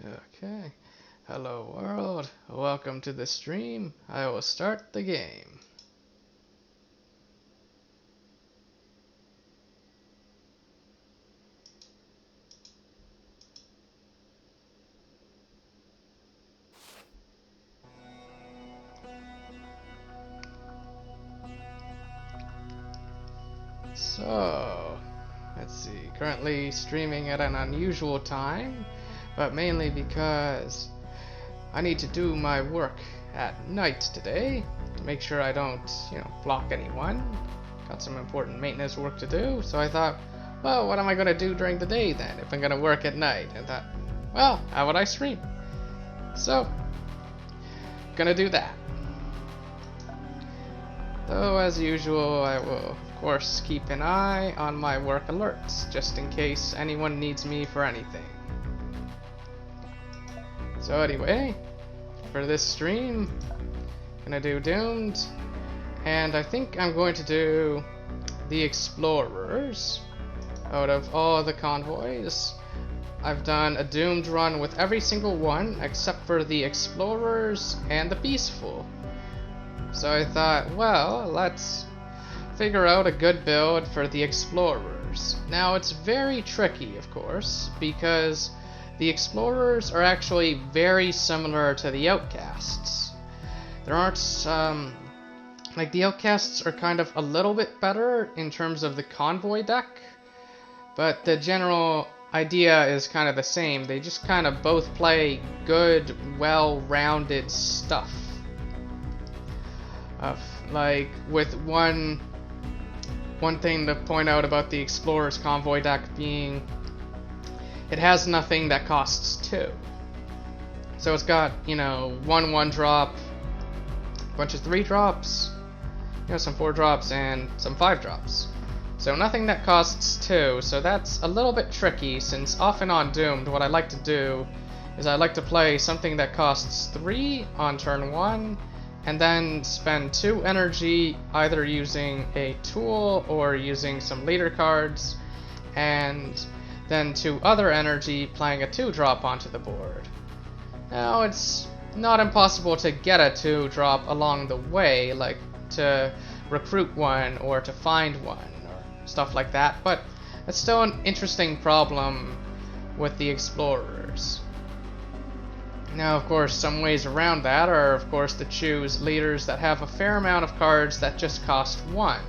Okay. Hello world. Welcome to the stream. I will start the game. So, let's see. Currently streaming at an unusual time, but mainly because I need to do my work at night today to make sure I don't, block anyone. Got some important maintenance work to do, so I thought, well, what am I going to do during the day then if I'm going to work at night? And thought, well, how would I stream? So, gonna do that. Though, as usual, I will, of course, keep an eye on my work alerts, just in case anyone needs me for anything. So anyway, for this stream, gonna do Doomed, and I think I'm going to do the Explorers out of all the convoys. I've done a Doomed run with every single one except for the Explorers and the Peaceful. So I thought, well, let's figure out a good build for the Explorers. Now it's very tricky, of course, because the Explorers are actually very similar to the Outcasts. There aren't the Outcasts are kind of a little bit better in terms of the convoy deck, but the general idea is kind of the same. They just kind of both play good, well-rounded stuff. Like, with one thing to point out about the Explorer's convoy deck being it has nothing that costs 2. So it's got, 1 drop, a bunch of 3 drops, some 4 drops, and some 5 drops. So nothing that costs 2, so that's a little bit tricky, since often on Doomed, what I like to do is I like to play something that costs 3 on turn 1, and then spend 2 energy either using a tool or using some leader cards, and then 2 other energy playing a 2-drop onto the board. Now, it's not impossible to get a 2-drop along the way, like to recruit one or to find one or stuff like that, but it's still an interesting problem with the Explorers. Now, of course, some ways around that are, of course, to choose leaders that have a fair amount of cards that just cost 1.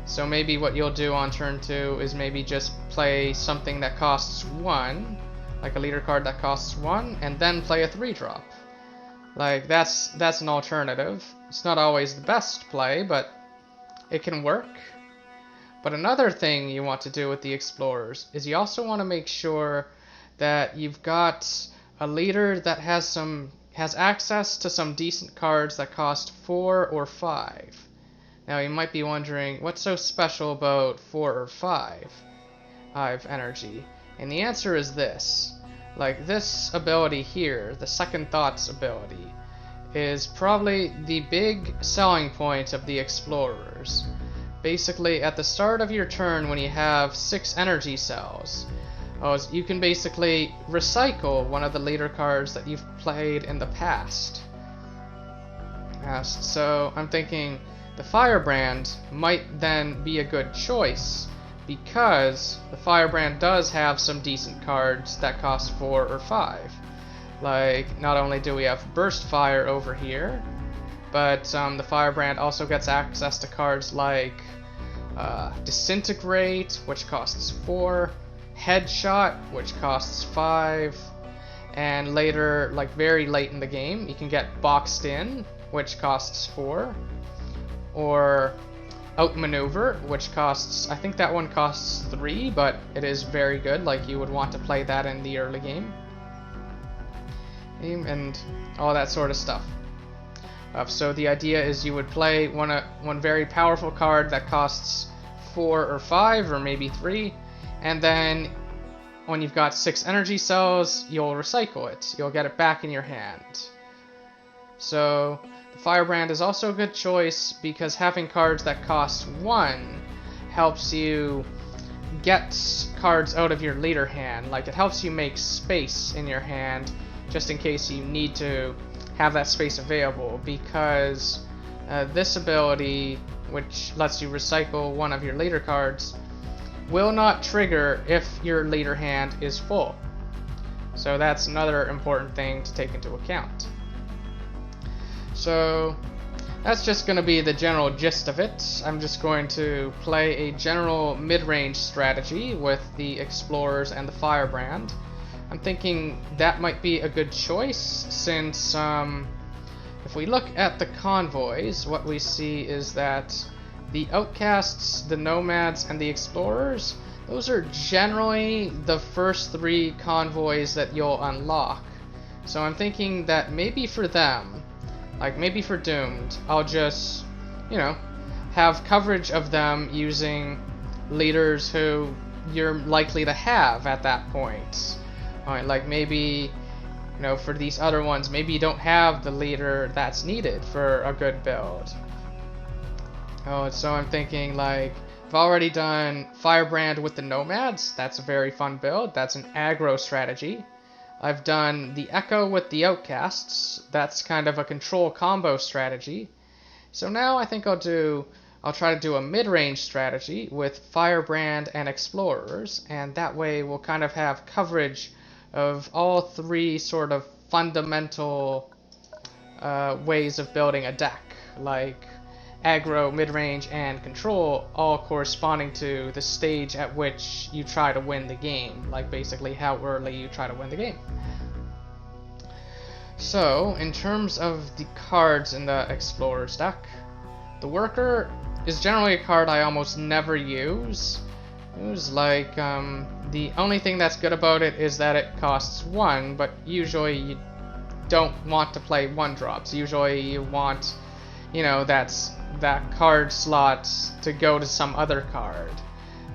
So maybe what you'll do on turn 2 is maybe just play something that costs 1, like a leader card that costs 1, and then play a 3-drop. Like, that's an alternative. It's not always the best play, but it can work. But another thing you want to do with the Explorers is you also want to make sure that you've got a leader that has access to some decent cards that cost 4 or 5. Now you might be wondering, what's so special about 4 or 5 energy? And the answer is this. Like, this ability here, the Second Thoughts ability, is probably the big selling point of the Explorers. Basically, at the start of your turn when you have 6 energy cells, you can basically recycle one of the leader cards that you've played in the past. So I'm thinking the Firebrand might then be a good choice, because the Firebrand does have some decent cards that cost 4 or 5. Like, not only do we have Burst Fire over here, but the Firebrand also gets access to cards like Disintegrate, which costs 4, Headshot, which costs 5, and later, like very late in the game, you can get Boxed In, which costs 4, or Outmaneuver, which costs, I think that one costs 3, but it is very good, like you would want to play that in the early game, and all that sort of stuff. So the idea is you would play one very powerful card that costs 4 or 5, or maybe 3, and then when you've got 6 energy cells, you'll recycle it. You'll get it back in your hand. So the Firebrand is also a good choice because having cards that cost 1 helps you get cards out of your leader hand. Like, it helps you make space in your hand just in case you need to have that space available, because this ability, which lets you recycle one of your leader cards, will not trigger if your leader hand is full. So that's another important thing to take into account. So that's just going to be the general gist of it. I'm just going to play a general mid-range strategy with the Explorers and the Firebrand. I'm thinking that might be a good choice, since if we look at the convoys, what we see is that the Outcasts, the Nomads, and the Explorers, those are generally the first 3 convoys that you'll unlock. So I'm thinking that maybe for them, like maybe for Doomed, I'll just, have coverage of them using leaders who you're likely to have at that point. Alright, like maybe, for these other ones, maybe you don't have the leader that's needed for a good build. So I'm thinking, like, I've already done Firebrand with the Nomads. That's a very fun build. That's an aggro strategy. I've done the Echo with the Outcasts. That's kind of a control combo strategy. So now I think I'll try to do a mid-range strategy with Firebrand and Explorers, and that way we'll kind of have coverage of all 3 sort of fundamental ways of building a deck, like aggro, mid-range, and control, all corresponding to the stage at which you try to win the game, like basically how early you try to win the game. So, in terms of the cards in the Explorers deck, the Worker is generally a card I almost never use. Like, the only thing that's good about it is that it costs 1, but usually you don't want to play 1-drops. Usually you want, that card slot to go to some other card.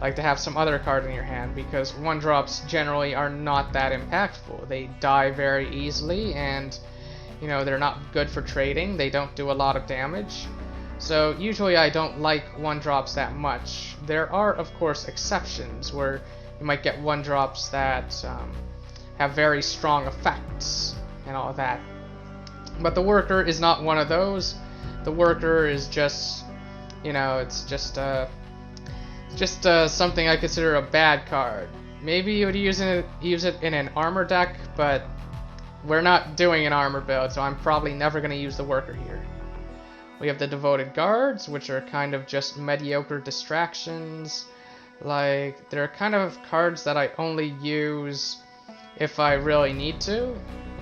Like to have some other card in your hand, because 1-drops generally are not that impactful. They die very easily, and, they're not good for trading. They don't do a lot of damage. So usually I don't like 1-drops that much. There are, of course, exceptions where you might get 1-drops that have very strong effects and all of that. But the Worker is not one of those. The Worker is just, it's just something I consider a bad card. Maybe you would use it in an armor deck, but we're not doing an armor build, so I'm probably never going to use the Worker here. We have the Devoted Guards, which are kind of just mediocre distractions. Like, they're kind of cards that I only use if I really need to.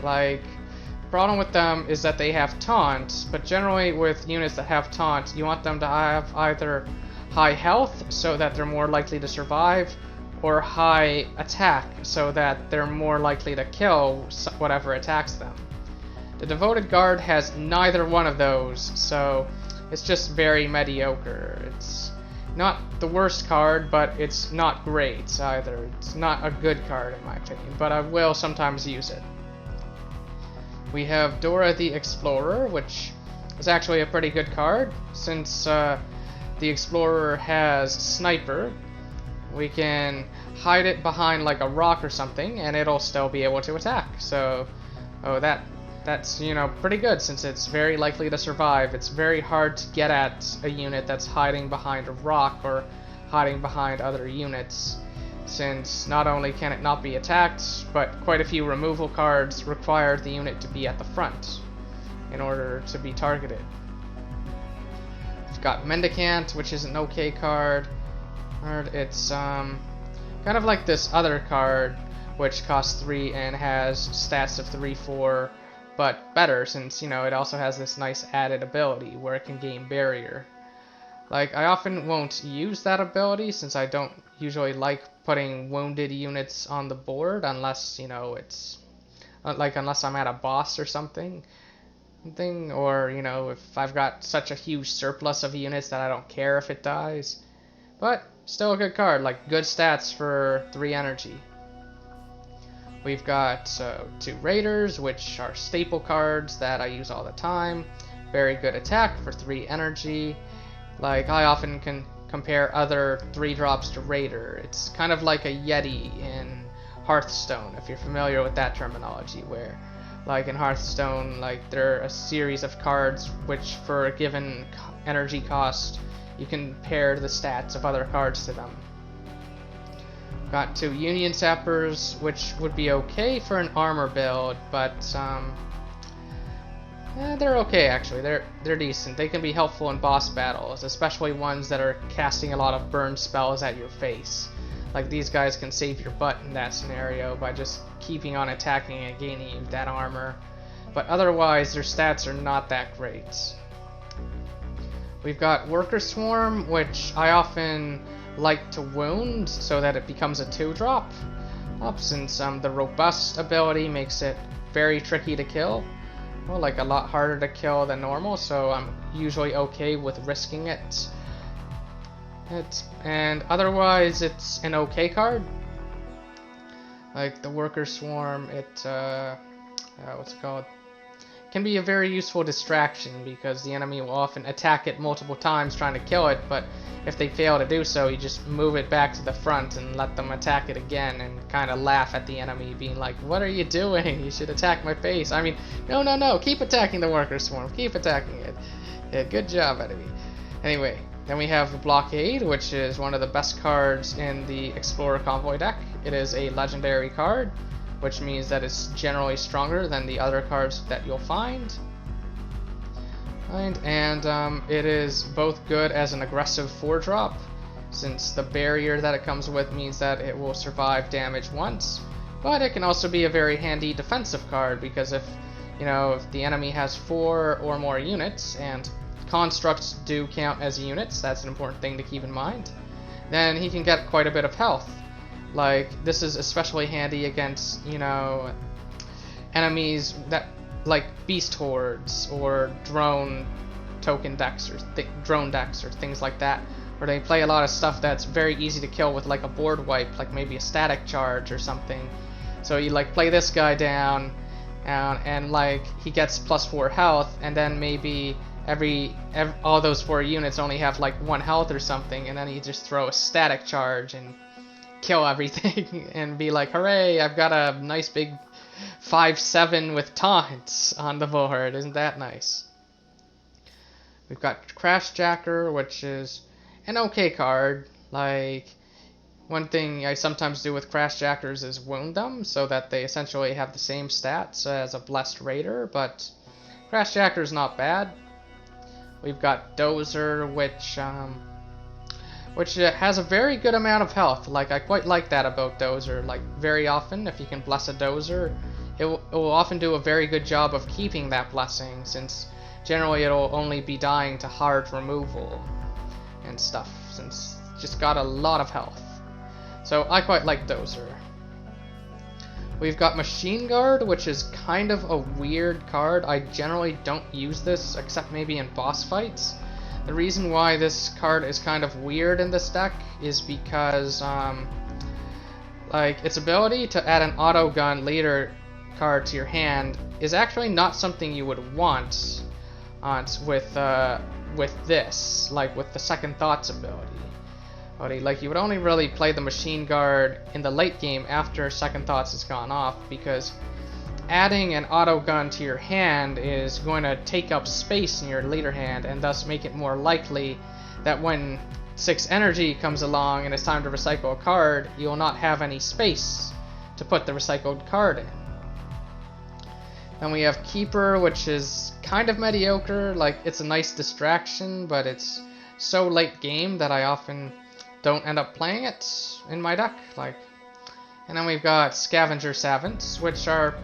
Like, the problem with them is that they have taunt, but generally with units that have taunt, you want them to have either high health so that they're more likely to survive, or high attack so that they're more likely to kill whatever attacks them. The Devoted Guard has neither one of those, so it's just very mediocre. It's not the worst card, but it's not great either. It's not a good card in my opinion, but I will sometimes use it. We have Dora the Explorer, which is actually a pretty good card, since the Explorer has Sniper. We can hide it behind like a rock or something, and it'll still be able to attack. So, that's, pretty good, since it's very likely to survive. It's very hard to get at a unit that's hiding behind a rock or hiding behind other units, since not only can it not be attacked, but quite a few removal cards require the unit to be at the front in order to be targeted. We've got Mendicant, which is an okay card. It's kind of like this other card, which costs 3 and has stats of 3-4, but better, since, it also has this nice added ability where it can gain barrier. Like, I often won't use that ability, since I don't usually like putting wounded units on the board unless, it's like, unless I'm at a boss or something, or, if I've got such a huge surplus of units that I don't care if it dies. But still a good card, like good stats for 3 energy. We've got 2 Raiders, which are staple cards that I use all the time. Very good attack for 3 energy. Like, I often can compare other 3-drops to Raider. It's kind of like a Yeti in Hearthstone, if you're familiar with that terminology, where like in Hearthstone, like there are a series of cards which for a given energy cost you can pair the stats of other cards to them. Got 2 Union Sappers, which would be okay for an armor build, but they're okay actually. They're decent. They can be helpful in boss battles, especially ones that are casting a lot of burn spells at your face. Like these guys can save your butt in that scenario by just keeping on attacking and gaining that armor. But otherwise, their stats are not that great. We've got Worker Swarm, which I often like to wound so that it becomes a 2-drop. Since the Robust ability makes it very tricky to kill. Well, like a lot harder to kill than normal, so I'm usually okay with risking it. And otherwise, it's an okay card. Like the Worker Swarm, what's it called? Can be a very useful distraction because the enemy will often attack it multiple times trying to kill it, but if they fail to do so, you just move it back to the front and let them attack it again and kind of laugh at the enemy, being like, what are you doing? You should attack my face. I mean, no, keep attacking the Worker Swarm, keep attacking it. Yeah, good job, enemy. Anyway, then we have the Blockade, which is one of the best cards in the Explorer Convoy deck. It is a legendary card, which means that it's generally stronger than the other cards that you'll find. And it is both good as an aggressive 4-drop, since the barrier that it comes with means that it will survive damage once, but it can also be a very handy defensive card because if the enemy has 4 or more units, and constructs do count as units, that's an important thing to keep in mind, then he can get quite a bit of health. Like, this is especially handy against, enemies that, like beast hordes or drone token decks or drone decks or things like that, where they play a lot of stuff that's very easy to kill with like a board wipe, like maybe a static charge or something. So you like play this guy down, and like he gets +4 health, and then maybe all those 4 units only have like 1 health or something, and then you just throw a static charge and kill everything and be like, hooray, I've got a nice big 5/7 with taunts on the board. Isn't that nice? We've got Crashjacker, which is an okay card. Like, one thing I sometimes do with Crashjackers is wound them so that they essentially have the same stats as a Blessed Raider, but Crashjacker's not bad. We've got Dozer, which has a very good amount of health. Like, I quite like that about Dozer. Like, very often, if you can bless a Dozer, it will often do a very good job of keeping that blessing, since generally it'll only be dying to hard removal and stuff, since it's just got a lot of health. So I quite like Dozer. We've got Machine Guard, which is kind of a weird card. I generally don't use this except maybe in boss fights. The reason why this card is kind of weird in this deck is because like its ability to add an auto gun leader card to your hand is actually not something you would want with this, like with the Second Thoughts ability. Like, you would only really play the Machine Guard in the late game after Second Thoughts has gone off, because adding an auto gun to your hand is going to take up space in your leader hand, and thus make it more likely that when 6 energy comes along and it's time to recycle a card, you will not have any space to put the recycled card in. Then we have Keeper, which is kind of mediocre. Like, it's a nice distraction, but it's so late game that I often don't end up playing it in my deck. And then we've got Scavenger Savants, which are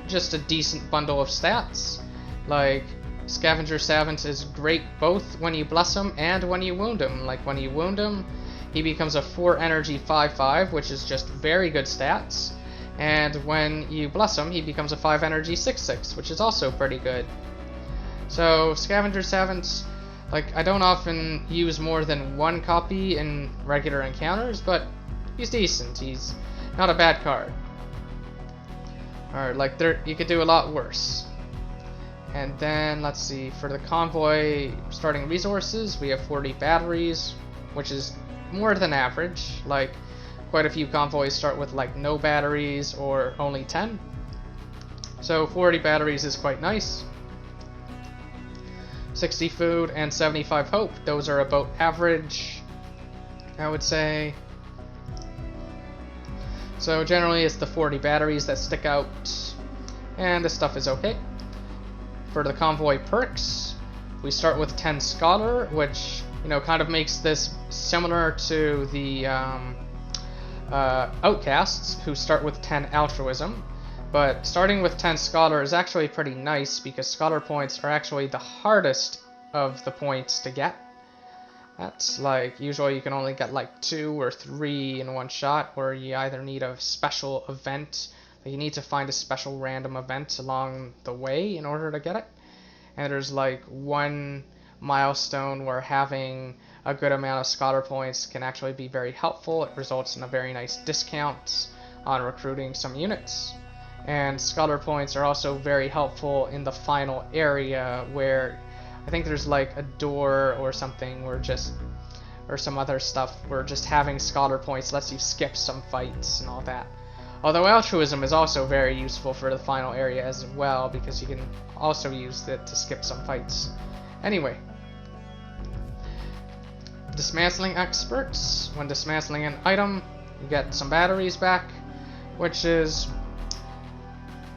just a decent bundle of stats. Like, Scavenger Savants is great both when you bless him and when you wound him. Like, when you wound him, he becomes a 4 energy 5/5, which is just very good stats. And when you bless him, he becomes a 5 energy 6/6, which is also pretty good. So, Scavenger Savants, like, I don't often use more than 1 copy in regular encounters, but he's decent. He's not a bad card. Or, like, you could do a lot worse. And then, let's see, for the convoy starting resources, we have 40 batteries. which is more than average. Like, quite a few convoys start with like no batteries or only 10. So 40 batteries is quite nice. 60 food and 75 hope. Those are about average, I would say. So generally it's the 40 batteries that stick out, and the stuff is okay. For the convoy perks, we start with 10 scholar, which, you know, kind of makes this similar to the Outcastes, who start with 10 altruism. But starting with 10 scholar is actually pretty nice, because scholar points are actually the hardest of the points to get. That's like, usually you can only get like 2 or 3 in one shot, or you either need a special event, like you need to find a special random event along the way in order to get it. And there's like one milestone where having a good amount of scholar points can actually be very helpful. It results in a very nice discount on recruiting some units. And scholar points are also very helpful in the final area, where I think there's like a door or something, or some other stuff where just having scholar points lets you skip some fights and all that. Although altruism is also very useful for the final area as well, because you can also use it to skip some fights. Anyway, dismantling experts. When dismantling an item, you get some batteries back, which is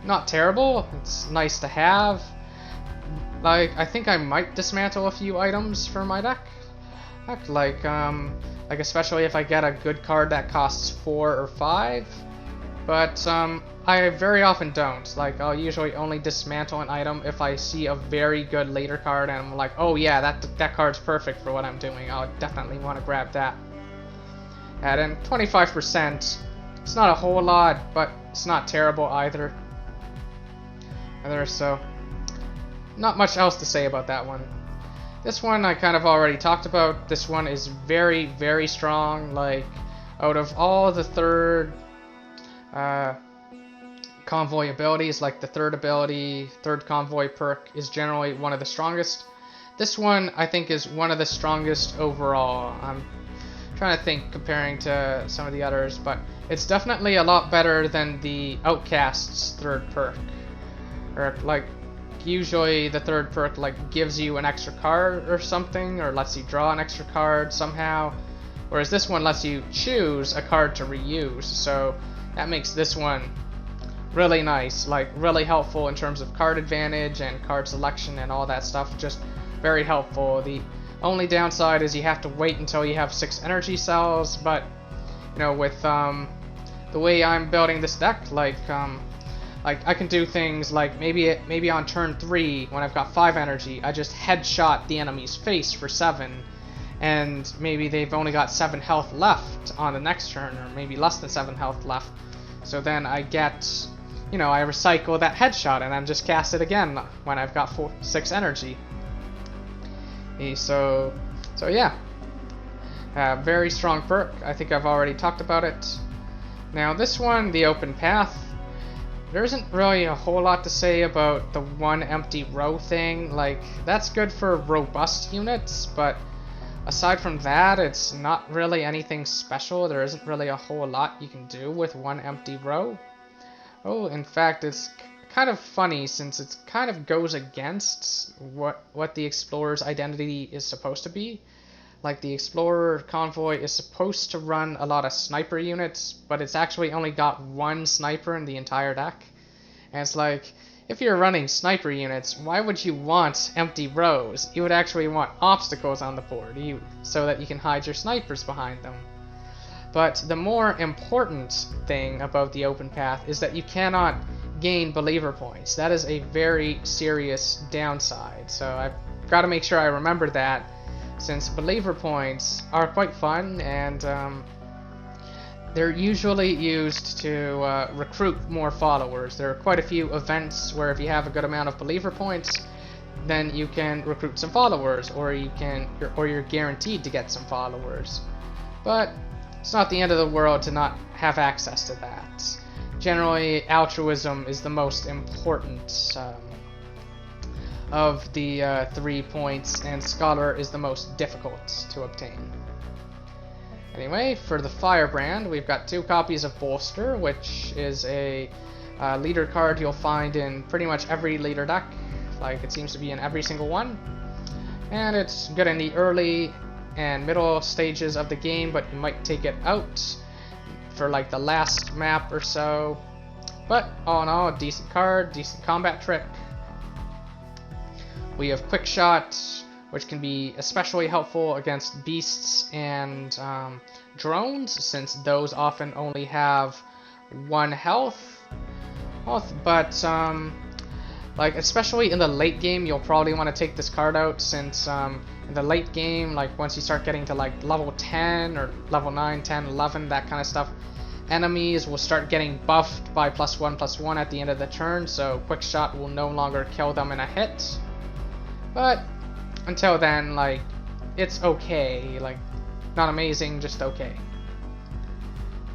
not terrible. It's nice to have. Like, I think I might dismantle a few items for my deck. Like especially if I get a good card that costs 4 or 5. But I very often don't. Like, I'll usually only dismantle an item if I see a very good later card and I'm like, oh yeah, that card's perfect for what I'm doing. I'll definitely want to grab that. And then 25%, it's not a whole lot, but it's not terrible either. So not much else to say about that one. This one I kind of already talked about. This one is very, very strong. Like, out of all the third convoy abilities, like the third convoy perk is generally one of the strongest. This one I think is one of the strongest overall. I'm trying to think comparing to some of the others, but it's definitely a lot better than the Outcastes third perk. Or like, usually the third perk like gives you an extra card or something, or lets you draw an extra card somehow, whereas this one lets you choose a card to reuse. So that makes this one really nice, like really helpful in terms of card advantage and card selection and all that stuff. Just very helpful. The only downside is you have to wait until you have 6 energy cells, but you know, with the way I'm building this deck, like I can do things like maybe on turn 3 when I've got 5 energy, I just headshot the enemy's face for 7, and maybe they've only got 7 health left on the next turn, or maybe less than 7 health left. So then I get, you know, I recycle that headshot and then just cast it again when I've got 6 energy. So yeah, very strong perk. I think I've already talked about it. Now this one, the open path. There isn't really a whole lot to say about the one empty row thing. Like, that's good for robust units, but aside from that, it's not really anything special. There isn't really a whole lot you can do with one empty row. Oh, in fact, it's kind of funny, since it kind of goes against what the Explorer's identity is supposed to be. Like, the Explorer convoy is supposed to run a lot of sniper units, but it's actually only got 1 sniper in the entire deck. And it's like, if you're running sniper units, why would you want empty rows? You would actually want obstacles on the board, so that you can hide your snipers behind them. But the more important thing about the open path is that you cannot gain believer points. That is a very serious downside, so I've got to make sure I remember that, since believer points are quite fun, and they're usually used to recruit more followers. There are quite a few events where if you have a good amount of believer points, then you can recruit some followers, or you're guaranteed to get some followers. But it's not the end of the world to not have access to that. Generally, altruism is the most important of the 3 points, and Scholar is the most difficult to obtain. Anyway, for the Firebrand, we've got 2 copies of Bolster, which is a leader card you'll find in pretty much every leader deck. Like, it seems to be in every single one. And it's good in the early and middle stages of the game, but you might take it out for like the last map or so. But all in all, a decent card, decent combat trick. We have Quick Shot, which can be especially helpful against beasts and drones, since those often only have 1 health. But like, especially in the late game, you'll probably want to take this card out, since in the late game, like once you start getting to like level 10 or level 9, 10, 11, that kind of stuff, enemies will start getting buffed by +1/+1 at the end of the turn, so Quick Shot will no longer kill them in a hit. But until then, like, it's okay, like, not amazing, just okay.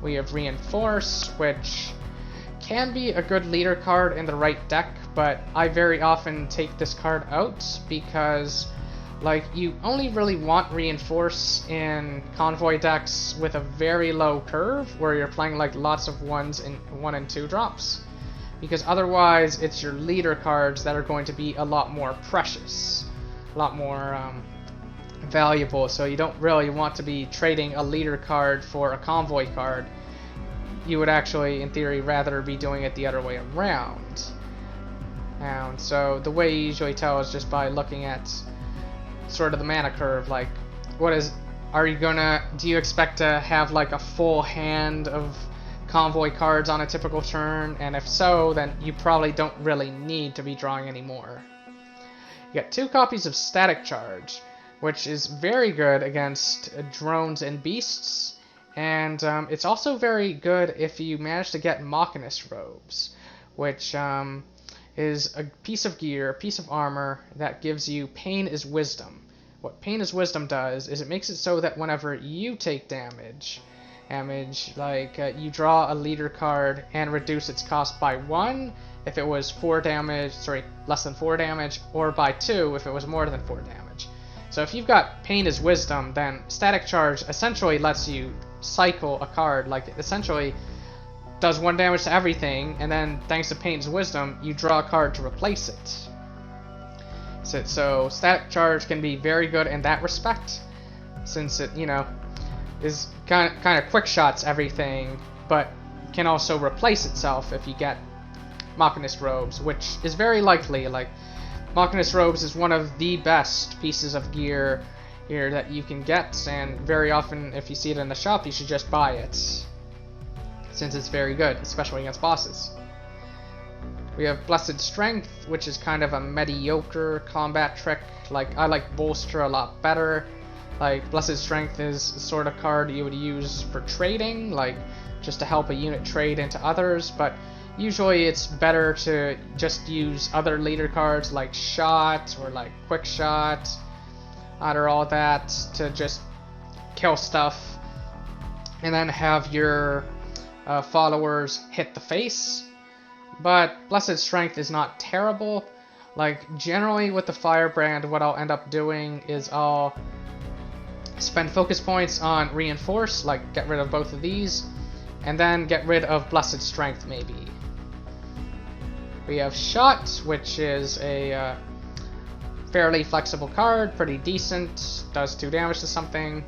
We have Reinforce, which can be a good leader card in the right deck, but I very often take this card out because, like, you only really want Reinforce in convoy decks with a very low curve, where you're playing like lots of 1 and 2 drops, because otherwise it's your leader cards that are going to be a lot more precious, a lot more valuable, so you don't really want to be trading a leader card for a convoy card. You would actually, in theory, rather be doing it the other way around. And so the way you usually tell is just by looking at sort of the mana curve, like, do you expect to have like a full hand of convoy cards on a typical turn? And if so, then you probably don't really need to be drawing any more. You got 2 copies of Static Charge, which is very good against drones and beasts, and it's also very good if you manage to get Machinist Robes, which is a piece of gear, a piece of armor that gives you Pain is Wisdom. What Pain is Wisdom does is it makes it so that whenever you take damage, like you draw a leader card and reduce its cost by 1 if it was less than 4 damage, or by 2 if it was more than 4 damage. So if you've got Pain is Wisdom, then Static Charge essentially lets you cycle a card. Like, it essentially does 1 damage to everything, and then thanks to Pain is Wisdom, you draw a card to replace it. So Static Charge can be very good in that respect, since it, you know, is kind of quick shots everything, but can also replace itself if you get Machinist Robes, which is very likely. Like, Machinist Robes is one of the best pieces of gear here that you can get, and very often if you see it in the shop, you should just buy it, since it's very good, especially against bosses. We have Blessed Strength, which is kind of a mediocre combat trick. Like, I like Bolster a lot better. Like, Blessed Strength is the sort of card you would use for trading, like just to help a unit trade into others, but usually it's better to just use other leader cards like Shot or like Quick Shot, or all that, to just kill stuff, and then have your followers hit the face. But Blessed Strength is not terrible. Like, generally with the Firebrand, what I'll end up doing is I'll spend focus points on Reinforce, like get rid of both of these, and then get rid of Blessed Strength maybe. We have Shot, which is a fairly flexible card, pretty decent, does 2 damage to something.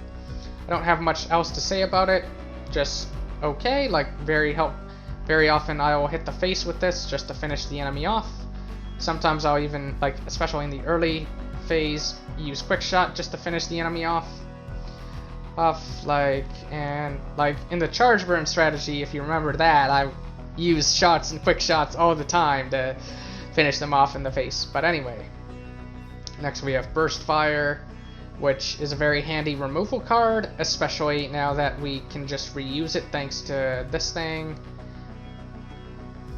I don't have much else to say about it, just okay. Like, very often I will hit the face with this just to finish the enemy off. Sometimes I'll even, like, especially in the early phase, use Quick Shot just to finish the enemy off. And like in the ChargeBurn strategy, if you remember that, I use shots and quick shots all the time to finish them off in the face. But anyway, next we have Burst Fire, which is a very handy removal card, especially now that we can just reuse it thanks to this thing.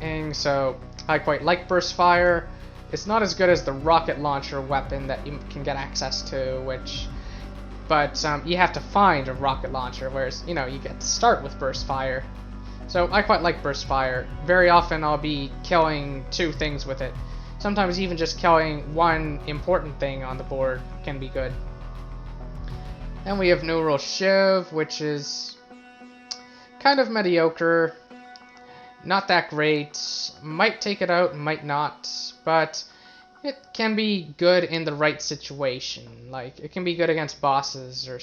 And so I quite like Burst Fire. It's not as good as the rocket launcher weapon that you can get access to, but you have to find a rocket launcher, whereas, you know, you get to start with Burst Fire. So I quite like Burst Fire. Very often I'll be killing 2 things with it. Sometimes even just killing 1 important thing on the board can be good. Then we have Neural Shiv, which is kind of mediocre. Not that great. Might take it out, might not. But it can be good in the right situation. Like, it can be good against bosses or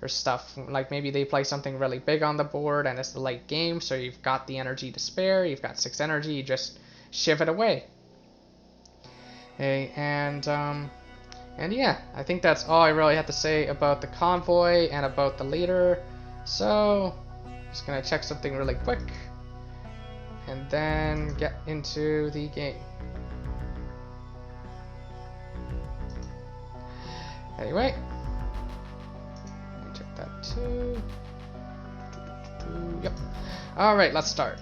stuff. Like, maybe they play something really big on the board and it's the late game, so you've got the energy to spare. You've got 6 energy, you just shiv it away. Okay, and yeah, I think that's all I really have to say about the convoy and about the leader. So, just gonna check something really quick and then get into the game. Anyway, let me check that too. Yep. Alright, let's start.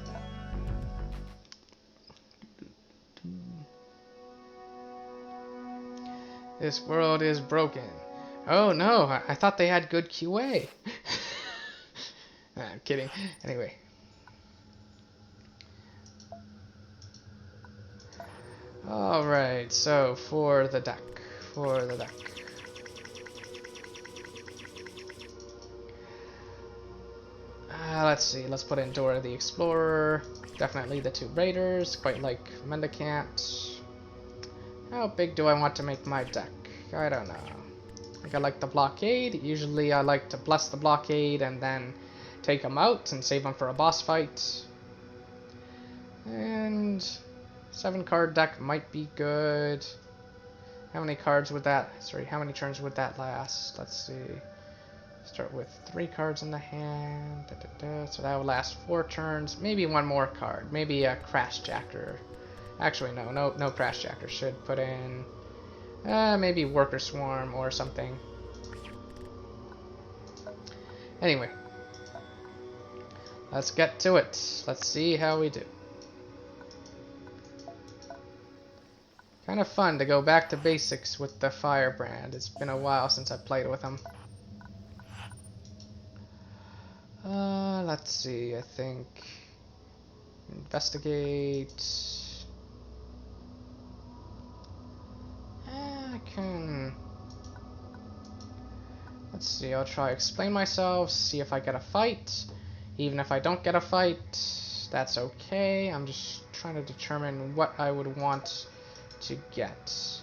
This world is broken. Oh no, I thought they had good QA. Nah, I'm kidding. Anyway. Alright, so for the deck. Let's see, let's put in Dora the Explorer. Definitely the 2 Raiders, quite like Mendicant. How big do I want to make my deck? I don't know. I think I like the Blockade. Usually I like to bless the Blockade and then take them out and save them for a boss fight. And 7-card deck might be good. How many cards would that... Sorry, how many turns would that last? Let's see. Start with 3 cards in the hand. So that would last 4 turns. Maybe 1 more card. Maybe a Crash Jacker. Actually, no Crash Jacker. Should put in maybe Worker Swarm or something. Anyway, let's get to it. Let's see how we do. Kind of fun to go back to basics with the Firebrand. It's been a while since I played with him. Let's see, I think... Investigate... I can... Let's see, I'll try explain myself, see if I get a fight. Even if I don't get a fight, that's okay. I'm just trying to determine what I would want to get.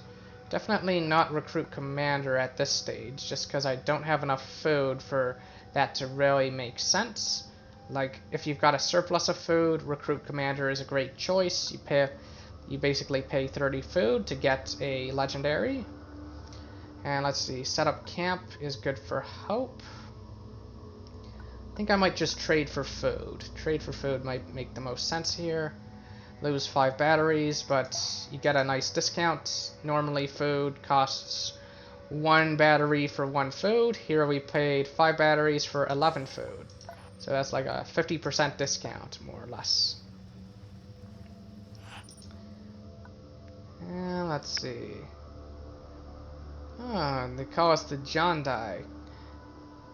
Definitely not recruit commander at this stage, just because I don't have enough food for that to really make sense. Like, if you've got a surplus of food, recruit commander is a great choice. You basically pay 30 food to get a legendary. And let's see, set up camp is good for hope. I think I might just trade for food. Trade for food might make the most sense here. Lose 5 batteries, but you get a nice discount. Normally food costs 1 battery for 1 food. Here we paid 5 batteries for 11 food. So that's like a 50% discount, more or less. And let's see. Oh, they call us the Jondai.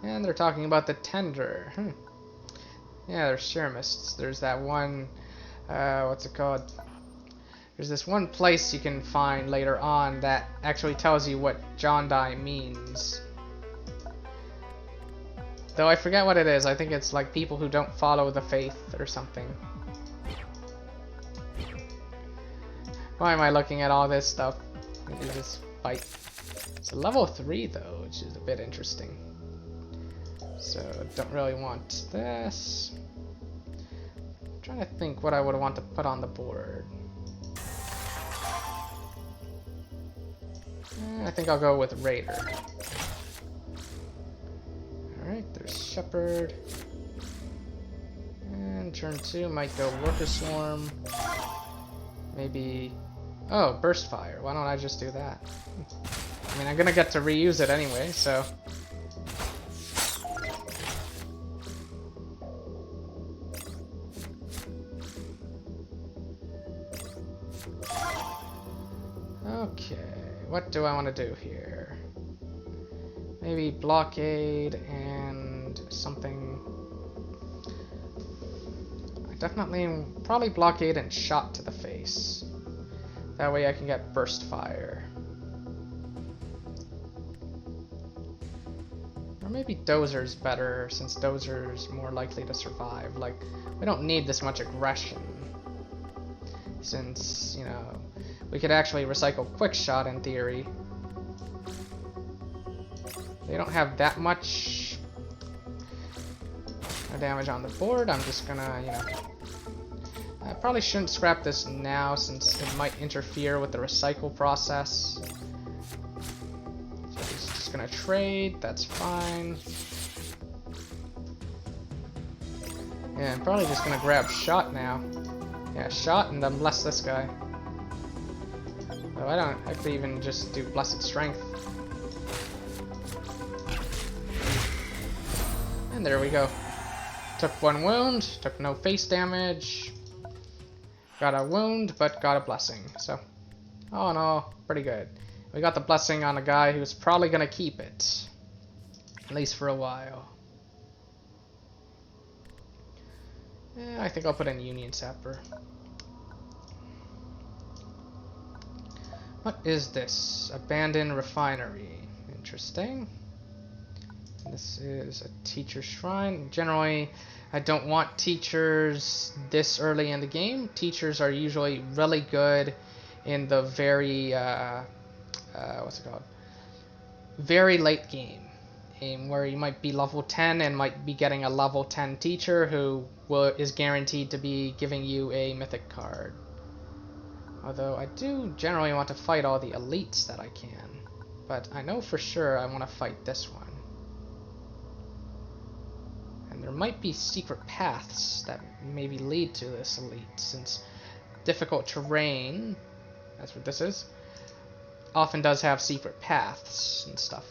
And they're talking about the Tender. Yeah, there's Shermists. There's that one... what's it called? There's this one place you can find later on that actually tells you what Jondai means. Though I forget what it is. I think it's like people who don't follow the faith or something. Why am I looking at all this stuff? Maybe just fight. It's a level 3 though, which is a bit interesting. So don't really want this. I'm trying to think what I would want to put on the board. I think I'll go with Raider. Alright, there's Shepherd. And turn 2 might go Worker Swarm. Maybe... Oh, Burst Fire. Why don't I just do that? I mean, I'm gonna get to reuse it anyway, so... Okay, what do I want to do here? Maybe Blockade and something... Probably Blockade and Shot to the face. That way I can get Burst Fire. Or maybe Dozer's better, since Dozer's more likely to survive. Like, we don't need this much aggression. Since, you know, we could actually recycle Quick Shot in theory. They don't have that much damage on the board. I'm just gonna, you know... I probably shouldn't scrap this now, since it might interfere with the recycle process. So he's just gonna trade, that's fine. Yeah, I'm probably just gonna grab Shot now. Yeah, Shot and then bless this guy. Oh, I could even just do Blessed Strength. And there we go. Took 1 wound, took no face damage. Got a wound, but got a blessing. So, all in all, pretty good. We got the blessing on a guy who's probably gonna keep it. At least for a while. I think I'll put in Union Sapper. What is this? Abandoned refinery. Interesting. This is a teacher shrine. Generally, I don't want teachers this early in the game. Teachers are usually really good in the very, what's it called? Very late game. Where you might be level 10 and might be getting a level 10 teacher who is guaranteed to be giving you a mythic card. Although I do generally want to fight all the elites that I can. But I know for sure I want to fight this one. And there might be secret paths that maybe lead to this elite, since difficult terrain, that's what this is, often does have secret paths and stuff.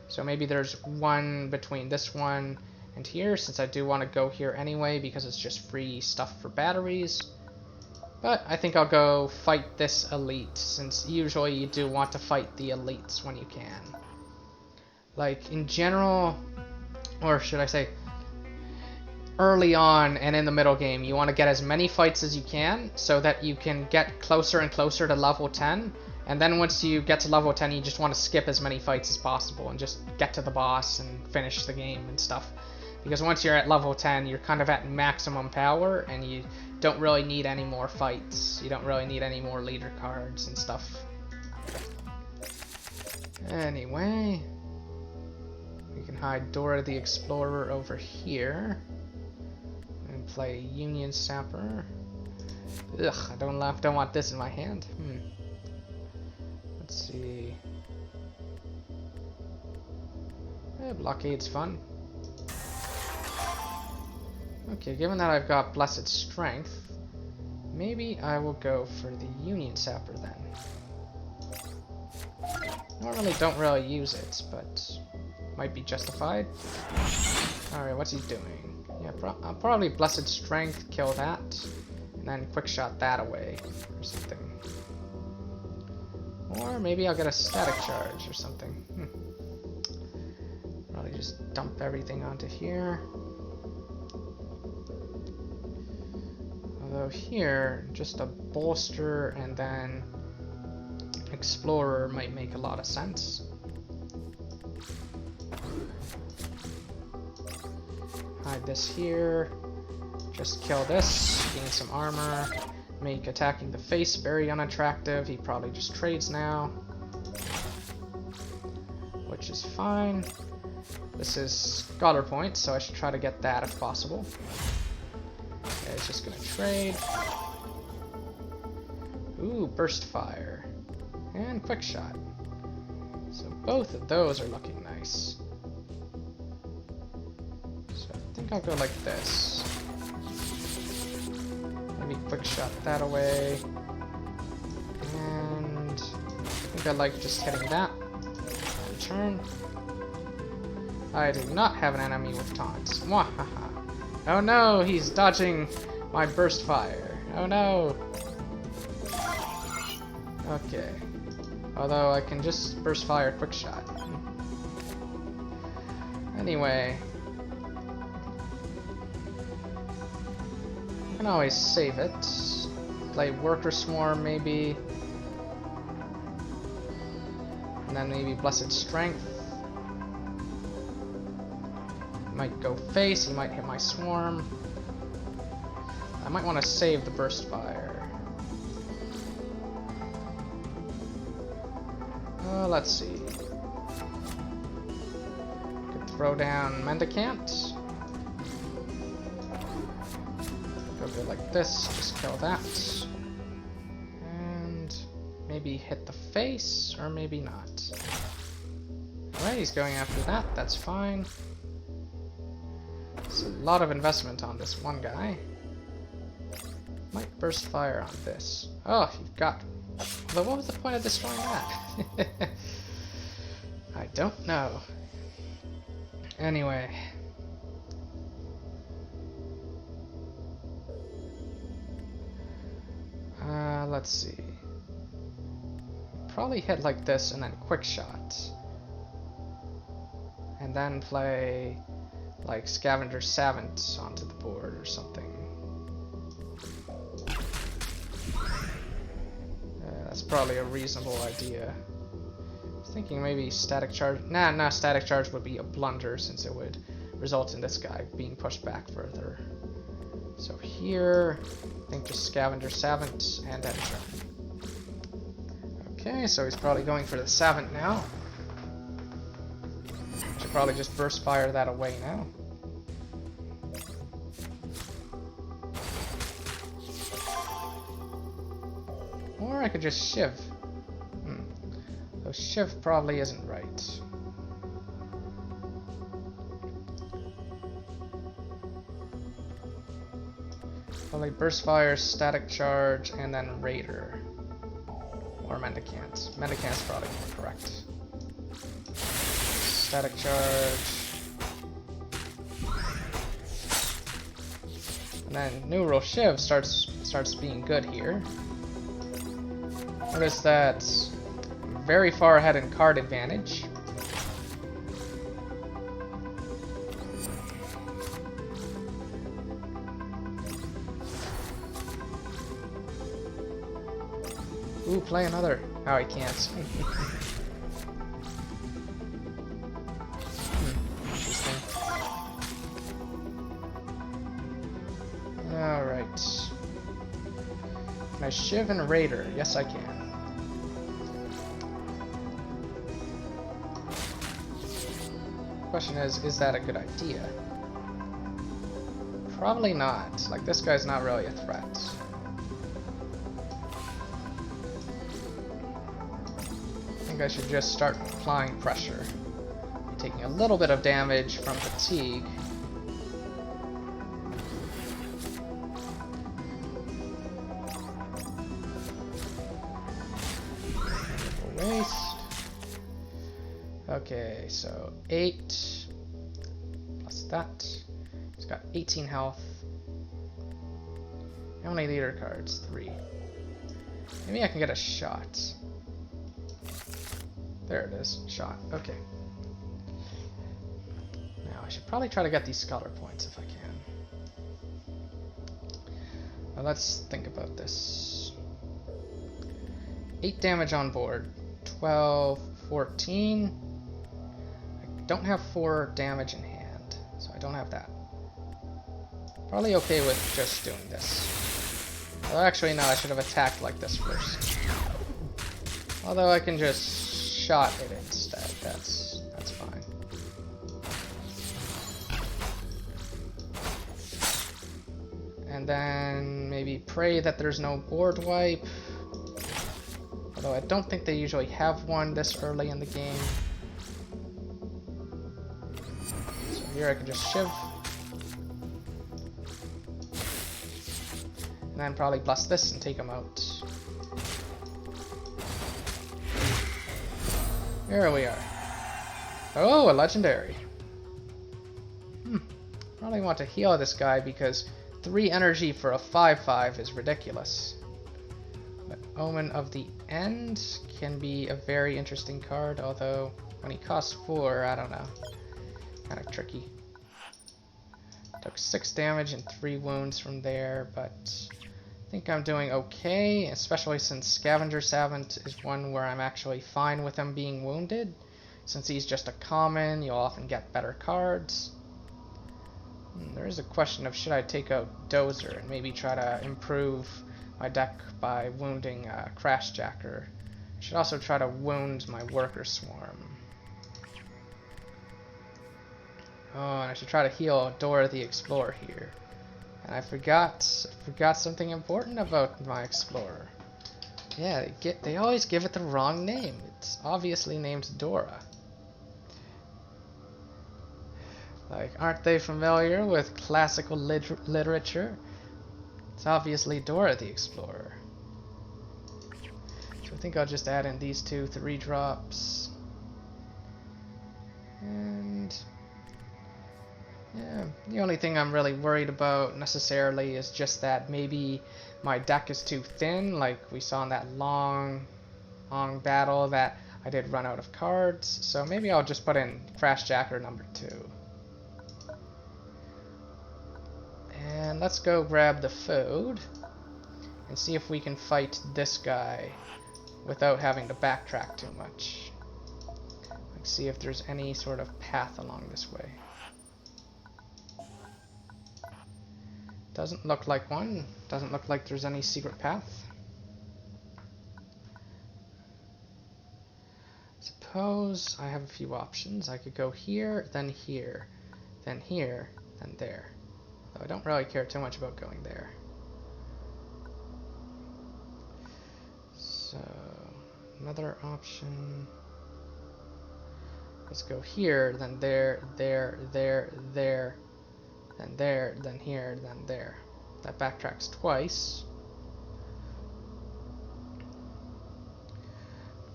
So maybe there's one between this one and here, since I do want to go here anyway because it's just free stuff for batteries. But I think I'll go fight this elite, since usually you do want to fight the elites when you can. Like, in general, or should I say, early on and in the middle game, you want to get as many fights as you can so that you can get closer and closer to level 10. And then once you get to level 10, you just want to skip as many fights as possible and just get to the boss and finish the game and stuff. Because once you're at level 10, you're kind of at maximum power and you don't really need any more fights. You don't really need any more leader cards and stuff. Anyway, we can hide Dora the Explorer over here and play Union Sapper. Ugh, I don't want this in my hand. Let's see. Blockade's fun. Okay, given that I've got Blessed Strength, maybe I will go for the Union Sapper then. Normally don't really use it, but might be justified. Alright, what's he doing? Yeah, I'll probably Blessed Strength, kill that, and then Quick Shot that away, or something. Or maybe I'll get a Static Charge or something. Probably just dump everything onto here. Although here, just a Bolster and then Explorer might make a lot of sense. Hide this here. Just kill this, gain some armor. Make attacking the face very unattractive. He probably just trades now, which is fine. This is Scholar Points, so I should try to get that if possible. Okay, it's just gonna trade. Ooh, Burst Fire. And Quick Shot. So both of those are looking nice. So I think I'll go like this. Maybe Quick Shot that away. And I think I like just hitting that. And turn. I do not have an enemy with taunts. Mwahaha. Oh no, he's dodging my Burst Fire. Oh no. Okay. Although I can just Burst Fire Quick Shot. Anyway. I can always save it. Play Worker Swarm maybe. And then maybe Blessed Strength. might go face, he might hit my swarm. I might want to save the burst fire. Let's see. Could throw down Mendicant. Go like this, just kill that. And maybe hit the face, or maybe not. Alright, he's going after that, that's fine. It's a lot of investment on this one guy. Might burst fire on this. Oh, you've got... But what was the point of destroying that? I don't know. Anyway. Let's see. Probably hit like this and then quick shot. And then play like Scavenger Savant onto the board or something. That's probably a reasonable idea. I was thinking maybe Static Charge. Nah, Static Charge would be a blunder since it would result in this guy being pushed back further. So here, I think just Scavenger Savant and Headshot. Okay, so he's probably going for the Savant now. Should probably just burst fire that away now. Or I could just Shiv. Though Shiv probably isn't right. Probably Burst Fire, Static Charge, and then Raider. Or Mendicant. Mendicant's probably more correct. Static Charge. And then Neural Shiv starts being good here. Notice that I'm very far ahead in card advantage. Ooh, play another. Oh, he can't. Interesting. Alright. Can I Shiv and Raider? Yes, I can. Question is that a good idea? Probably not. Like, this guy's not really a threat. I think I should just start applying pressure. Taking a little bit of damage from fatigue. Waste. Okay, so 8 plus that. He's got 18 health. How many leader cards? 3. Maybe I can get a shot. There it is. Shot. Okay. Now I should probably try to get these scholar points if I can. Now let's think about this. 8 damage on board. 12, 14. I don't have 4 damage in hand, so I don't have that. Probably okay with just doing this. Well, actually, no, I should have attacked like this first. Although I can just shot it instead. That's fine. And then maybe pray that there's no board wipe. Although I don't think they usually have one this early in the game. So here I can just Shiv. And then probably bless this and take him out. Here we are. Oh, a legendary. Probably want to heal this guy because 3 energy for a 5/5 is ridiculous. But Omen of the End can be a very interesting card, although when he costs 4, I don't know. Kind of tricky. Took 6 damage and 3 wounds from there, but I think I'm doing okay, especially since Scavenger Savant is one where I'm actually fine with him being wounded. Since he's just a common, you'll often get better cards. There is a question of should I take out Dozer and maybe try to improve my deck by wounding Crashjacker. I should also try to wound my Worker Swarm. Oh, and I should try to heal Dora the Explorer here. And I forgot something important about my Explorer. Yeah, they always give it the wrong name. It's obviously named Dora. Like, aren't they familiar with classical literature? It's obviously Dora the Explorer. So I think I'll just add in these 2 3-drops. And yeah, the only thing I'm really worried about necessarily is just that maybe my deck is too thin, like we saw in that long battle that I did run out of cards. So maybe I'll just put in Crashjacker number 2. And let's go grab the food and see if we can fight this guy without having to backtrack too much. Let's see if there's any sort of path along this way. Doesn't look like one. Doesn't look like there's any secret path. Suppose I have a few options. I could go here, then here, then here, then there. Though I don't really care too much about going there. So, another option. Let's go here, then there, there, there, there, then there, then here, then there. That backtracks twice.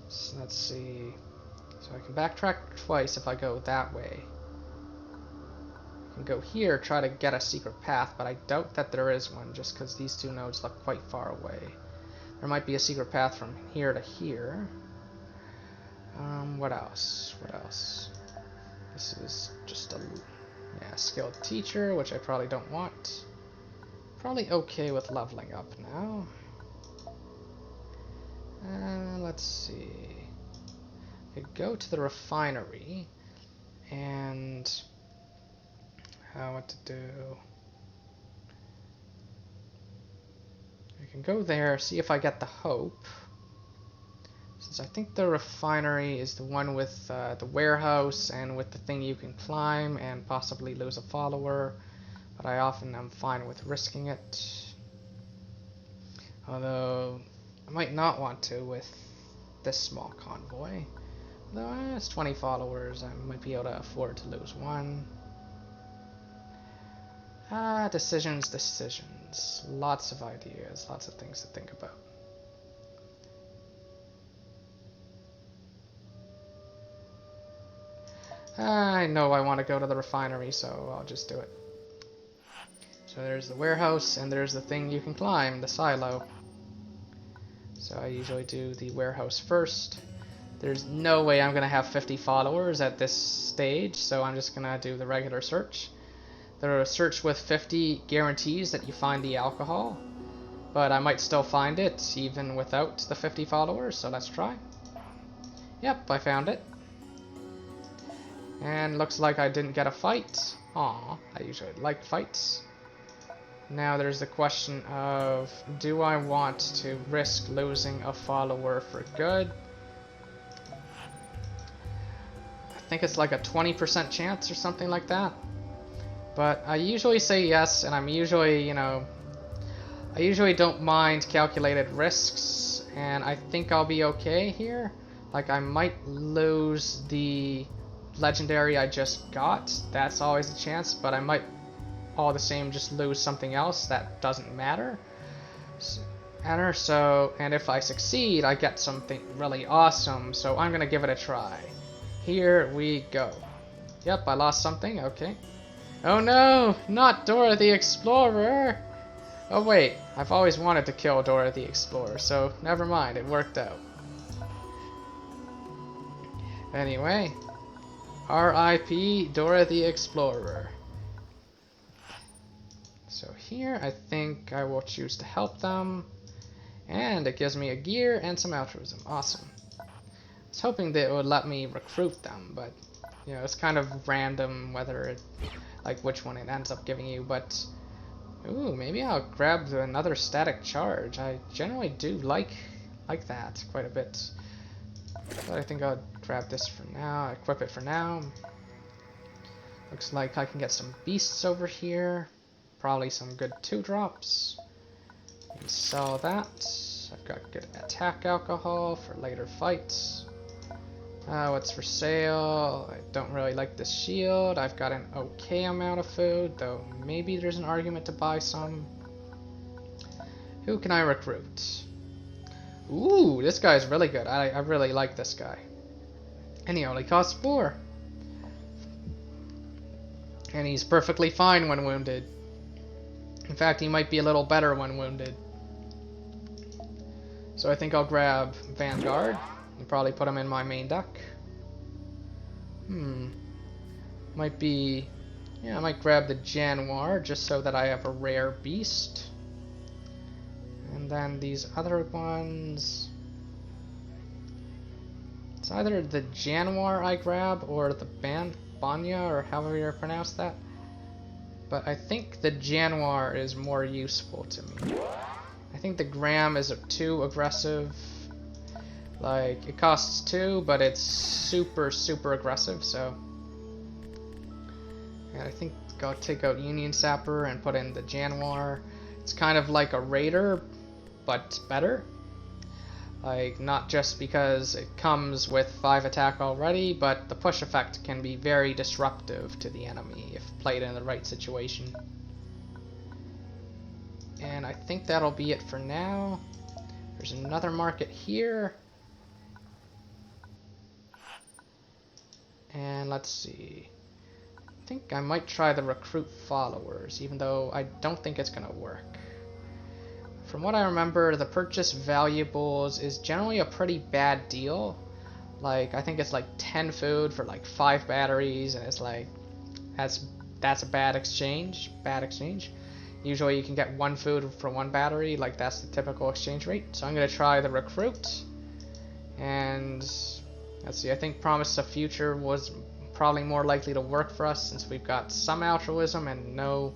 So let's see. So I can backtrack twice if I go that way. I can go here, try to get a secret path, but I doubt that there is one just because these 2 nodes look quite far away. There might be a secret path from here to here. What else? What else? This is just a skilled teacher, which I probably don't want. Probably okay with leveling up now. Let's see. I could go to the refinery and what to do. I can go there, see if I get the hope. Since I think the refinery is the one with the warehouse and with the thing you can climb and possibly lose a follower, but I often am fine with risking it. Although I might not want to with this small convoy. Though it's 20 followers, I might be able to afford to lose one. Decisions. Lots of ideas, lots of things to think about. I know I want to go to the refinery, so I'll just do it. So there's the warehouse, and there's the thing you can climb, the silo. So I usually do the warehouse first. There's no way I'm going to have 50 followers at this stage, so I'm just going to do the regular search. The search with 50 guarantees that you find the alcohol, but I might still find it even without the 50 followers, so let's try. Yep, I found it. And looks like I didn't get a fight. Aw, I usually like fights. Now there's the question of, do I want to risk losing a follower for good? I think it's like a 20% chance or something like that. But I usually say yes, and I'm usually, I usually don't mind calculated risks, and I think I'll be okay here. Like, I might lose the legendary I just got. That's always a chance, but I might all the same just lose something else that doesn't matter. And if I succeed, I get something really awesome, so I'm gonna give it a try. Here we go. Yep, I lost something, okay. Oh no, not Dora the Explorer! Oh wait, I've always wanted to kill Dora the Explorer, so never mind, it worked out. Anyway, R.I.P. Dora the Explorer. So here, I think I will choose to help them, and it gives me a gear and some altruism. Awesome. I was hoping that it would let me recruit them, but it's kind of random whether like which one it ends up giving you, but ooh, maybe I'll grab another static charge. I generally do like that quite a bit. But I think I'll grab this for now, equip it for now. Looks like I can get some beasts over here. Probably some good 2-drops. And sell that. I've got good attack alcohol for later fights. What's for sale? I don't really like this shield. I've got an okay amount of food, though maybe there's an argument to buy some. Who can I recruit? Ooh, this guy's really good. I really like this guy. And he only costs 4. And he's perfectly fine when wounded. In fact, he might be a little better when wounded. So I think I'll grab Vanguard and probably put him in my main deck. Might be... yeah, I might grab the Januar just so that I have a rare beast. And then these other ones... it's either the Januar I grab or the Banya, or however you pronounce that. But I think the Januar is more useful to me. I think the Gram is too aggressive. Like, it costs 2, but it's super, super aggressive, so... and I think I'll take out Union Sapper and put in the Januar. It's kind of like a Raider, but better. Like, not just because it comes with 5 attack already, but the push effect can be very disruptive to the enemy if played in the right situation. And I think that'll be it for now. There's another market here. And let's see. I think I might try the recruit followers, even though I don't think it's gonna work. From what I remember, the purchase valuables is generally a pretty bad deal. Like, I think it's like 10 food for like 5 batteries, and it's like, that's a bad exchange. Usually you can get 1 food for 1 battery, like that's the typical exchange rate. So I'm gonna try the recruit. And let's see, I think Promise of Future was probably more likely to work for us since we've got some altruism and no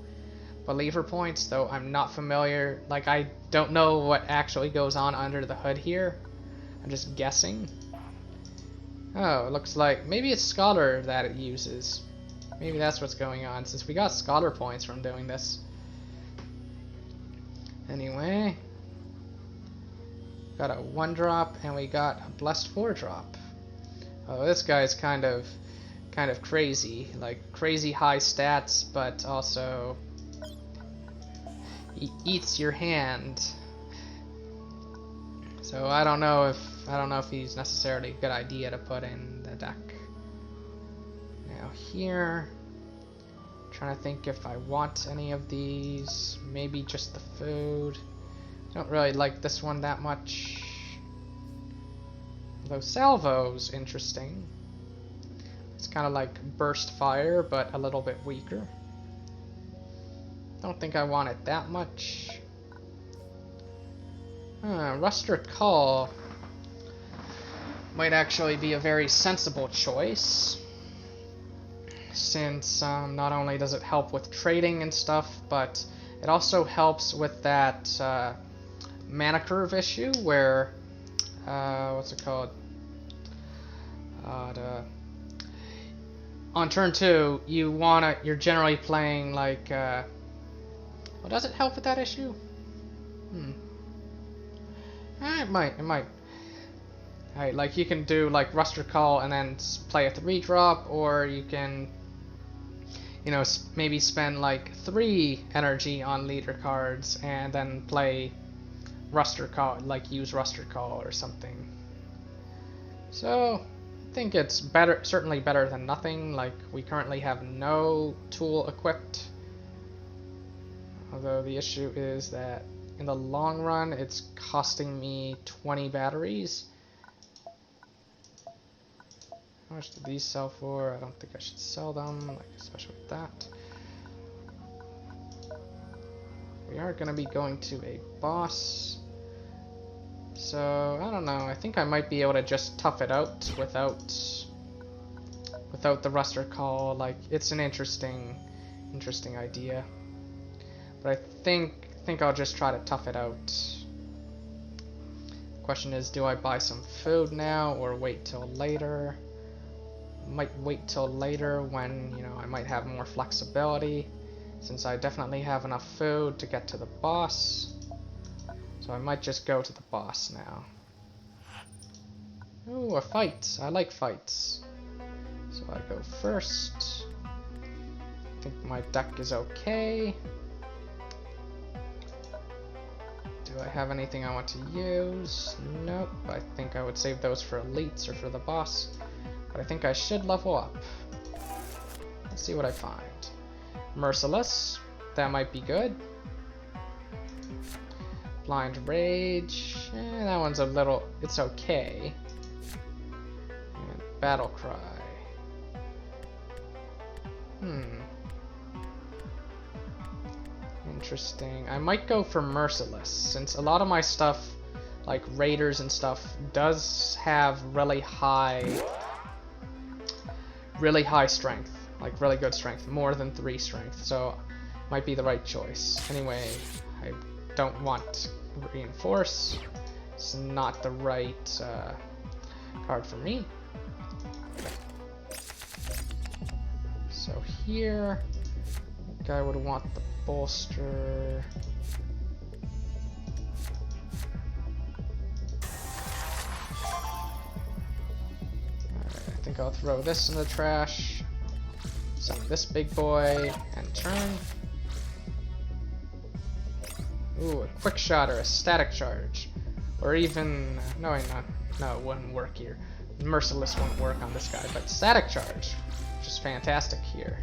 believer points, though I'm not familiar. Like, I don't know what actually goes on under the hood here. I'm just guessing. Oh, it looks like maybe it's Scholar that it uses. Maybe that's what's going on, since we got Scholar points from doing this. Anyway, got a 1-drop and we got a Blessed 4-drop. Oh, this guy's kind of crazy, like crazy high stats, but also he eats your hand. So I don't know if he's necessarily a good idea to put in the deck. Now here, trying to think if I want any of these. Maybe just the food. Don't really like this one that much. Though Salvo's interesting. It's kind of like Burst Fire, but a little bit weaker. Don't think I want it that much. Rusted Call might actually be a very sensible choice, since not only does it help with trading and stuff, but it also helps with that mana curve issue where what's it called? On turn 2, you're generally playing like well, does it help with that issue? It might. Alright, like you can do like Rusted Call and then play a 3-drop, or you can, you know, maybe spend like 3 energy on leader cards and then play Rusted Call, like use Rusted Call or something. So I think it's better, certainly better than nothing. Like, we currently have no tool equipped. Although the issue is that in the long run, it's costing me 20 batteries. How much do these sell for? I don't think I should sell them, like, especially with that. We are going to be going to a boss. So, I don't know. I think I might be able to just tough it out without the Rusted Call. Like, it's an interesting interesting idea. But I think I'll just try to tough it out. Question is, do I buy some food now or wait till later? Might wait till later when, you know, I might have more flexibility, since I definitely have enough food to get to the boss. So I might just go to the boss now. Ooh, a fight. I like fights. So I go first. I think my deck is okay. Do I have anything I want to use? Nope. I think I would save those for elites or for the boss. But I think I should level up. Let's see what I find. Merciless. That might be good. Blind Rage. That one's a little... it's okay. And Battle Cry. Interesting. I might go for Merciless, since a lot of my stuff, like Raiders and stuff, does have really high strength. Like really good strength. More than 3 strength. So, might be the right choice. Anyway, I don't want Reinforce. It's not the right card for me. So here, I think I would want the bolster. Alright, I think I'll throw this in the trash. Suck this big boy and turn. Ooh, a quick shot or a static charge. Or even... no, it wouldn't work here. Merciless won't work on this guy, but static charge, which is fantastic here.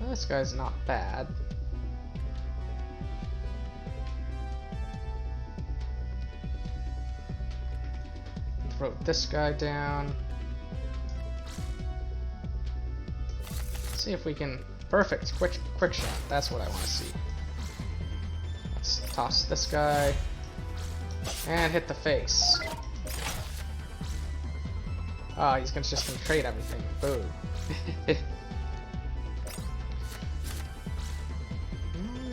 Well, this guy's not bad. Throw this guy down. Let's see if we can... perfect, quick shot. That's what I want to see. Let's toss this guy and hit the face. Oh, he's just gonna trade everything. Boom.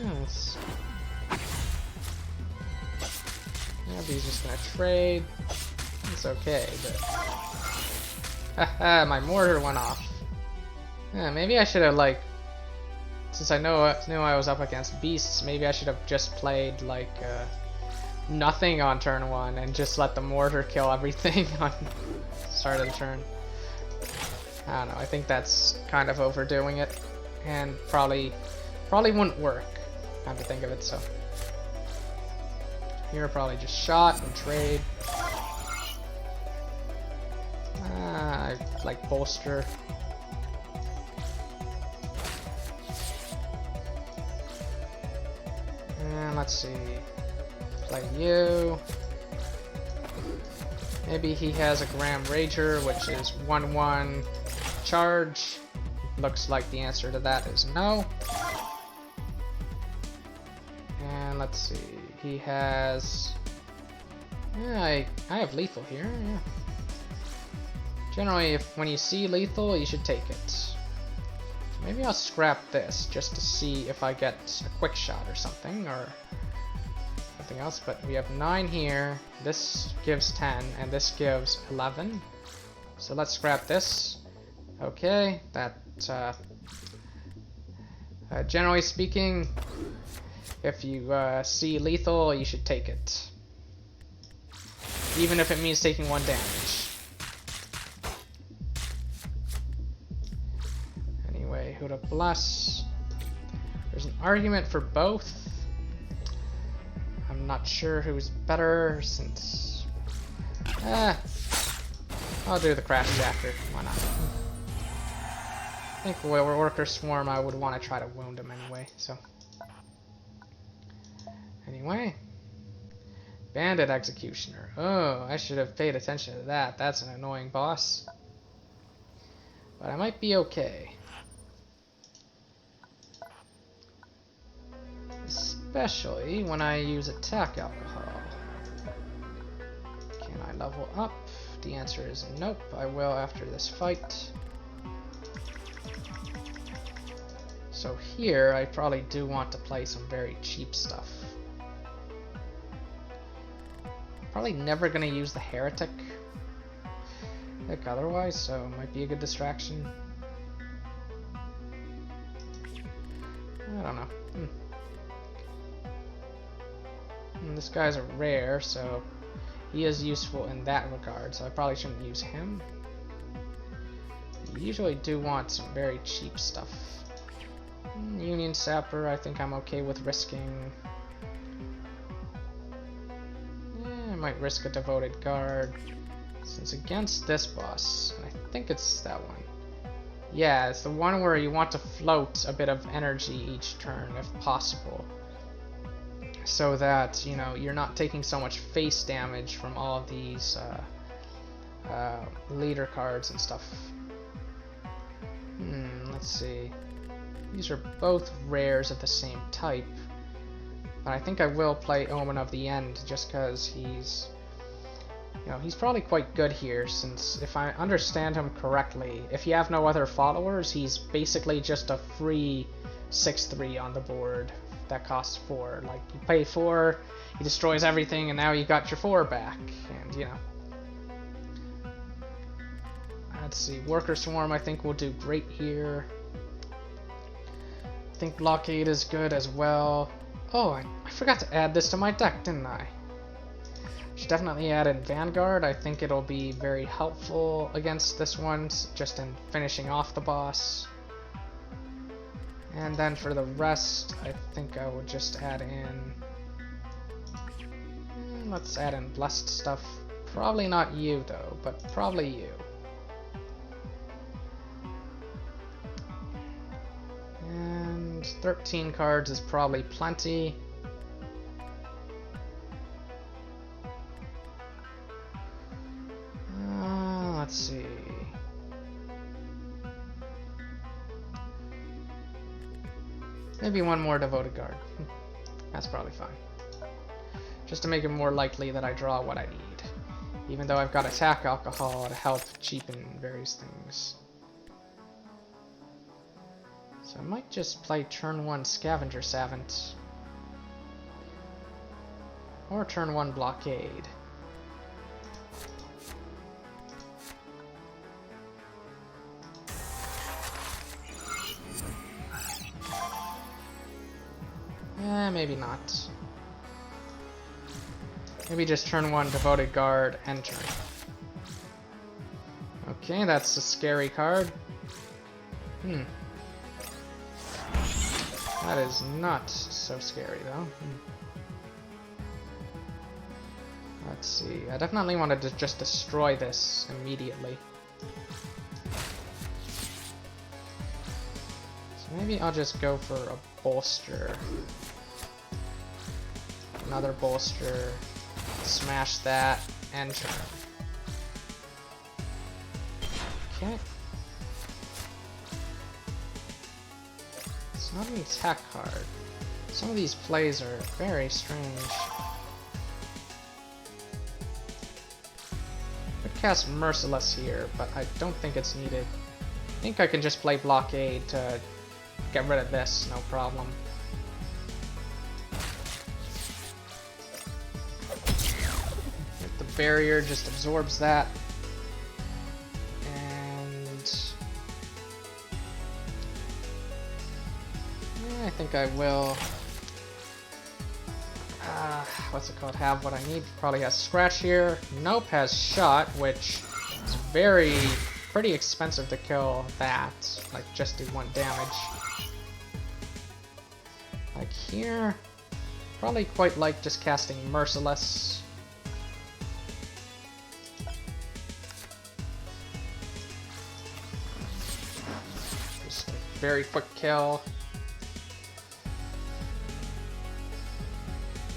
Yes. Yeah, he's just gonna trade. It's okay, but haha, my mortar went off. Yeah, maybe I should have, like, since I knew I was up against beasts, maybe I should have just played like nothing on turn 1 and just let the mortar kill everything on start of the turn. I don't know. I think that's kind of overdoing it, and probably wouldn't work. Come to think of it, so here probably just shot and trade. I like bolster. And let's see. Play you. Maybe he has a Gram Rager, which is 1/1 charge. Looks like the answer to that is no. And let's see. He has... yeah, I have lethal here. Yeah. Generally, when you see lethal, you should take it. So maybe I'll scrap this just to see if I get a quick shot or something, or something else. But we have 9 here. This gives 10, and this gives 11. So let's scrap this. Okay, that generally speaking, if you see lethal, you should take it, even if it means taking 1 damage. Anyway, who to bless? There's an argument for both. I'm not sure who's better, since I'll do the crashes after. Why not? I think Worker Swarm, I would want to try to wound him anyway, so. Anyway. Bandit Executioner. Oh, I should have paid attention to that. That's an annoying boss. But I might be okay. Especially when I use attack alcohol. Can I level level up? The answer is nope. I will after this fight. So here, I probably do want to play some very cheap stuff. Probably never gonna use the Heretic pick otherwise, so it might be a good distraction. I don't know. This guy's a rare, so he is useful in that regard, so I probably shouldn't use him. You usually do want some very cheap stuff. Union Sapper, I think I'm okay with risking. I might risk a Devoted Guard, since against this boss, and I think it's that one. Yeah, it's the one where you want to float a bit of energy each turn, if possible. So that, you know, you're not taking so much face damage from all of these leader cards and stuff. Let's see. These are both rares of the same type. But I think I will play Omen of the End just because he's... You know, he's probably quite good here, since if I understand him correctly, if you have no other followers, he's basically just a free 6/3 on the board that costs 4. Like, you pay 4, he destroys everything, and now you got your 4 back. And, you know. Let's see, Worker Swarm I think will do great here. I think Blockade is good as well. Oh, I forgot to add this to my deck, didn't I? Should definitely add in Vanguard. I think it'll be very helpful against this one, just in finishing off the boss. And then for the rest, I think I will just add in... let's add in Blessed stuff. Probably not you, though, but probably you. And 13 cards is probably plenty. Let's see. Maybe one more Devoted Guard. That's probably fine. Just to make it more likely that I draw what I need. Even though I've got Attack Alcohol to help cheapen various things. So I might just play turn 1 Scavenger Savant. Or turn 1 Blockade. Maybe not. Maybe just turn 1 Devoted Guard, enter. Okay, that's a scary card. That is not so scary, though. Let's see. I definitely wanted to just destroy this immediately. So maybe I'll just go for a bolster. Another bolster. Smash that. Enter. Okay. It's not an attack card. Some of these plays are very strange. Could cast Merciless here, but I don't think it's needed. I think I can just play Blockade to get rid of this, no problem. The barrier just absorbs that. And yeah, I think I will what's it called? Have what I need. Probably has Scratch here. Nope, has Shot, which is pretty expensive to kill that. Like, just do 1 damage. Like here, probably quite like just casting Merciless. Just a very quick kill.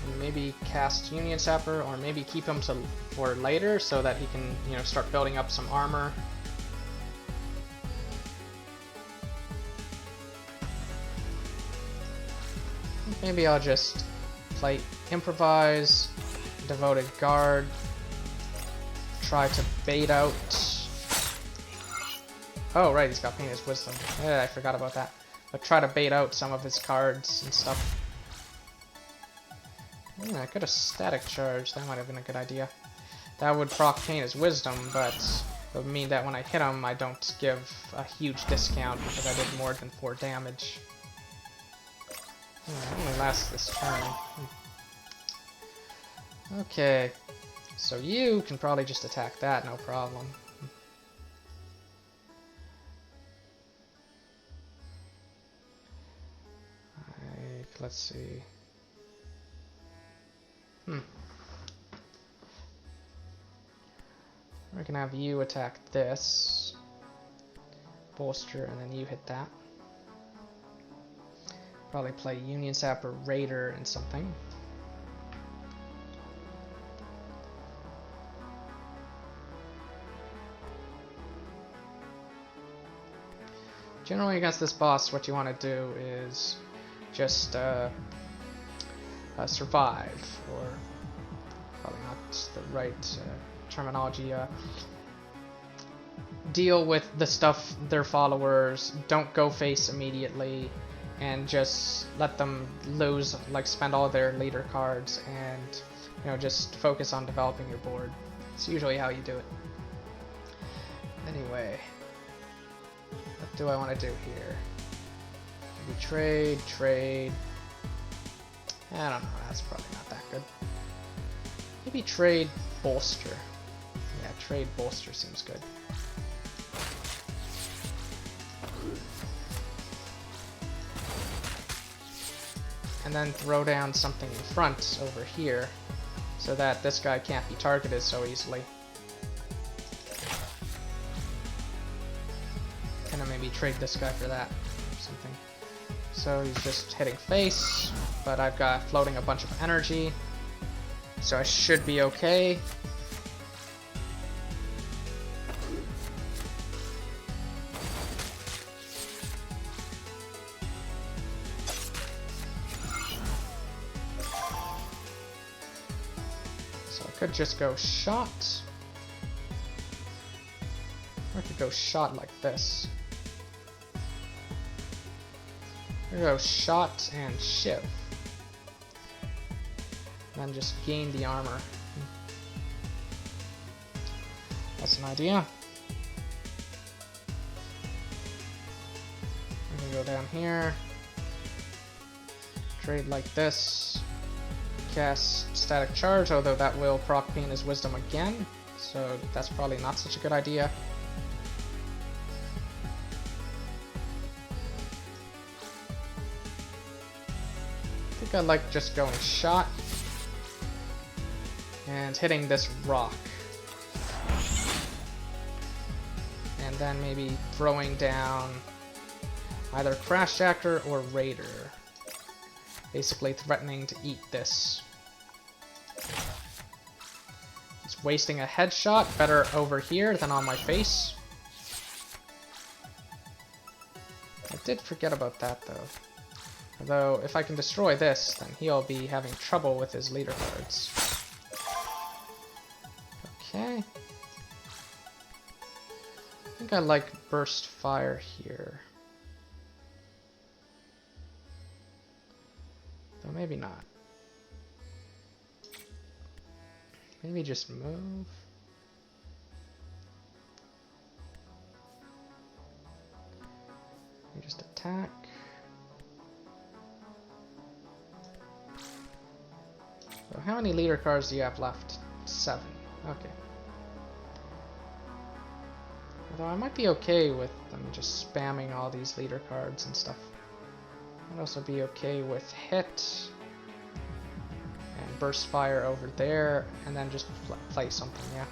And maybe cast Union Sapper, or maybe keep him for later so that he can, you know, start building up some armor. Maybe I'll just play Improvise, Devoted Guard, try to bait out... Oh, right, he's got Painter's Wisdom. Yeah, I forgot about that. But try to bait out some of his cards and stuff. I could have static charge. That might have been a good idea. That would proc Painter's Wisdom, but it would mean that when I hit him, I don't give a huge discount because I did more than 4 damage. It only lasts this turn. Okay, so you can probably just attack that, no problem. Let's see. We're gonna have you attack this. Bolster, and then you hit that. Probably play Union Sap or Raider and something. Generally against this boss, what you want to do is just survive, or probably not the right terminology. Deal with the stuff their followers, don't go face immediately, and just let them lose, like spend all their leader cards, and you know, just focus on developing your board. It's usually how you do it. Anyway, what do I want to do here? Maybe trade. I don't know, that's probably not that good. Maybe trade bolster. Yeah, trade bolster seems good. And then throw down something in front over here so that this guy can't be targeted so easily. And then maybe trade this guy for that or something. So he's just hitting face, but I've got floating a bunch of energy, so I should be okay. So I could just go shot, or I could go shot like this. I'm gonna go shot and shiv. And then just gain the armor. That's an idea. I'm gonna go down here. Trade like this. Cast static charge, although that will proc Painter's Wisdom again. So that's probably not such a good idea. I like just going shot and hitting this rock, and then maybe throwing down either Crashjacker or Raider, basically threatening to eat this. It's wasting a headshot, better over here than on my face. I did forget about that though. Although, if I can destroy this, then he'll be having trouble with his leader cards. Okay. I think I like Burst Fire here. Though maybe not. Maybe just move. Maybe just attack. So how many leader cards do you have left? 7. Okay. Although I might be okay with them just spamming all these leader cards and stuff. I'd also be okay with hit and burst fire over there, and then just play something, yeah.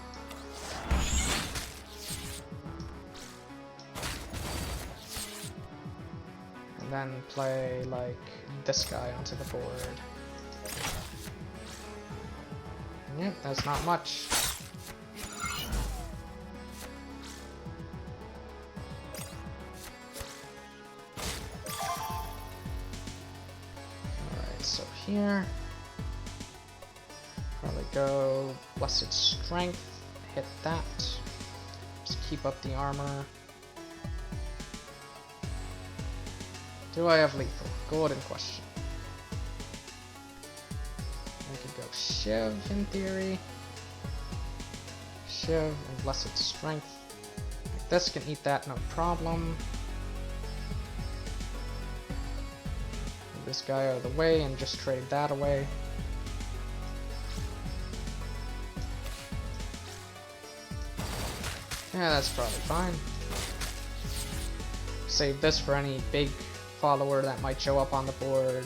And then play like this guy onto the board. Yep, that's not much. Alright, so here, probably go Blessed Strength, hit that. Just keep up the armor. Do I have lethal? Golden question. I could go Shiv in theory. Shiv and Blessed Strength. Like this can eat that, no problem. Move this guy out of the way and just trade that away. Yeah, that's probably fine. Save this for any big follower that might show up on the board.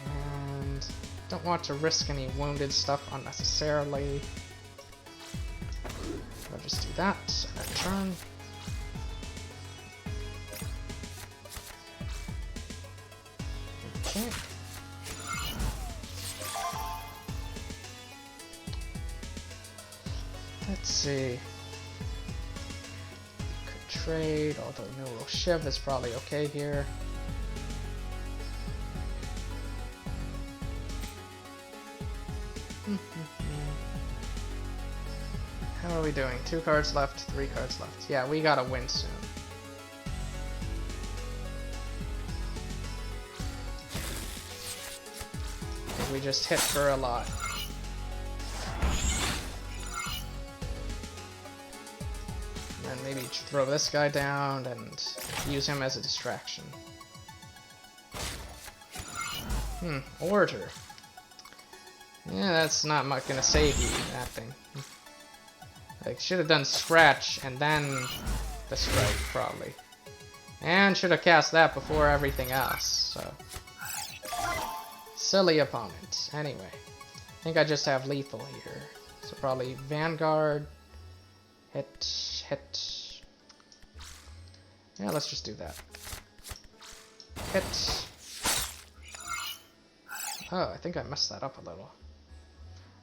And don't want to risk any wounded stuff unnecessarily. I'll just do that and then turn. Okay. Let's see. Could trade, although Neru Shiv is probably okay here. How are we doing? 2 cards left, 3 cards left. Yeah, we gotta win soon. We just hit for a lot. And maybe throw this guy down and use him as a distraction. Order. Yeah, that's not much gonna save you, that thing. Like, should have done Scratch and then the Strike, probably. And should have cast that before everything else, so. Silly opponent. Anyway, I think I just have lethal here. So probably Vanguard, hit. Yeah, let's just do that. Hit. Oh, I think I messed that up a little.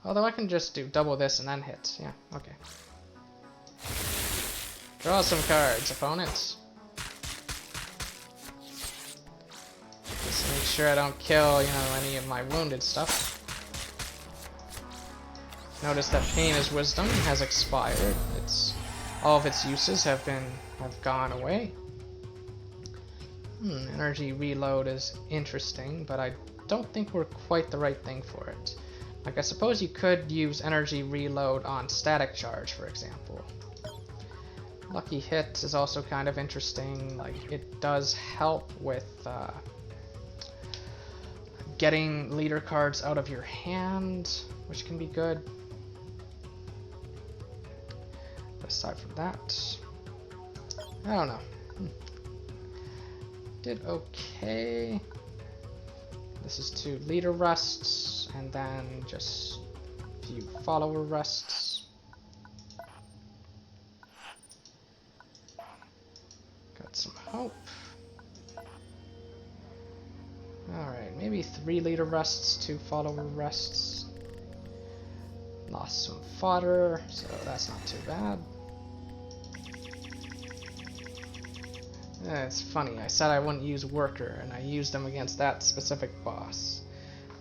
Although I can just do double this and then hit. Yeah, okay. Draw some cards, opponents. Just make sure I don't kill, you know, any of my wounded stuff. Notice that Pain's Wisdom has expired. All of its uses have gone away. Energy reload is interesting, but I don't think we're quite the right thing for it. Like, I suppose you could use energy reload on static charge, for example. Lucky Hit is also kind of interesting. Like, it does help with getting leader cards out of your hand, which can be good. But aside from that, I don't know. Did okay. This is 2 leader rests, and then just a few follower rests. Got some hope. Alright, maybe 3 leader rests, 2 follower rests. Lost some fodder, so that's not too bad. It's funny, I said I wouldn't use Worker, and I used him against that specific boss.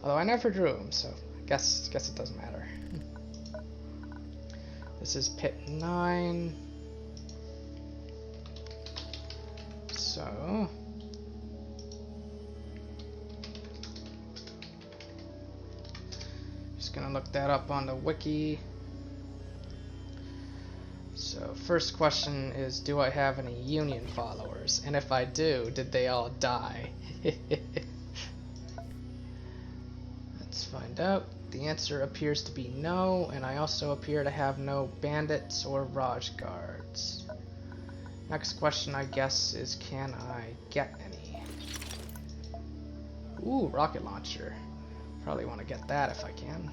Although I never drew him, so I guess it doesn't matter. This is pit 9. So... just gonna look that up on the wiki. So, first question is, do I have any Union followers? And if I do, did they all die? Let's find out. The answer appears to be no, and I also appear to have no bandits or Raj guards. Next question, I guess, is can I get any? Ooh, rocket launcher. Probably want to get that if I can.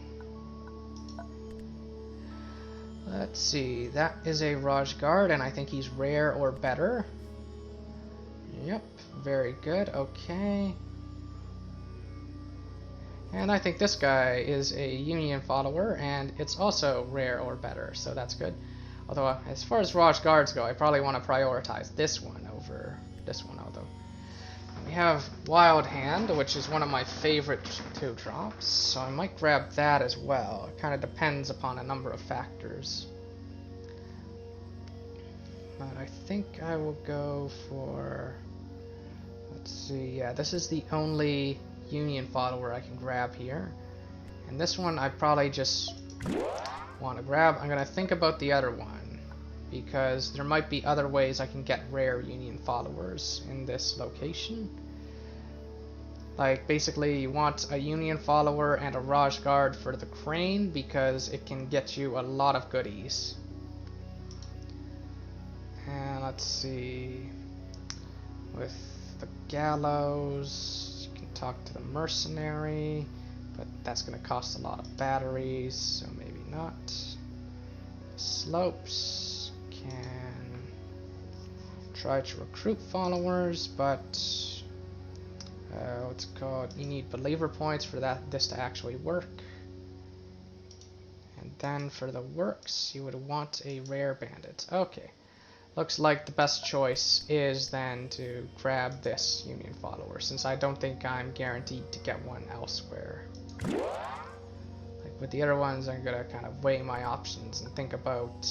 Let's see, that is a Raj Guard, and I think he's rare or better. Yep, very good, okay. And I think this guy is a Union follower, and it's also rare or better, so that's good. Although, as far as Raj Guards go, I probably want to prioritize this one over this one, although We have Wild Hand, which is one of my favorite 2-drops, so I might grab that as well. It kind of depends upon a number of factors. But I think I will go for... Let's see, yeah, this is the only Union follower I can grab here. And this one I probably just want to grab. I'm going to think about the other one, because there might be other ways I can get rare Union followers in this location. Like, basically you want a Union follower and a Raj Guard for the crane, because it can get you a lot of goodies. And let's see, with the gallows, you can talk to the mercenary, but that's going to cost a lot of batteries, so maybe not. Slopes can try to recruit followers, but what's it called? You need believer points for this to actually work. And then for the works, you would want a rare bandit. Okay. Looks like the best choice is then to grab this Union follower, since I don't think I'm guaranteed to get one elsewhere. Like with the other ones, I'm gonna kind of weigh my options and think about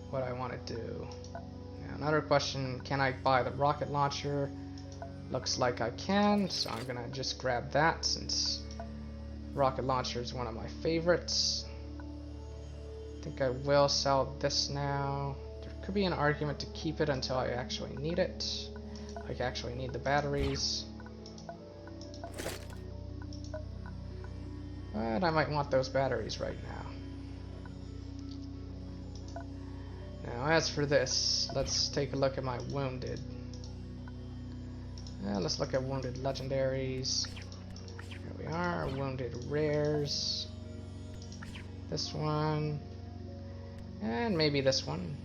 what I want to do. Now, another question, can I buy the rocket launcher? Looks like I can, so I'm gonna just grab that, since rocket launcher is one of my favorites. I think I will sell this now. Could be an argument to keep it until I actually need it. Like, actually need the batteries. But I might want those batteries right now. Now, as for this, let's take a look at my wounded. Let's look at wounded legendaries. Here we are, wounded rares. This one. And maybe this one.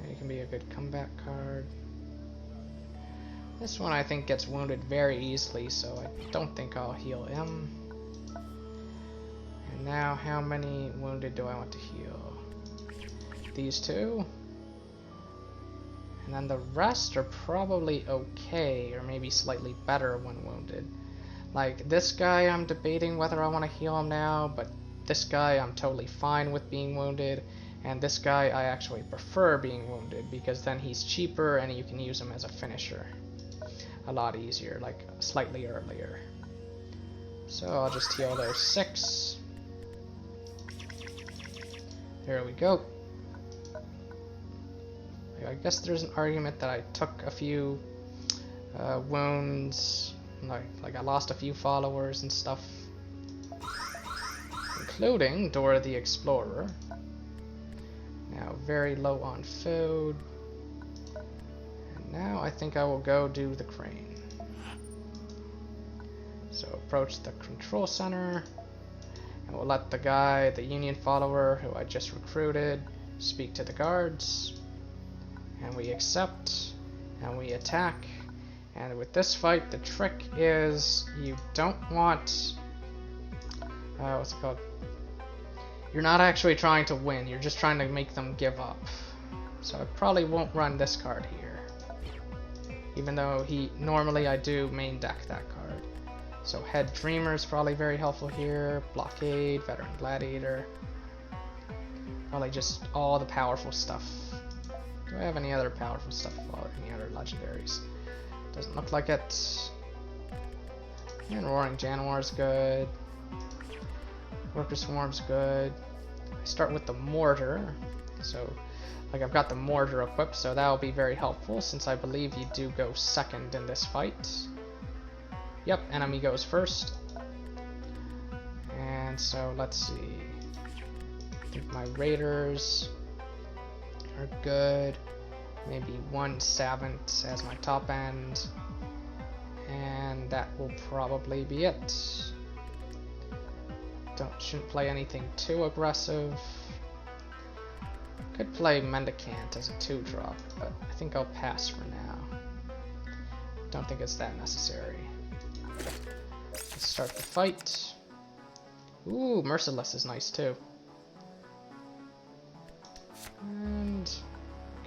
It can be a good comeback card. This one I think gets wounded very easily, so I don't think I'll heal him. And now, how many wounded do I want to heal? These two. And then the rest are probably okay, or maybe slightly better when wounded. Like, this guy I'm debating whether I want to heal him now, but this guy I'm totally fine with being wounded. And this guy I actually prefer being wounded, because then he's cheaper and you can use him as a finisher a lot easier, like slightly earlier. So I'll just heal those 6. There we go. I guess there's an argument that I took a few wounds, like I lost a few followers and stuff, including Dora the Explorer. Now very low on food. And now I think I will go do the crane. So approach the control center, and we'll let the guy, the Union follower who I just recruited, speak to the guards. And we accept, and we attack. And with this fight, the trick is you don't want, what's it called? You're not actually trying to win, you're just trying to make them give up. So I probably won't run this card here, even though normally I do main deck that card. So Head Dreamer is probably very helpful here, Blockade, Veteran Gladiator, probably just all the powerful stuff. Do I have any other powerful stuff or any other legendaries? Doesn't look like it. And Roaring Januar's good. Worker Swarm's good. I start with the Mortar. So, like, I've got the Mortar equipped, so that'll be very helpful since I believe you do go second in this fight. Yep, enemy goes first. And so, let's see. I think my Raiders are good. Maybe 1 Savant as my top end. And that will probably be it. Shouldn't play anything too aggressive. Could play Mendicant as a 2-drop, but I think I'll pass for now. Don't think it's that necessary. Let's start the fight. Ooh, Merciless is nice too. And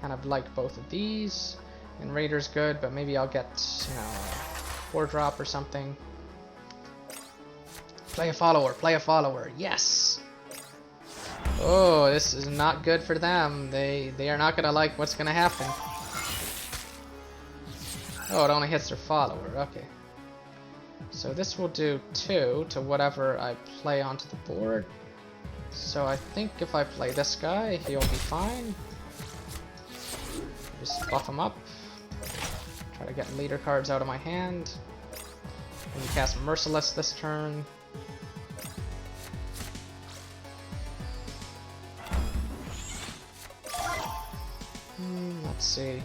kind of like both of these. And Raider's good, but maybe I'll get, you know, a 4-drop or something. Play a follower, yes! Oh, this is not good for them. They are not gonna like what's gonna happen. Oh, it only hits their follower, okay. So this will do 2 to whatever I play onto the board. So I think if I play this guy, he'll be fine. Just buff him up. Try to get leader cards out of my hand. And we cast Merciless this turn. Let's see.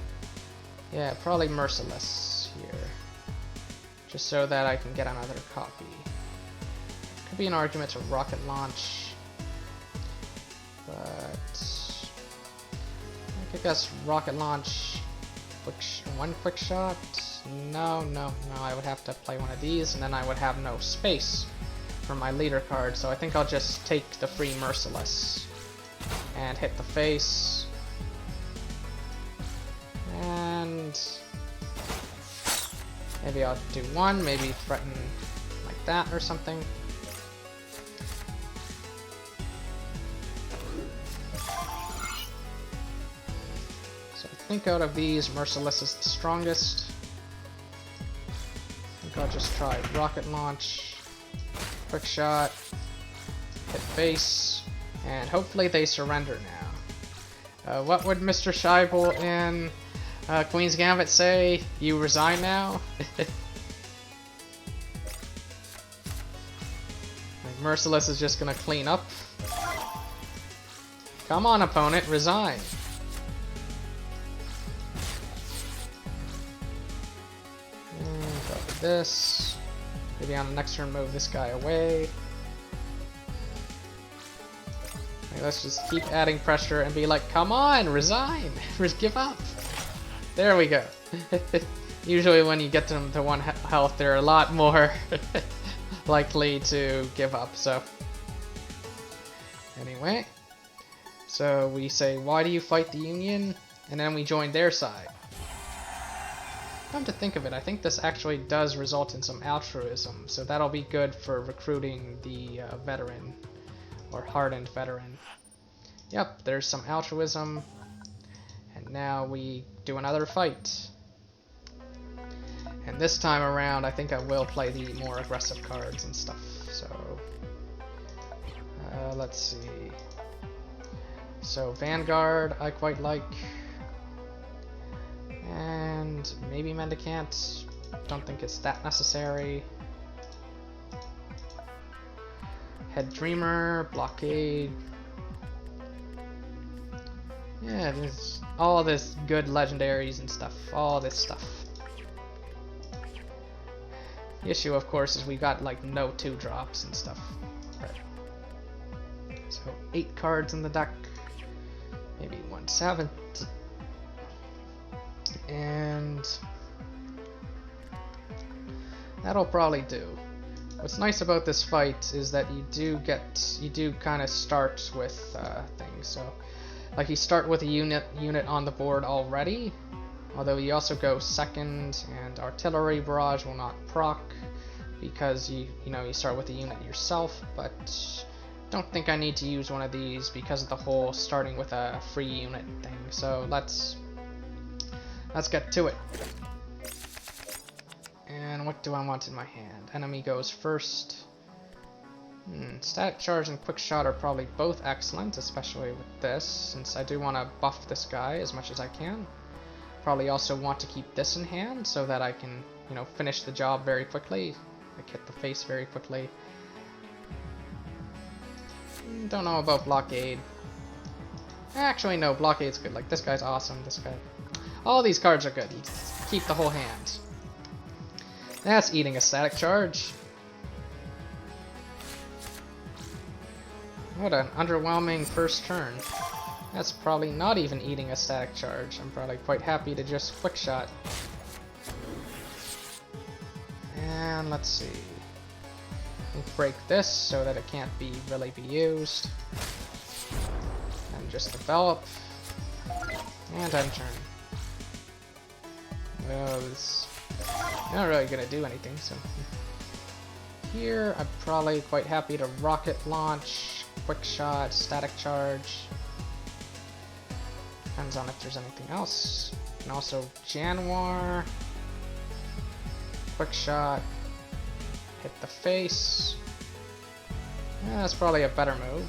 Yeah, probably Merciless here. Just so that I can get another copy. Could be an argument to rocket launch. But I guess rocket launch, one quick shot. No, I would have to play one of these, and then I would have no space for my leader card. So I think I'll just take the free Merciless and hit the face, and maybe I'll do one, maybe threaten like that or something. I think out of these, Merciless is the strongest. I think I'll just try rocket launch, quick shot, hit face, and hopefully they surrender now. What would Mr. Scheibel in Queen's Gambit say? You resign now? Like, Merciless is just gonna clean up. Come on, opponent, resign. This. Maybe on the next turn move this guy away. Okay, let's just keep adding pressure and be like, come on, resign! Give up! There we go. Usually when you get them to 1 health, they're a lot more likely to give up, so. Anyway. So we say, why do you fight the Union? And then we join their side. Come to think of it, I think this actually does result in some altruism, so that'll be good for recruiting the veteran, or hardened veteran. Yep, there's some altruism, and now we do another fight. And this time around, I think I will play the more aggressive cards and stuff, so. Let's see. So, Vanguard, I quite like. And maybe Mendicant. Don't think it's that necessary. Head Dreamer, Blockade. Yeah, there's all this good legendaries and stuff. All this stuff. The issue, of course, is we got like no 2-drops and stuff. Right. So 8 cards in the deck. Maybe 1/7. And that'll probably do. What's nice about this fight is that you do kind of start with things. So, like, you start with a unit on the board already. Although you also go second, and artillery barrage will not proc because you start with a unit yourself. But don't think I need to use one of these because of the whole starting with a free unit thing. So let's get to it. And what do I want in my hand? Enemy goes first. Static Charge and Quick Shot are probably both excellent, especially with this, since I do want to buff this guy as much as I can. Probably also want to keep this in hand so that I can, finish the job very quickly. Like, hit the face very quickly. Don't know about Blockade. Actually, no, Blockade's good. Like, this guy's awesome, this guy. All these cards are good. You just keep the whole hand. That's eating a Static Charge. What an underwhelming first turn. That's probably not even eating a Static Charge. I'm probably quite happy to just Quick Shot. And let's see. We'll break this so that it can't really be used. And just develop. And end turn. those not really gonna do anything, so here I'm probably quite happy to rocket launch, quick shot, static charge. Depends on if there's anything else. And also Januar, quick shot, hit the face. Yeah, that's probably a better move.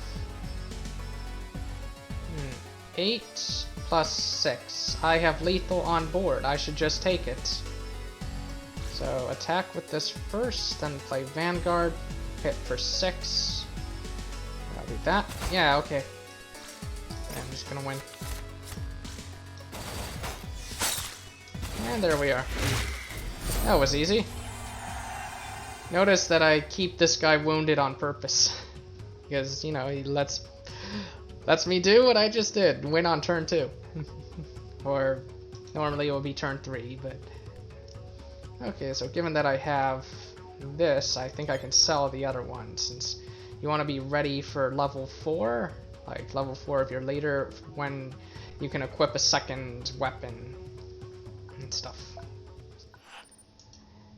8 plus 6. I have lethal on board. I should just take it. So attack with this first, then play Vanguard. Hit for 6. I'll do that. Yeah, okay. I'm just gonna win. And there we are. That was easy. Notice that I keep this guy wounded on purpose. Because, you know, he lets me do what I just did. Win on turn 2. Or normally it will be turn 3, but... Okay, so given that I have this, I think I can sell the other one, since you want to be ready for level 4. Like, level 4 if you're later, when you can equip a second weapon and stuff.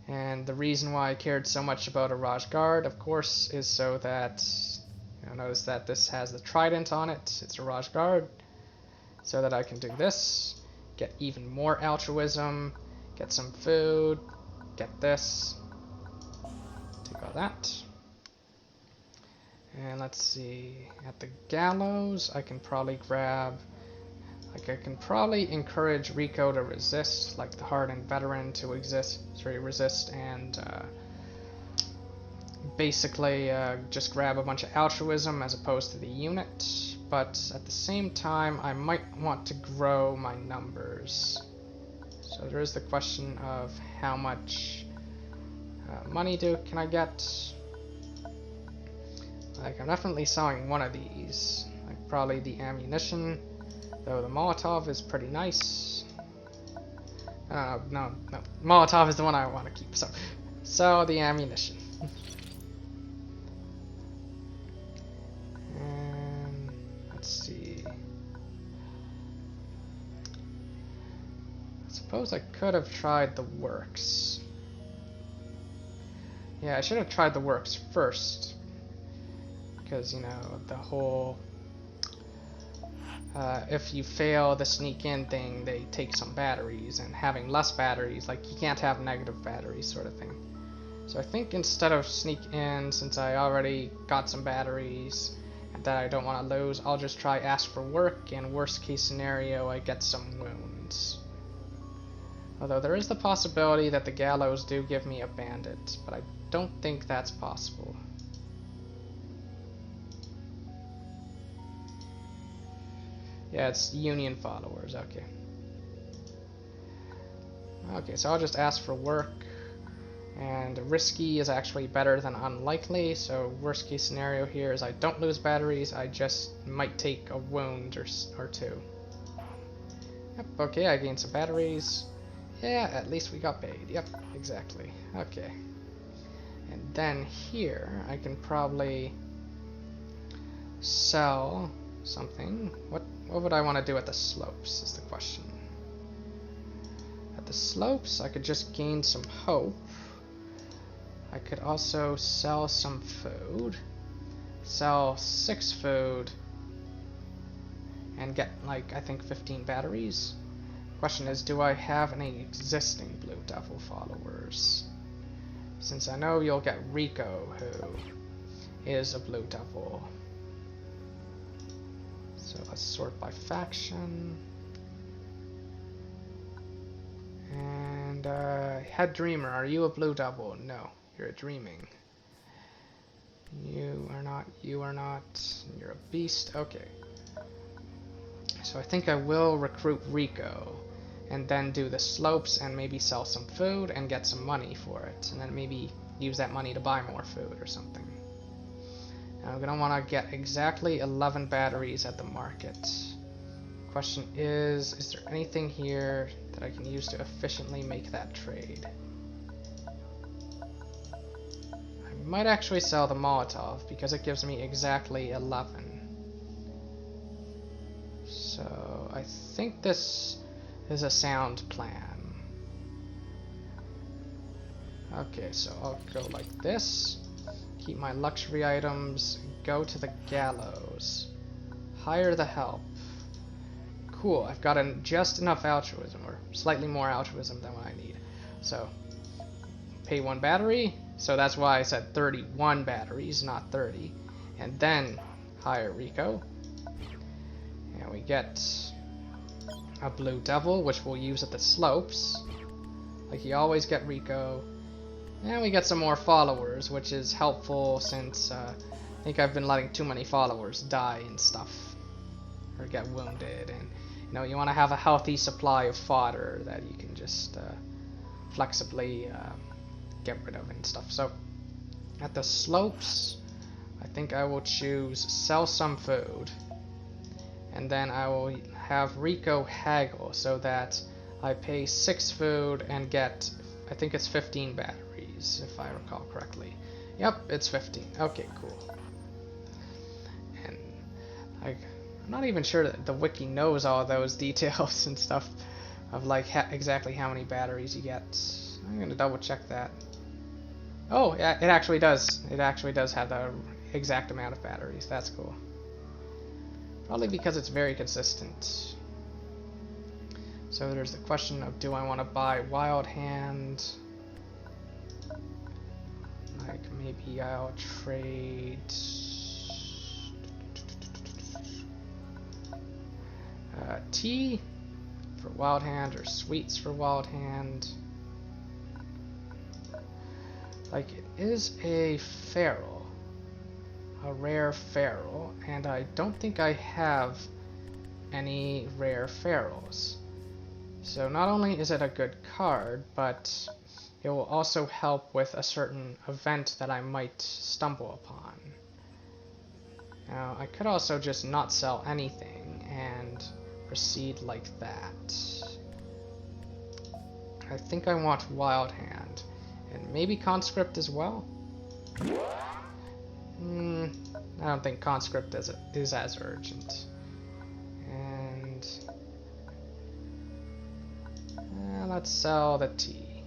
And the reason why I cared so much about a Raj Guard, of course, is so that, you know, notice that this has the trident on it. It's a Raj Guard, so that I can do this, get even more altruism, get some food, get this, take all that. And let's see, at the gallows, I can probably grab, like I can probably encourage Rico to resist, like the hardened veteran to resist, and basically just grab a bunch of altruism as opposed to the unit. But at the same time, I might want to grow my numbers. So there is the question of how much money can I get. Like, I'm definitely selling one of these, like probably the ammunition. Though the Molotov is pretty nice. No. Molotov is the one I want to keep. So the ammunition. And let's see. I suppose I could have tried the works. Yeah, I should have tried the works first. Because, you know, the whole... if you fail the sneak in thing, they take some batteries, and having less batteries, like you can't have negative batteries sort of thing. So I think instead of sneak in, since I already got some batteries and that I don't want to lose, I'll just try ask for work, and worst case scenario I get some wounds. Although there is the possibility that the gallows do give me a bandit, but I don't think that's possible. Yeah, it's Union followers, okay. Okay, so I'll just ask for work, and risky is actually better than unlikely, so worst case scenario here is I don't lose batteries, I just might take a wound or two. Yep, okay, I gained some batteries. Yeah, at least we got paid, yep, exactly, okay. And then here, I can probably sell something. What would I want to do at the slopes is the question. At the slopes, I could just gain some hope. I could also sell some food. Sell 6 food. And get, like, I think 15 batteries. Question is, do I have any existing Blue Devil followers? Since I know you'll get Rico, who is a Blue Devil. So let's sort by faction. And Head Dreamer, are you a Blue Devil? No, you're a Dreaming. You are not, you're a Beast, okay. So I think I will recruit Rico, and then do the slopes, and maybe sell some food, and get some money for it, and then maybe use that money to buy more food or something. I'm going to want to get exactly 11 batteries at the market. Question is there anything here that I can use to efficiently make that trade? I might actually sell the Molotov, because it gives me exactly 11. So I think this is a sound plan. Okay, so I'll go like this. Keep my luxury items. Go to the gallows. Hire the help. Cool, I've got just enough altruism, or slightly more altruism than what I need. So, pay 1 battery. So that's why I said 31 batteries, not 30. And then hire Rico. And we get a blue devil, which we'll use at the slopes. Like you always get Rico. And we get some more followers, which is helpful since I think I've been letting too many followers die and stuff. Or get wounded. And you know, you want to have a healthy supply of fodder that you can just flexibly get rid of and stuff. So at the slopes, I think I will choose sell some food. And then I will have Rico haggle so that I pay 6 food and get, I think it's 15 batteries, if I recall correctly. Yep, it's 15. Okay, cool. And I'm not even sure that the wiki knows all those details and stuff of like exactly how many batteries you get. I'm gonna double check that. Oh, yeah, it actually does. It actually does have the exact amount of batteries. That's cool. Probably because it's very consistent. So there's the question of, do I want to buy Wild Hand? Like maybe I'll trade tea for Wild Hand or sweets for Wild Hand. Like it is a feral, a rare feral, and I don't think I have any rare ferals. So not only is it a good card, but it will also help with a certain event that I might stumble upon. Now, I could also just not sell anything and proceed like that. I think I want Wild Hand, and maybe Conscript as well? I don't think Conscript is as urgent. And let's sell the tea.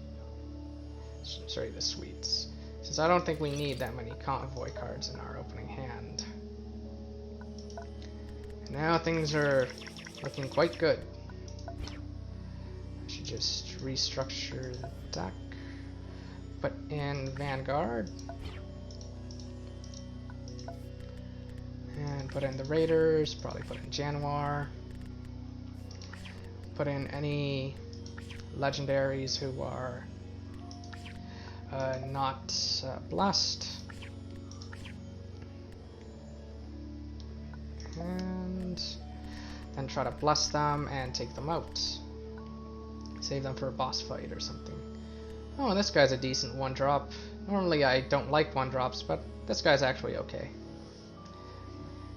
Sorry, the sweets. Since I don't think we need that many convoy cards in our opening hand. And now things are looking quite good. I should just restructure the deck. Put in Vanguard. And put in the Raiders, probably put in Januar. Put in any legendaries who are not blessed. And then try to bless them and take them out. Save them for a boss fight or something. Oh, this guy's a decent 1-drop. Normally I don't like 1-drops, but this guy's actually okay.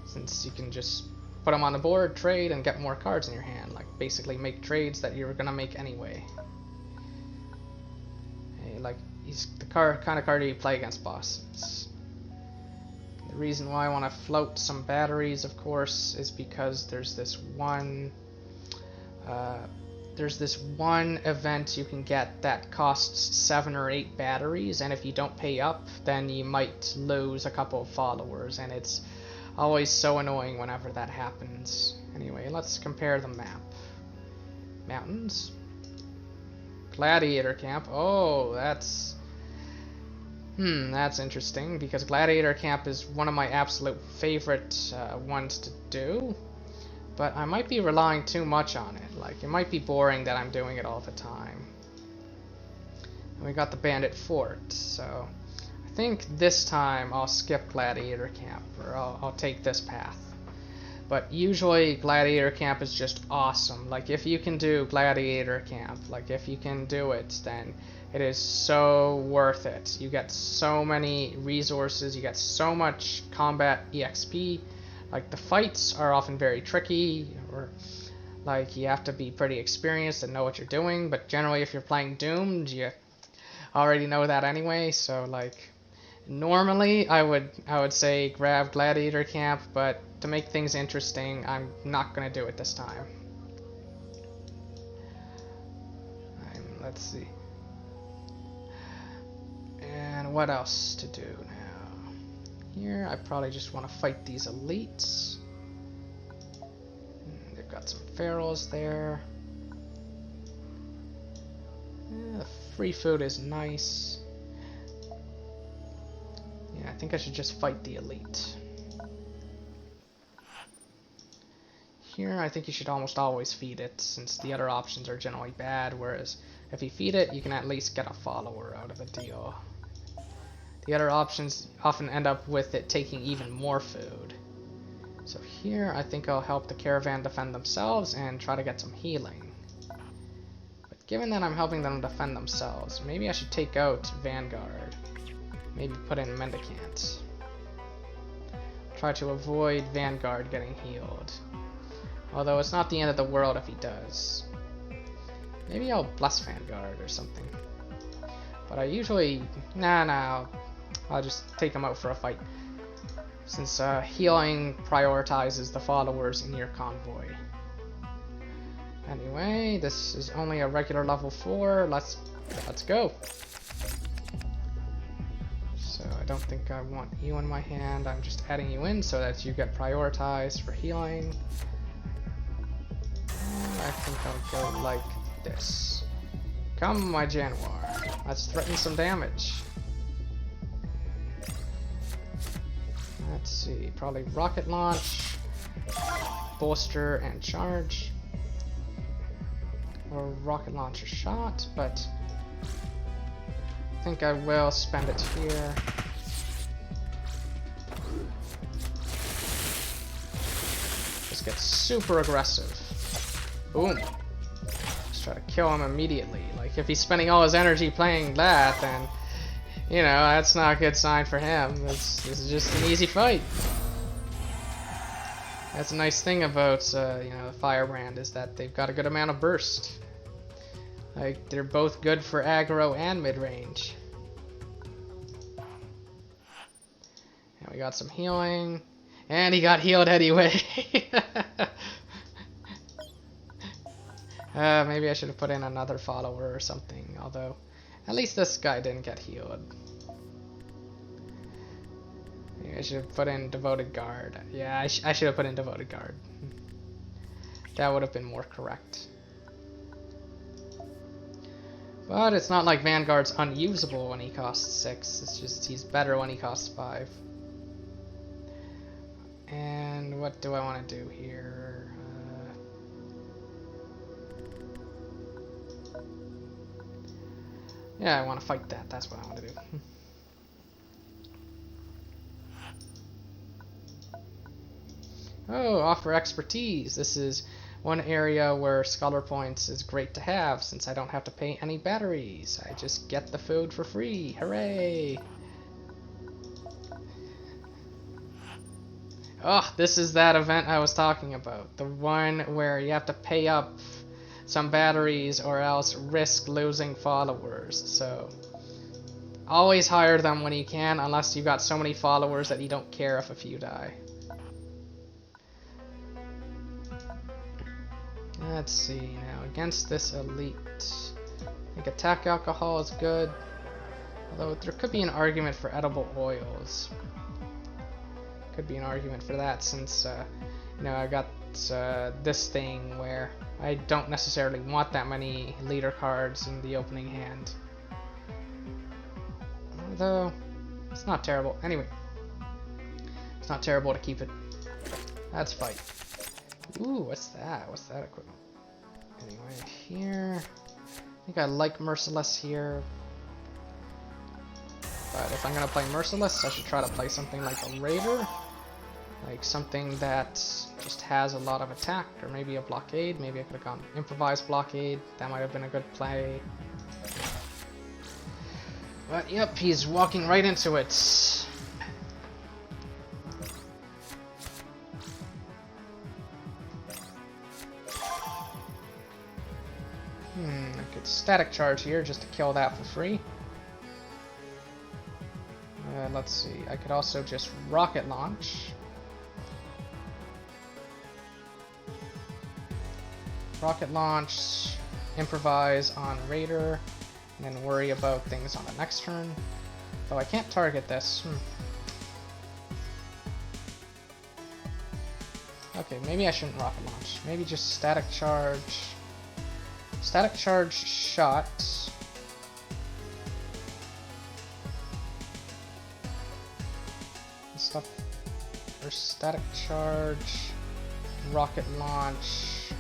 Since you can just put them on the board, trade, and get more cards in your hand. Like, basically make trades that you're gonna make anyway. Hey, like, he's the kind of card you play against bosses. The reason why I want to float some batteries, of course, is because there's this one event you can get that costs 7 or 8 batteries, and if you don't pay up, then you might lose a couple of followers, and it's always so annoying whenever that happens. Anyway, let's compare the map. Mountains. Gladiator Camp. Oh, that's interesting, because Gladiator Camp is one of my absolute favorite ones to do. But I might be relying too much on it. Like, it might be boring that I'm doing it all the time. And we got the Bandit Fort, so I think this time I'll skip Gladiator Camp, or I'll take this path. But usually Gladiator Camp is just awesome. Like, if you can do Gladiator Camp, like if you can do it, then it is so worth it. You get so many resources, you get so much combat EXP. Like, the fights are often very tricky, or like you have to be pretty experienced and know what you're doing, but generally if you're playing Doomed, you already know that anyway, so like normally I would say grab Gladiator Camp, but to make things interesting, I'm not gonna do it this time. Let's see. what else to do now? Here, I probably just want to fight these elites. They've got some ferals there. The free food is nice. Yeah, I think I should just fight the elite. Here, I think you should almost always feed it, since the other options are generally bad, whereas if you feed it, you can at least get a follower out of the deal. The other options often end up with it taking even more food. So here, I think I'll help the caravan defend themselves and try to get some healing. But given that I'm helping them defend themselves, maybe I should take out Vanguard. Maybe put in Mendicant. Try to avoid Vanguard getting healed. Although it's not the end of the world if he does. Maybe I'll bless Vanguard or something. But I usually... Nah, I'll just take him out for a fight. Since healing prioritizes the followers in your convoy. Anyway, this is only a regular level 4. Let's go. So I don't think I want you in my hand. I'm just adding you in so that you get prioritized for healing. I think I'll go like this. Come, my Januar. Let's threaten some damage. Let's see, probably rocket launch, bolster, and charge. Or rocket launch or shot, but I think I will spend it here. Just get super aggressive. Boom. Just try to kill him immediately. Like, if he's spending all his energy playing that, then, you know, that's not a good sign for him. This is just an easy fight. That's a nice thing about, you know, the Firebrand, is that they've got a good amount of burst. Like, they're both good for aggro and mid-range. And we got some healing. And he got healed anyway. Maybe I should have put in another follower or something, although at least this guy didn't get healed. Maybe I should have put in Devoted Guard. Yeah, I should have put in Devoted Guard. That would have been more correct. But it's not like Vanguard's unusable when he costs 6, it's just he's better when he costs 5. And what do I want to do here? Yeah, I want to fight that. That's what I want to do. Oh, offer expertise. This is one area where Scholar Points is great to have, since I don't have to pay any batteries. I just get the food for free. Hooray! Oh, this is that event I was talking about. The one where you have to pay up some batteries or else risk losing followers. So always hire them when you can, unless you've got so many followers that you don't care if a few die. Let's see now, against this elite, I think attack alcohol is good, although there could be an argument for edible oils. Could be an argument for that, since you know, I got this thing where I don't necessarily want that many leader cards in the opening hand. Although, it's not terrible. Anyway, it's not terrible to keep it. Let's fight. Ooh, what's that? What's that equipment? Anyway, here, I think I like Merciless here. But if I'm gonna play Merciless, I should try to play something like a Raider. Like something that just has a lot of attack, or maybe a blockade. Maybe I could have gone improvised blockade. That might have been a good play. But yep, he's walking right into it. I could static charge here just to kill that for free. Let's see, I could also just rocket launch. Rocket launch, improvise on Raider, and then worry about things on the next turn. Though I can't target this. Okay, maybe I shouldn't rocket launch. Maybe just static charge. Static charge shot. Stuff. Or static charge. Rocket launch.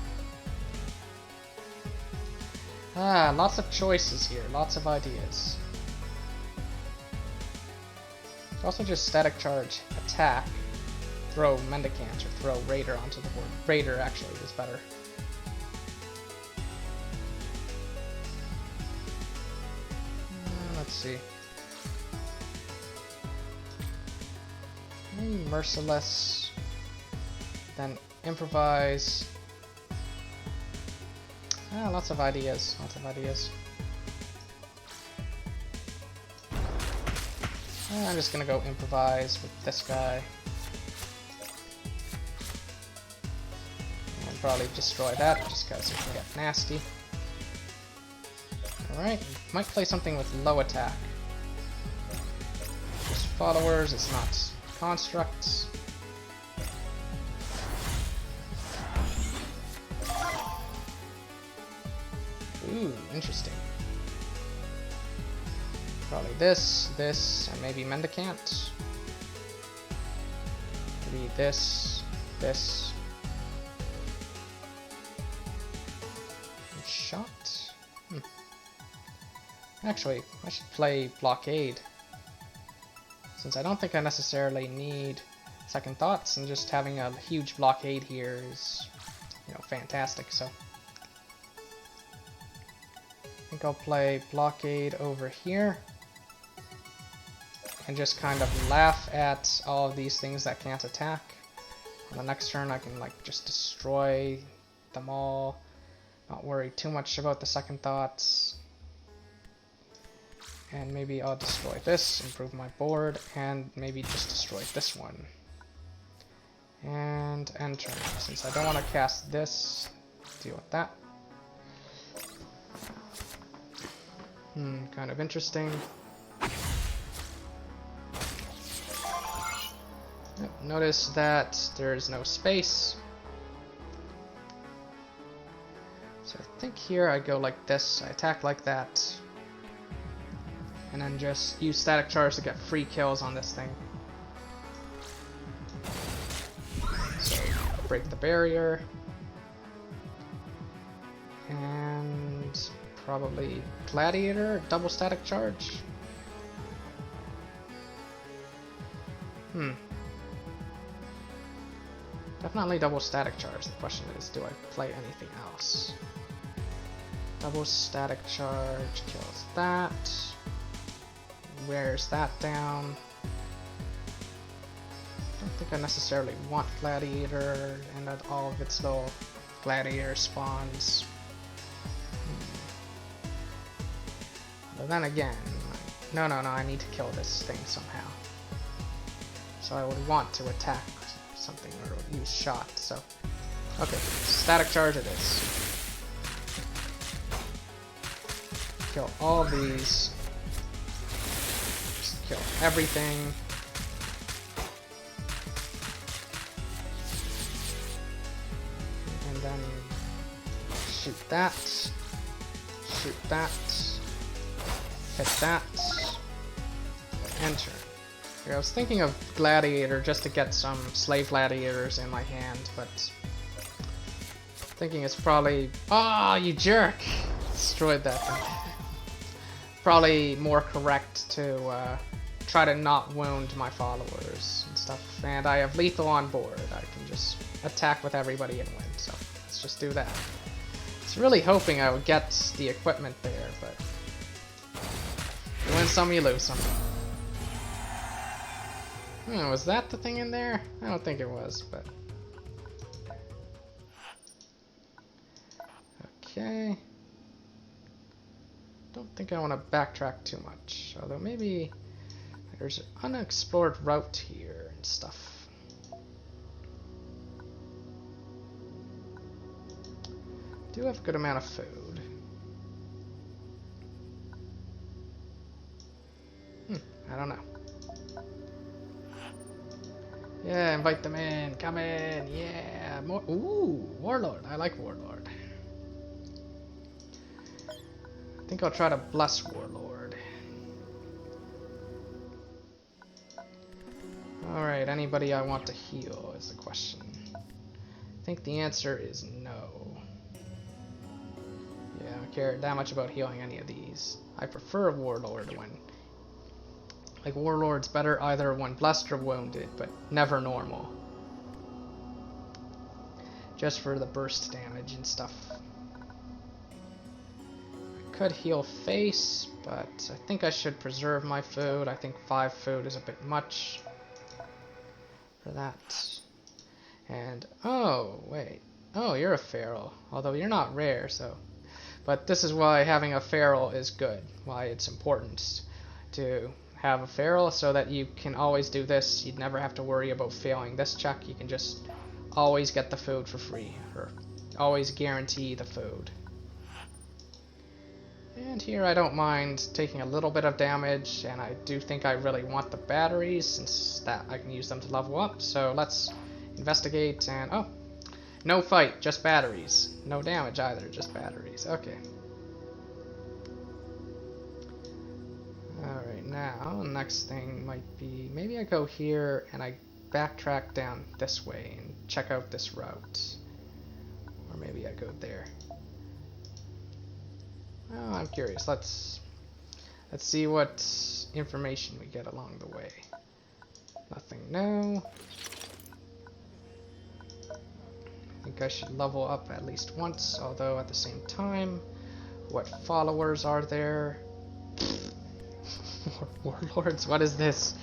Ah, lots of choices here. Lots of ideas. Also just static charge attack. Throw Mendicant or throw Raider onto the board. Raider actually is better. Let's see. Maybe Merciless. Then improvise. Ah, lots of ideas. Lots of ideas. I'm just gonna go improvise with this guy. And probably destroy that just because it can get nasty. Alright, might play something with low attack. Just followers, it's not constructs. Ooh, interesting. Probably this, and maybe Mendicant. Maybe this. And shot? Actually, I should play Blockade. Since I don't think I necessarily need Second Thoughts, and just having a huge Blockade here is, you know, fantastic, so. I think I'll play Blockade over here. And just kind of laugh at all of these things that can't attack. On the next turn I can like just destroy them all. Not worry too much about the Second Thoughts. And maybe I'll destroy this, improve my board, and maybe just destroy this one. And end turn. Since I don't want to cast this, deal with that. Kind of interesting. Notice that there is no space. So I think here I go like this, I attack like that. And then just use static charge to get free kills on this thing. So break the barrier. And probably Gladiator, double static charge. Definitely double static charge. The question is, do I play anything else? Double static charge kills that. Wears that down. Don't think I necessarily want Gladiator and all of its little Gladiator spawns. But then again, no, I need to kill this thing somehow. So I would want to attack something or use shot, so. Okay, static charge it is. Kill all of these. Just kill everything. And then shoot that. Shoot that. Hit that. Enter. I was thinking of Gladiator just to get some Slave Gladiators in my hand, but thinking it's probably... Ah, you jerk! Destroyed that thing. Probably more correct to try to not wound my followers and stuff. And I have lethal on board. I can just attack with everybody and win, so let's just do that. I was really hoping I would get the equipment there, but you win some, you lose some. Was that the thing in there? I don't think it was, but... Okay. Don't think I want to backtrack too much, although maybe there's an unexplored route here and stuff. Do have a good amount of food. I don't know. Yeah, invite them in. Come in. Yeah. More. Ooh, Warlord. I like Warlord. I think I'll try to bless Warlord. Alright, anybody I want to heal is the question. I think the answer is no. Yeah, I don't care that much about healing any of these. I prefer Warlord when... Like, Warlord's better either when blessed or wounded, but never normal. Just for the burst damage and stuff. I could heal face, but I think I should preserve my food. I think 5 food is a bit much for that. And, oh, wait. Oh, you're a feral. Although you're not rare, so... But this is why having a feral is good. Why it's important to have a feral, so that you can always do this. You'd never have to worry about failing this check. You can just always get the food for free. Or always guarantee the food. And here I don't mind taking a little bit of damage, and I do think I really want the batteries, since that I can use them to level up. So let's investigate, and oh, no fight, just batteries. No damage either, just batteries. Okay. Alright, now, next thing might be, maybe I go here and I backtrack down this way and check out this route. Or maybe I go there. Oh, I'm curious. Let's see what information we get along the way. Nothing new. I think I should level up at least once, although at the same time, what followers are there? Warlords? What is this?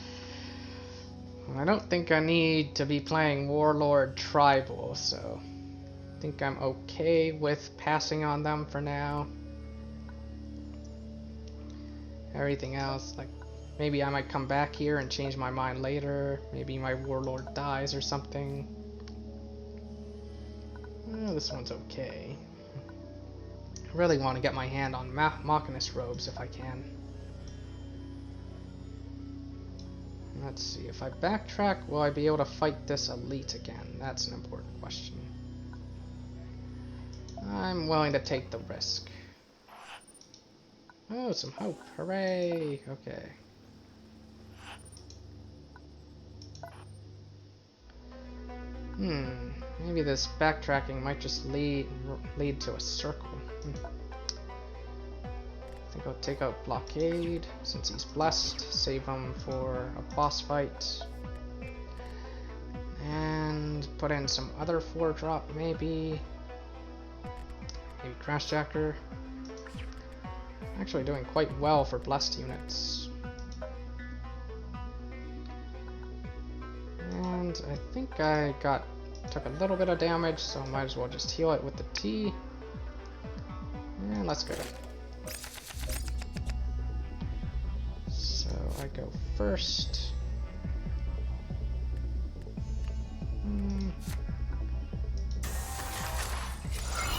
I don't think I need to be playing Warlord Tribal, so I think I'm okay with passing on them for now. Everything else, like, maybe I might come back here and change my mind later. Maybe my Warlord dies or something. Oh, this one's okay. I really want to get my hand on Machinist robes if I can. Let's see, if I backtrack, will I be able to fight this elite again? That's an important question. I'm willing to take the risk. Oh, some hope. Hooray! Okay. Maybe this backtracking might just lead to a circle. I think I'll take out Blockade, since he's blessed. Save him for a boss fight. And put in some other 4-drop, maybe. Maybe Crashjacker. Actually doing quite well for blessed units. And I think I took a little bit of damage, so I might as well just heal it with the T. And let's go. So I go first.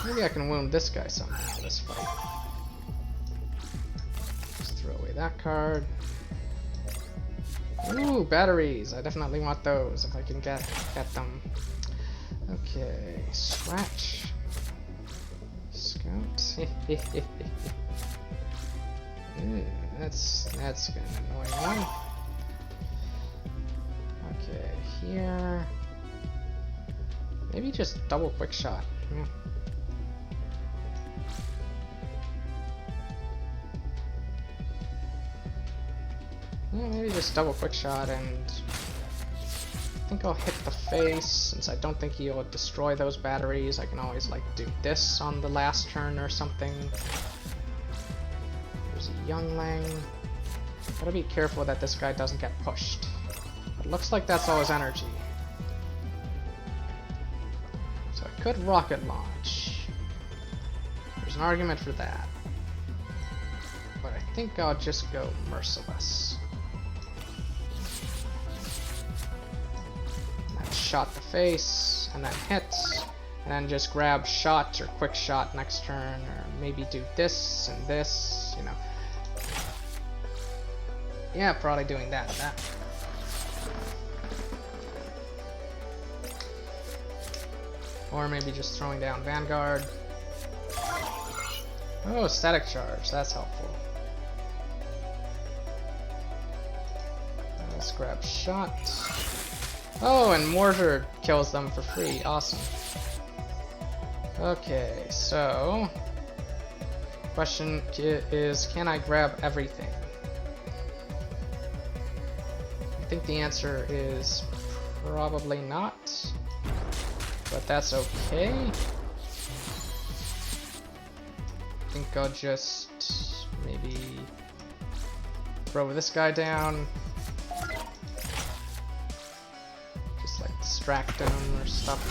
Maybe I can wound this guy somehow this fight. Throw away that card. Ooh, batteries! I definitely want those if I can get them. Okay, scratch. Scout. Ooh, that's gonna annoy me. Okay, here. Maybe just double quick shot. Yeah. Maybe just double quick shot, and I think I'll hit the face, since I don't think he'll destroy those batteries. I can always like do this on the last turn or something. There's a youngling. Gotta be careful that this guy doesn't get pushed. It looks like that's all his energy. So I could rocket launch. There's an argument for that. But I think I'll just go merciless. Shot the face, and then hits, and then just grab shot or quick shot next turn, or maybe do this and this, you know. Yeah, probably doing that. Or maybe just throwing down Vanguard. Oh, static charge. That's helpful. Let's grab shot. Oh, and mortar kills them for free. Awesome. Okay, so question is, can I grab everything? I think the answer is probably not, but that's okay. I think I'll just maybe throw this guy down. Just like distract him or stuff.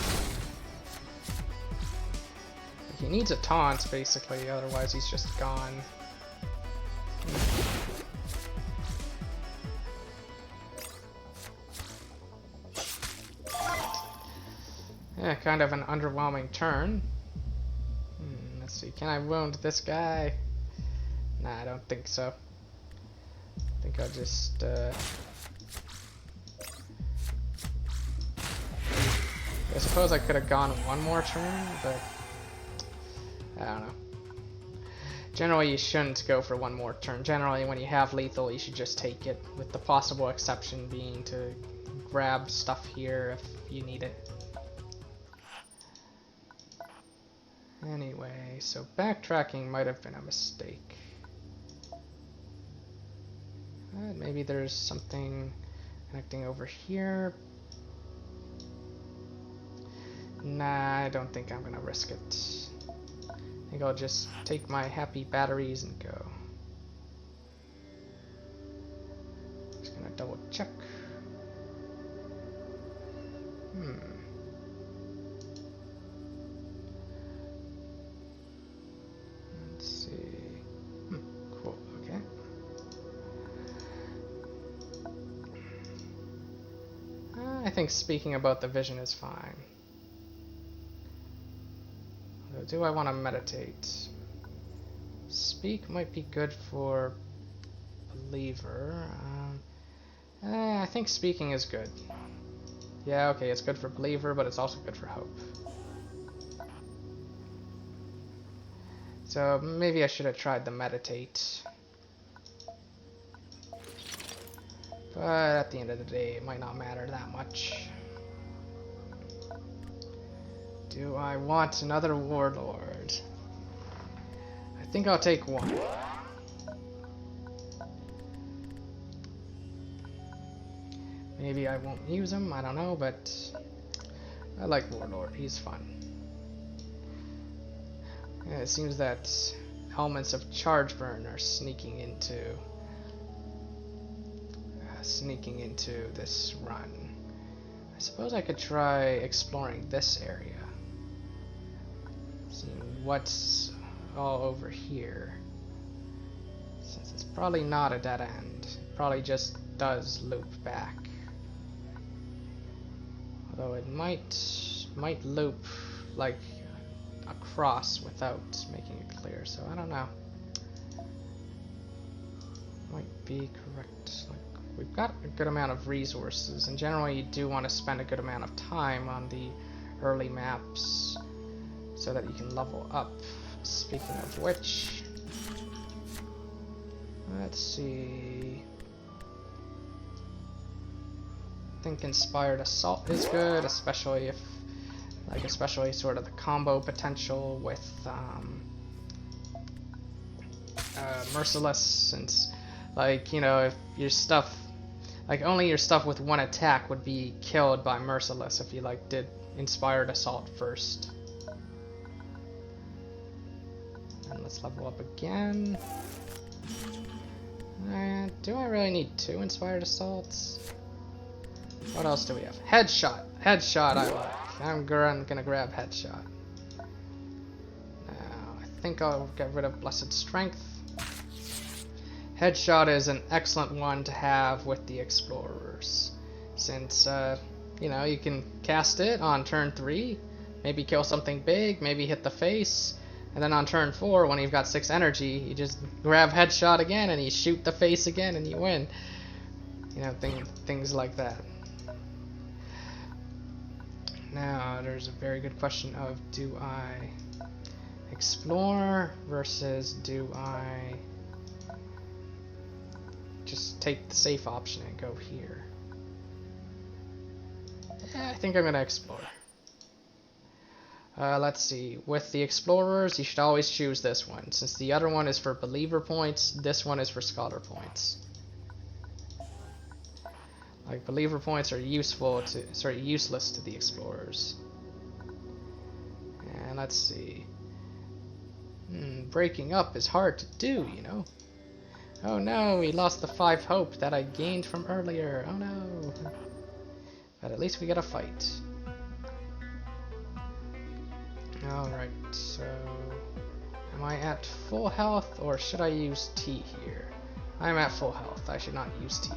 He needs a taunt basically, otherwise he's just gone. Yeah, kind of an underwhelming turn. Let's see, can I wound this guy? Nah, I don't think so. I think I'll just I suppose I could have gone one more turn, but I don't know. Generally you shouldn't go for one more turn. Generally when you have lethal you should just take it, with the possible exception being to grab stuff here if you need it. Anyway, so backtracking might have been a mistake. Maybe there's something connecting over here. Nah, I don't think I'm gonna risk it. I think I'll just take my happy batteries and go. Just gonna double check. Let's see. Cool, okay. I think speaking about the vision is fine. Do I want to meditate? Speak might be good for believer. I think speaking is good. Yeah, okay, it's good for believer, but it's also good for hope. So maybe I should have tried the meditate. But at the end of the day, it might not matter that much. Do I want another Warlord? I think I'll take one. Maybe I won't use him, I don't know, but I like Warlord, he's fun. Yeah, it seems that elements of ChargeBurn are sneaking into this run. I suppose I could try exploring this area. Seeing what's all over here. Since it's probably not a dead end. It probably just does loop back. Although it might loop like across without making it clear, so I don't know. Might be correct. Like, we've got a good amount of resources, and generally you do want to spend a good amount of time on the early maps so that you can level up. Speaking of which, let's see. I think Inspired Assault is good, especially sort of the combo potential with Merciless, since, like, you know, if your stuff, like, only your stuff with one attack would be killed by Merciless if you, like, did Inspired Assault first. And let's level up again. Do I really need 2 Inspired Assaults? What else do we have? Headshot! Headshot I like. I'm gonna grab Headshot. Now, I think I'll get rid of Blessed Strength. Headshot is an excellent one to have with the Explorers, since, you know, you can cast it on turn 3, maybe kill something big, maybe hit the face, and then on turn 4, when you've got 6 energy, you just grab Headshot again and you shoot the face again and you win. You know, things like that. Now, there's a very good question of, do I explore versus do I just take the safe option and go here? I think I'm gonna explore. Let's see. With the explorers, you should always choose this one. Since the other one is for believer points, this one is for scholar points. Like, believer points are useless to the explorers. And let's see. Breaking up is hard to do, you know. Oh no, we lost the 5 hope that I gained from earlier. Oh no. But at least we get a fight. Alright, so am I at full health or should I use T here? I'm at full health. I should not use T.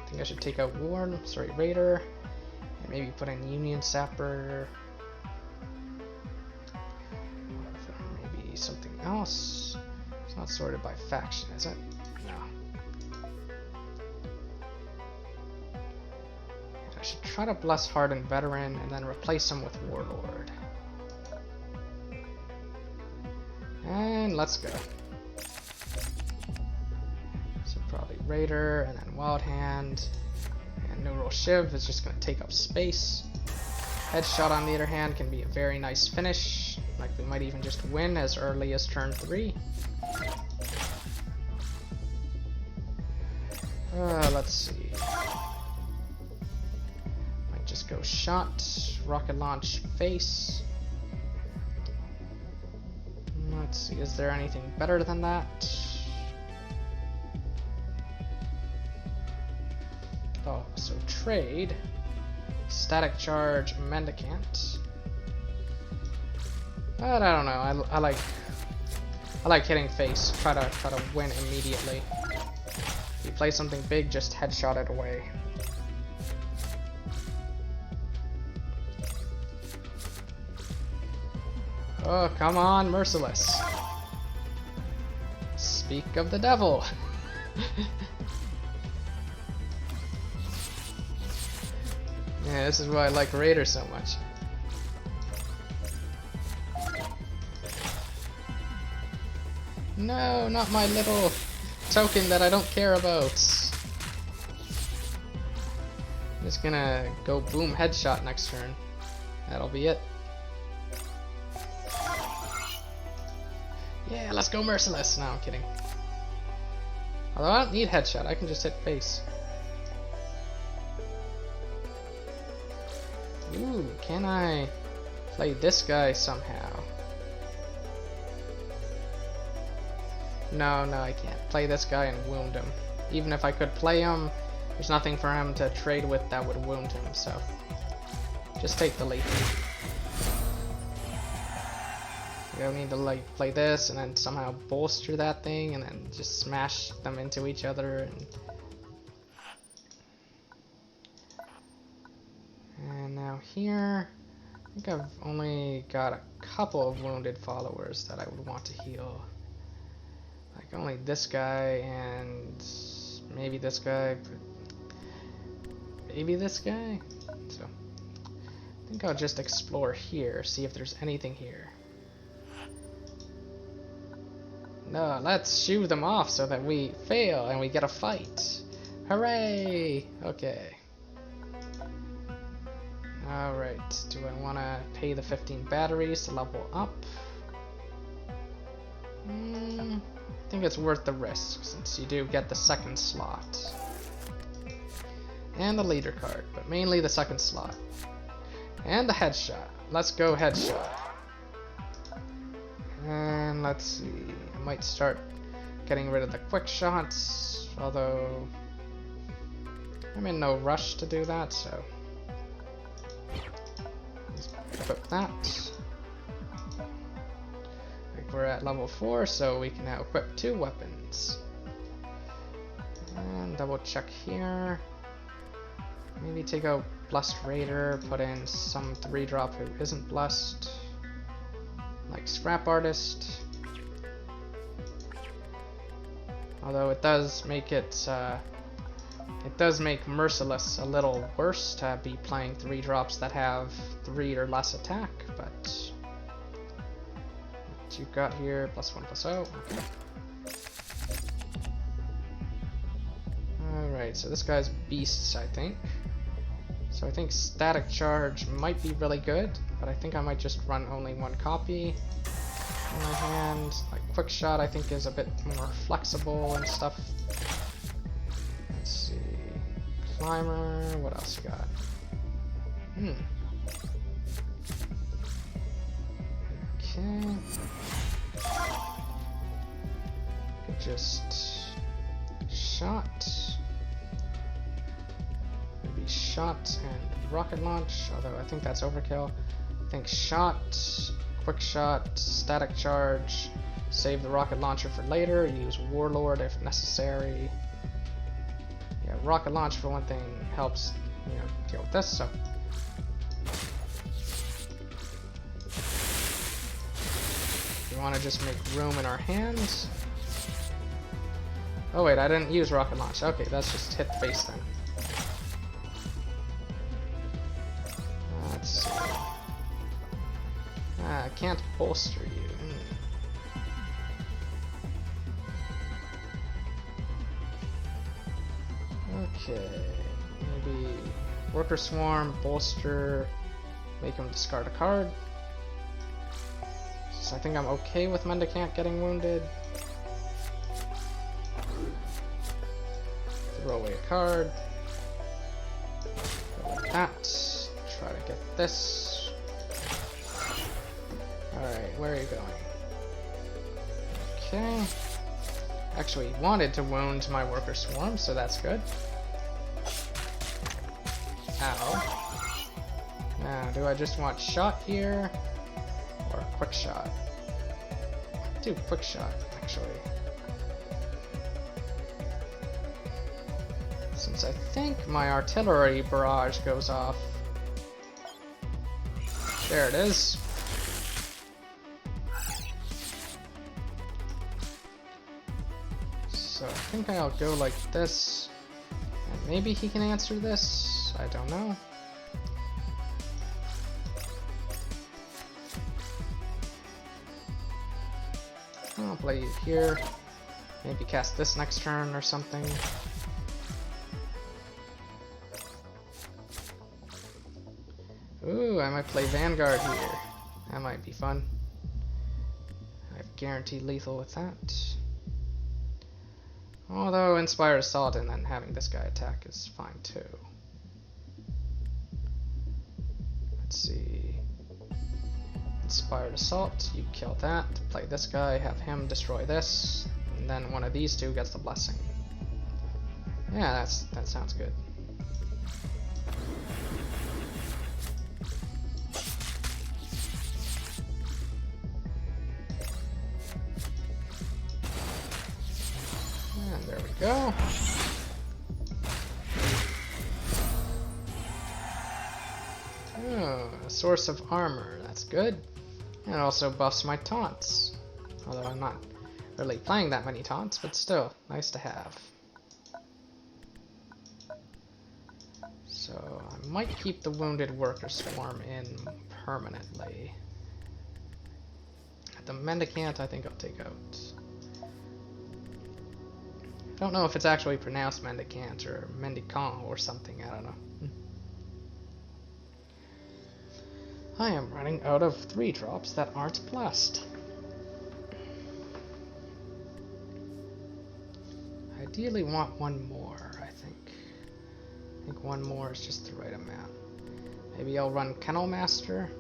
I think I should take out Raider, and maybe put in Union Sapper. Maybe something else. It's not sorted by faction, is it? No. I should try to bless Hardened Veteran and then replace him with Warlord. And let's go. So probably Raider and then Wild Hand. And Neural Shiv is just going to take up space. Headshot, on the other hand, can be a very nice finish. Like, we might even just win as early as turn 3. Let's see. Might just go shot, rocket launch, face. Let's see, is there anything better than that? Oh, so trade. Static charge, mendicant. But I don't know. I like hitting face. Try to win immediately. If you play something big, just headshot it away. Oh, come on, Merciless. Speak of the devil. Yeah, this is why I like Raider so much. No, not my little token that I don't care about. I'm just gonna go boom headshot next turn. That'll be it. Yeah, let's go Merciless. No, I'm kidding. Although I don't need headshot, I can just hit face. Ooh, can I play this guy somehow? No, I can't. Play this guy and wound him. Even if I could play him, there's nothing for him to trade with that would wound him, so just take the lead. You don't need to like play this and then somehow bolster that thing and then just smash them into each other. And now here, I think I've only got a couple of wounded followers that I would want to heal. Like only this guy and maybe this guy, but maybe this guy. So I think I'll just explore here, see if there's anything here. No, let's shoo them off so that we fail and we get a fight. Hooray! Okay. Alright, do I want to pay the 15 batteries to level up? I think it's worth the risk since you do get the second slot. And the leader card, but mainly the second slot. And the headshot. Let's go headshot. And let's see, I might start getting rid of the quick shots, although I'm in no rush to do that, so let's equip that. Like we're at level 4, so we can now equip 2 weapons. And double check here. Maybe take out Blessed Raider, put in some 3-drop who isn't blessed. Like Scrap Artist. Although it does make it does make Merciless a little worse to be playing 3 drops that have 3 or less attack, but what you've got here, +1/+0. Okay. Alright, so this guy's beasts, I think. So I think static charge might be really good, but I think I might just run only 1 copy in my hand. Like quick shot I think is a bit more flexible and stuff. Let's see. Climber, what else you got? Okay. Just shot. Maybe shot and rocket launch, although I think that's overkill. I think shot, quick shot, static charge, save the rocket launcher for later, use Warlord if necessary. Yeah, rocket launch for one thing helps, you know, deal with this, so. We want to just make room in our hands. Oh wait, I didn't use rocket launch. Okay, that's just hit the base then. Let's see. I can't bolster you. Okay, maybe Worker Swarm, bolster, make him discard a card. So I think I'm okay with Mendicant getting wounded. Throw away a card. Go like that. Try to get this. Alright, where are you going? Okay. Actually wanted to wound my Worker Swarm, so that's good. Ow. Now, do I just want shot here? Or quick shot? Do quick shot, actually. Since I think my artillery barrage goes off. There it is. So I think I'll go like this. And maybe he can answer this. I don't know. I'll play you here. Maybe cast this next turn or something. Ooh, I might play Vanguard here. That might be fun. I have guaranteed lethal with that. Although Inspired Assault and then having this guy attack is fine too. Let's see. Inspired Assault, you kill that, play this guy, have him destroy this, and then one of these two gets the blessing. Yeah, that sounds good. And there we go. Oh, a source of armor, that's good. And it also buffs my taunts. Although I'm not really playing that many taunts, but still, nice to have. So, I might keep the Wounded Worker Swarm in permanently. The Mendicant I think I'll take out. I don't know if it's actually pronounced Mendicant or Mendicant or something, I don't know. I am running out of 3 drops that aren't blessed. I ideally want one more, I think. I think one more is just the right amount. Maybe I'll run Kennel Master.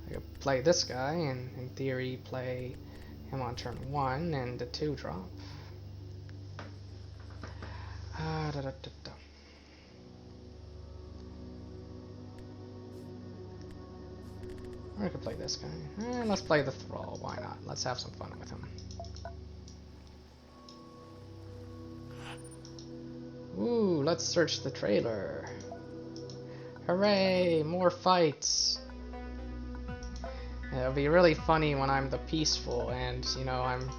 I could play this guy and in theory play him on turn 1 and a 2 drop. Or I could play this guy. Let's play the Thrall, why not? Let's have some fun with him. Ooh, let's search the trailer. Hooray, more fights! It'll be really funny when I'm the peaceful and, you know, I'm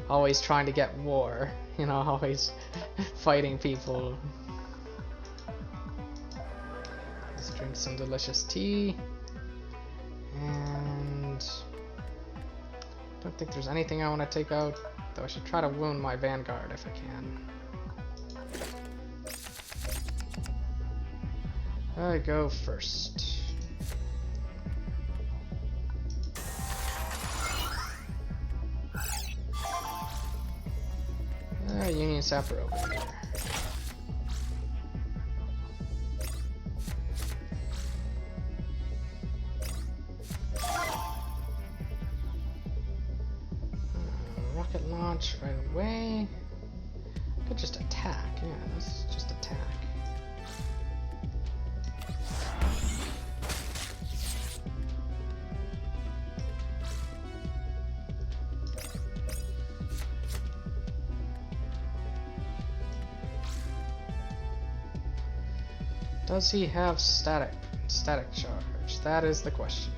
always trying to get war. You know, always fighting people. Let's drink some delicious tea. And I don't think there's anything I want to take out, though I should try to wound my vanguard if I can. I go first. Union Sapper over there. Rocket launch right away. Could just attack. Yeah, let's just attack. Does he have static charge? That is the question.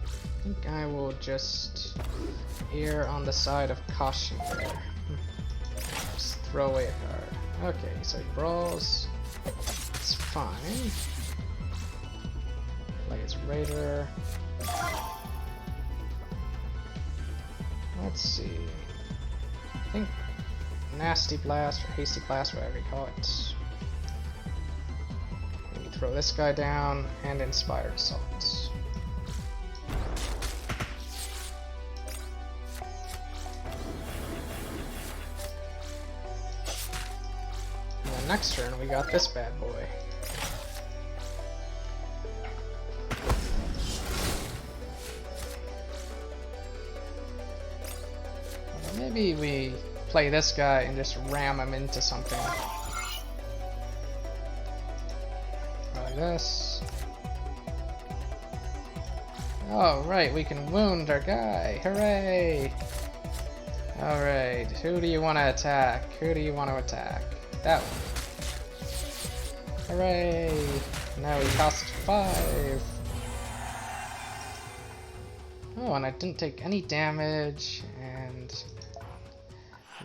I think I will just err on the side of caution there. Just throw away a card. Okay, so he brawls. It's fine. Like it's Raider. Let's see. I think Nasty Blast or Hasty Blast, whatever you call it. Maybe throw this guy down and Inspired Assault. And then next turn we got this bad boy. Maybe we play this guy and just ram him into something. Like this. Oh, right, we can wound our guy. Hooray! Alright, who do you want to attack? Who do you want to attack? That one. Hooray! Now he costs 5. Oh, and I didn't take any damage, and the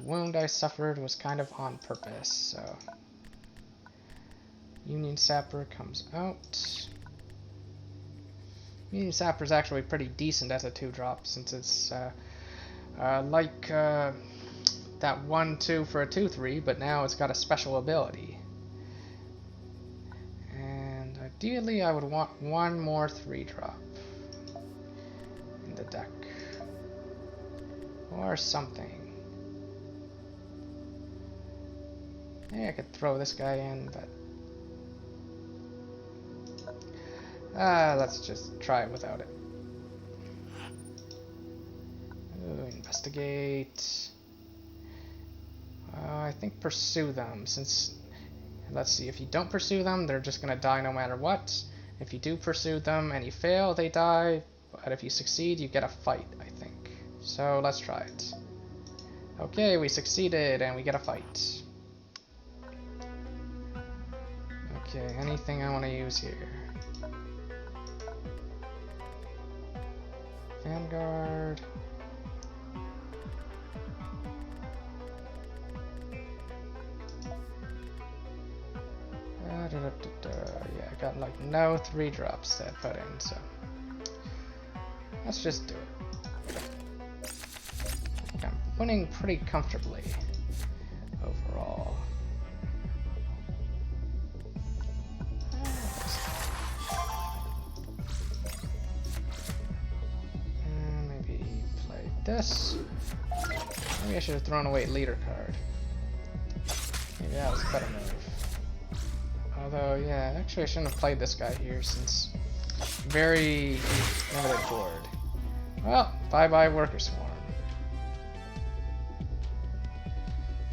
wound I suffered was kind of on purpose, so Union Sapper comes out. Union Sapper is actually pretty decent as a 2-drop, since it's like that 1-2 for a 2-3, but now it's got a special ability. And ideally I would want one more 3-drop in the deck. Or something. Maybe I could throw this guy in, but let's just try it without it. Ooh, investigate. I think pursue them, since, let's see, if you don't pursue them, they're just gonna die no matter what. If you do pursue them and you fail, they die, but if you succeed, you get a fight, I think. So let's try it. Okay, we succeeded and we get a fight. Okay, anything I want to use here? Vanguard. Yeah, I got like no 3-drops that put in, so let's just do it. I'm winning pretty comfortably overall. Maybe play this. Maybe I should have thrown away leader card. Maybe that was a better move. Although, yeah, actually I shouldn't have played this guy here since very limited board. Well, bye-bye Worker Swarm.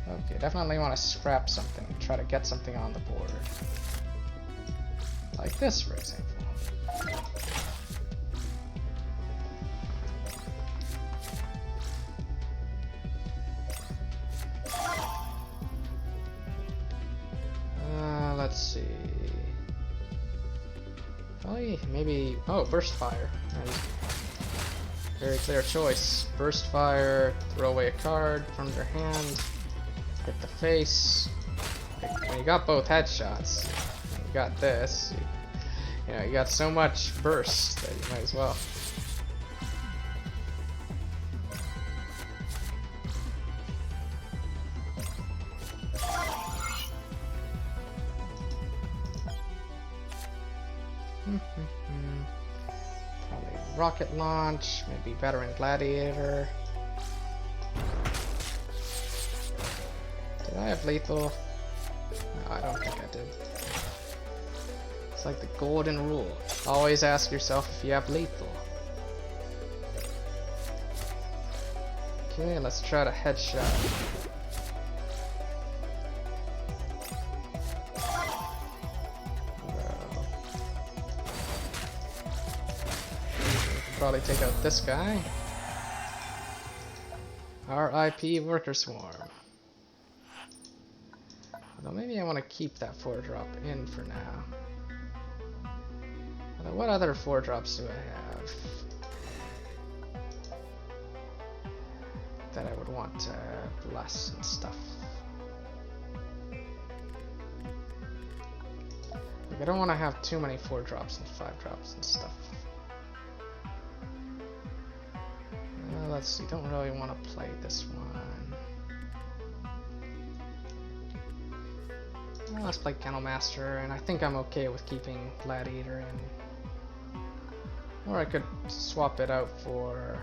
Okay, definitely want to scrap something, try to get something on the board. Like this, for example. Let's see. If Probably, maybe... Oh, Burst Fire. Very clear choice. Burst Fire, throw away a card from your hand, hit the face. When you got both headshots, you got this, you got so much burst that you might as well. Probably rocket launch, maybe veteran gladiator. Did I have lethal? No, I don't think I did. It's like the golden rule. Always ask yourself if you have lethal. Okay, let's try to headshot. Probably take out this guy. RIP Worker Swarm. Although maybe I want to keep that 4-drop in for now. Although what other 4-drops do I have that I would want to bless and stuff? Like, I don't want to have too many 4-drops and 5-drops and stuff. Let's see, don't really want to play this one. Well, let's play Kennel Master, and I think I'm okay with keeping Gladiator in. Or I could swap it out for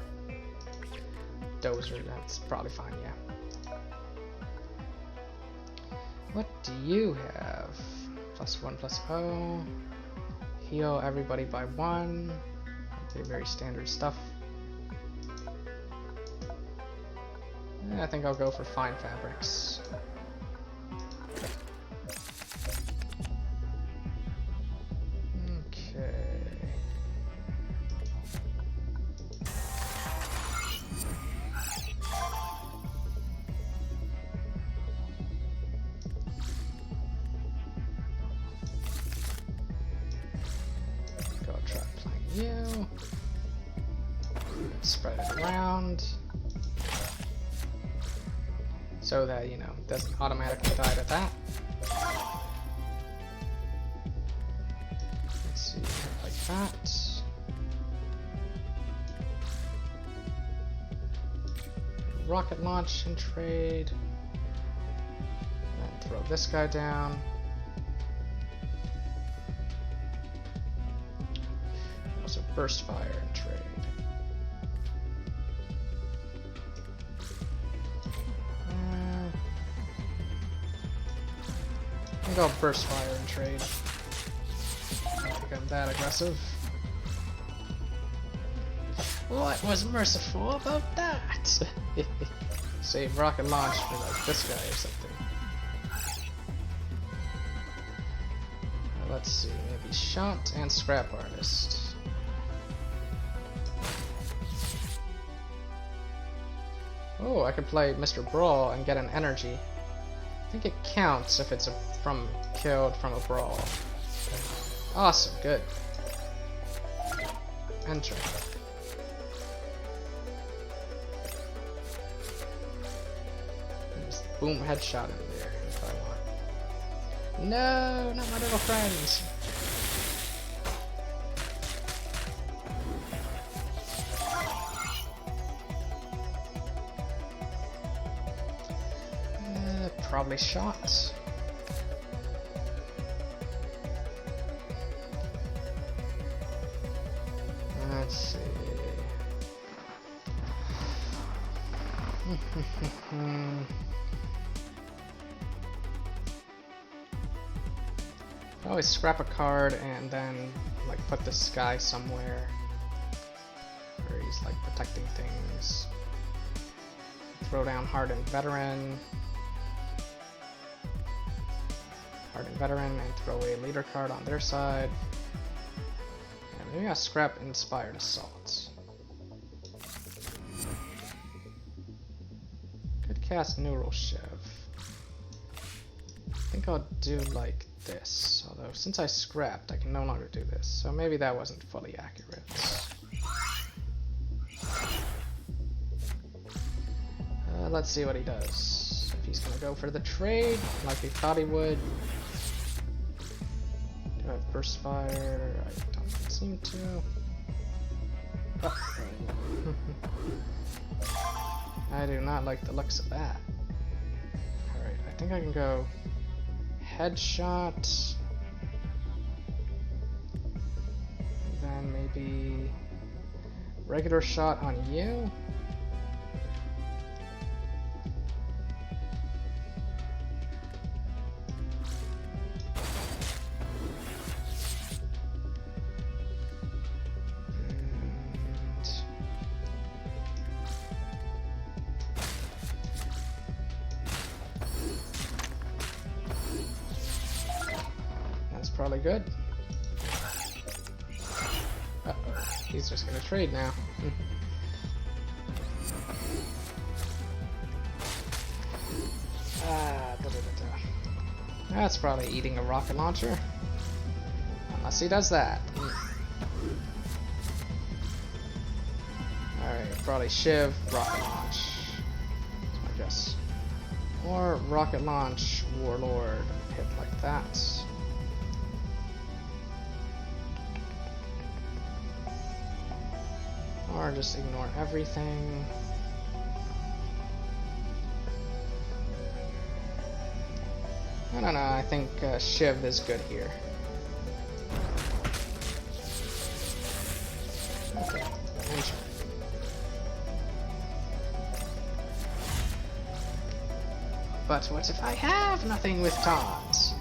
Dozer, that's probably fine, yeah. What do you have? +1/+0. Heal everybody by 1. Okay, very standard stuff. I think I'll go for Fine Fabrics. Okay. Go try playing you. Spread it around. So that, you know, it doesn't automatically die to that. Let's see, like that. Rocket launch and trade. And throw this guy down. Also burst fire and trade. I think I'll burst fire and trade. I don't think I'm that aggressive. What was merciful about that? Save rocket launch for like this guy or something. Let's see, maybe shot and scrap artist. Oh, I could play Mr. Brawl and get an energy. I think it counts if it's killed from a brawl. Awesome, good. Enter. Just boom, headshot in there if I want. No, not my little friends. Probably shot. Let's see. Always scrap a card and then like put this guy somewhere where he's like protecting things. Throw down Hardened Veteran. Hardened Veteran and throw away a leader card on their side. And maybe I'll scrap Inspired Assault. Could cast Neural Shiv. I think I'll do like this. Although, since I scrapped, I can no longer do this. So maybe that wasn't fully accurate. Let's see what he does. If he's gonna go for the trade, like we thought he would. Do I have burst fire? I don't seem to. Oh. I do not like the looks of that. Alright, I think I can go headshot. Then maybe regular shot on you. Probably good. Uh-oh. He's just gonna trade now. That's probably eating a rocket launcher. Unless he does that. Alright, probably Shiv, rocket launch. That's my guess. Or rocket launch, Warlord, hit like that. Or just ignore everything. I don't know, I think Shiv is good here. Okay, enter. But what if I have nothing with taunts?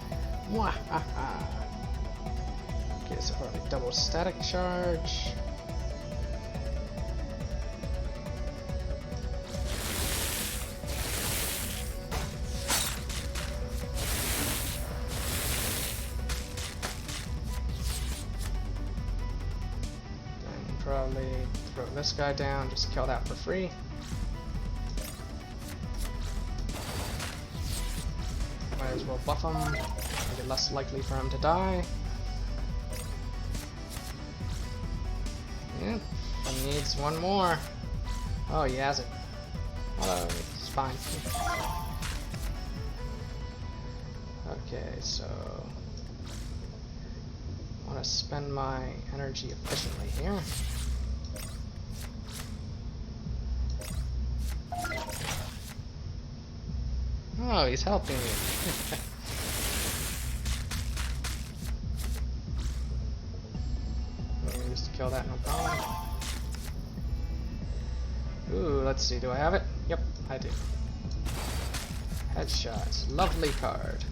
Mwahaha. Okay, so probably double static charge. Probably throw this guy down, just kill that for free. Might as well buff him, make it less likely for him to die. Yep, he needs one more. Oh, he has it. Oh, it's fine. Okay, so I want to spend my energy efficiently here. Oh, he's helping me. Just to kill that, no problem. Ooh, let's see, do I have it? Yep, I do. Headshots, lovely card.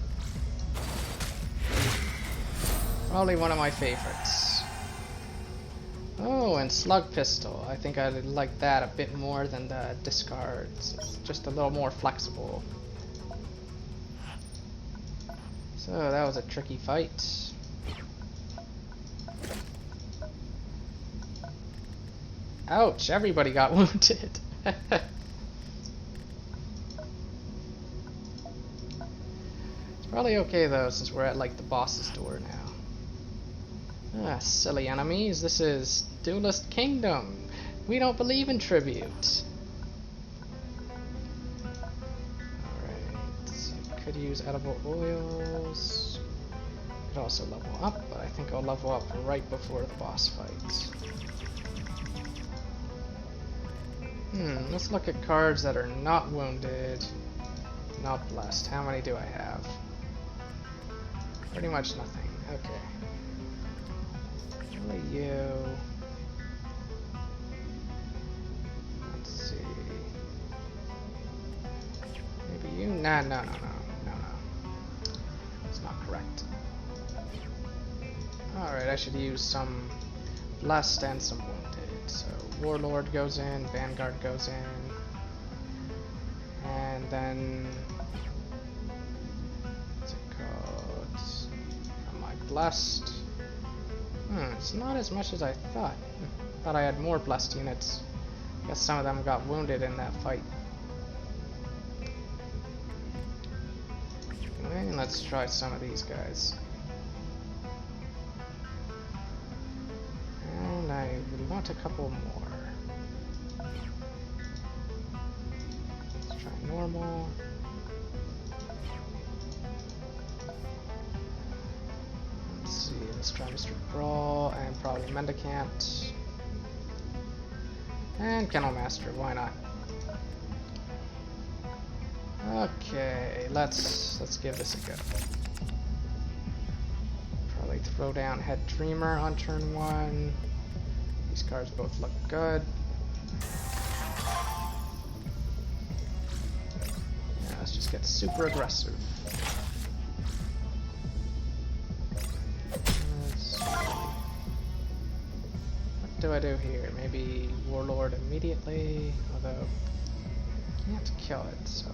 Probably one of my favorites. Oh, and slug pistol. I think I like that a bit more than the discards. It's just a little more flexible. So that was a tricky fight. Ouch, everybody got wounded. It's probably okay though, since we're at like the boss's door now. Ah, silly enemies, this is Duelist Kingdom. We don't believe in tribute. Could use edible oils. Could also level up, but I think I'll level up right before the boss fight. Let's look at cards that are not wounded, not blessed. How many do I have? Pretty much nothing. Okay. Really you. Let's see. Maybe you? Nah, no. It's not correct. Alright, I should use some blessed and some wounded. So Warlord goes in, Vanguard goes in, and then what's it called? Am I blessed? It's not as much as I thought. Thought I had more blessed units. Guess some of them got wounded in that fight. Anyway, let's try some of these guys. And I would want a couple more. Let's try normal. Let's see, let's try Mr. Brawl and probably Mendicant. And Kennel Master, why not? Okay, let's give this a go. Probably throw down Head Dreamer on turn 1. These cards both look good. Yeah, let's just get super aggressive. What do I do here? Maybe Warlord immediately, although can't kill it, so.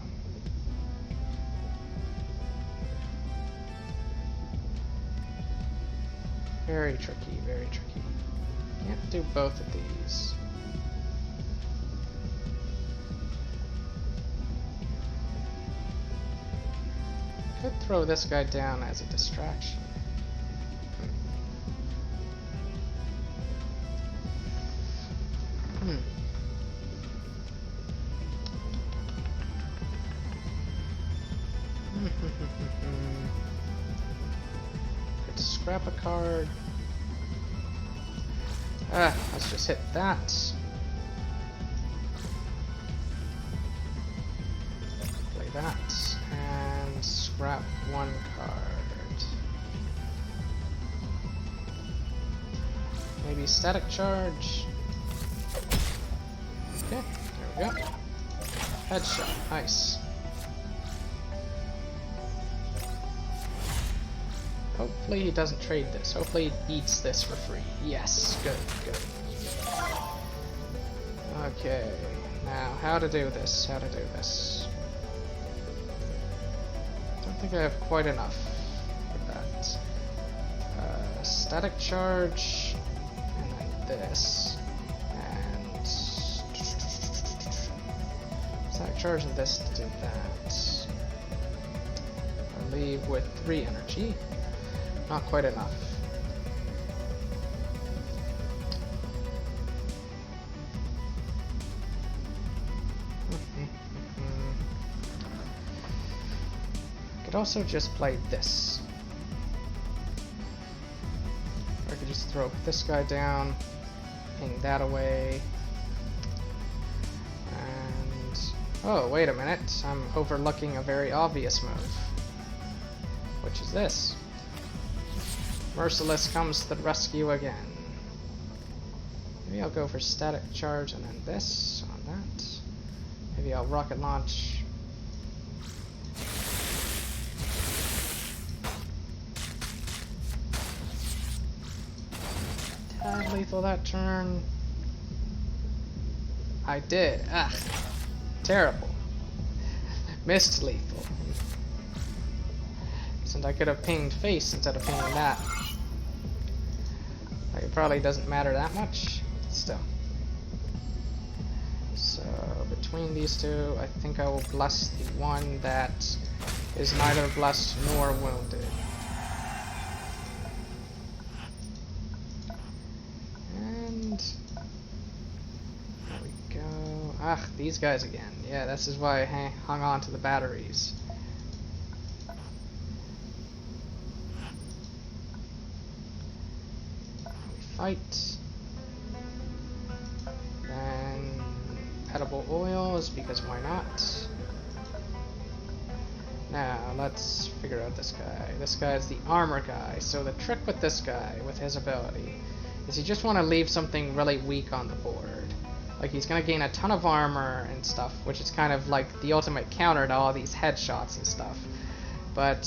Very tricky, very tricky. Can't do both of these. Could throw this guy down as a distraction. Could scrap a card. Let's just hit that. Play that. And scrap one card. Maybe static charge. Okay, there we go. Headshot, nice. Hopefully he doesn't trade this. Hopefully he eats this for free. Yes, good, good. Okay, now how to do this, how to do this. Don't think I have quite enough for that. Static charge, and then this, and static charge and this to do that. I'll leave with 3 energy. Not quite enough. Could also just play this. Or I could just throw this guy down, ping that away, and oh, wait a minute, I'm overlooking a very obvious move, which is this. Merciless comes to the rescue again. Maybe I'll go for static charge and then this on that. Maybe I'll rocket launch. Did I lethal that turn? I did. Ah, terrible. Missed lethal. Since I could have pinged face instead of pinging that. Like, it probably doesn't matter that much, still. So between these two, I think I will bless the one that is neither blessed nor wounded. And there we go. Ah, these guys again. Yeah, this is why I hung on to the batteries. Fight. Then edible oils, because why not? Now let's figure out this guy. This guy is the armor guy. So the trick with this guy, with his ability, is you just want to leave something really weak on the board. Like, he's going to gain a ton of armor and stuff, which is kind of like the ultimate counter to all these headshots and stuff. But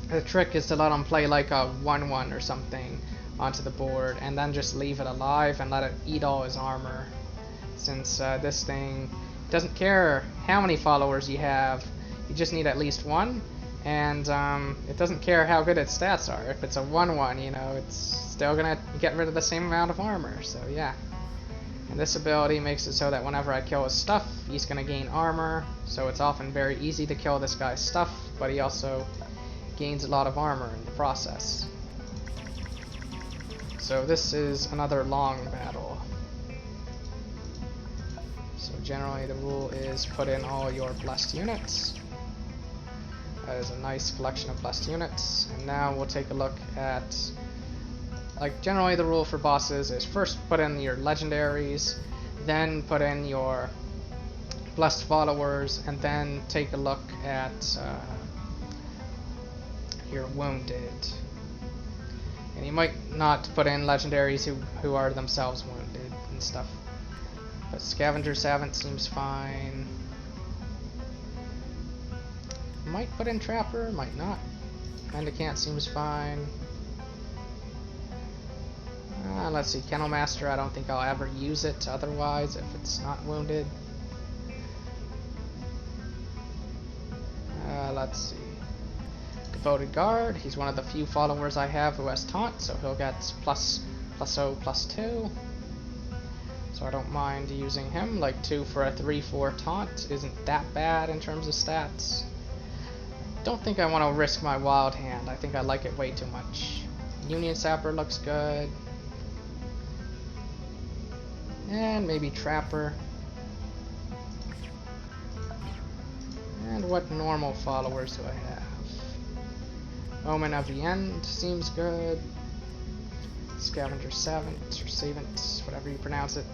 the trick is to let him play like a 1/1 or something onto the board, and then just leave it alive and let it eat all his armor, since this thing doesn't care how many followers you have, you just need at least one, and it doesn't care how good its stats are. If it's a 1/1, you know, it's still gonna get rid of the same amount of armor, so yeah. And this ability makes it so that whenever I kill his stuff, he's gonna gain armor, so it's often very easy to kill this guy's stuff, but he also gains a lot of armor in the process. So this is another long battle. So generally the rule is put in all your blessed units. That is a nice collection of blessed units. And now we'll take a look at, like, generally the rule for bosses is first put in your legendaries, then put in your blessed followers, and then take a look at your wounded. And you might not put in legendaries who are themselves wounded and stuff. But Scavenger Savant seems fine. Might put in Trapper, might not. Mendicant seems fine. Let's see, Kennel Master, I don't think I'll ever use it otherwise if it's not wounded. Let's see. Devoted Guard, he's one of the few followers I have who has taunt, so he'll get +0/+2. So I don't mind using him. Like 2 for a 3/4 taunt isn't that bad in terms of stats. Don't think I want to risk my Wild Hand. I think I like it way too much. Union Sapper looks good. And maybe Trapper. And what normal followers do I have? Omen of the End seems good. Scavenger Savant, or Savant, whatever you pronounce it.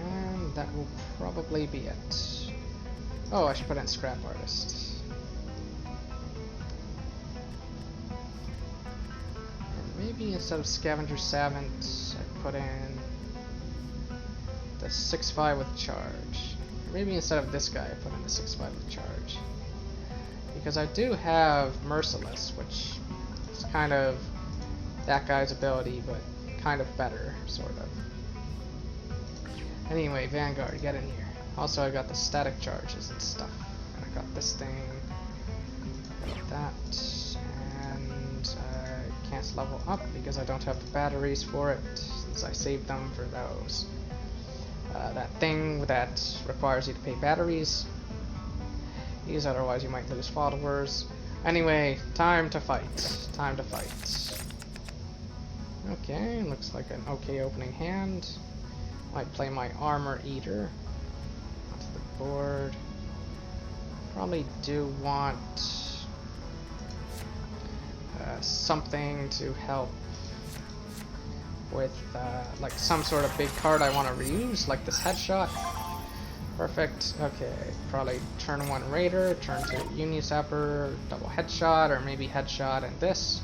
And that will probably be it. Oh, I should put in Scrap Artist. And maybe instead of Scavenger Savant, I put in the 6/5 with Charge. Or maybe instead of this guy, I put in the 6/5 with Charge. Because I do have Merciless, which is kind of that guy's ability, but kind of better, sort of. Anyway, Vanguard, get in here. Also, I got the static charges and stuff. And I got this thing. Got that. And I can't level up because I don't have the batteries for it, since I saved them for those. That thing that requires you to pay batteries. Use, otherwise you might lose followers. Anyway, time to fight. Time to fight. Okay, looks like an okay opening hand. Might play my Armor Eater onto the board. Probably do want something to help with like some sort of big card I want to reuse, like this Headshot. Perfect. Okay, probably turn 1 Raider, turn 2 Union Sapper, double Headshot, or maybe Headshot and this.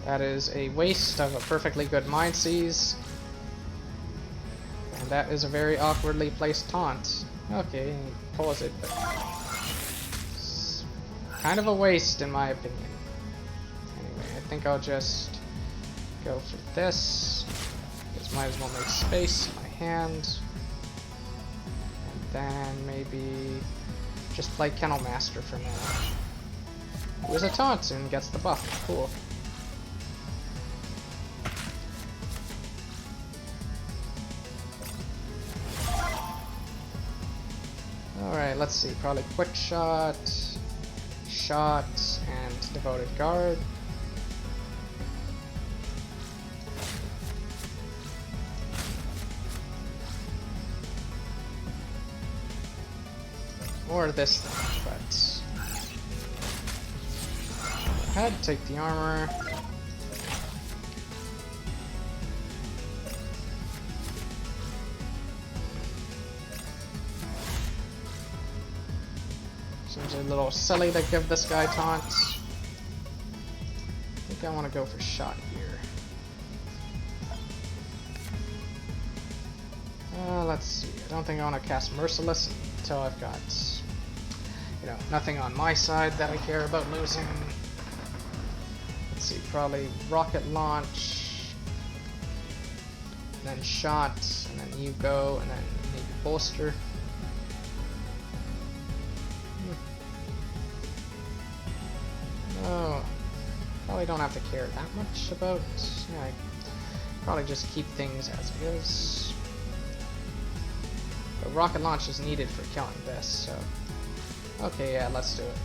That is a waste of a perfectly good Mind Seize. And that is a very awkwardly placed taunt. Okay, pause it, but it's kind of a waste in my opinion. Anyway, I think I'll just go for this. Because might as well make space in my hand. Then maybe just play Kennel Master for now. Who is a taunt and gets the buff. Cool. Alright, let's see. Probably Quick Shot, Shot, and Devoted Guard. Or this thing, but I had to take the armor. Seems a little silly to give this guy taunts. I think I want to go for shot here. Let's see. I don't think I want to cast Merciless until I've got, you know, nothing on my side that I care about losing. Let's see, probably rocket launch, and then shot, and then you go, and then maybe bolster. Oh, probably don't have to care that much about. Yeah, I probably just keep things as it is. But rocket launch is needed for killing this, so... Okay, yeah, let's do it.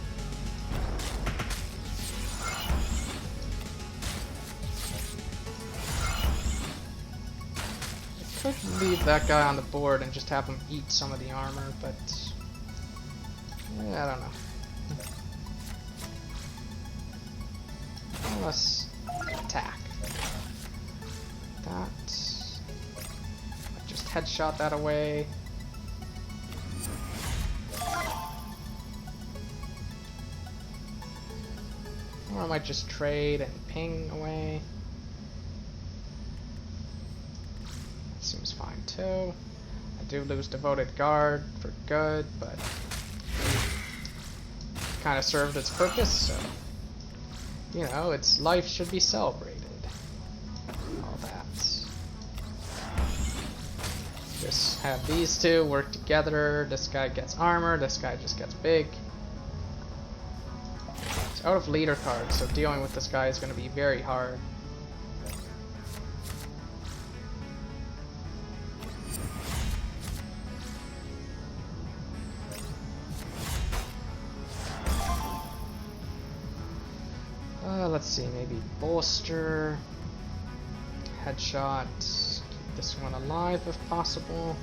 I could leave that guy on the board and just have him eat some of the armor, but... I don't know. Let's attack. That. Just headshot that away. Or I might just trade and ping away. That seems fine too. I do lose Devoted Guard for good, but kind of served its purpose, so you know, its life should be celebrated. All that. Just have these two work together. This guy gets armor, this guy just gets big. It's out of leader cards, so dealing with this guy is going to be very hard. Let's see, maybe bolster, headshot, keep this one alive if possible.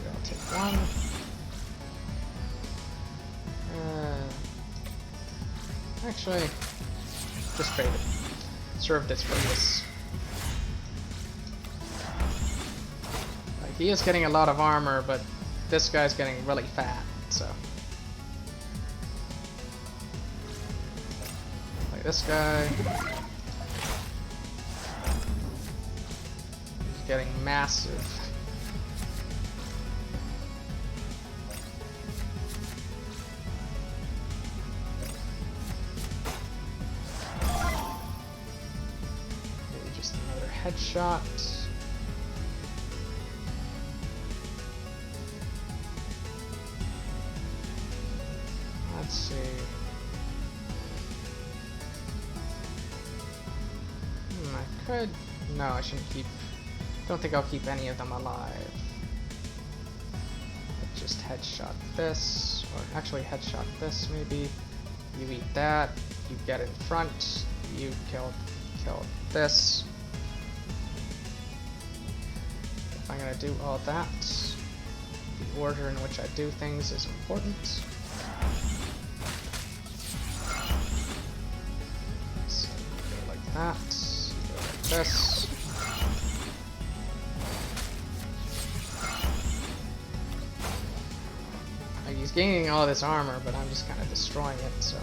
I'll take one. Actually, just trade it. Served its purpose. He is getting a lot of armor, but this guy's getting really fat, so. Like this guy. He's getting massive. Maybe just another headshot. Let's see. I could... No, I shouldn't keep... Don't think I'll keep any of them alive. I'll just headshot this, or actually headshot this maybe. You eat that, you get in front, you kill this. If I'm gonna do all that, the order in which I do things is important. That, go like this. Like he's gaining all this armor, but I'm just kind of destroying it, so.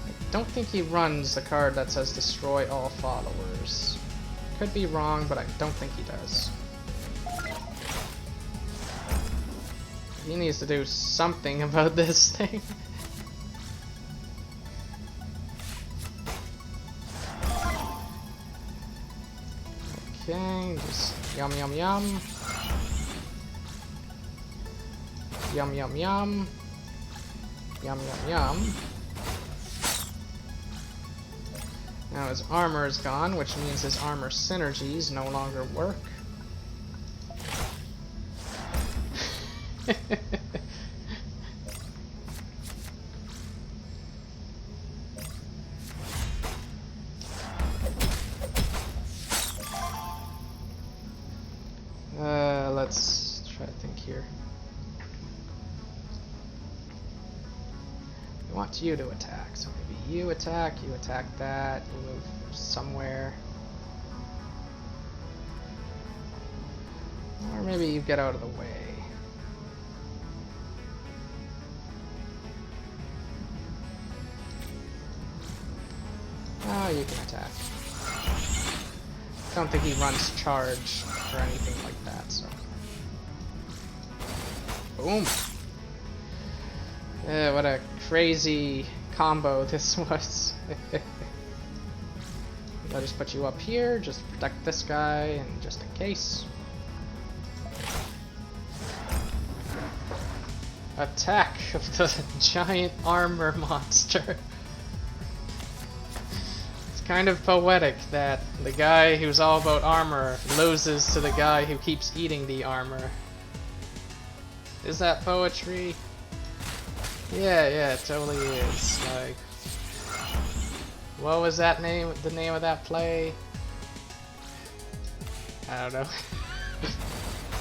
I don't think he runs the card that says destroy all followers. Could be wrong, but I don't think he does. He needs to do something about this thing. Okay, just yum yum yum. Yum yum yum. Yum yum yum. Now his armor is gone, which means his armor synergies no longer work. Let's try to think here. We want you to attack, so maybe you attack that, you move somewhere. Or maybe you get out of the way. Oh, you can attack. I don't think he runs charge or anything like that, so. Boom! What a crazy combo this was. I'll just put you up here, just protect this guy, and just in case. Attack of the giant armor monster. It's kind of poetic that the guy who's all about armor loses to the guy who keeps eating the armor. Is that poetry? Yeah, it totally is. Like, what was that name? The name of that play? I don't know.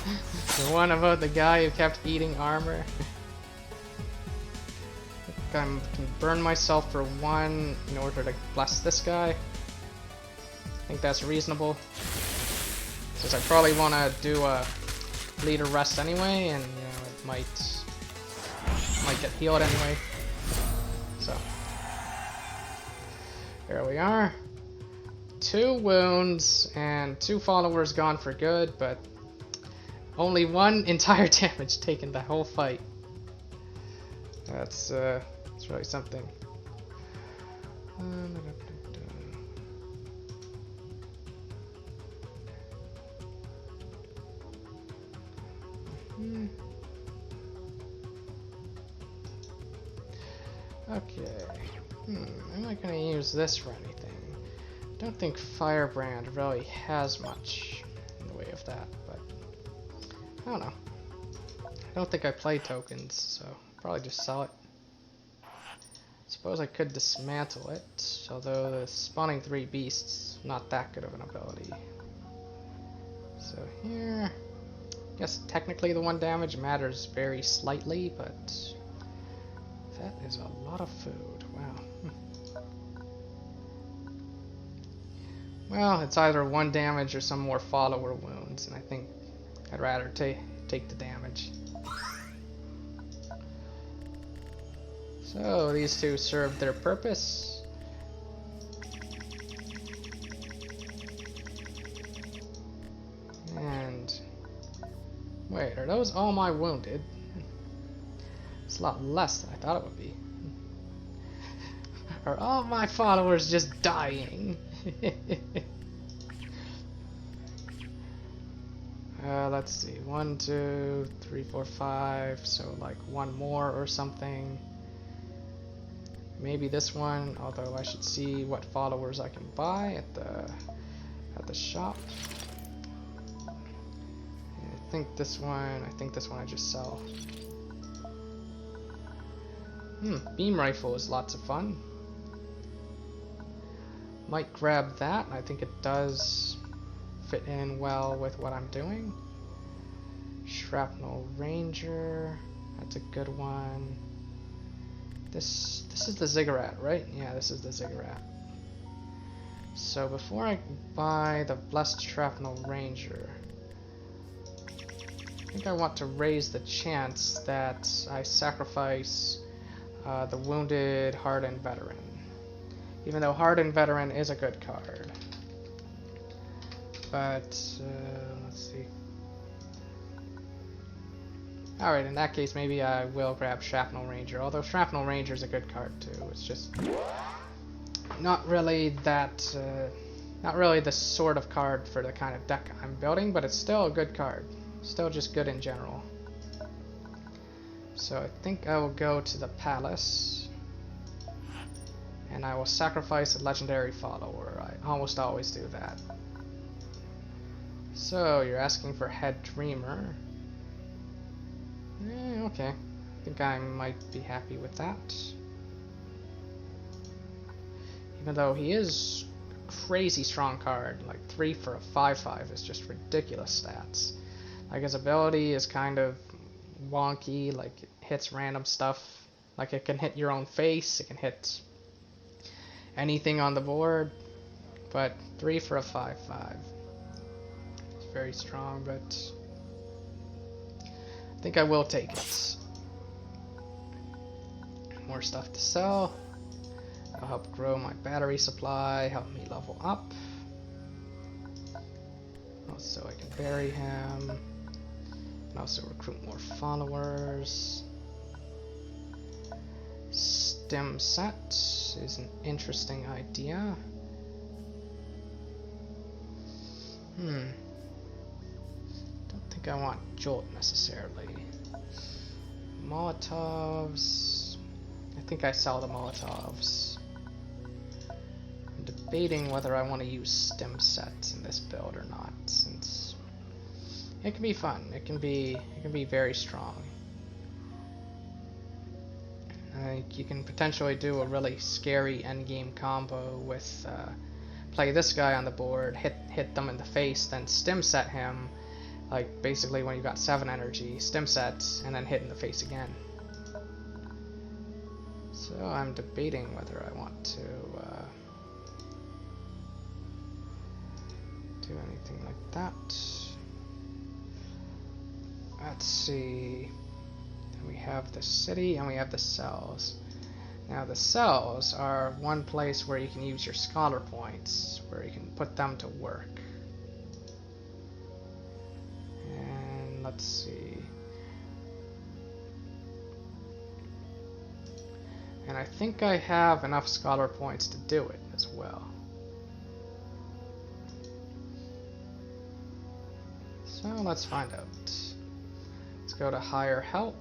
The one about the guy who kept eating armor. I can burn myself for 1 in order to bless this guy. I think that's reasonable. Since I probably want to do a leader rest anyway, and you know it might get healed anyway. So there we are. 2 wounds and 2 followers gone for good, but only 1 entire damage taken the whole fight. That's really something. Okay. Am I gonna use this for anything? I don't think Firebrand really has much in the way of that, but I don't know. I don't think I play tokens, so I'll probably just sell it. Suppose I could dismantle it, although the spawning 3 beasts, not that good of an ability. So here, I guess technically the 1 damage matters very slightly, but that is a lot of food. Wow. Well, it's either 1 damage or some more follower wounds, and I think I'd rather take the damage. So these 2 served their purpose. And wait, are those all my wounded? It's a lot less than I thought it would be. Are all my followers just dying? Let's see, 1, 2, 3, 4, 5, so like 1 more or something. Maybe this one, although I should see what followers I can buy at the shop. I think this one I just sell. Beam rifle is lots of fun. Might grab that. I think it does fit in well with what I'm doing. Shrapnel Ranger, that's a good one. This is the Ziggurat, right? Yeah, this is the Ziggurat. So before I buy the Blessed Shrapnel Ranger, I think I want to raise the chance that I sacrifice the Wounded Hardened Veteran. Even though Hardened Veteran is a good card. But, let's see. Alright, in that case, maybe I will grab Shrapnel Ranger. Although Shrapnel Ranger is a good card too. It's just not really that, not really the sort of card for the kind of deck I'm building, but it's still a good card. Still just good in general. So I think I will go to the palace, and I will sacrifice a legendary follower. I almost always do that. So you're asking for Head Dreamer. Okay, I think I might be happy with that. Even though he is a crazy strong card, like 3 for a 5/5 is just ridiculous stats. Like his ability is kind of wonky, like it hits random stuff. Like it can hit your own face, it can hit anything on the board, but 3 for a 5/5. It's very strong, but I think I will take it. More stuff to sell. That'll help grow my battery supply, help me level up. Also, I can bury him. And also recruit more followers. Stem set is an interesting idea. Don't think I want Jolt necessarily. Molotovs. I think I sell the Molotovs. I'm debating whether I want to use stim sets in this build or not, since it can be fun. It can be very strong. You can potentially do a really scary endgame combo with play this guy on the board, hit them in the face, then stim set him. Like basically when you got 7 energy, stim sets, and then hit in the face again. So I'm debating whether I want to do anything like that. Let's see. We have the city and we have the cells. Now the cells are one place where you can use your scholar points, where you can put them to work. And let's see. And I think I have enough scholar points to do it as well. So let's find out. Let's go to hire help.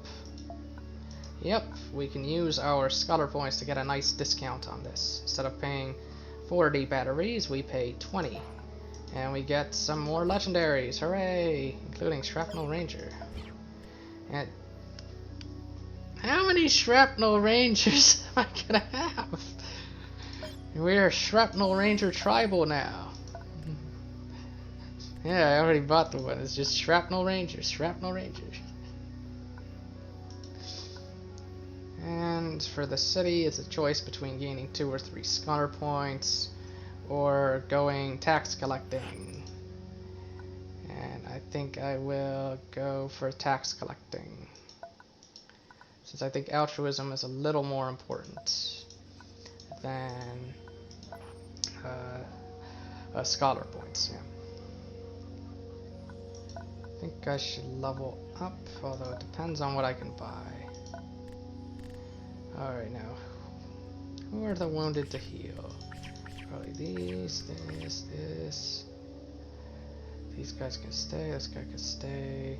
Yep, we can use our scholar points to get a nice discount on this. Instead of paying 40 batteries, we pay 20. And we get some more legendaries, hooray! Including Shrapnel Ranger. And how many Shrapnel Rangers am I gonna have? We're Shrapnel Ranger tribal now. Yeah, I already bought the one. It's just Shrapnel Rangers, Shrapnel Rangers. And for the city, it's a choice between gaining 2 or 3 scholar points or going tax collecting. And I think I will go for tax collecting, since I think altruism is a little more important than scholar points. Yeah. I think I should level up, although it depends on what I can buy. Alright, now, who are the wounded to heal? Probably these, this. These guys can stay, this guy can stay.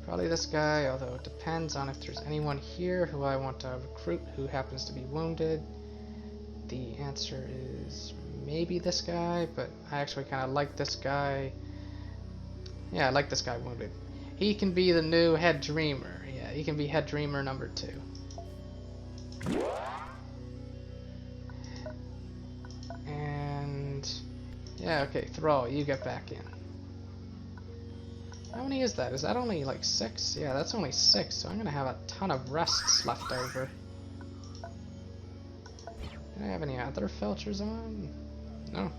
Probably this guy, although it depends on if there's anyone here who I want to recruit who happens to be wounded. The answer is maybe this guy, but I actually kind of like this guy. Yeah, I like this guy wounded. He can be the new head dreamer. Yeah, he can be head dreamer number 2. And yeah, okay, Thrall, you get back in. How many is that? Is that only like 6? Yeah, that's only 6, so I'm gonna have a ton of rests left over. Do I have any other filters on? No.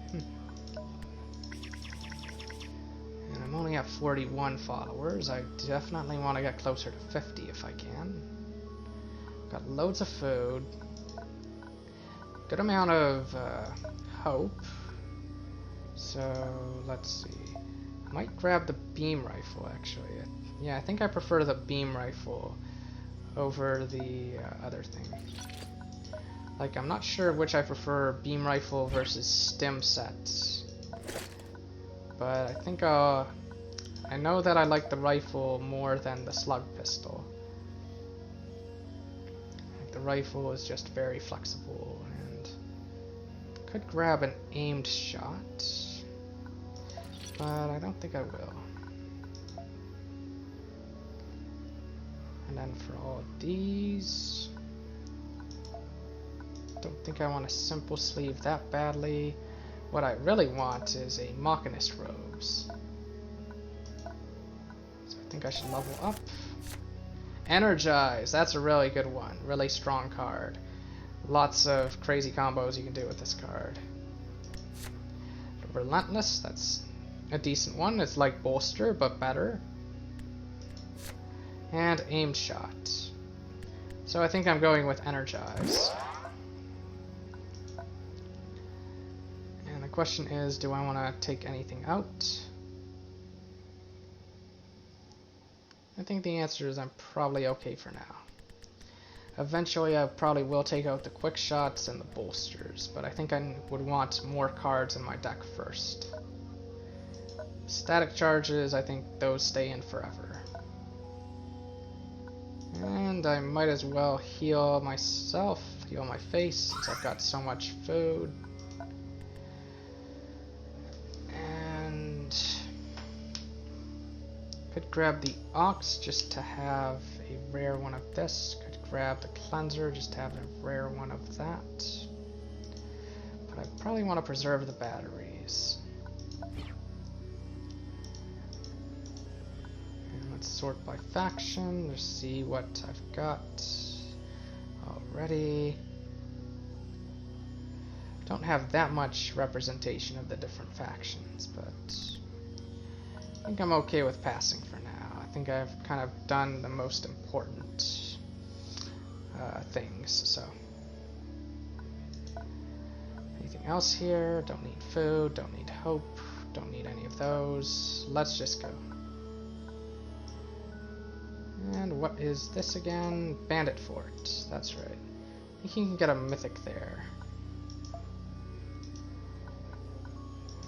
And I'm only at 41 followers. I definitely want to get closer to 50 if I can. Got loads of food. Good amount of hope. So let's see. Might grab the beam rifle actually. Yeah, I think I prefer the beam rifle over the other thing. Like, I'm not sure which I prefer, beam rifle versus stim sets. But I think I know that I like the rifle more than the slug pistol. Like, the rifle is just very flexible, and could grab an aimed shot, but I don't think I will. And then for all of these, don't think I want a simple sleeve that badly. What I really want is a Machinist robes. So I think I should level up. Energize, that's a really good one. Really strong card. Lots of crazy combos you can do with this card. Relentless, that's a decent one. It's like Bolster, but better. And aimed shot. So I think I'm going with Energize. And the question is, do I want to take anything out? I think the answer is I'm probably okay for now. Eventually I probably will take out the quick shots and the bolsters, but I think I would want more cards in my deck first. Static charges, I think those stay in forever. And I might as well heal myself, heal my face, since I've got so much food. And could grab the ox just to have a rare one of this. Could grab the cleanser just to have a rare one of that. But I probably want to preserve the batteries. Sort by faction to see what I've got already. Don't have that much representation of the different factions, but I think I'm okay with passing for now. I think I've kind of done the most important things, so. Anything else here? Don't need food, don't need hope, don't need any of those. Let's just go. And what is this again? Bandit Fort. That's right. I think you can get a mythic there.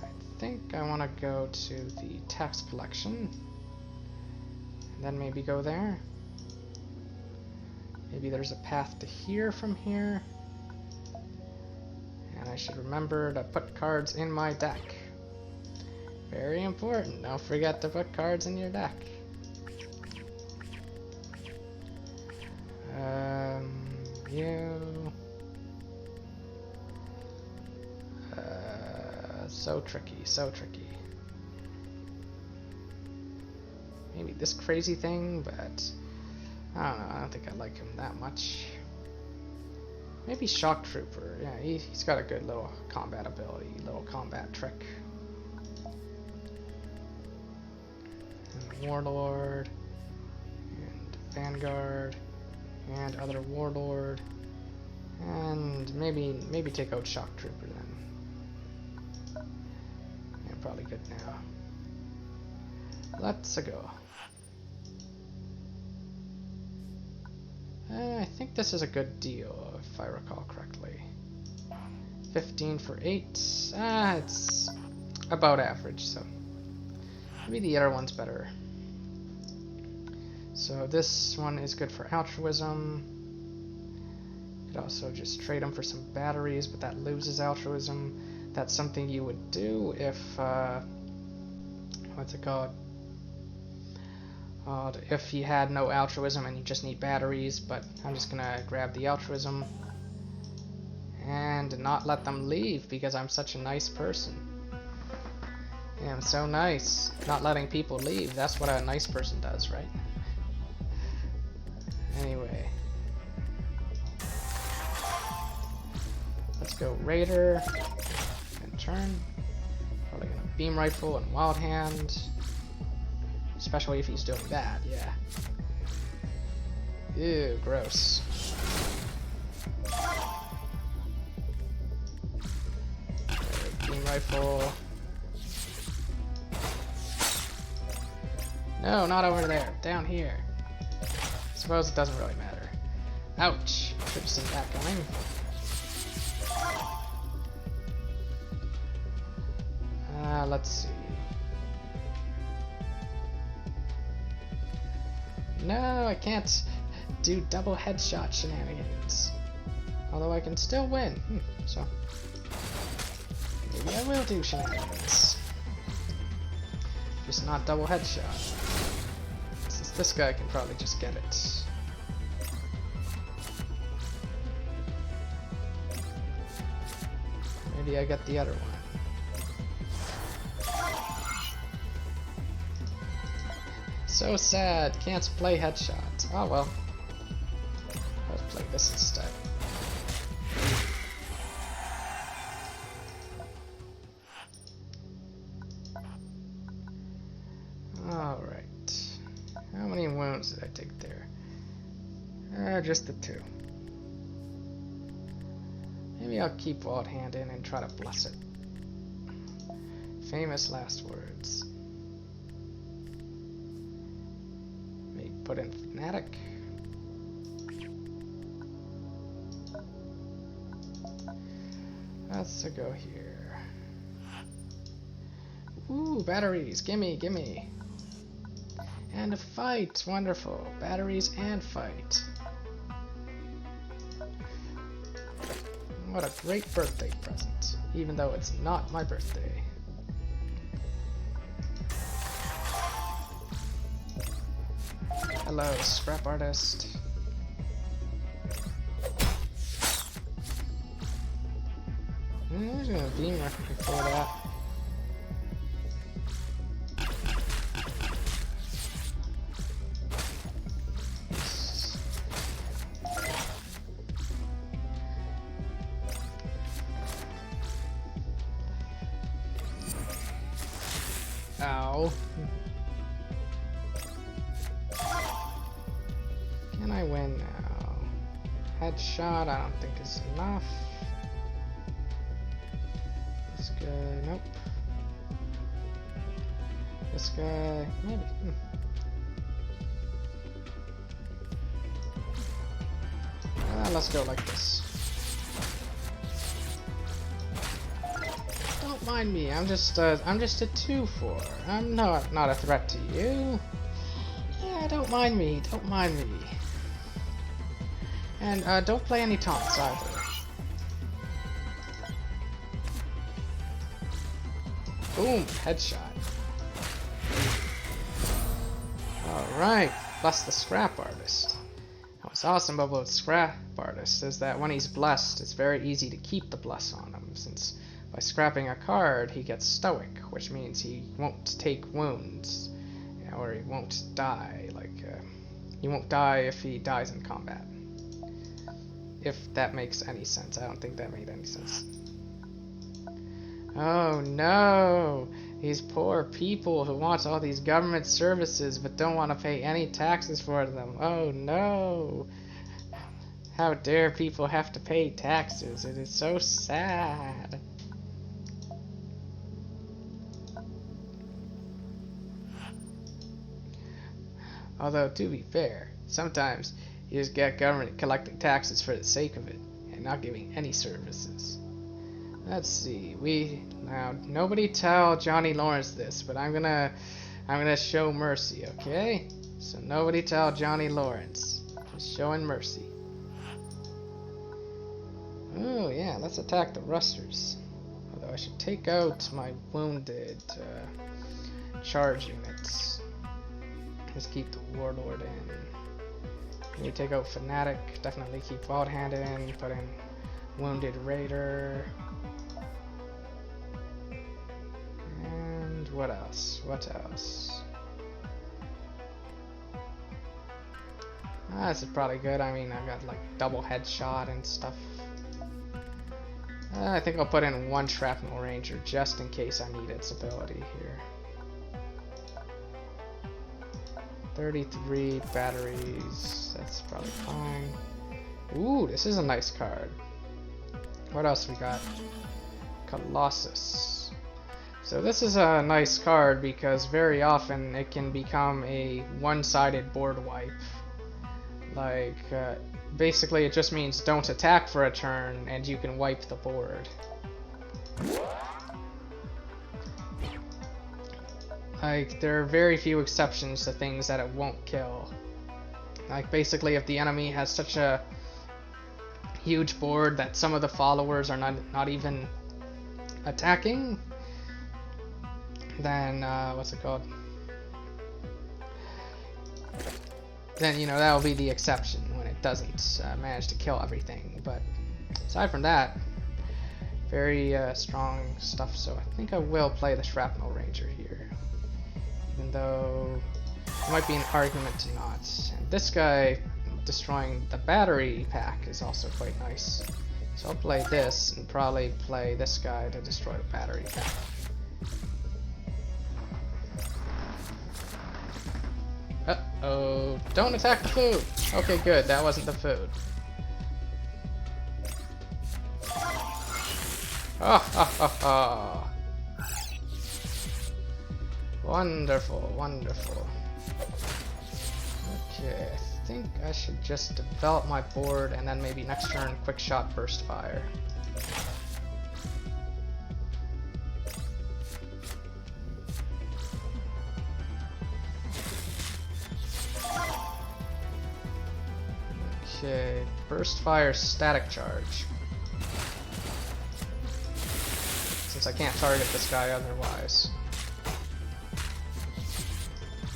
I think I want to go to the tax collection. And then maybe go there. Maybe there's a path to here from here. And I should remember to put cards in my deck. Very important. Don't forget to put cards in your deck. You. So tricky, so tricky. Maybe this crazy thing, but I don't know, I don't think I like him that much. Maybe Shock Trooper, yeah, he's got a good little combat ability, little combat trick. And Warlord, and Vanguard. And other Warlord, and maybe take out Shock Trooper then. Yeah, probably good now. Let's go. I think this is a good deal, if I recall correctly. 15 for 8. It's about average, so maybe the other one's better. So this one is good for altruism. Could also just trade them for some batteries, but that loses altruism. That's something you would do if what's it called? If you had no altruism and you just need batteries, but I'm just gonna grab the altruism and not let them leave because I'm such a nice person. Yeah, I'm so nice. Not letting people leave. That's what a nice person does, right? Anyway, let's go Raider and turn. Probably gonna beam rifle and wild hand, especially if he's doing bad. Yeah. Ew, gross. Beam rifle. No, not over there. Down here. Suppose it doesn't really matter. Ouch! Should have seen that coming. Let's see. No, I can't do double headshot shenanigans. Although I can still win. So maybe I will do shenanigans. Just not double headshot. Since this guy can probably just get it. Maybe I get the other one. So sad, can't play headshots. Oh well. Let's play this instead. Alright. How many wounds did I take there? Just the 2. Maybe I'll keep Wild Hand in and try to bless it. Famous last words. Maybe put in Fanatic. Let's go here. Ooh, batteries! Gimme, gimme! And a fight! Wonderful. Batteries and fight. What a great birthday present, even though it's not my birthday. Hello, scrap artist. There's a beamer before that. Ow. Can I win now? Headshot, I don't think is enough. This guy, nope. This guy, maybe. Let's go like this. Don't mind me. I'm just a 2-4. I'm not a threat to you. Yeah, don't mind me. Don't mind me. And don't play any taunts either. Boom, headshot. Alright, bless the scrap artist. What's awesome about scrap artist is that when he's blessed, it's very easy to keep the bless on him, since by scrapping a card, he gets stoic, which means he won't take wounds, or he won't die. He won't die if he dies in combat. If that makes any sense. I don't think that made any sense. Oh no! These poor people who want all these government services but don't want to pay any taxes for them. Oh no! How dare people have to pay taxes? It is so sad. Although, to be fair, sometimes you just get government collecting taxes for the sake of it and not giving any services. Let's see. Now nobody tell Johnny Lawrence this, but I'm gonna show mercy, okay? So nobody tell Johnny Lawrence. Just showing mercy. Oh yeah, let's attack the rusters. Although I should take out my wounded charge units. Just keep the Warlord in. You take out Fanatic, definitely keep Wild Hand in, put in Wounded Raider. And what else? What else? This is probably good. I mean, I've got like double headshot and stuff. I think I'll put in one Shrapnel Ranger just in case I need its ability here. 33 batteries, that's probably fine. Ooh, this is a nice card. What else we got? Colossus. So this is a nice card because very often it can become a one-sided board wipe. Like, basically it just means don't attack for a turn and you can wipe the board. Like, there are very few exceptions to things that it won't kill. Like, basically, if the enemy has such a huge board that some of the followers are not even attacking, then, what's it called? Then, you know, that'll be the exception when it doesn't manage to kill everything. But, aside from that, very strong stuff, so I think I will play the Shrapnel Ranger here. Even though there might be an argument to not. And this guy destroying the battery pack is also quite nice. So I'll play this and probably play this guy to destroy the battery pack. Uh-oh, don't attack the food! Okay, good, that wasn't the food. Ha ha ha ha! Wonderful, wonderful. Okay, I think I should just develop my board and then maybe next turn quick shot burst fire. Okay, burst fire static charge. Since I can't target this guy otherwise.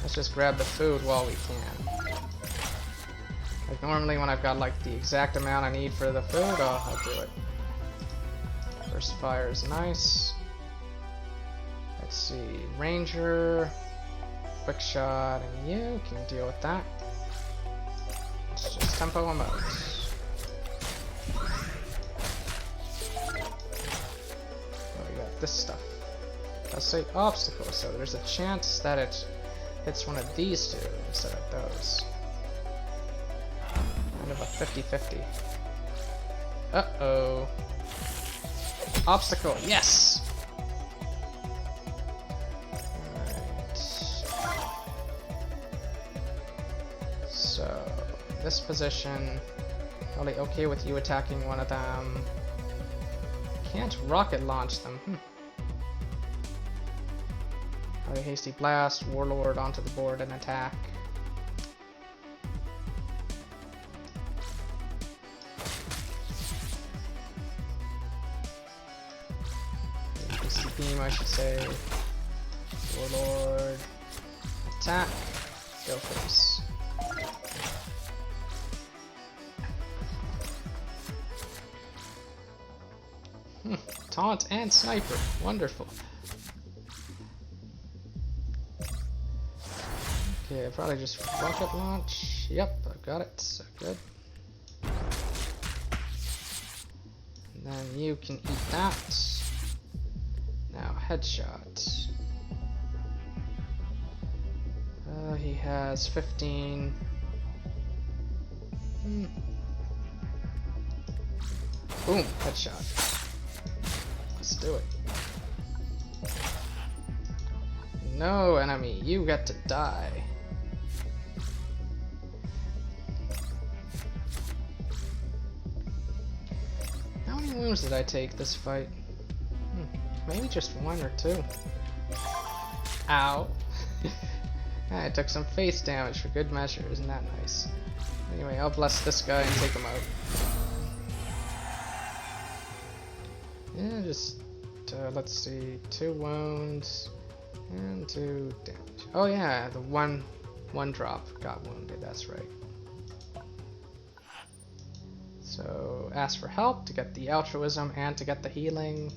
Let's just grab the food while we can. Like normally when I've got like the exact amount I need for the food, I'll do it. Burst fire is nice. Let's see, Ranger, quick shot, and you can deal with that. It's just tempo emotes. Oh, we got this stuff. Let's say obstacles, so there's a chance that it hits one of these two instead of those. Kind of a 50-50. Uh-oh. Obstacle, yes! Alright. So, this position, probably okay with you attacking one of them. Can't rocket launch them. Probably hasty blast, Warlord onto the board and attack. Beam, I should say. Warlord. Attack. Go face. Taunt and sniper. Wonderful. Okay, probably just rocket launch. Yep, I've got it. So good. And then you can eat that. Now, headshot. He has 15. Boom, headshot. Let's do it. No, enemy, you get to die. How many wounds did I take this fight? Maybe just one or two. Ow. I took some face damage for good measure, isn't that nice? Anyway, I'll bless this guy and take him out. Yeah, just, let's see, 2 wounds and 2 damage. Oh yeah, the one drop got wounded, that's right. So, ask for help to get the altruism and to get the healing.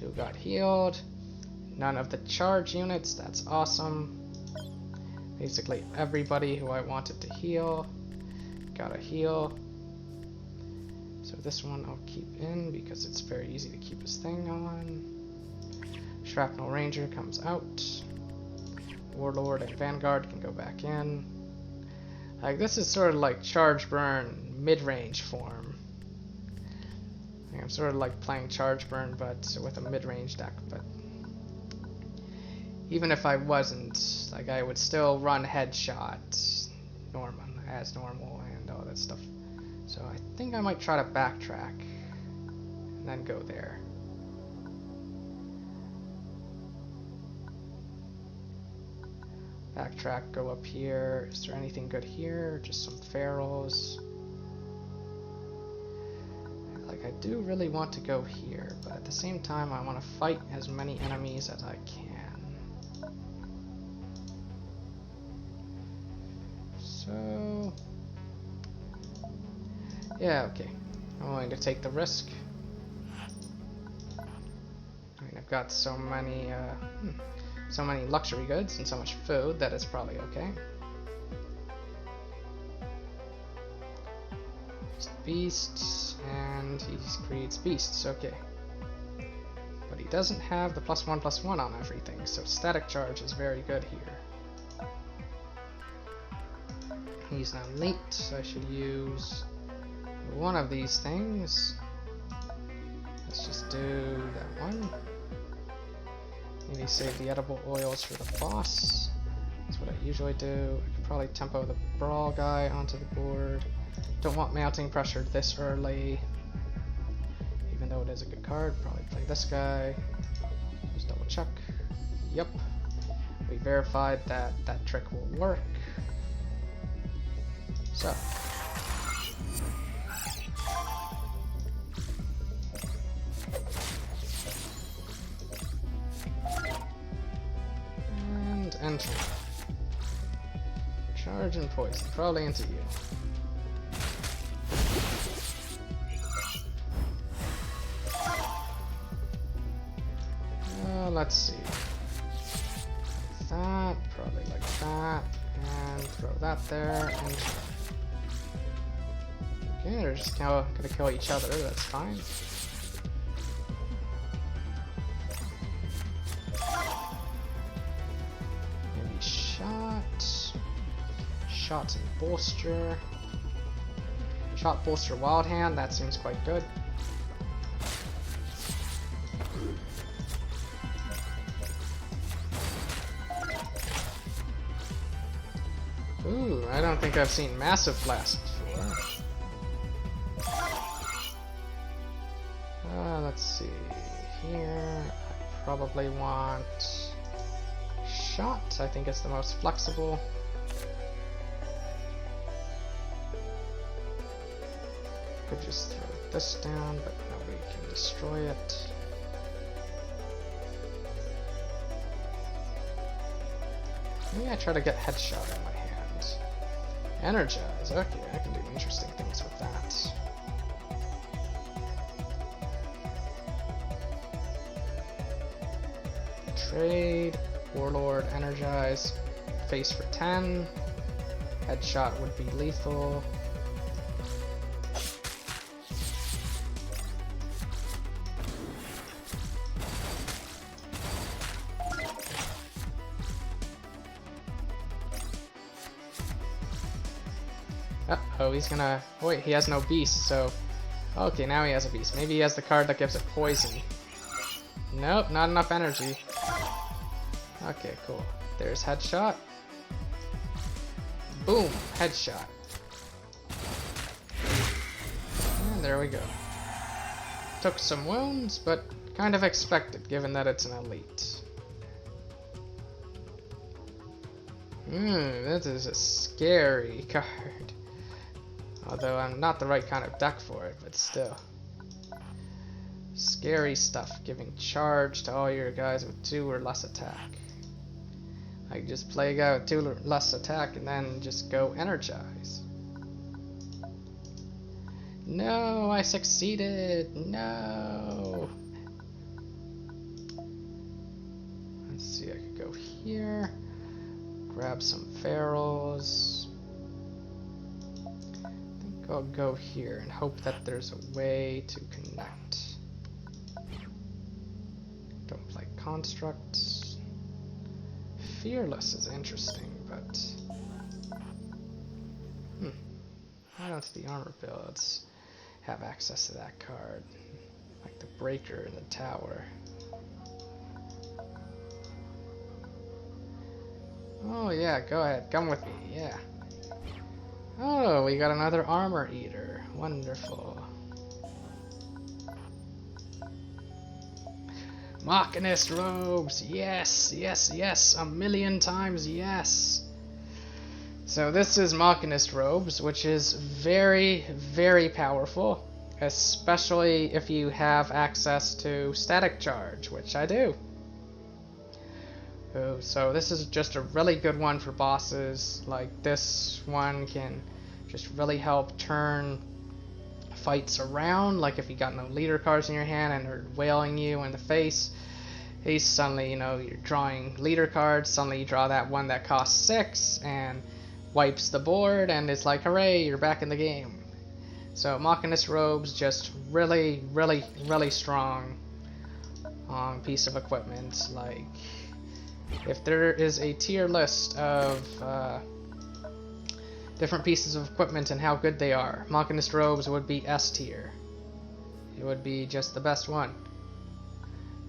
Who got healed? None of the charge units, that's awesome. Basically everybody who I wanted to heal got a heal. So this one I'll keep in because it's very easy to keep his thing on. Shrapnel Ranger comes out. Warlord and Vanguard can go back in. Like this is sort of like ChargeBurn mid-range form. I'm sort of like playing ChargeBurn, but with a mid-range deck. But even if I wasn't, like I would still run Headshot as normal and all that stuff. So I think I might try to backtrack and then go there. Backtrack, go up here. Is there anything good here? Just some ferals. I do really want to go here, but at the same time I want to fight as many enemies as I can. So yeah, okay. I'm willing to take the risk. I mean, I've got so many luxury goods and so much food that it's probably okay. Beasts, and he creates beasts, okay. But he doesn't have the +1/+1 on everything, so static charge is very good here. He's now late, so I should use one of these things. Let's just do that one. Maybe save the edible oils for the boss. That's what I usually do. I could probably tempo the brawl guy onto the board. Don't want mounting pressure this early. Even though it is a good card, probably play this guy. Just double check. Yep. We verified that that trick will work. So, And enter. Charge and poison, probably into you. Let's see. That, probably like that, and throw that there, and okay, they're just gonna kill each other, that's fine. Maybe shot and bolster. Shot, bolster, wild hand, that seems quite good. Ooh, I don't think I've seen Massive Blast before. Let's see. Here, I probably want Shot. I think it's the most flexible. Could just throw this down, but nobody can destroy it. Maybe I try to get Headshot in my hand. Energize, okay, I can do interesting things with that. Trade, Warlord, Energize, face for 10. Headshot would be lethal. Oh, he's gonna... wait, he has no beast, so... okay, now he has a beast. Maybe he has the card that gives it poison. Nope, not enough energy. Okay, cool. There's Headshot. Boom! Headshot. And there we go. Took some wounds, but kind of expected, given that it's an elite. This is a scary card. Although I'm not the right kind of deck for it, but still. Scary stuff, giving charge to all your guys with 2 or less attack. I can just play a guy with 2 or less attack and then just go Energize. No, I succeeded! No! Let's see, I could go here, grab some ferals. I'll go here and hope that there's a way to connect. Don't play constructs. Fearless is interesting, but why don't the armor builds have access to that card? Like the breaker in the tower. Oh yeah, go ahead, come with me, yeah. Oh, we got another armor eater. Wonderful. Machinist robes. Yes, yes, yes. A million times yes. So this is Machinist robes, which is very, very powerful. Especially if you have access to static charge, which I do. So this is just a really good one for bosses. Like this one can just really help turn fights around. Like if you got no leader cards in your hand and they're wailing you in the face, he's suddenly, you know, you're drawing leader cards, suddenly you draw that one that costs 6 and wipes the board, and it's like, hooray, you're back in the game. So Machinist robes, just really, really, really strong piece of equipment. Like, if there is a tier list of different pieces of equipment and how good they are, Machinist robes would be S tier. It would be just the best one.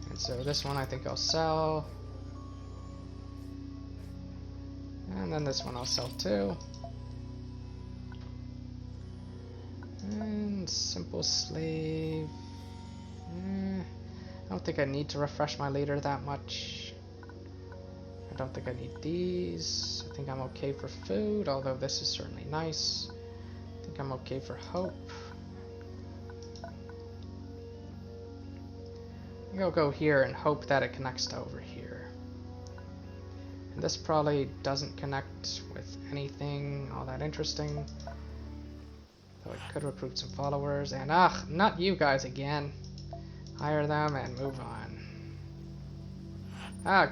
And so this one I think I'll sell. And then this one I'll sell too. And simple slave. I don't think I need to refresh my leader that much. I don't think I need these. I think I'm okay for food, although this is certainly nice. I think think I'm okay for hope. I think I'll go here and hope that it connects to over here. And this probably doesn't connect with anything all that interesting. Though I could recruit some followers. And not you guys again. Hire them and move on.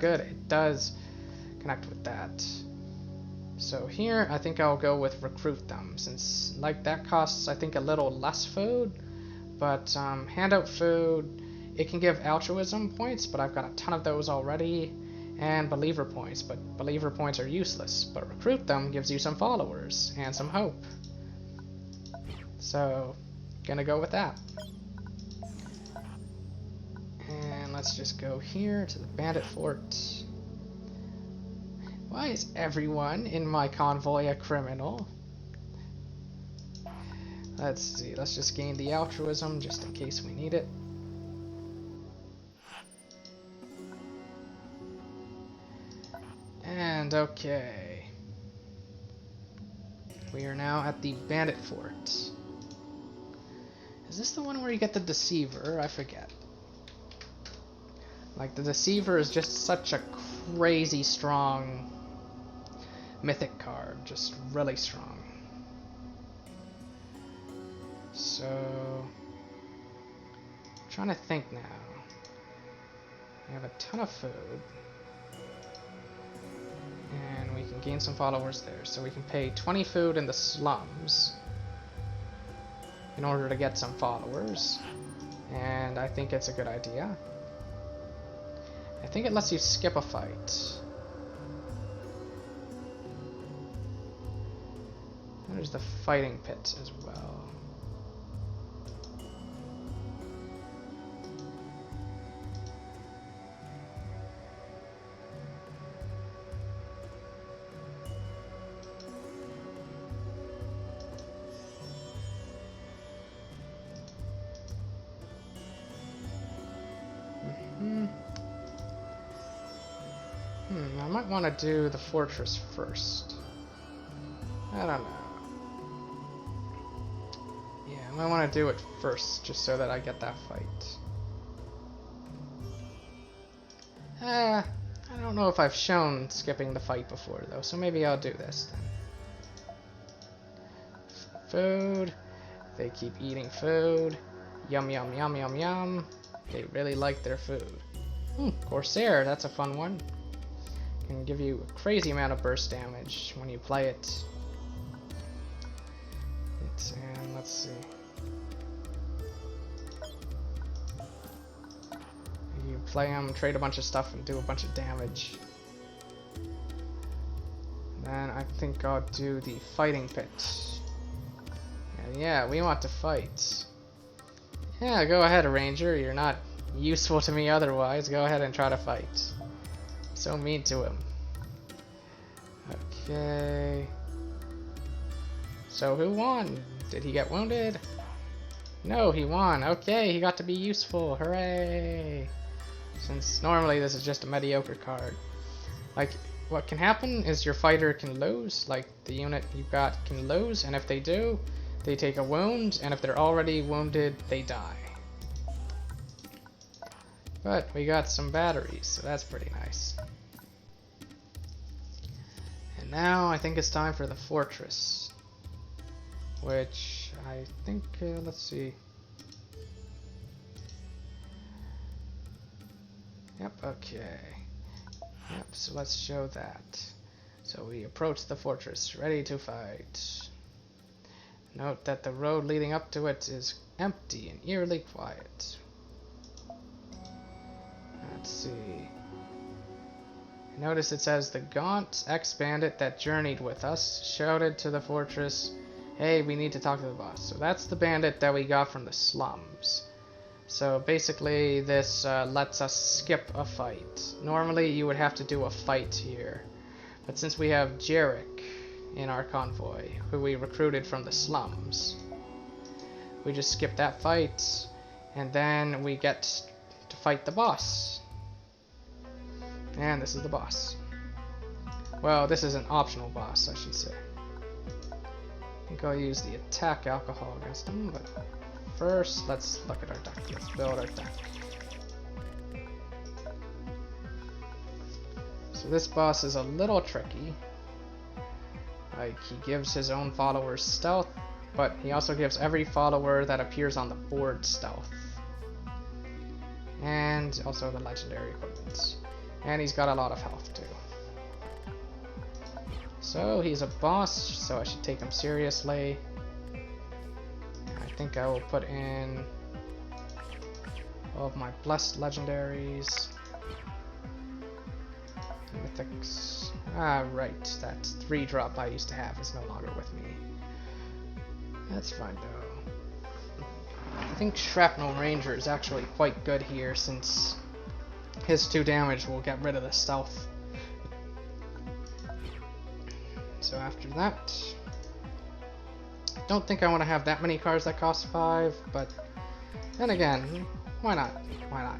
Good. It does connect with that. So here, I think I'll go with recruit them, since like that costs, I think, a little less food, but hand out food, it can give altruism points, but I've got a ton of those already, and believer points, but believer points are useless, but recruit them gives you some followers and some hope. So, gonna go with that. And let's just go here to the Bandit Fort. Why is everyone in my convoy a criminal? Let's see, let's just gain the altruism just in case we need it. And okay. We are now at the Bandit Fort. Is this the one where you get the Deceiver? I forget. Like, the Deceiver is just such a crazy strong mythic card, just really strong. So, I'm trying to think now. We have a ton of food, and we can gain some followers there. So we can pay 20 food in the slums in order to get some followers, and I think it's a good idea. I think it lets you skip a fight. There's the fighting pit as well. I might want to do the fortress first. I don't know. Yeah, I might want to do it first, just so that I get that fight. I don't know if I've shown skipping the fight before, though, so maybe I'll do this then. Food. They keep eating food. Yum, yum, yum, yum, yum. They really like their food. Corsair, that's a fun one. Can give you a crazy amount of burst damage when you play it. And let's see. You play them, trade a bunch of stuff, and do a bunch of damage. Then I think I'll do the fighting pit. And yeah, we want to fight. Yeah, go ahead, Ranger. You're not useful to me otherwise. Go ahead and try to fight. So mean to him. Okay. So who won? Did he get wounded? No, he won. Okay, he got to be useful. Hooray! Since normally this is just a mediocre card. Like, what can happen is your fighter can lose. Like, the unit you've got can lose, and if they do, they take a wound, and if they're already wounded, they die. But we got some batteries, so that's pretty nice. And now I think it's time for the fortress. Which I think, let's see. Yep, okay. Yep, so let's show that. So we approach the fortress, ready to fight. Note that the road leading up to it is empty and eerily quiet. Let's see. Notice it says the gaunt ex-bandit that journeyed with us shouted to the fortress, "Hey, we need to talk to the boss." So that's the bandit that we got from the slums. So basically this lets us skip a fight. Normally you would have to do a fight here. But since we have Jarek in our convoy, who we recruited from the slums, we just skip that fight, and then we get to fight the boss. And this is the boss. Well, this is an optional boss, I should say. think I'll use the attack alcohol against him, but first let's look at our deck. Let's build our deck. So this boss is a little tricky. Like, he gives his own followers stealth, but he also gives every follower that appears on the board stealth. And also the legendary equipments. And he's got a lot of health too. So he's a boss, so I should take him seriously. I think I will put in all of my blessed legendaries. Mythics. Ah, right. That 3-drop I used to have is no longer with me. That's fine though. I think Shrapnel Ranger is actually quite good here since his 2 damage will get rid of the stealth. So after that, don't think I want to have that many cards that cost 5, but then again, why not? Why not?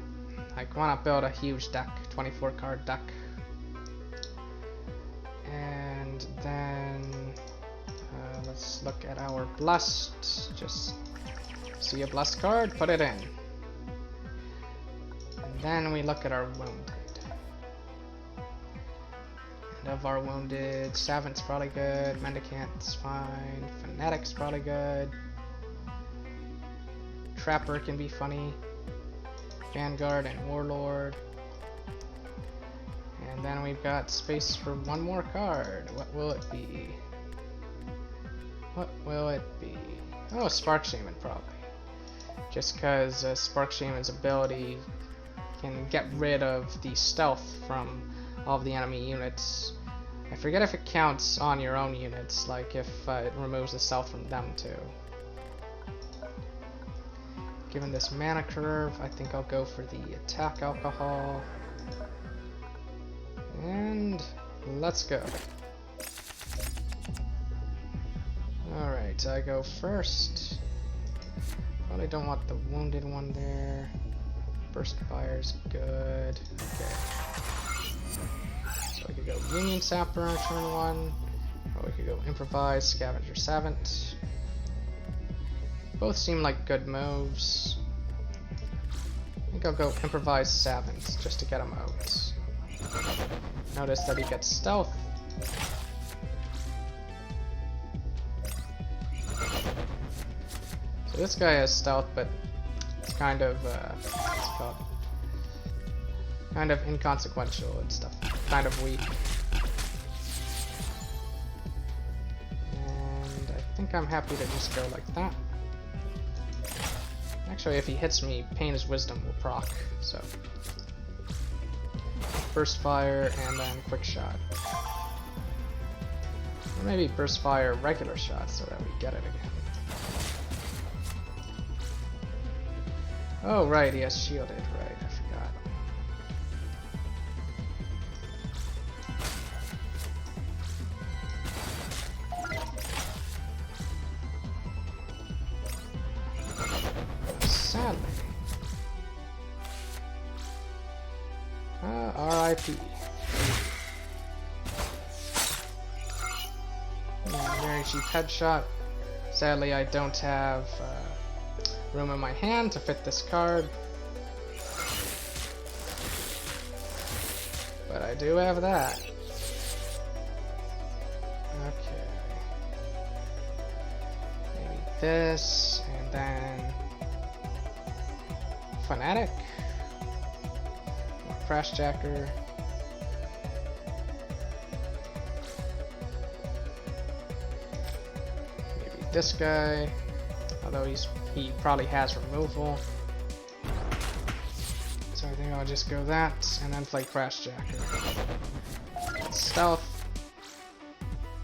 Like, why not build a huge deck, 24 card deck? And then let's look at our blessed. Just see a blessed card, put it in. And then we look at our wounded. And of our wounded, Savant's probably good, Mendicant's fine, Fanatic's probably good. Trapper can be funny. Vanguard and Warlord. And then we've got space for one more card. What will it be? What will it be? Oh, Spark Shaman probably. Just because Spark Shaman's ability can get rid of the stealth from all of the enemy units. I forget if it counts on your own units, like if it removes the stealth from them too. Given this mana curve, I think I'll go for the attack alcohol. And let's go. Alright, I go first. Probably don't want the wounded one there. Burst fire's good. Okay. So I could go Union Sapper on turn 1. Or we could go Improvise, Scavenger Savant. Both seem like good moves. I think I'll go Improvise Savant just to get him out. Notice that he gets stealth. So this guy has stealth, but it's kind of what's it called? Kind of inconsequential and stuff. Kind of weak. And I think I'm happy to just go like that. Actually, if he hits me, Pain's Wisdom will proc, so. Burst Fire and then Quick Shot. Or maybe Burst Fire regular shot so that we get it again. Oh right, he has shielded, right, I forgot. Sadly. R.I.P. Very cheap headshot. Sadly, I don't have room in my hand to fit this card. But I do have that. Okay. Maybe this, and then Fanatic. Crashjacker. Maybe this guy, although he probably has removal. So I think I'll just go that and then play Crashjacker. Stealth.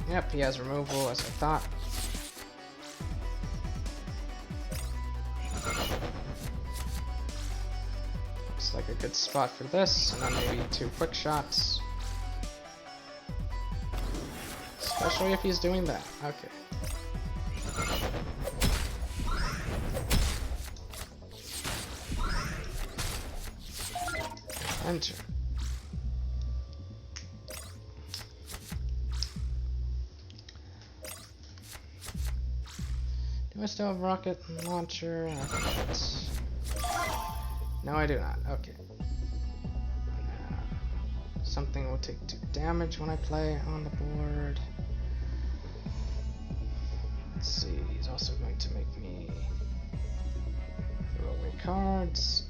Yep, he has removal as I thought. Like a good spot for this, and then maybe 2 quick shots. Especially if he's doing that. Okay. Enter. Do I still have rocket launcher? No, I do not. Okay. Something will take 2 damage when I play on the board. Let's see, he's also going to make me throw away cards.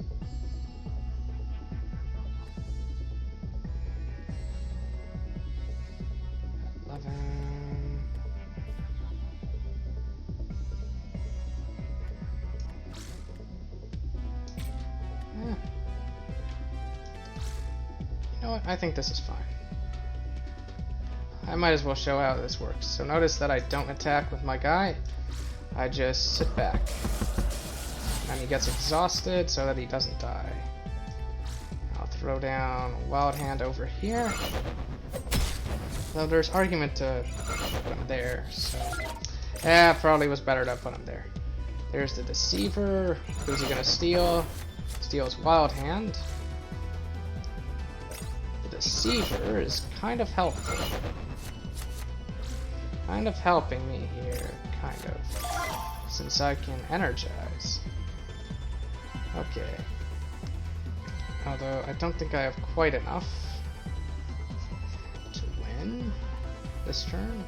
You know what? I think this is fine. I might as well show how this works. So notice that I don't attack with my guy. I just sit back. And he gets exhausted so that he doesn't die. I'll throw down a Wild Hand over here. Though there's argument to put him there, so... yeah, probably was better to put him there. There's the Deceiver. Who's he gonna steal? Steals Wild Hand. The Deceiver is kind of helpful. Kind of helping me here, kind of. Since I can energize. Okay. Although, I don't think I have quite enough to win this turn.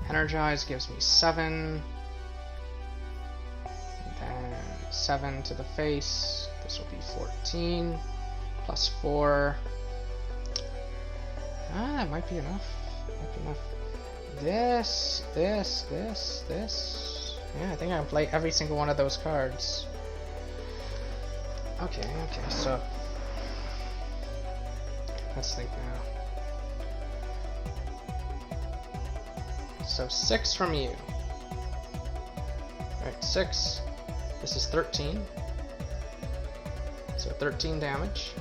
Energize gives me 7. And then 7 to the face. This will be 14. Plus 4. Ah, that might be enough. Might be enough. This. Yeah, I think I can play every single one of those cards. Okay, so let's think now. So 6 from you. Alright, 6. This is 13. So 13 damage.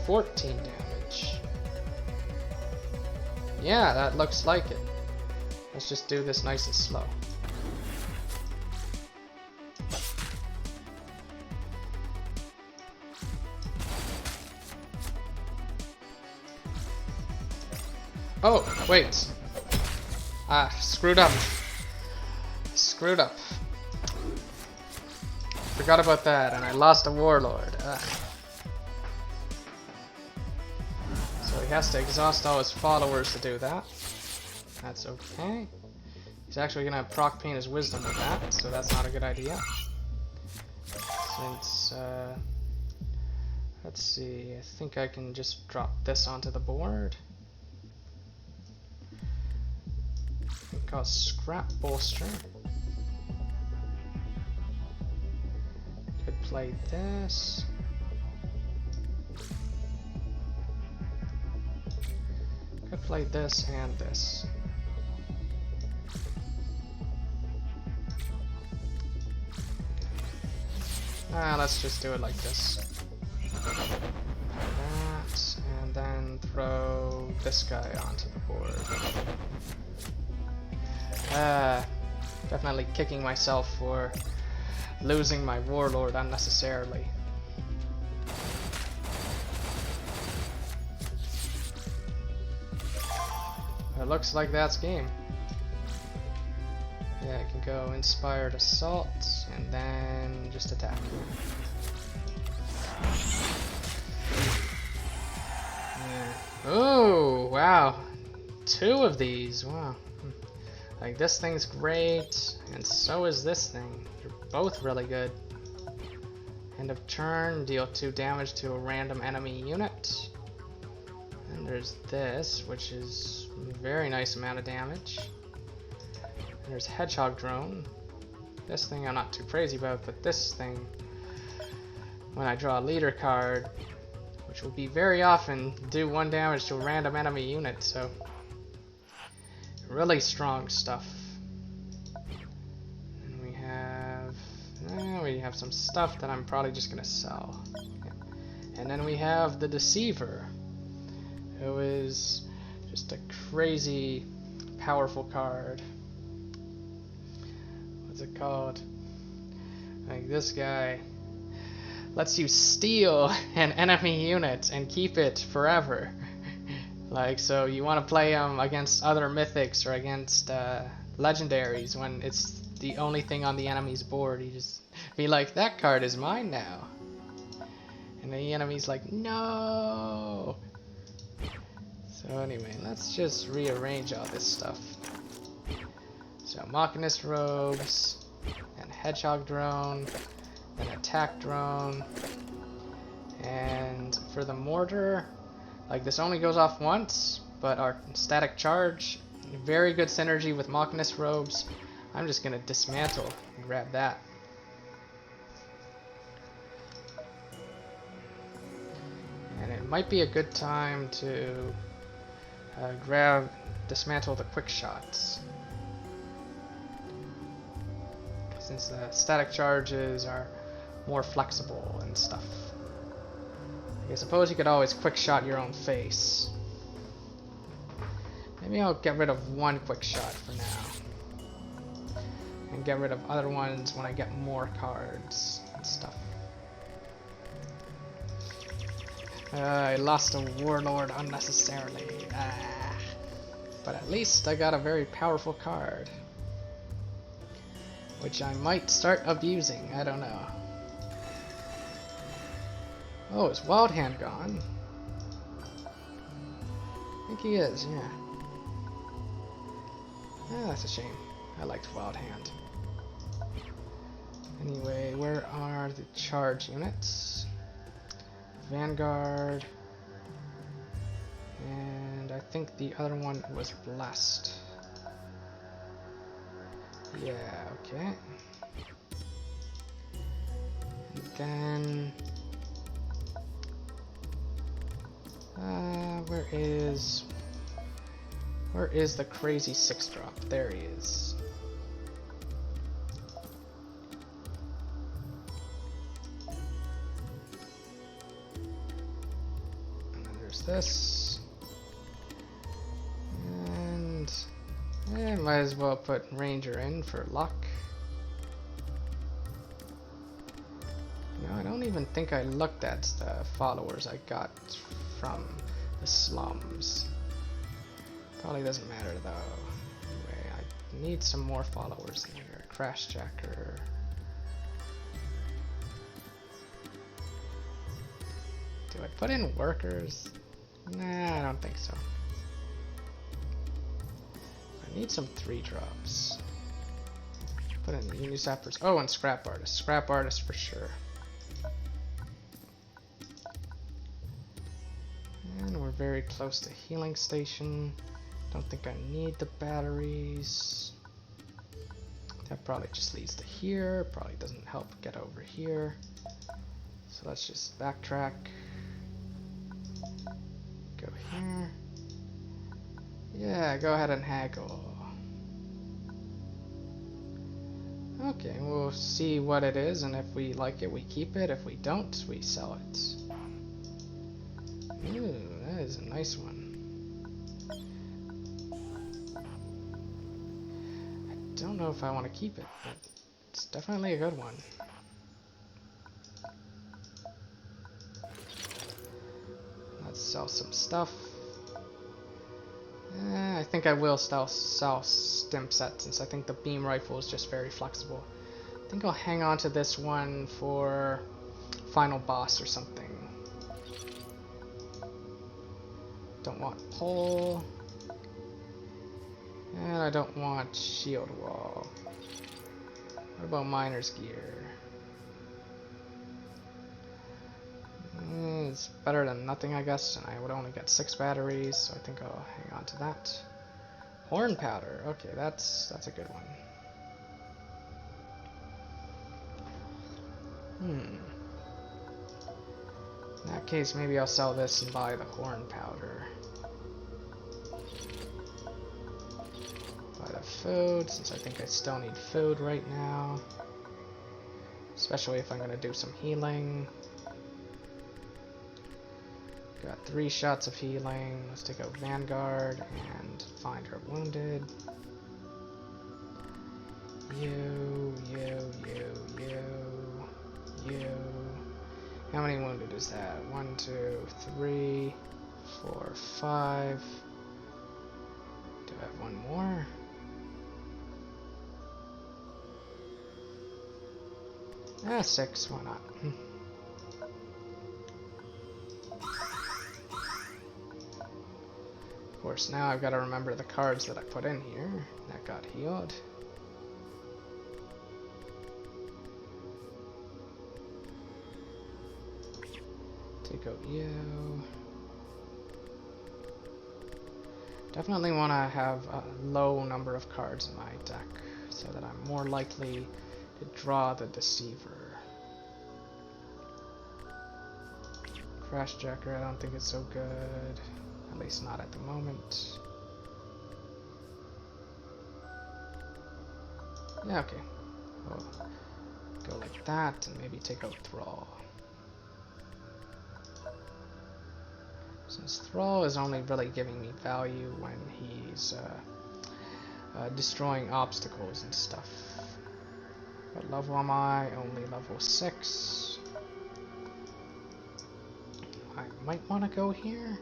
14 damage. Yeah, that looks like it. Let's just do this nice and slow. Oh, wait. Ah, screwed up. Screwed up. Forgot about that, and I lost a Warlord. So he has to exhaust all his followers to do that. That's okay. He's actually gonna proc paint his wisdom with that, so that's not a good idea. Since, let's see, I think I can just drop this onto the board. Got Scrap Bolster. Could play this. Could play this and this. Let's just do it like this. That, and then throw this guy onto the board. Definitely kicking myself for losing my Warlord unnecessarily. It looks like that's game. Yeah, I can go Inspired Assault and then just attack. Yeah. Oh, wow. 2 of these, wow. Like, this thing's great, and so is this thing. They're both really good. End of turn, deal 2 damage to a random enemy unit. And there's this, which is a very nice amount of damage. And there's Hedgehog Drone. This thing I'm not too crazy about, but this thing, when I draw a leader card, which will be very often, do 1 damage to a random enemy unit, so really strong stuff. And we have some stuff that I'm probably just gonna sell. And then we have the Deceiver, who is just a crazy powerful card. What's it called? Like, this guy lets you steal an enemy unit and keep it forever. Like, so you want to play them against other mythics or against legendaries when it's the only thing on the enemy's board. You just be like, that card is mine now. And the enemy's like, no! So anyway, let's just rearrange all this stuff. So Machinist Robes, and Hedgehog Drone, and Attack Drone. And for the mortar, like this only goes off once, but our static charge, very good synergy with Machinist Robes. I'm just gonna dismantle and grab that. And it might be a good time to dismantle the quick shots. Since the static charges are more flexible and stuff. I suppose you could always quick shot your own face. Maybe I'll get rid of one quick shot for now. And get rid of other ones when I get more cards and stuff. I lost a Warlord unnecessarily. But at least I got a very powerful card. Which I might start abusing, I don't know. Oh, is Wild Hand gone? I think he is, yeah. Ah, that's a shame. I liked Wild Hand. Anyway, where are the charge units? Vanguard. And I think the other one was Blessed. Yeah, okay. And then... where is the crazy 6-drop? There he is. And then there's this. And might as well put Ranger in for luck. I don't even think I looked at the followers I got from the slums. Probably doesn't matter though. Anyway, I need some more followers in here. Crashjacker. Do I put in workers? Nah, I don't think so. I need some 3-drops. Put in Unisappers. Oh, and Scrap Artist. Scrap Artist for sure. And we're very close to Healing Station. Don't think I need the batteries. That probably just leads to here. Probably doesn't help get over here. So let's just backtrack. Go here. Yeah, go ahead and haggle. Okay, we'll see what it is, and if we like it, we keep it. If we don't, we sell it. Ooh, that is a nice one. I don't know if I want to keep it, but it's definitely a good one. Let's sell some stuff. I think I will sell stim set, since I think the beam rifle is just very flexible. I think I'll hang on to this one for final boss or something. Don't want pole. And I don't want shield wall. What about miner's gear? It's better than nothing, I guess, and I would only get 6 batteries, so I think I'll hang on to that. Horn powder, okay, that's a good one. In that case, maybe I'll sell this and buy the horn powder. Buy the food, since I think I still need food right now. Especially if I'm going to do some healing. Got 3 shots of healing. Let's take out Vanguard and find her wounded. You. How many wounded is that? 1, 2, 3, 4, 5. Do I have one more? Yeah, 6, why not? Of course, now I've got to remember the cards that I put in here. That got healed. Take out you. Definitely want to have a low number of cards in my deck so that I'm more likely to draw the Deceiver. Crashjacker, I don't think it's so good. At least not at the moment. Yeah, okay. We'll go like that and maybe take out Thrall. Since Thrall is only really giving me value when he's destroying obstacles and stuff. What level am I? Only level 6. I might want to go here.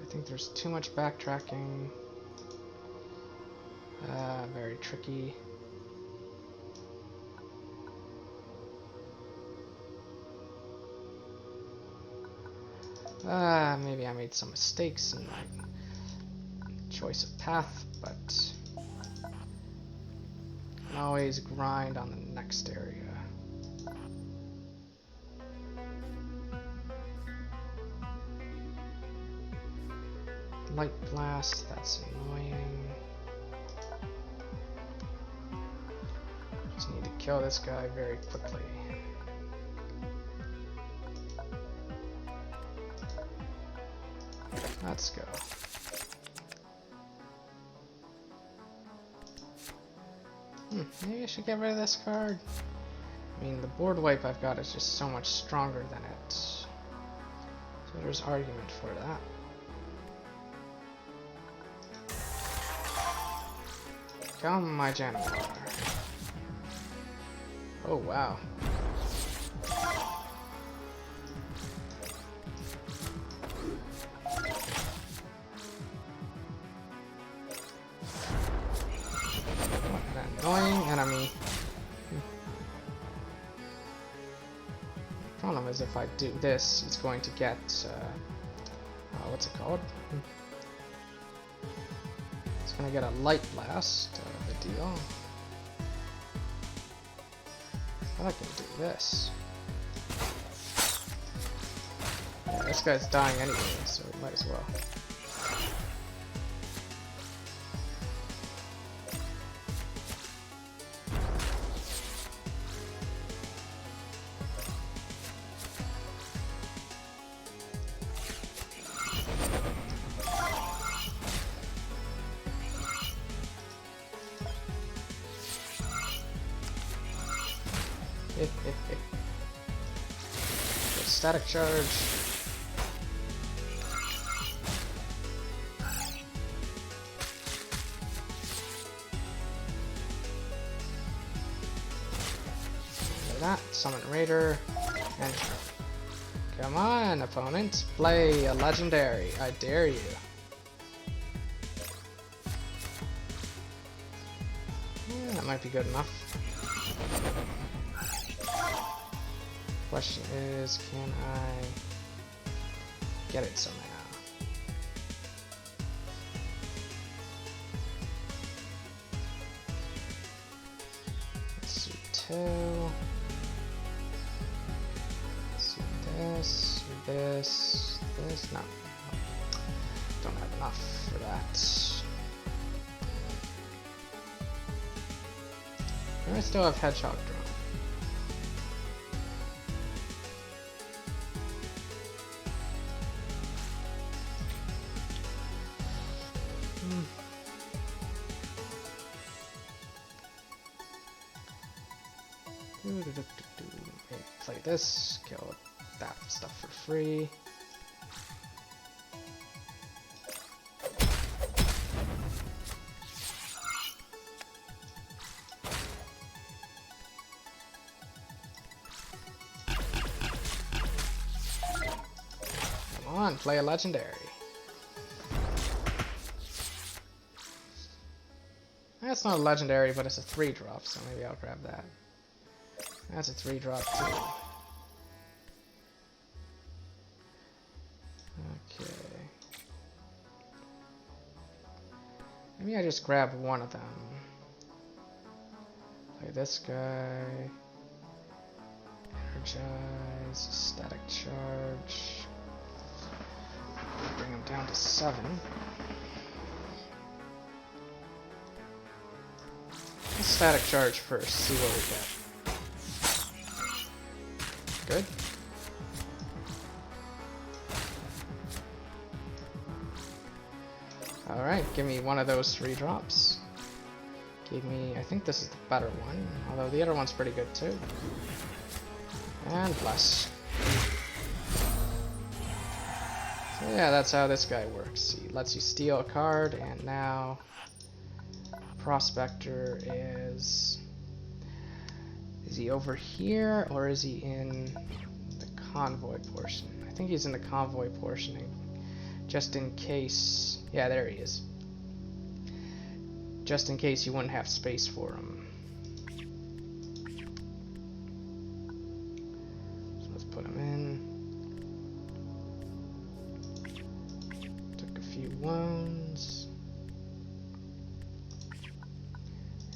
I think there's too much backtracking. Very tricky. Maybe I made some mistakes in my choice of path, but I can always grind on the next area. Light blast, that's annoying. Just need to kill this guy very quickly. Let's go. Maybe I should get rid of this card. I mean, the board wipe I've got is just so much stronger than it. So there's argument for that. Come, my Januar. Oh, wow. Annoying enemy. The problem is if I do this, it's going to get, what's it called? It's going to get a light blast, the deal. But I can do this. Yeah, this guy's dying anyway, so we might as well. Static charge. That summon Raider and come on, opponent, play a legendary. I dare you. Yeah, that might be good enough. Question is, can I get it somehow? Let's see, 2. Let's see this. No, don't have enough for that. And I still have Headshot drawn. Play this, kill that stuff for free. Come on, play a legendary. That's not a legendary, but it's a 3-drop, so maybe I'll grab that. That's a 3-drop too. Okay. Maybe I just grab one of them. Play this guy. Energize. Static charge. Bring him down to 7. Let's static charge first, see what we get. Good. Alright, give me one of those 3-drops. Give me, I think this is the better one, although the other one's pretty good too. And bless. So yeah, that's how this guy works. He lets you steal a card, and now Prospector is he over here, or is he in the convoy portion? I think he's in the convoy portion, just in case. Yeah, there he is. Just in case you wouldn't have space for him. So let's put him in. Took a few wounds.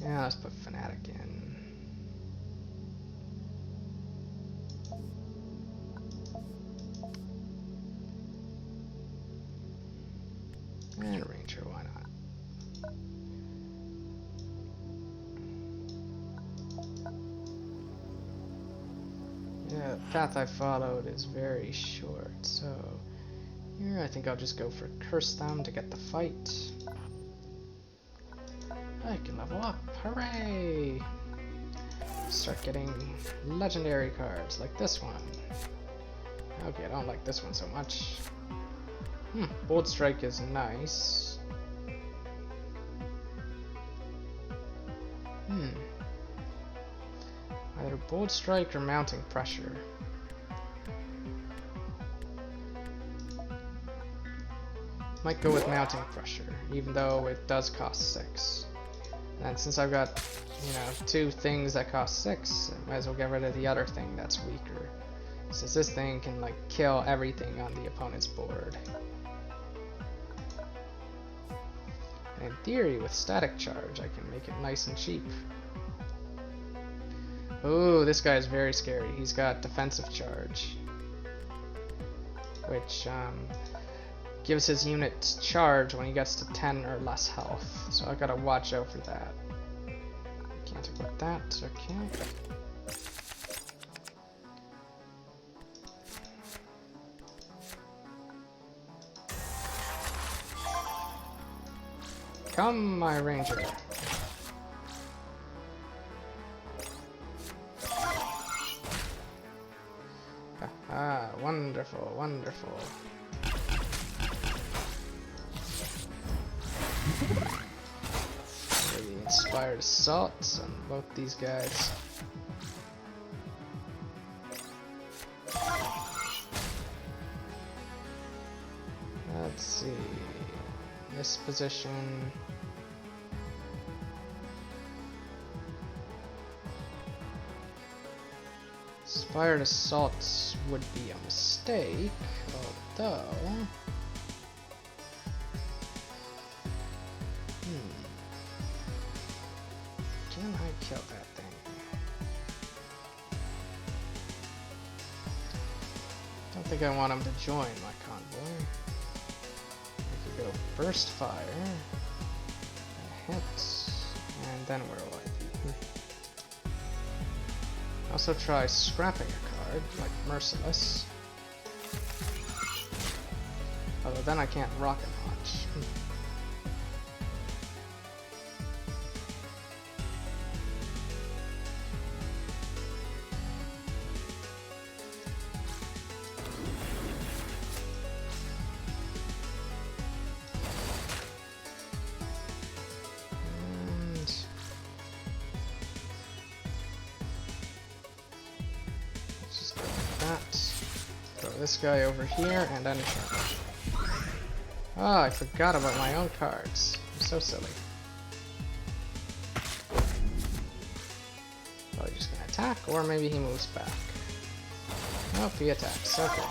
Yeah, let's put Fanatic in. And Ranger, why not? Yeah, the path I followed is very short, so here I think I'll just go for Curse Them to get the fight. I can level up, hooray! Start getting legendary cards like this one. Okay, I don't like this one so much. Bold Strike is nice. Either Bold Strike or Mounting Pressure. Might go with Mounting Pressure, even though it does cost 6. And since I've got, 2 things that cost 6, I might as well get rid of the other thing that's weaker. Since this thing can, kill everything on the opponent's board. And in theory, with Static Charge, I can make it nice and cheap. Ooh, this guy is very scary. He's got Defensive Charge, which gives his unit charge when he gets to 10 or less health. So I gotta watch out for that. Can't equip that, okay. Come, my Ranger. Ah, wonderful, wonderful. Maybe Inspired Assault on both these guys. Let's see. This position. Inspired Assault would be a mistake, although... Can I kill that thing? Don't think I want him to join my convoy. I could go Burst Fire, hit, and then where will I be? Also try scrapping a card, like Merciless. Although then I can't Rocket Launch. This guy over here, and then oh, I forgot about my own cards. I'm so silly. just gonna attack, or maybe he moves back. Nope, he attacks. Okay.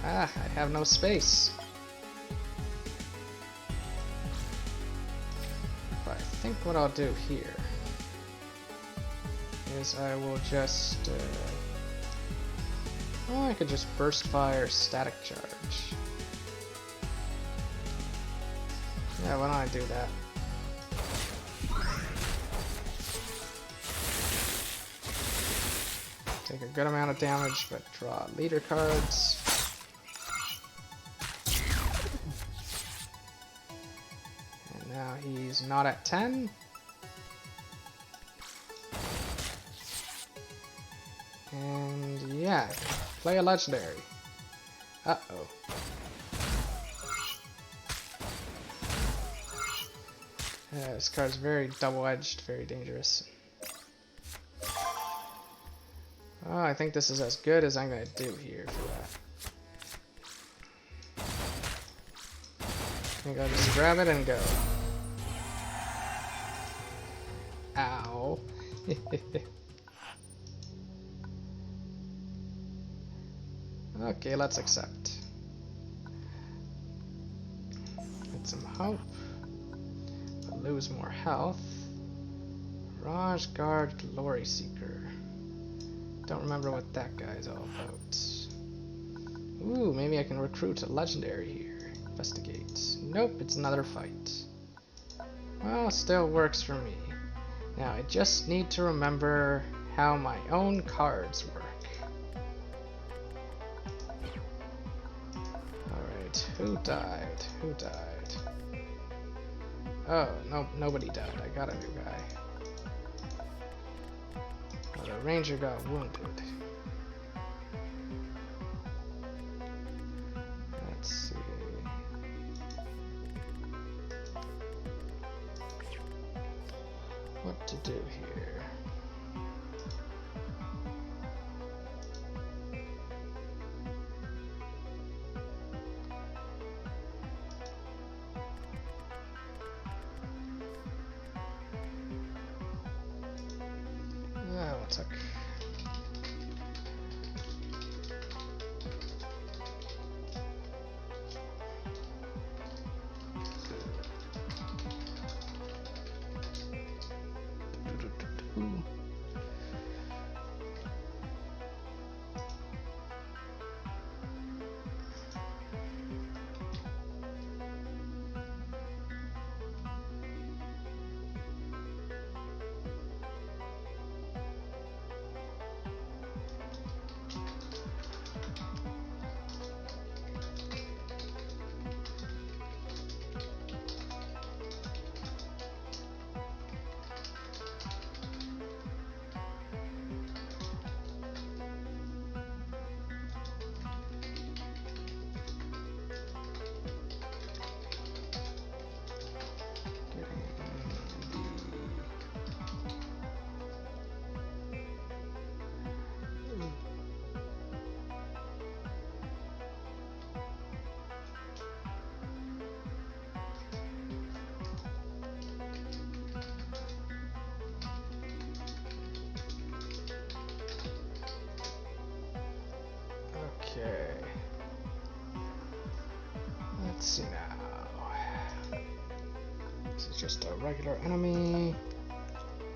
Ah, I have no space. But I think what I'll do here is I will just... oh, I could just burst fire static charge. Yeah, why don't I do that? Take a good amount of damage, but draw leader cards. And now he's not at 10. And yeah, play a legendary. Uh-oh. This card's very double-edged, very dangerous. Oh, I think this is as good as I'm gonna do here for that. I think I'll just grab it and go. Ow. Okay, let's accept. Get some hope. But lose more health. Raj Guard Gloryseeker. Don't remember what that guy's all about. Ooh, maybe I can recruit a legendary here. Investigate. Nope, it's another fight. Well, still works for me. Now I just need to remember how my own cards work. Alright, who died? Who died? Oh, no, nobody died. I got a new guy. Oh, the ranger got wounded. Let's see. What to do here? Yeah, one sec. Okay. Let's see now. This is just a regular enemy.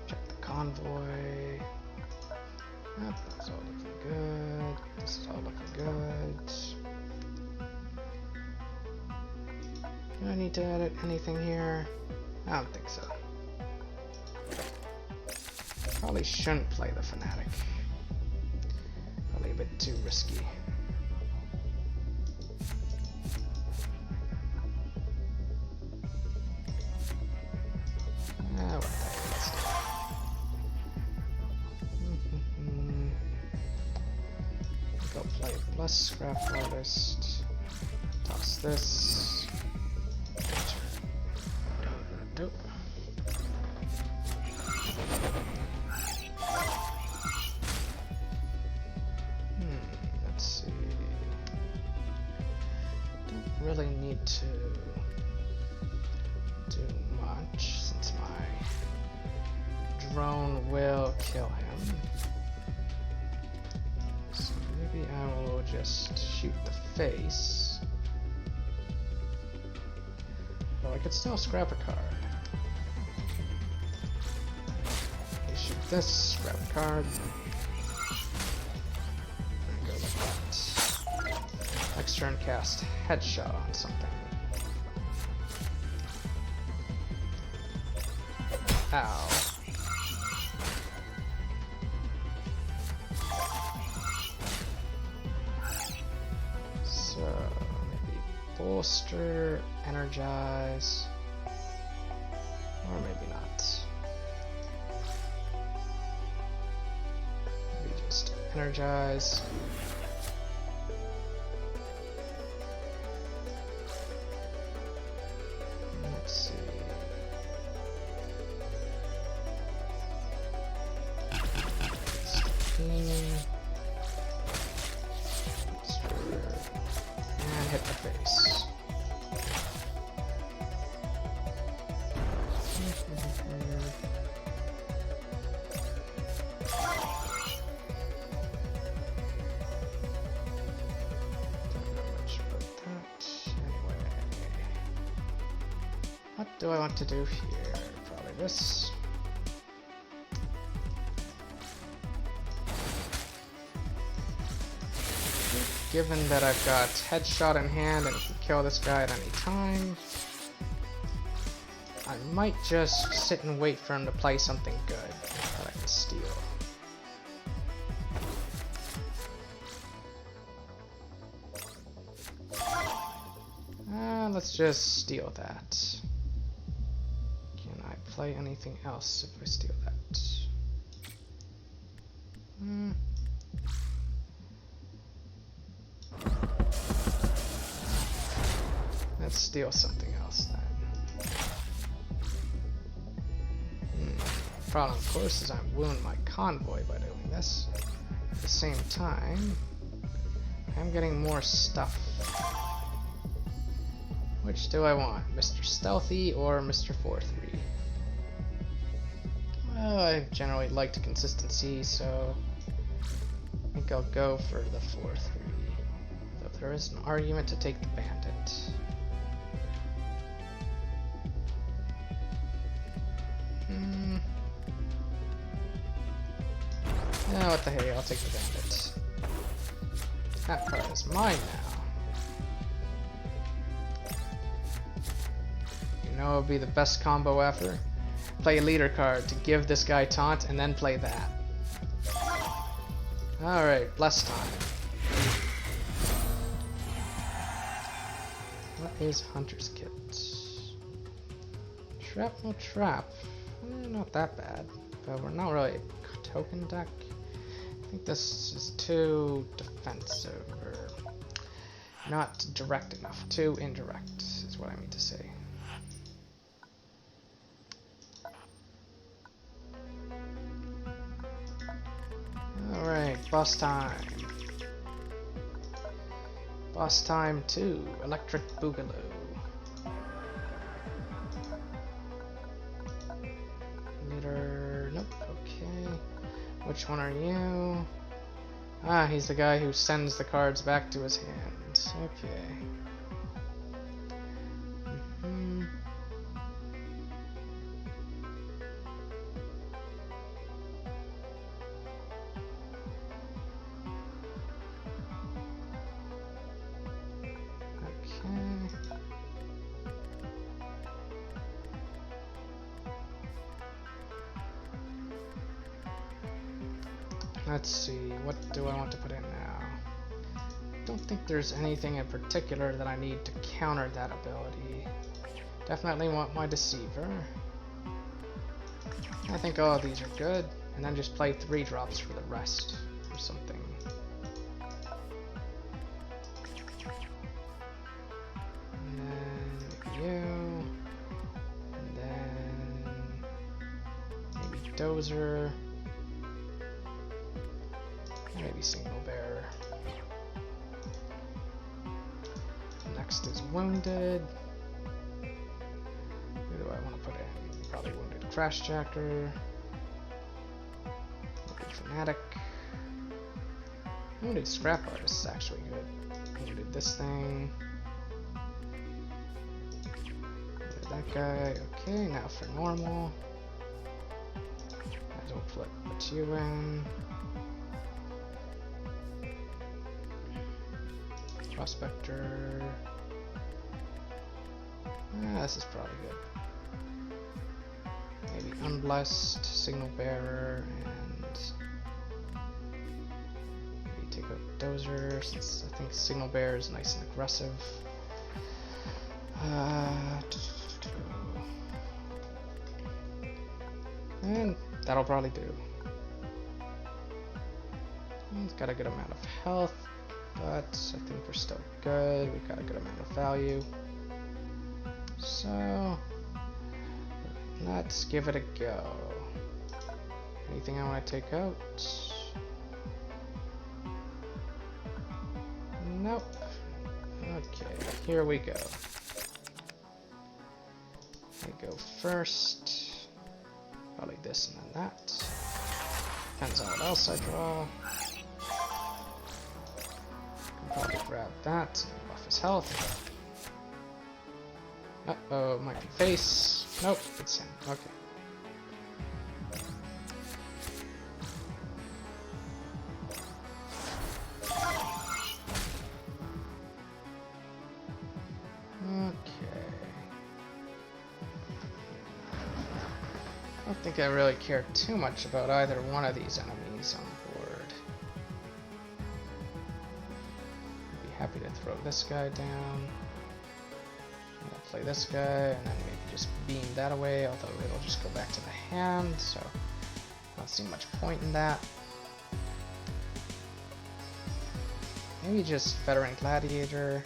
Check the convoy. Yep, that's all looking good. This is all looking good. Do I need to edit anything here? I don't think so. Probably shouldn't play the Fanatic. Probably a bit too risky. What the heck is that? Go play plus scrap artist. Toss this. Dope. Let's see. Don't really need to drone will kill him. So maybe I will just shoot the face. Well, I could still scrap a card. Okay, shoot this, scrap a card. And go like that. Next turn, cast Headshot on something. Ow. So, maybe bolster, energize, or maybe not. Maybe just energize. Let's see. And hit the face. What do I want to do here? Probably this. Given that I've got Headshot in hand and can kill this guy at any time, I might just sit and wait for him to play something good that I can steal. Let's just steal that. Can I play anything else if I steal that? Let's steal something else then. Problem, of course, is I wound my convoy by doing this. At the same time, I'm getting more stuff. Which do I want? Mr. Stealthy or Mr. 4-3? Well, I generally liked consistency, so I think I'll go for the 4-3. Though there is an argument to take the Bandit. Oh, what the hey, I'll take the Bandit. That card is mine now. You know it would be the best combo ever? Play a leader card to give this guy taunt and then play that. Alright, bless time. What is Hunter's Kit? Shrapnel Trap. Not that bad, but we're not really a token deck. I think this is too defensive, or not direct enough. Too indirect is what I mean to say. Alright, boss time. Boss time 2, Electric Boogaloo. Leader, nope, okay. Which one are you? Ah, he's the guy who sends the cards back to his hand. Okay. Let's see, what do I want to put in now? Don't think there's anything in particular that I need to counter that ability. Definitely want my Deceiver. I think all of these are good, and then just play 3 drops for the rest, or something. And then you, and then maybe Dozer. Maybe Single Bearer. Next is Wounded. Who do I want to put in? Probably Wounded Crashjacker. Attic. I'm gonna do scrap artist is actually good. I'm gonna do this thing. Do that guy. Okay, now for normal. Might as well put you in. Prospector. This is probably good. Maybe unblessed, signal bearer, and maybe take out dozer since I think signal bearer is nice and aggressive. And that'll probably do. He's got a good amount of health, but I think we're still good. We've got a good amount of value. So let's give it a go. Anything I want to take out? Nope. Okay, here we go. I go first. Probably this and then that. Depends on what else I draw. Can probably grab that and buff his health. Uh-oh, might be face. Nope, it's him. Okay. I don't think I really care too much about either one of these enemies on board. I'd be happy to throw this guy down. I'll play this guy and then maybe just beam that away, although it'll just go back to the hand, so I don't see much point in that. Maybe just Veteran Gladiator.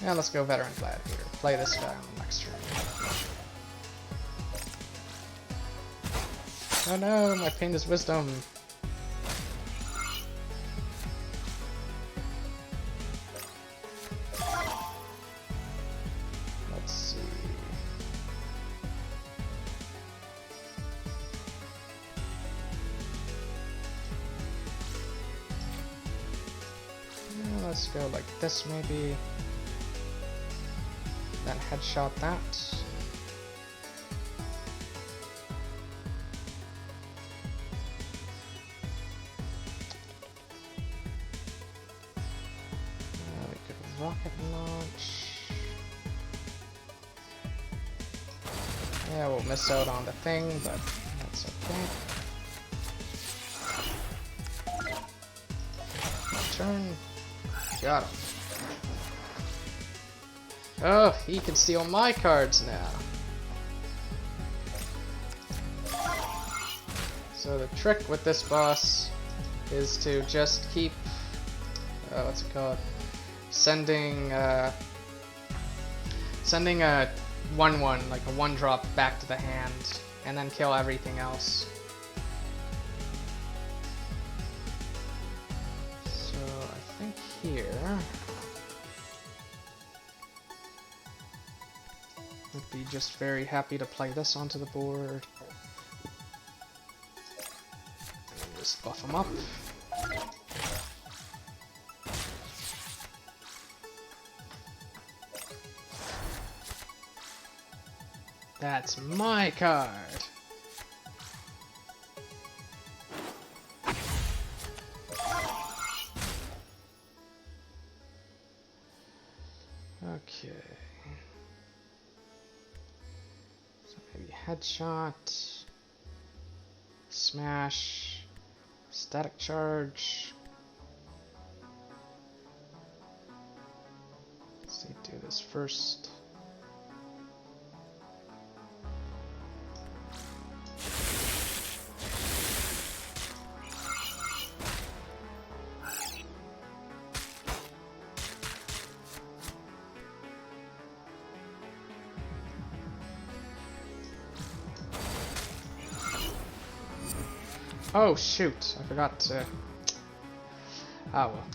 Yeah, let's go Veteran Gladiator. Play this guy on the next turn. Oh no, my pain is wisdom. Let's see. Yeah, let's go like this maybe. Then headshot that. We could rocket launch. Yeah, we'll miss out on the thing, but that's okay. Turn. Got him. Oh, he can steal my cards now. So the trick with this boss is to just keep, what's it called? Sending a 1/1, like a 1-drop back to the hand, and then kill everything else. So I think here would be just very happy to play this onto the board. And just buff him up. That's my card! Okay. Headshot, smash, static charge. Let's see, do this first. Oh shoot, I forgot to... Ah well.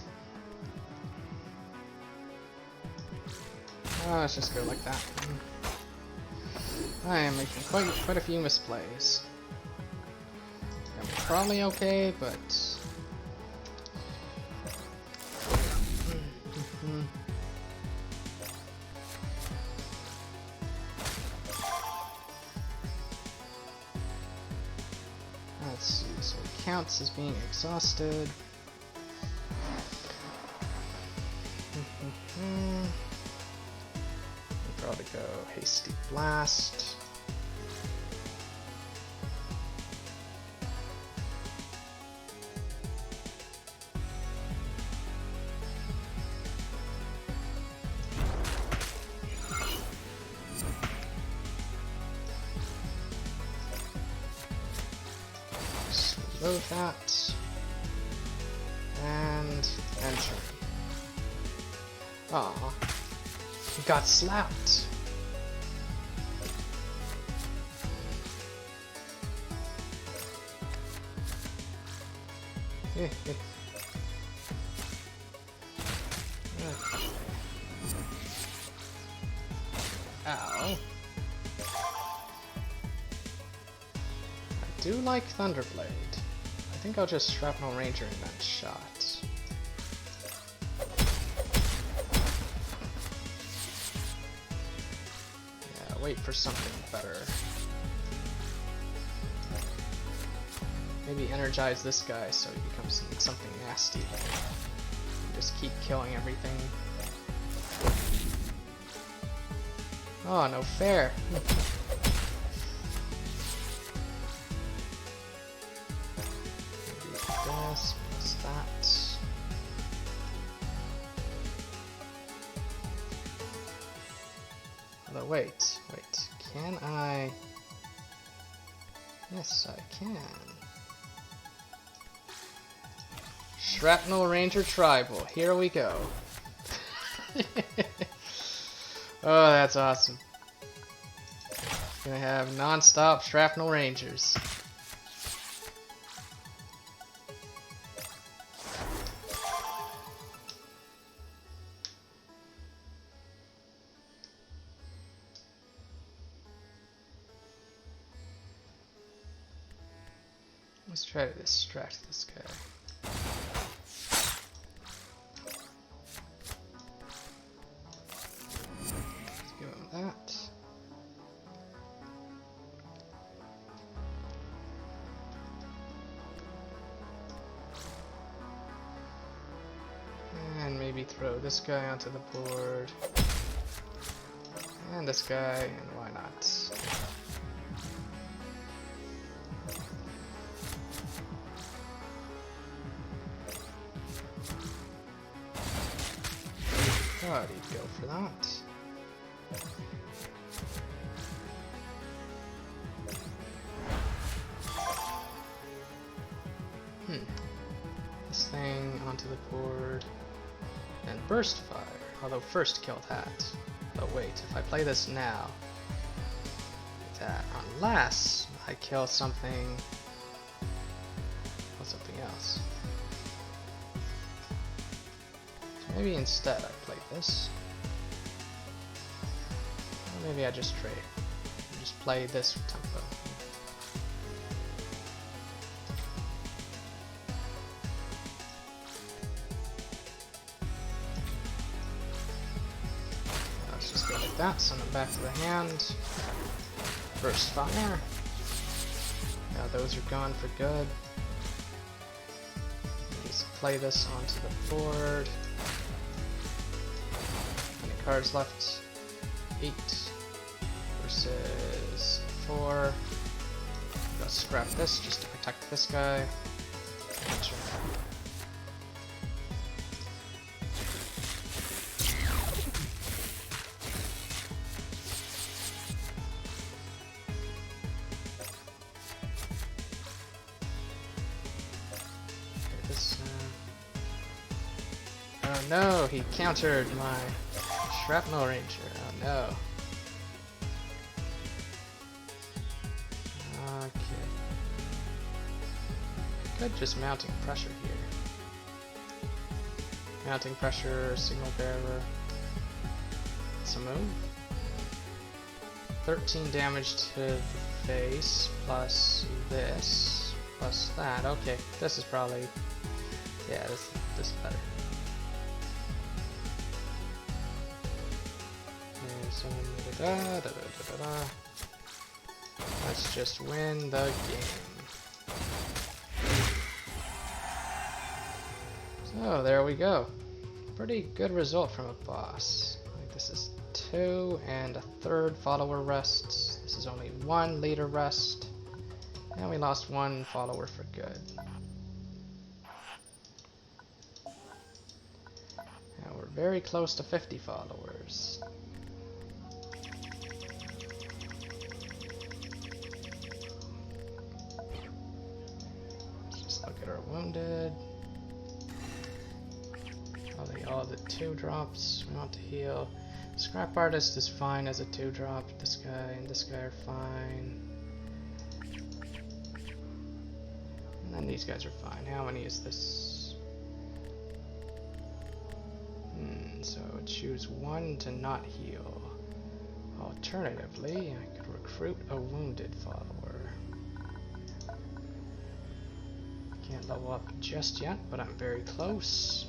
Let's just go like that. I am making quite a few misplays. I'm probably okay, but... Let's see, so it counts as being exhausted. We'll probably go Hasty Blast. Load that, and enter. Aw, got slapped. Ow. I do like Thunderblade. I think I'll just Shrapnel Ranger in that shot. Yeah, wait for something better. Maybe energize this guy so he becomes something nasty. Just keep killing everything. Oh, no fair. This plus that. Although wait, can I? Yes, I can. Shrapnel Ranger Tribal, here we go. Oh, that's awesome. Gonna have non-stop Shrapnel Rangers. Let's try to distract this guy. Let's give him that. And maybe throw this guy onto the board. And this guy, and why not? Thought he'd go for that. This thing onto the board and burst fire. Although first kill that. Oh wait, if I play this now, that unless I kill something or something else. Maybe instead I play this. Or maybe I just trade. Just play this tempo. Let's just go like that, send them back to the hand. Burst fire. Now those are gone for good. Just play this onto the board. Cards left 8 versus 4. Let's scrap this just to protect this guy. Enter. Okay, this. Oh no, he countered my Shrapnel Ranger, oh no. Okay. Good, just mounting pressure here. Mounting pressure, signal bearer. It's a move. 13 damage to the face, plus this, plus that. Okay, this is probably, yeah, this is better. And so, let's just win the game. So there we go. Pretty good result from a boss. Like, this is 2 1/3 follower rests. This is only 1 leader rest. And we lost 1 follower for good. Now we're very close to 50 followers. Let's just look at our wounded. All the 2 drops we want to heal. Scrap Artist is fine as a 2 drop. This guy and this guy are fine. And then these guys are fine. How many is this? So I would choose 1 to not heal. Alternatively, I could recruit a wounded follower. Can't level up just yet, but I'm very close.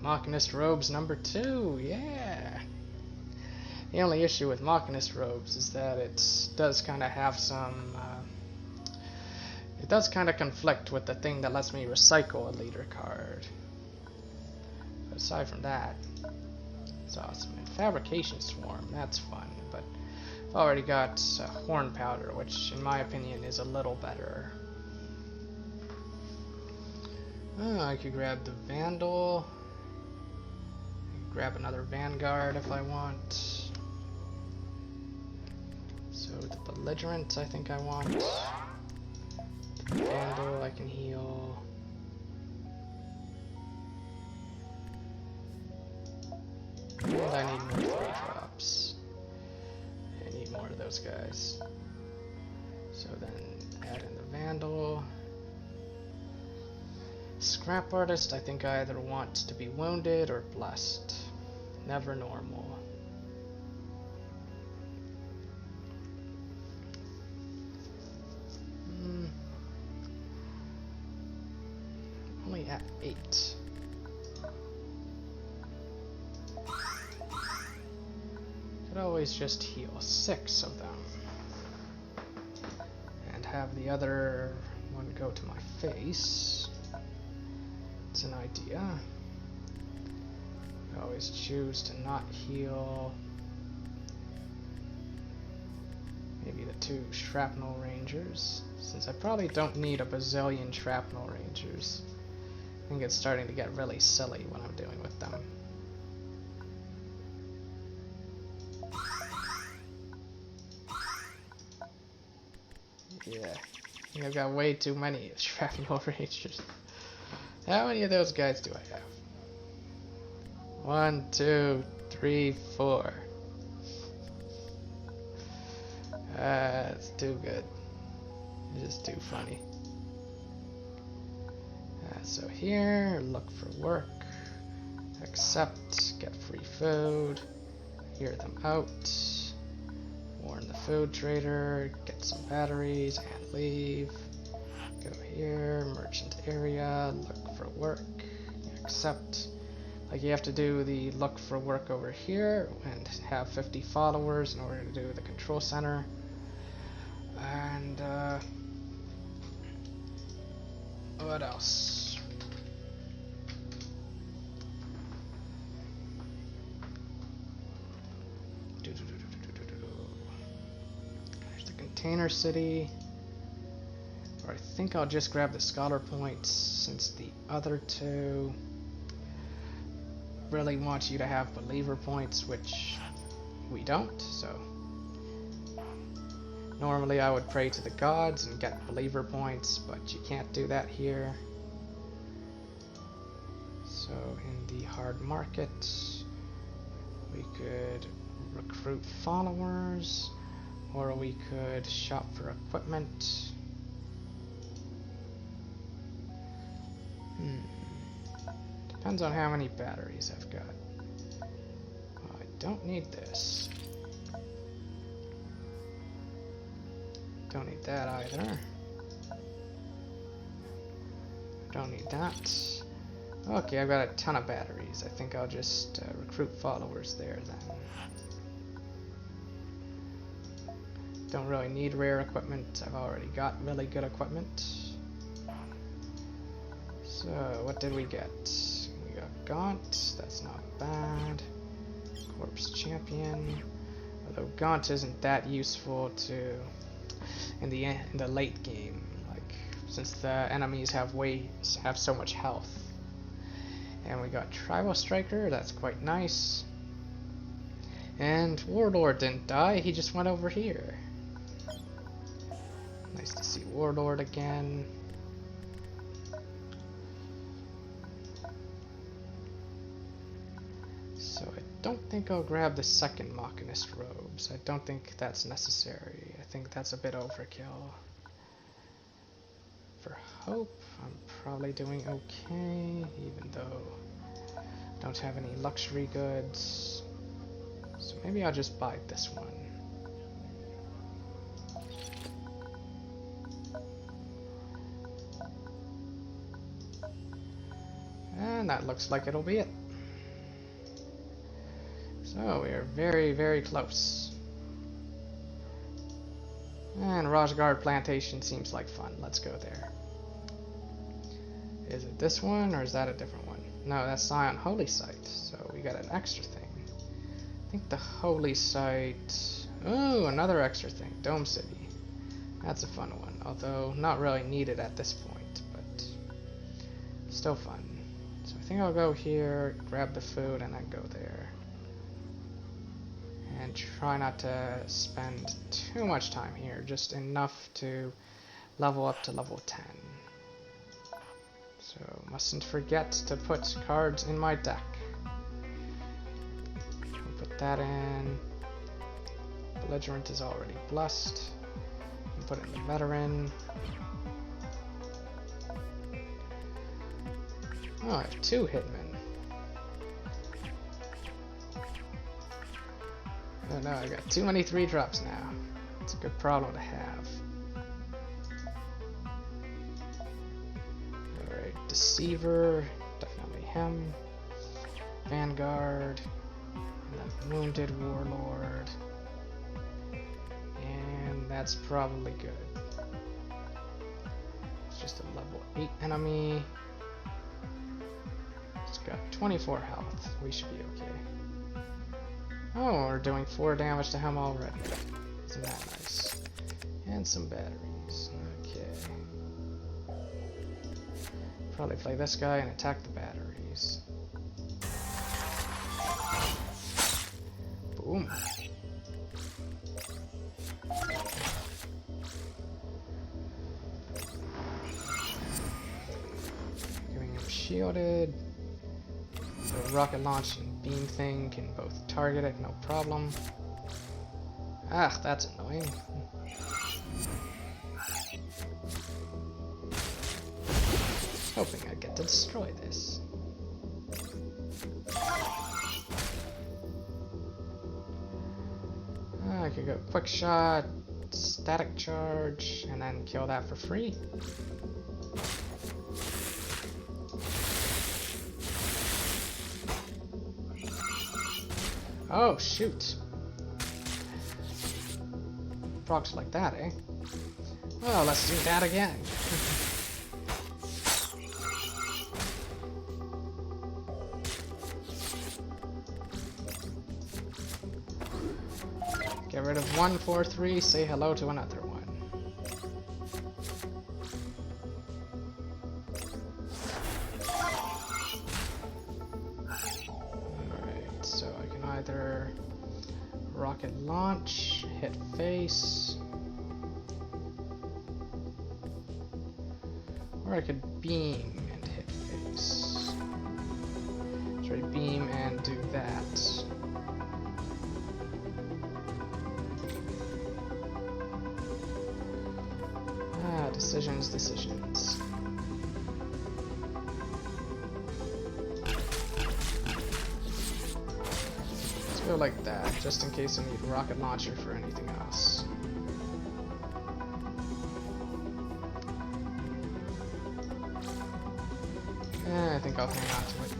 Machinist Robes number 2, yeah! The only issue with Machinist Robes is that it does kind of have some... it does kind of conflict with the thing that lets me recycle a leader card. But aside from that, it's awesome. And Fabrication Swarm, that's fun, but I've already got Horn Powder, which in my opinion is a little better. Oh, I could grab the Vandal. Grab another Vanguard if I want. So the Belligerent I think I want. The Vandal I can heal. And I need more 3 drops. I need more of those guys. So then add in the Vandal. Scrap Artist, I think I either want to be wounded or blessed. Never normal. Only at 8. Could always just heal 6 of them. And have the other one go to my face. It's an idea. I always choose to not heal maybe the 2 Shrapnel Rangers, since I probably don't need a bazillion Shrapnel Rangers. I think it's starting to get really silly what I'm doing with them. Yeah, I think I've got way too many Shrapnel Rangers. How many of those guys do I have? 1, 2, 3, 4. That's too good. It's just too funny. So here, look for work, accept, get free food, hear them out, warn the food trader, get some batteries, and leave. Go here, merchant area, look for work, accept. Like, you have to do the look for work over here and have 50 followers in order to do the control center. And what else? There's the container city. Or I think I'll just grab the scholar points, since the other 2 really want you to have believer points, which we don't. So normally I would pray to the gods and get believer points, but you can't do that here. So in the hard market we could recruit followers, or we could shop for equipment. Depends on how many batteries I've got. I don't need this. Don't need that either. Don't need that. Okay, I've got a ton of batteries. I think I'll just recruit followers there then. Don't really need rare equipment. I've already got really good equipment. So, what did we get? We got Gaunt. That's not bad. Corpse Champion. Although Gaunt isn't that useful to in the late game, like since the enemies have so much health. And we got Tribal Striker. That's quite nice. And Warlord didn't die. He just went over here. Nice to see Warlord again. So I don't think I'll grab the second Machinist robes. I don't think that's necessary. I think that's a bit overkill. For hope, I'm probably doing okay, even though I don't have any luxury goods. So maybe I'll just buy this one. And that looks like it'll be it. So we are very, very close. And Rajgard Plantation seems like fun. Let's go there. Is it this one or is that a different one? No, that's Scion Holy Site. So we got an extra thing. I think the Holy Site... Oh, another extra thing. Dome City. That's a fun one. Although not really needed at this point, but still fun. So I think I'll go here, grab the food, and then go there. And try not to spend too much time here, just enough to level up to level 10. So mustn't forget to put cards in my deck. I'll put that in. Belligerent is already blessed. I'll put in the Veteran. Oh, I have 2 Hitmen. Oh no, I got too many 3-drops now. It's a good problem to have. Alright, Deceiver, definitely him. Vanguard, and then Wounded Warlord. And that's probably good. It's just a level 8 enemy. It's got 24 health. We should be okay. Oh, we're doing 4 damage to him already. Isn't that nice? And some batteries. Okay. Probably play this guy and attack the batteries. Boom. Giving him shielded. The rocket launch and beam thing can both target it, no problem. Ah, that's annoying. Hoping I'd get to destroy this. I could go quick shot, static charge, and then kill that for free. Oh, shoot. Procs like that, eh? Well, let's do that again. Get rid of 1, 4, 3, say hello to another one. Alright, so I can either rocket launch, hit face, or I could beam and hit face. Try beam and do that. Decisions, decisions. Let's go like that, just in case I need a rocket launcher for anything else. I think I'll hang on to it.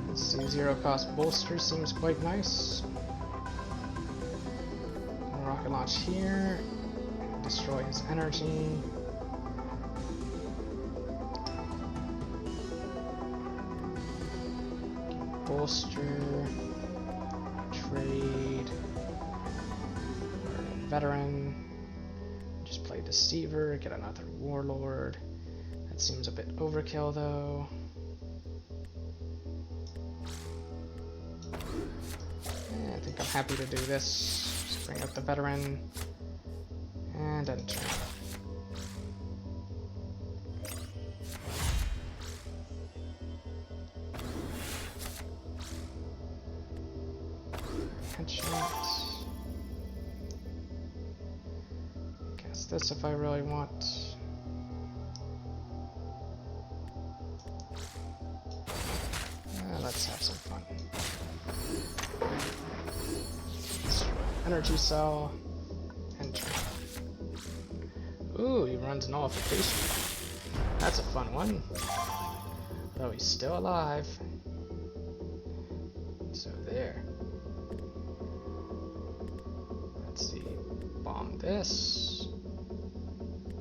Let's see, zero cost bolster seems quite nice. Rocket launch here, destroy his energy. Bolster, trade, veteran, just play Deceiver, get another Warlord. That seems a bit overkill though. Yeah, I think I'm happy to do this. Just bring up the veteran and enter. Headshot. Cast this if I really want. Let's have some fun. Energy cell. Enter. Ooh, he runs nullification. That's a fun one. Though he's still alive. So there. Let's see. Bomb this.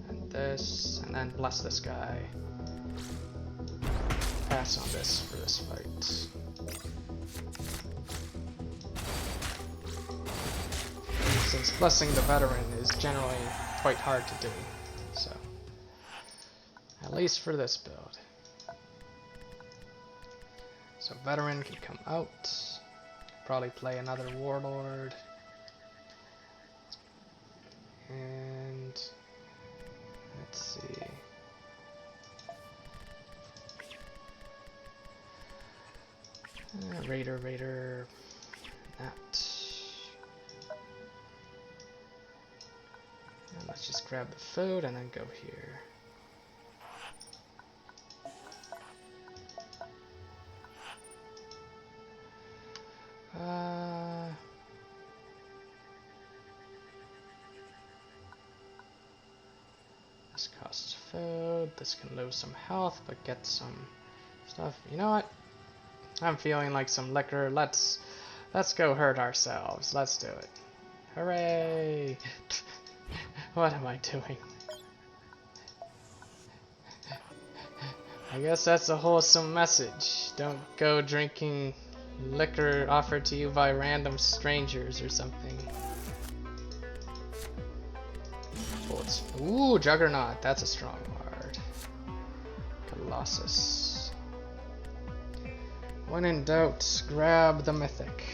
And this. And then bless this guy. Pass on this for this fight. Since blessing the veteran is generally quite hard to do, so at least for this build. So veteran can come out, probably play another Warlord, and let's see. Raider, that. And let's just grab the food and then go here. This costs food. This can lose some health, but get some stuff. You know what? I'm feeling like some liquor. Let's go hurt ourselves. Let's do it. Hooray! What am I doing? I guess that's a wholesome message. Don't go drinking liquor offered to you by random strangers or something. Bullets. Ooh, Juggernaut. That's a strong word. Colossus. When in doubt, grab the mythic.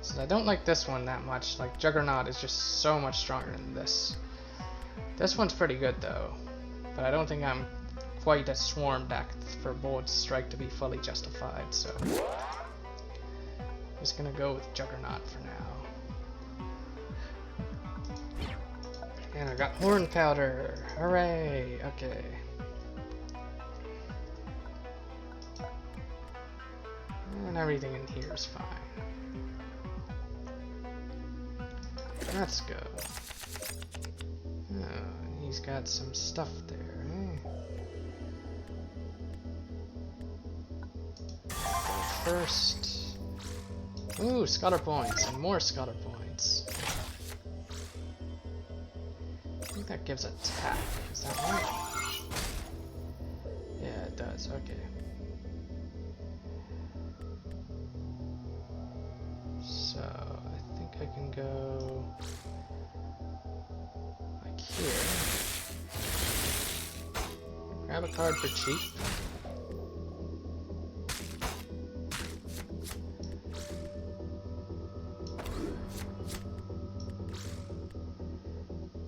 So I don't like this one that much. Like, Juggernaut is just so much stronger than this. This one's pretty good though, but I don't think I'm quite a swarm deck for Bullet Strike to be fully justified, so I'm just gonna go with Juggernaut for now. And I got Horn Powder! Hooray! Okay. And everything in here is fine. Let's go. Oh, he's got some stuff there, eh? Go first. Ooh, scholar points and more scholar points. I think that gives attack. Is that right? Yeah, it does. Okay. So I think I can go like here. Grab a card for cheap.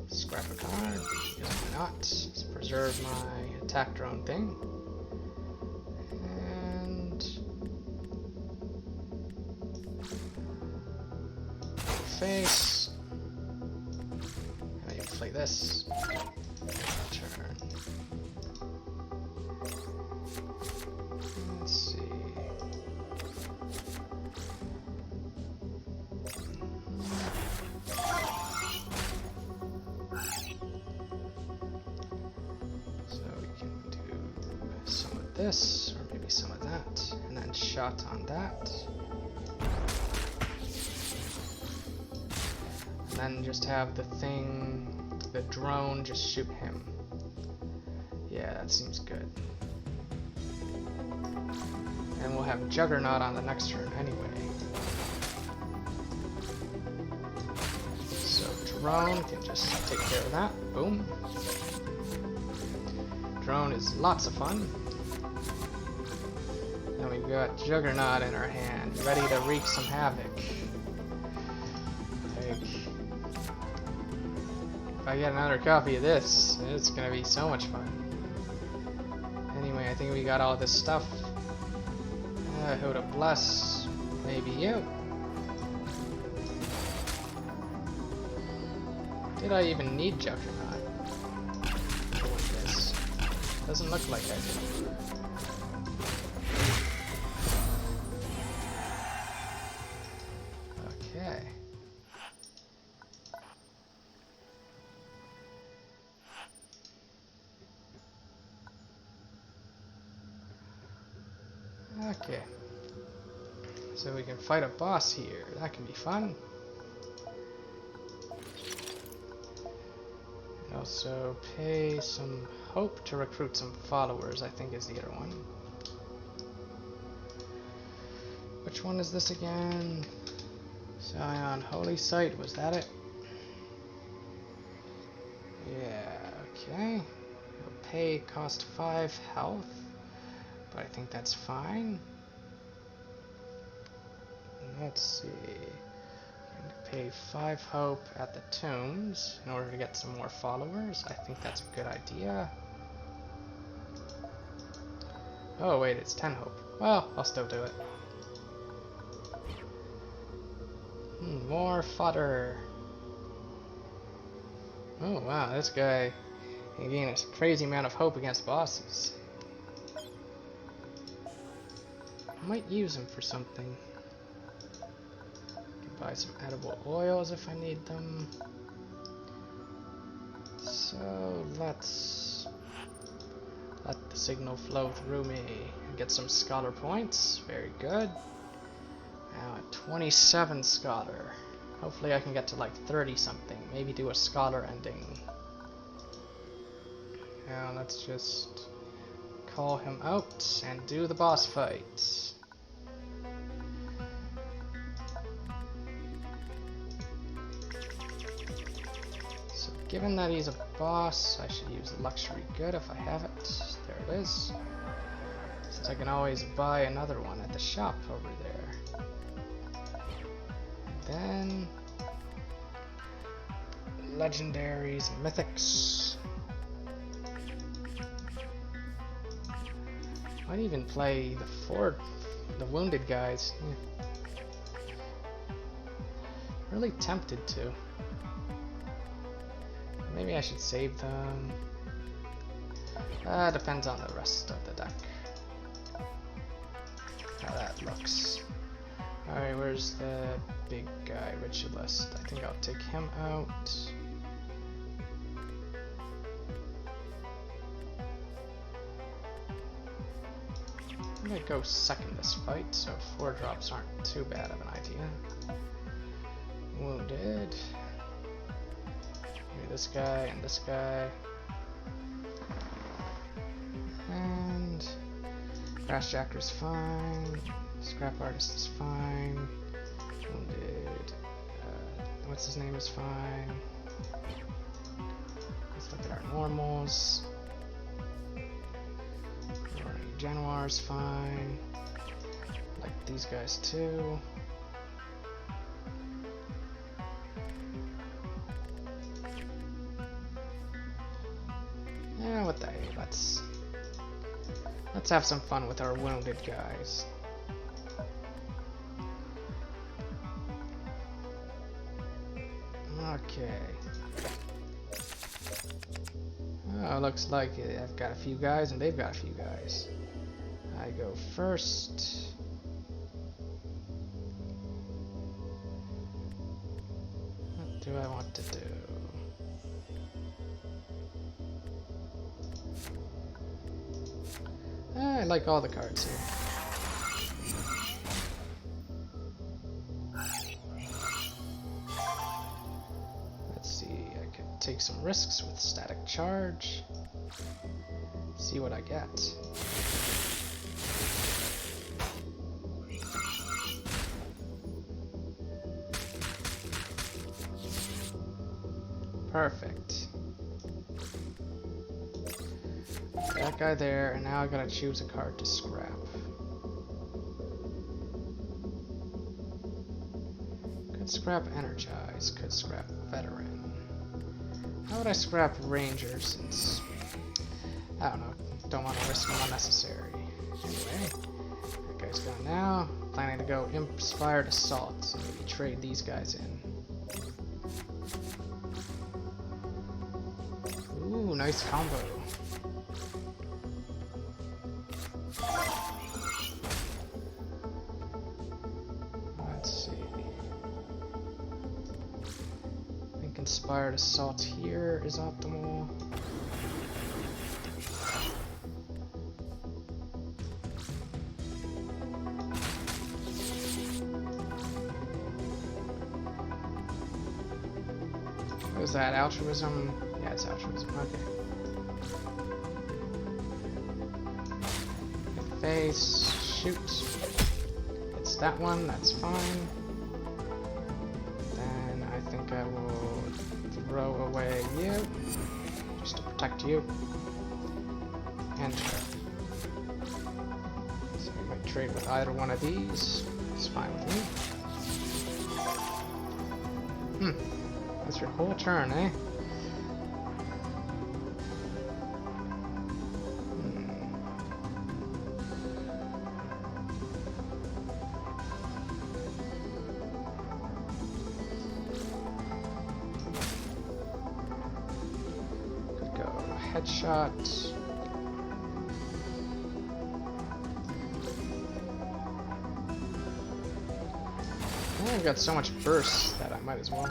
Scrap a card, because why not? Let's preserve my attack drone thing. And face. play this. Turn. Let's see. So we can do some of this, or maybe some of that, and then shot on that. And then just have the thing, the drone, just shoot him. Yeah, that seems good. And we'll have Juggernaut on the next turn anyway. So drone can just take care of that. Boom. Drone is lots of fun. And we've got Juggernaut in our hand, ready to wreak some havoc. If I get another copy of this, it's gonna be so much fun. Anyway, I think we got all this stuff. Who to bless? Maybe you. Did I even need Juggernaut to win this? Doesn't look like I did. Okay. Okay. So we can fight a boss here. That can be fun. Also pay some hope to recruit some followers, I think is the other one. Which one is this again? Scion Holy Site, was that it? Yeah, okay. It'll pay cost 5 health, but I think that's fine. Let's see. Pay 5 hope at the tombs in order to get some more followers. I think that's a good idea. Oh wait, it's 10 hope. Well, I'll still do it. More fodder. Oh wow, this guy can gain a crazy amount of hope against bosses. I might use him for something. Buy some edible oils if I need them. So let's let the signal flow through me and get some scholar points. Very good. Now at 27 scholar. Hopefully I can get to like 30 something. Maybe do a scholar ending. Now let's just call him out and do the boss fight. Given that he's a boss, I should use luxury good if I have it. There it is. Since I can always buy another one at the shop over there. Then legendaries and mythics. Might even play the wounded guys. Really tempted to. Maybe I should save them. Depends on the rest of the deck. How that looks. Alright, where's the big guy, Ritualist? I think I'll take him out. I'm gonna go second this fight, so 4 drops aren't too bad of an idea. Wounded. This guy and this guy. And Crashjacker's fine. Scrap Artist is fine. Wounded. What's his name is fine. Let's look at our normals. Januar's fine. Like these guys too. Yeah, what the hey, let's have some fun with our wounded guys. Okay. Oh, looks like I've got a few guys and they've got a few guys. I go first. What do I want to do? I like all the cards here. Let's see, I could take some risks with static charge. See what I get. Perfect. That guy there, and now I gotta choose a card to scrap. Could scrap Energize, could scrap Veteran. How would I scrap Ranger since... I don't know, don't want to risk them unnecessary. Anyway, that guy's gone now. Planning to go Inspired Assault, so we trade these guys in. Ooh, nice combo. Let's see. I think Inspired Assault here is optimal. What is that? Altruism? Yeah, it's altruism. Okay. Face. Shoot. It's that one. That's fine. Then I think I will throw away you. Just to protect you. And so we might trade with either one of these. It's fine with me. That's your whole turn, eh? Could go Headshot. I've got so much burst that I might as well.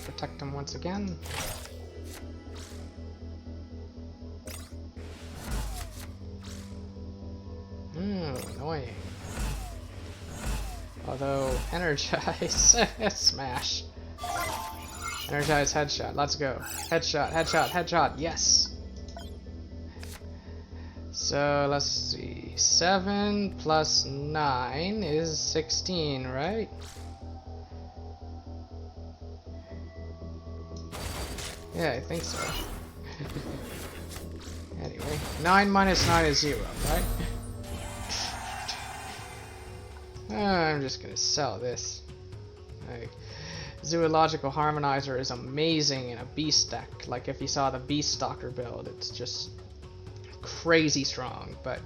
Protect him once again. Annoying. Although, Energize, smash. Energize Headshot, let's go. Headshot, Headshot, Headshot, yes! So, let's see. 7 plus 9 is 16, right? Yeah, I think so. Anyway, 9 minus 9 is 0, right? I'm just gonna sell this. Like, Zoological Harmonizer is amazing in a beast deck. Like, if you saw the Beast Stalker build, it's just crazy strong. But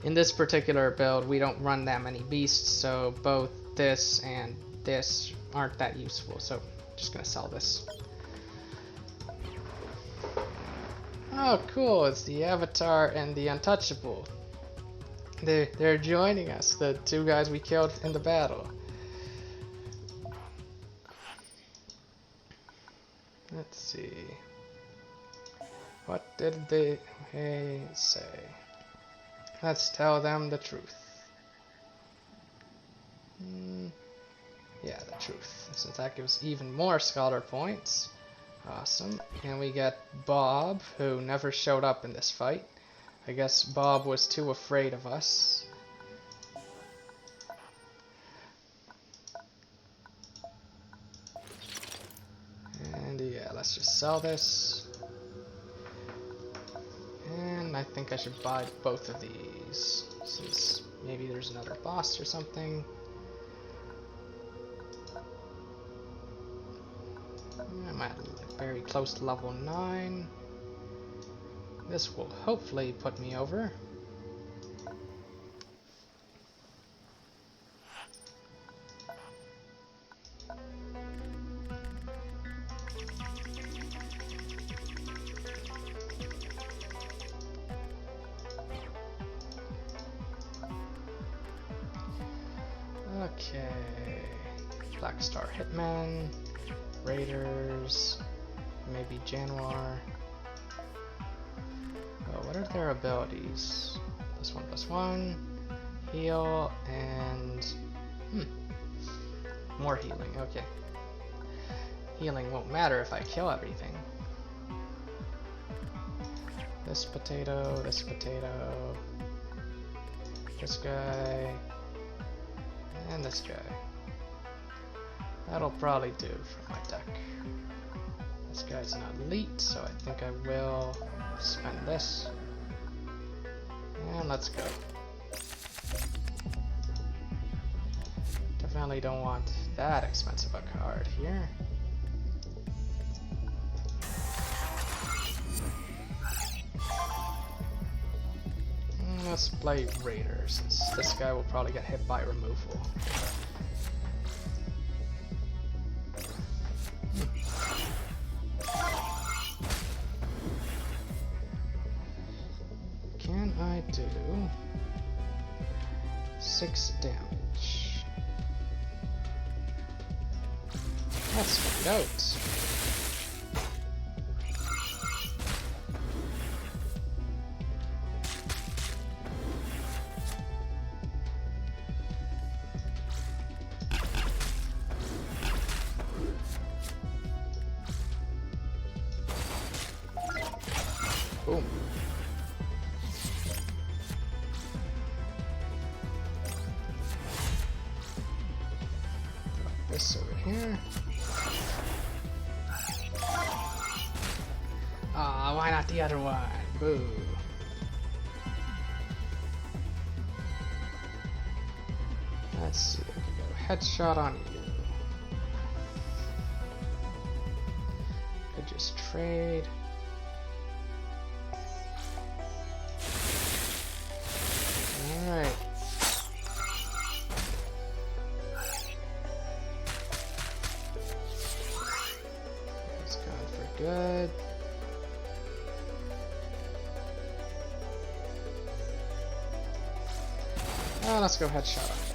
in this particular build, we don't run that many beasts, so both this and this aren't that useful. So, I'm just gonna sell this. Oh, cool! It's the Avatar and the Untouchable. They're joining us, the two guys we killed in the battle. Let's see. What did they say? Let's tell them the truth. Yeah, the truth. Since that gives even more scholar points. Awesome. And we get Bob, who never showed up in this fight. I guess Bob was too afraid of us. And yeah, let's just sell this. And I think I should buy both of these, since maybe there's another boss or something. I'm at very close to level 9. This will hopefully put me over. Okay. Black Star Hitmen, Raiders, maybe Januar. Oh, what are their abilities? +1/+1, heal, and more healing. Okay. Healing won't matter if I kill everything. This potato, this guy, and this guy. That'll probably do for my deck. This guy's an elite, so I think I will spend this. And let's go. Definitely don't want that expensive a card here. Let's play Raider, since this guy will probably get hit by removal. Can I do 6 damage? Let's find out. Boom. Drop this over here. Ah, why not the other one? Boo. Let's see, I can go headshot on you. Could just trade. Alright. It's gone for good. Oh, let's go headshot on you.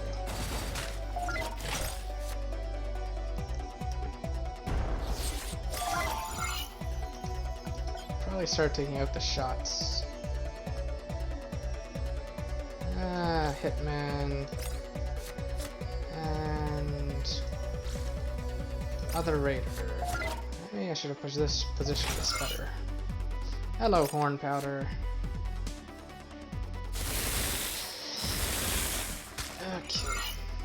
Probably start taking out the shots. Hitman and other Raider. Maybe I should have positioned this better. Hello, Horn Powder. Okay.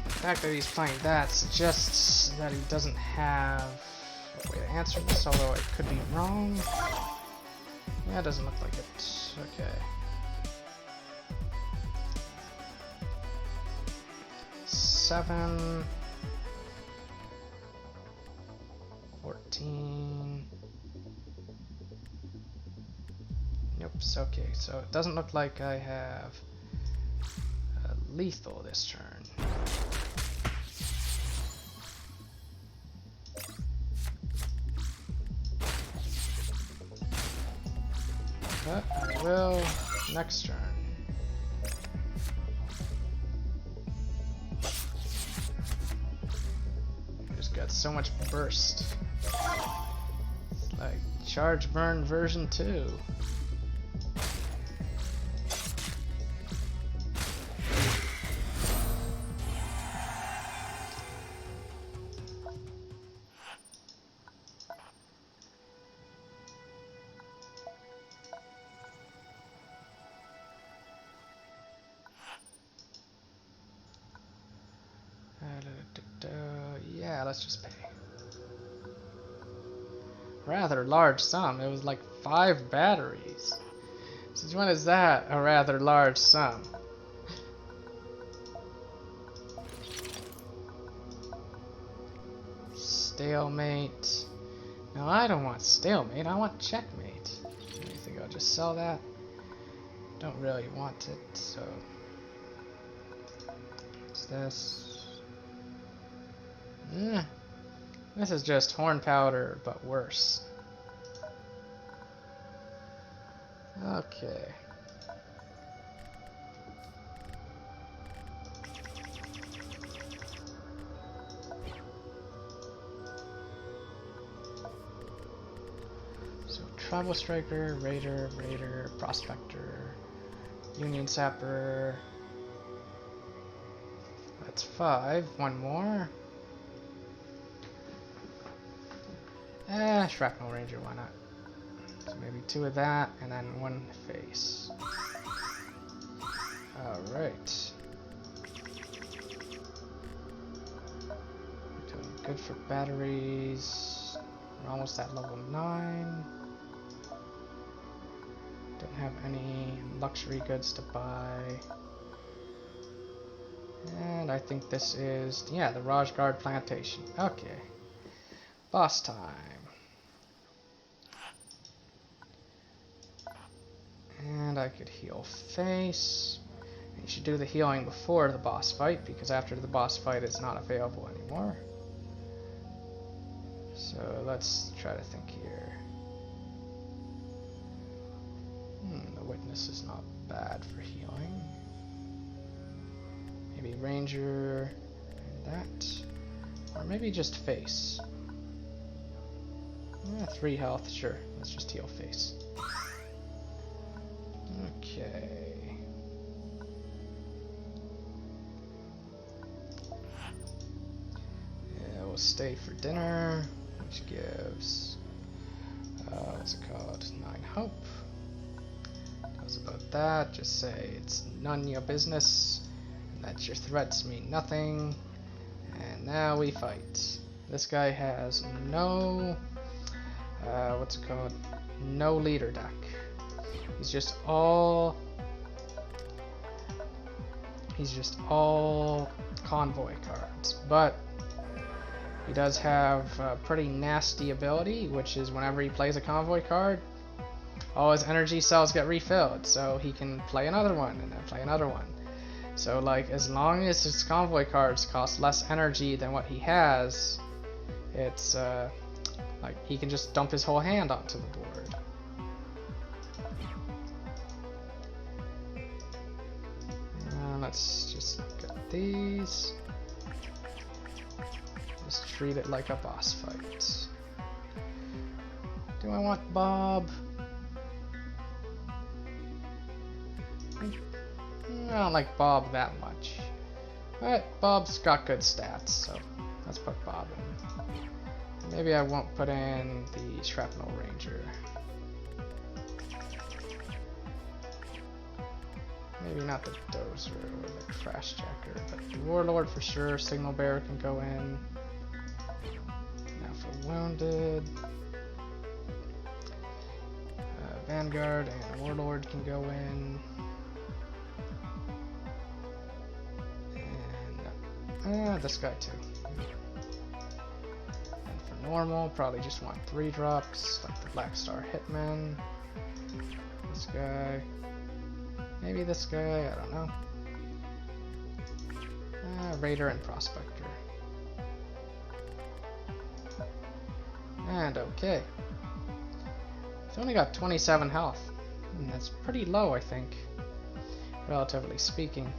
The fact that he's playing that suggests that he doesn't have a way to answer this, although I could be wrong. Yeah, it doesn't look like it. Okay. 7, 14. Nope. Okay, so it doesn't look like I have lethal this turn. But I will next turn. Got so much burst. It's like ChargeBurn version 2. Yeah, let's just pay. Rather large sum. It was like 5 batteries. Since when is that a rather large sum? Stalemate. No, I don't want stalemate. I want checkmate. I think I'll just sell that. Don't really want it, so. What's this? This is just horn powder, but worse. Okay. Tribal Striker, Raider, Prospector, Union Sapper. That's 5. One more. Shrapnel Ranger, why not? So maybe 2 of that, and then 1 face. Alright. Doing good for batteries. We're almost at level 9. Don't have any luxury goods to buy. And I think this is, yeah, the Rajgard Plantation. Okay. Boss time. And I could heal face. You should do the healing before the boss fight, because after the boss fight it's not available anymore. So let's try to think here. The witness is not bad for healing. Maybe ranger and that. Or maybe just face. 3 health, sure. Let's just heal face. Okay. Yeah, we'll stay for dinner, which gives, what's it called? 9 hope. Tells about that. Just say it's none your business, and that your threats mean nothing. And now we fight. This guy has no, what's it called? No leader deck. He's just all convoy cards, but he does have a pretty nasty ability, which is whenever he plays a convoy card, all his energy cells get refilled, so he can play another one and then play another one. So like, as long as his convoy cards cost less energy than what he has, it's like he can just dump his whole hand onto the board. Let's just get these. Just treat it like a boss fight. Do I want Bob? I don't like Bob that much. But Bob's got good stats, so let's put Bob in. Maybe I won't put in the Shrapnel Ranger. Maybe not the Dozer or the Crash Jacker, but the Warlord for sure. Signal Bearer can go in. Now for Wounded. Vanguard and Warlord can go in. And this guy too. And for normal, probably just want 3 drops, like the Black Star Hitman. This guy. Maybe this guy, I don't know. Raider and Prospector. And okay. It's only got 27 health. That's pretty low, I think. Relatively speaking.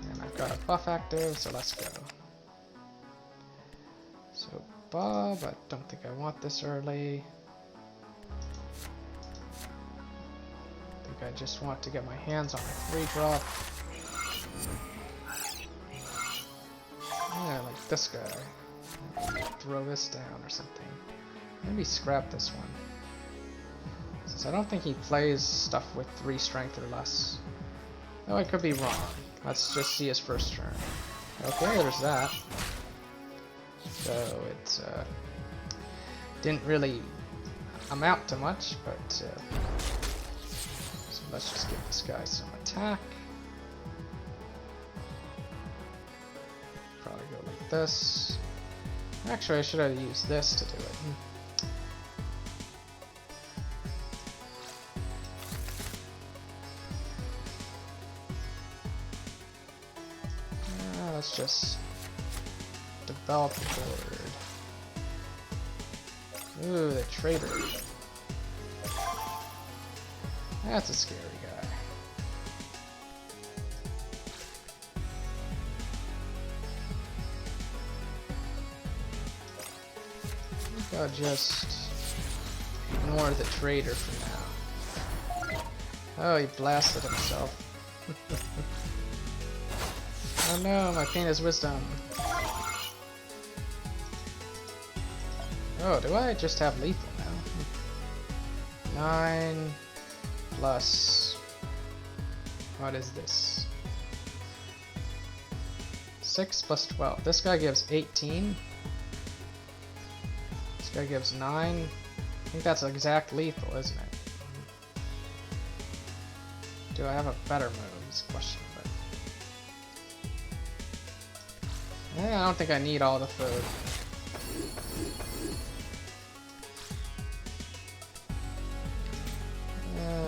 And I've got a buff active, so let's go. So Bob, I don't think I want this early. I just want to get my hands on a 3-drop. Yeah, like this guy. Maybe throw this down or something. Maybe scrap this one. Since I don't think he plays stuff with 3 strength or less. Though I could be wrong. Let's just see his first turn. Okay, there's that. So it didn't really amount to much, but let's just give this guy some attack. Probably go like this. Actually, I should have used this to do it. Let's just develop the board. Ooh, the traitor. That's a scary guy. I'll just ignore the traitor for now. Oh, he blasted himself. Oh no, my pain is wisdom. Oh, do I just have lethal now? 9 plus... What is this? 6 plus 12. This guy gives 18. This guy gives 9. I think that's exact lethal, isn't it? Do I have a better move? Is the question. But yeah, I don't think I need all the food.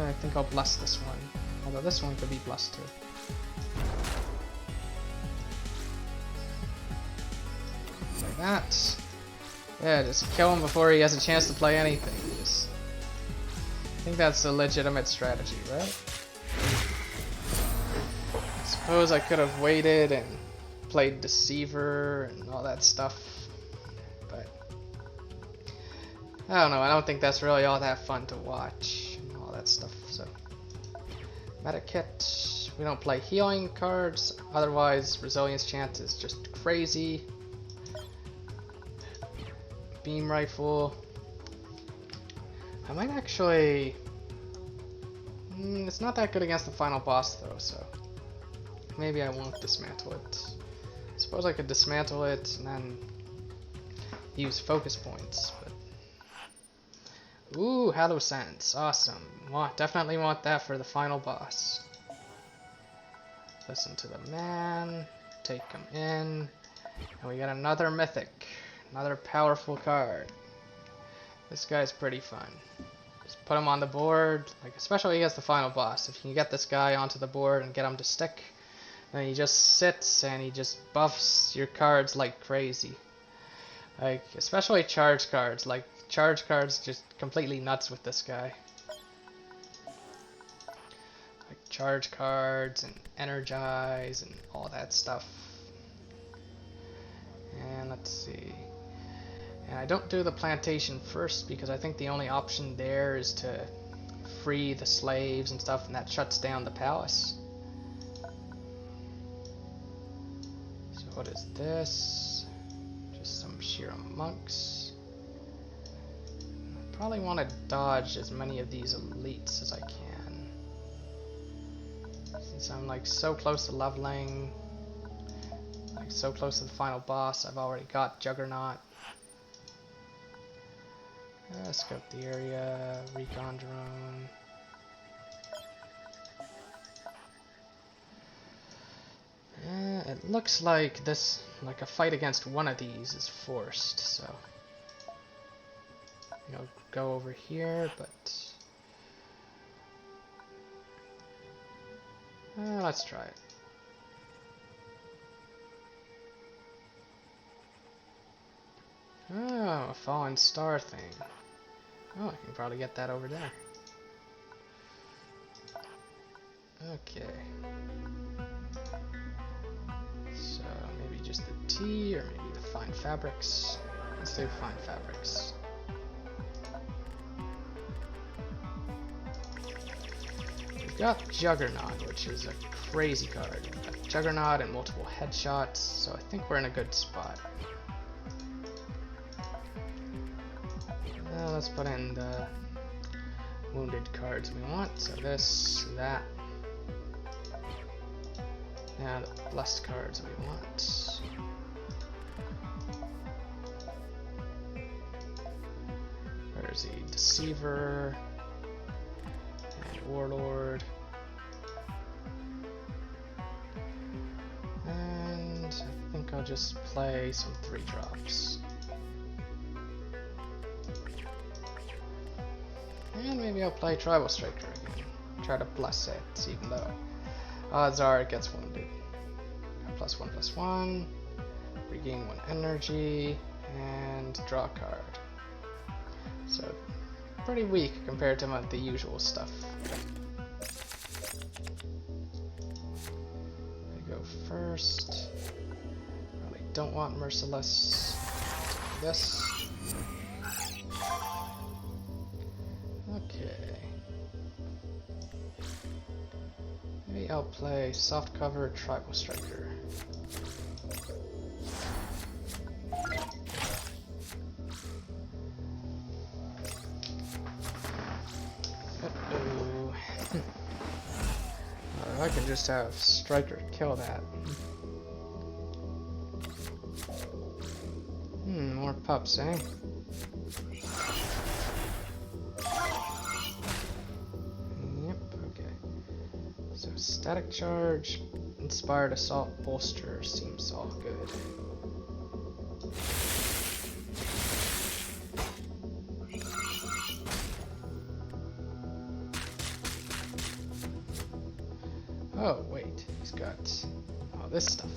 I think I'll bless this one. Although this one could be blessed too. Like that. Yeah, just kill him before he has a chance to play anything. Just... I think that's a legitimate strategy, right? I suppose I could have waited and played Deceiver and all that stuff. But I don't know, I don't think that's really all that fun to watch and all that stuff, so. Medikit. We don't play healing cards, otherwise resilience chance is just crazy. Beam rifle. I might actually... it's not that good against the final boss though, so maybe I won't dismantle it. I suppose I could dismantle it and then use focus points, but... Ooh, Halo Sense. Awesome. Definitely want that for the final boss. Listen to the man. Take him in. And we got another mythic. Another powerful card. This guy's pretty fun. Just put him on the board, like especially against the final boss. If you can get this guy onto the board and get him to stick, then he just sits and he just buffs your cards like crazy. Like, especially charge cards. Like, charge cards just completely nuts with this guy. Like charge cards and energize and all that stuff. And let's see. And I don't do the plantation first because I think the only option there is to free the slaves and stuff, and that shuts down the palace. So what is this? Just some Shira monks. I probably want to dodge as many of these elites as I can. Since I'm like so close to leveling, like so close to the final boss, I've already got Juggernaut. Scope the area, recon drone. It looks like this, like a fight against one of these is forced, so I'll go over here, but let's try it. Oh, a fallen star thing. Oh, I can probably get that over there. Okay. So maybe just the T, or maybe the fine fabrics. Let's do fine fabrics. We've got Juggernaut, which is a crazy card. We've got Juggernaut and multiple headshots, so I think we're in a good spot. Let's put in the wounded cards we want. So this, that. Now the blessed cards we want. There's the Deceiver and Warlord. And I think I'll just play some 3-drops. And maybe I'll play Tribal Striker again. Try to bless it, even though odds are it gets wounded. +1/+1, regain 1 energy, and draw a card. So, pretty weak compared to the usual stuff. I go first. Probably don't want Merciless. This. Okay. Maybe I'll play soft cover tribal striker. Uh-oh. I can just have striker kill that. More pups, eh? Yep, okay. So static charge, inspired assault bolster seems all good. Oh wait, he's got all this stuff.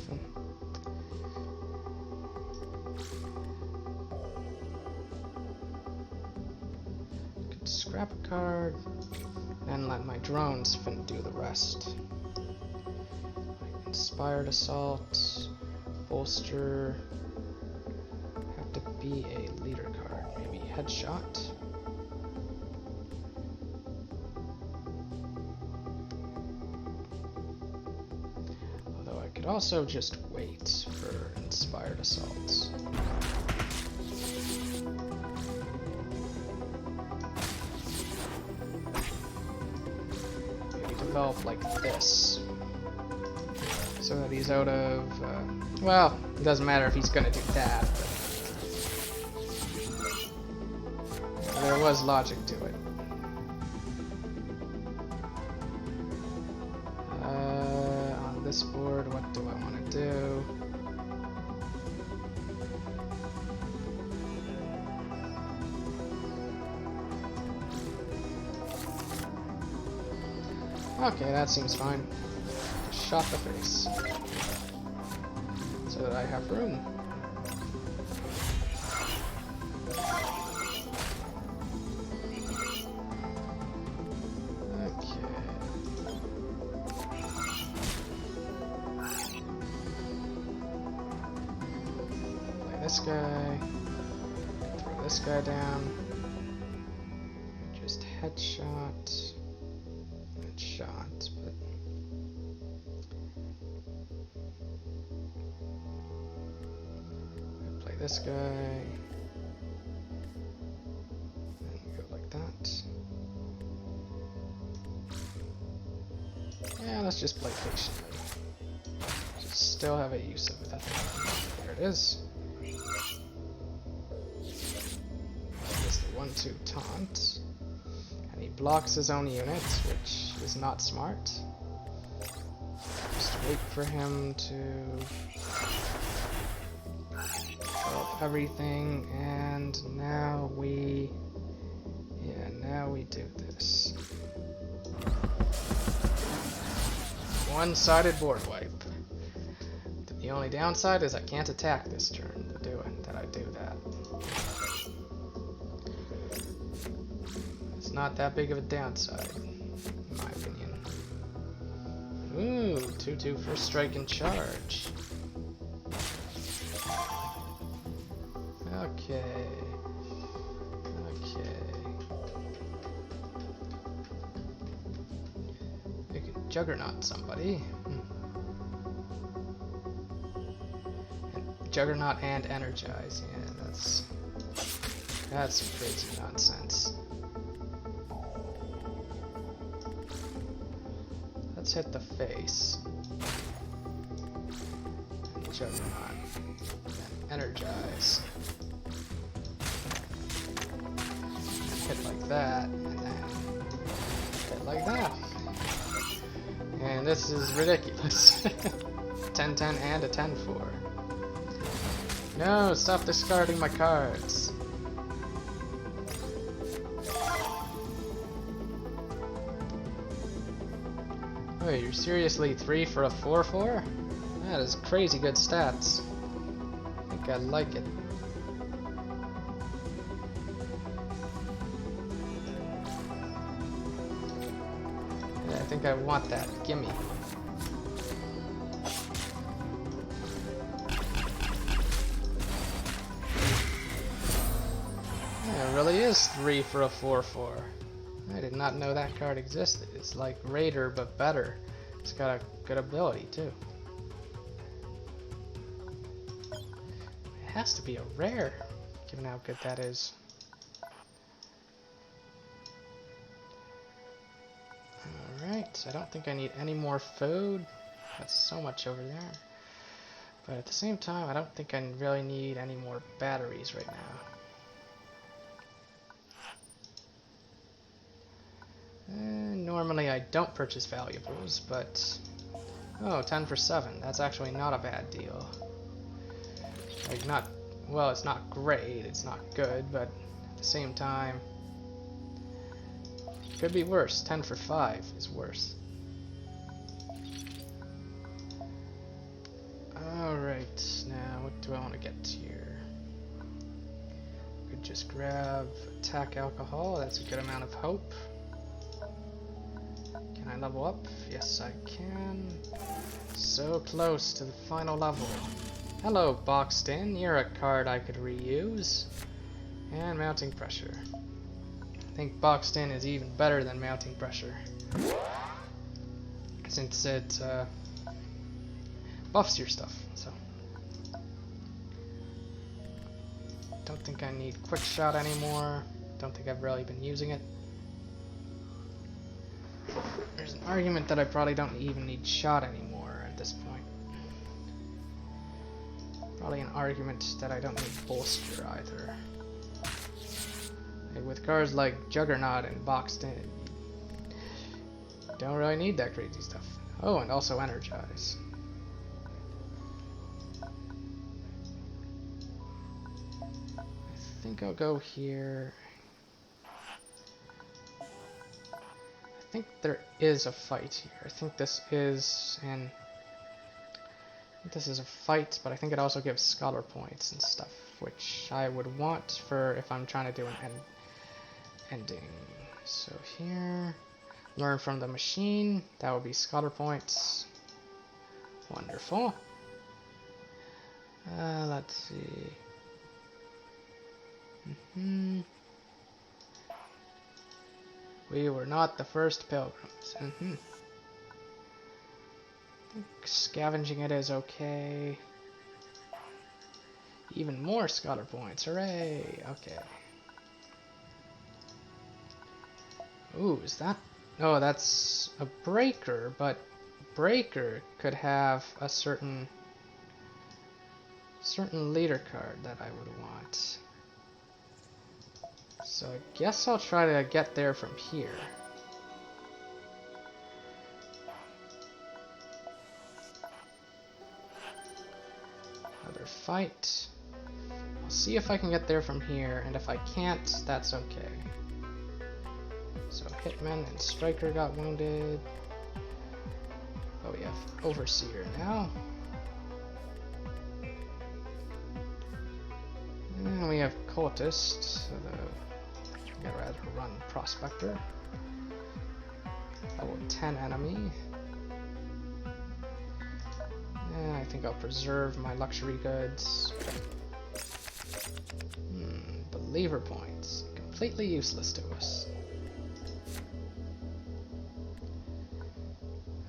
Could scrap a card and let my drones do the rest. Inspired assault, bolster, have to be a leader card, maybe headshot. Although I could also just wait for inspired assaults. Maybe develop like this. So that he's out of, well, it doesn't matter if he's gonna do that, but there was logic to it. On this board, what do I want to do? Okay, that seems fine. Shot the face so that I have room. Okay. Play this guy. Throw this guy down. Just headshot. Headshot, but this guy, and go like that. Yeah, let's just play patiently. Should still have a use of that. There it is. Just the 1-2 taunt, and he blocks his own units, which is not smart. Just wait for him to everything, and now we do this. One-sided board wipe. The only downside is I can't attack this turn to do it, that I do that. It's not that big of a downside, in my opinion. Ooh, 2/2 first strike and charge. Okay. We could Juggernaut somebody. Juggernaut and Energize. Yeah, that's crazy nonsense. Let's hit the face. And Juggernaut. And Energize. Hit like that, and then hit like that. And this is ridiculous. 10-10 and a 10-4. No, stop discarding my cards. Oh, you're seriously 3 for a 4/4? That is crazy good stats. I think I like it. I think I want that. Gimme. Yeah, it really is 3 for a 4/4. I did not know that card existed. It's like Raider, but better. It's got a good ability, too. It has to be a rare, given how good that is. Alright, I don't think I need any more food. That's so much over there. But at the same time, I don't think I really need any more batteries right now. Normally I don't purchase valuables, but... Oh, 10 for 7. That's actually not a bad deal. Like, not... Well, it's not great, it's not good, but at the same time... Could be worse. 10 for 5 is worse. Alright, now what do I want to get here? Could just grab attack alcohol, that's a good amount of hope. Can I level up? Yes, I can. So close to the final level. Hello, Boxed In. You're a card I could reuse. And Mounting Pressure. I think Boxed In is even better than Mounting Pressure, since it buffs your stuff. So don't think I need Quick Shot anymore. Don't think I've really been using it. There's an argument that I probably don't even need Shot anymore at this point. Probably an argument that I don't need Bolster either. Like with cards like Juggernaut and Boxed In, you don't really need that crazy stuff. Oh, and also Energize. I think I'll go here. I think there is a fight here. I think this is a fight, but I think it also gives scholar points and stuff, which I would want for if I'm trying to do an ending. So here, learn from the machine. That would be scholar points. Wonderful. Let's see. We were not the first pilgrims. I think scavenging it is okay. Even more scholar points. Hooray! Okay. Ooh, is that... Oh, that's a breaker, but breaker could have a certain leader card that I would want. So I guess I'll try to get there from here. Another fight. I'll see if I can get there from here, and if I can't, that's okay. So Hitman and Striker got wounded. Oh, we have Overseer now. And we have Cultist, so I'd rather run Prospector. Level 10 enemy. And I think I'll preserve my luxury goods. Believer points. Completely useless to us.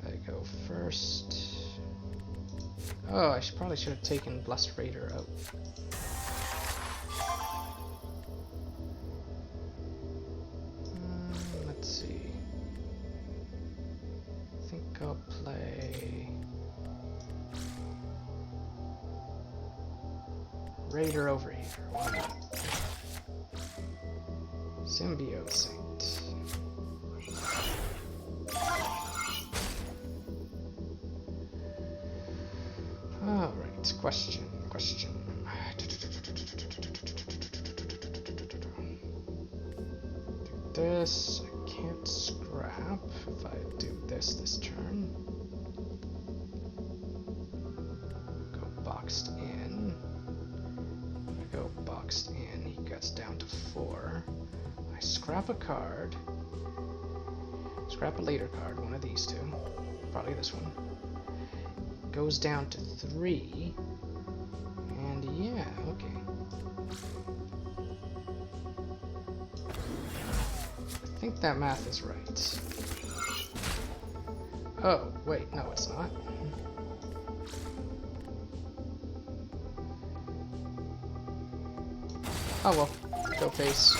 I go first. Oh, I probably should have taken Blessed Raider out. Let's see. I think I'll play Raider over here. Why not? Symbiote Saint. Alright, question. Do this, I can't scrap if I do this turn. Go Boxed In. I go Boxed In, he gets down to 4. I scrap a card. Scrap a leader card, one of these two. Probably this one. Goes down to 3. And yeah, okay. I think think that math is right. Oh, wait, no it's not. Oh well, go face.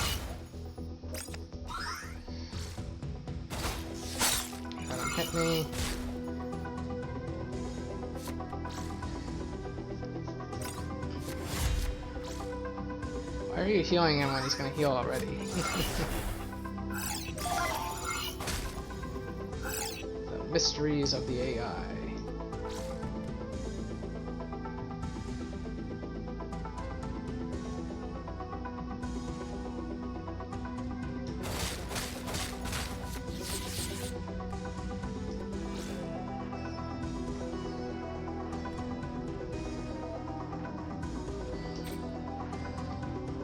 Let him hit me. Why are you healing him when he's gonna heal already? The mysteries of the AI.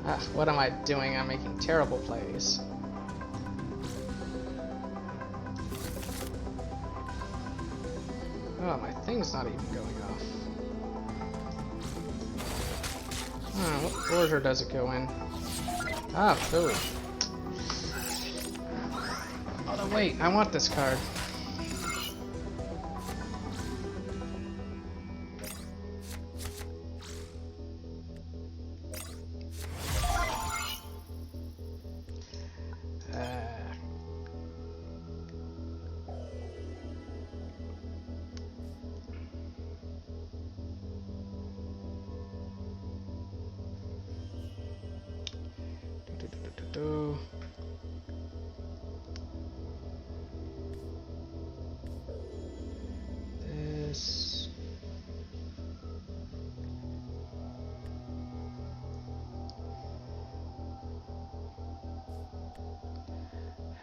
Ah, what am I doing? I'm making terrible plays. Oh, my thing's not even going off. What order does it go in? Ah, food. Oh, no, wait, I want this card. This.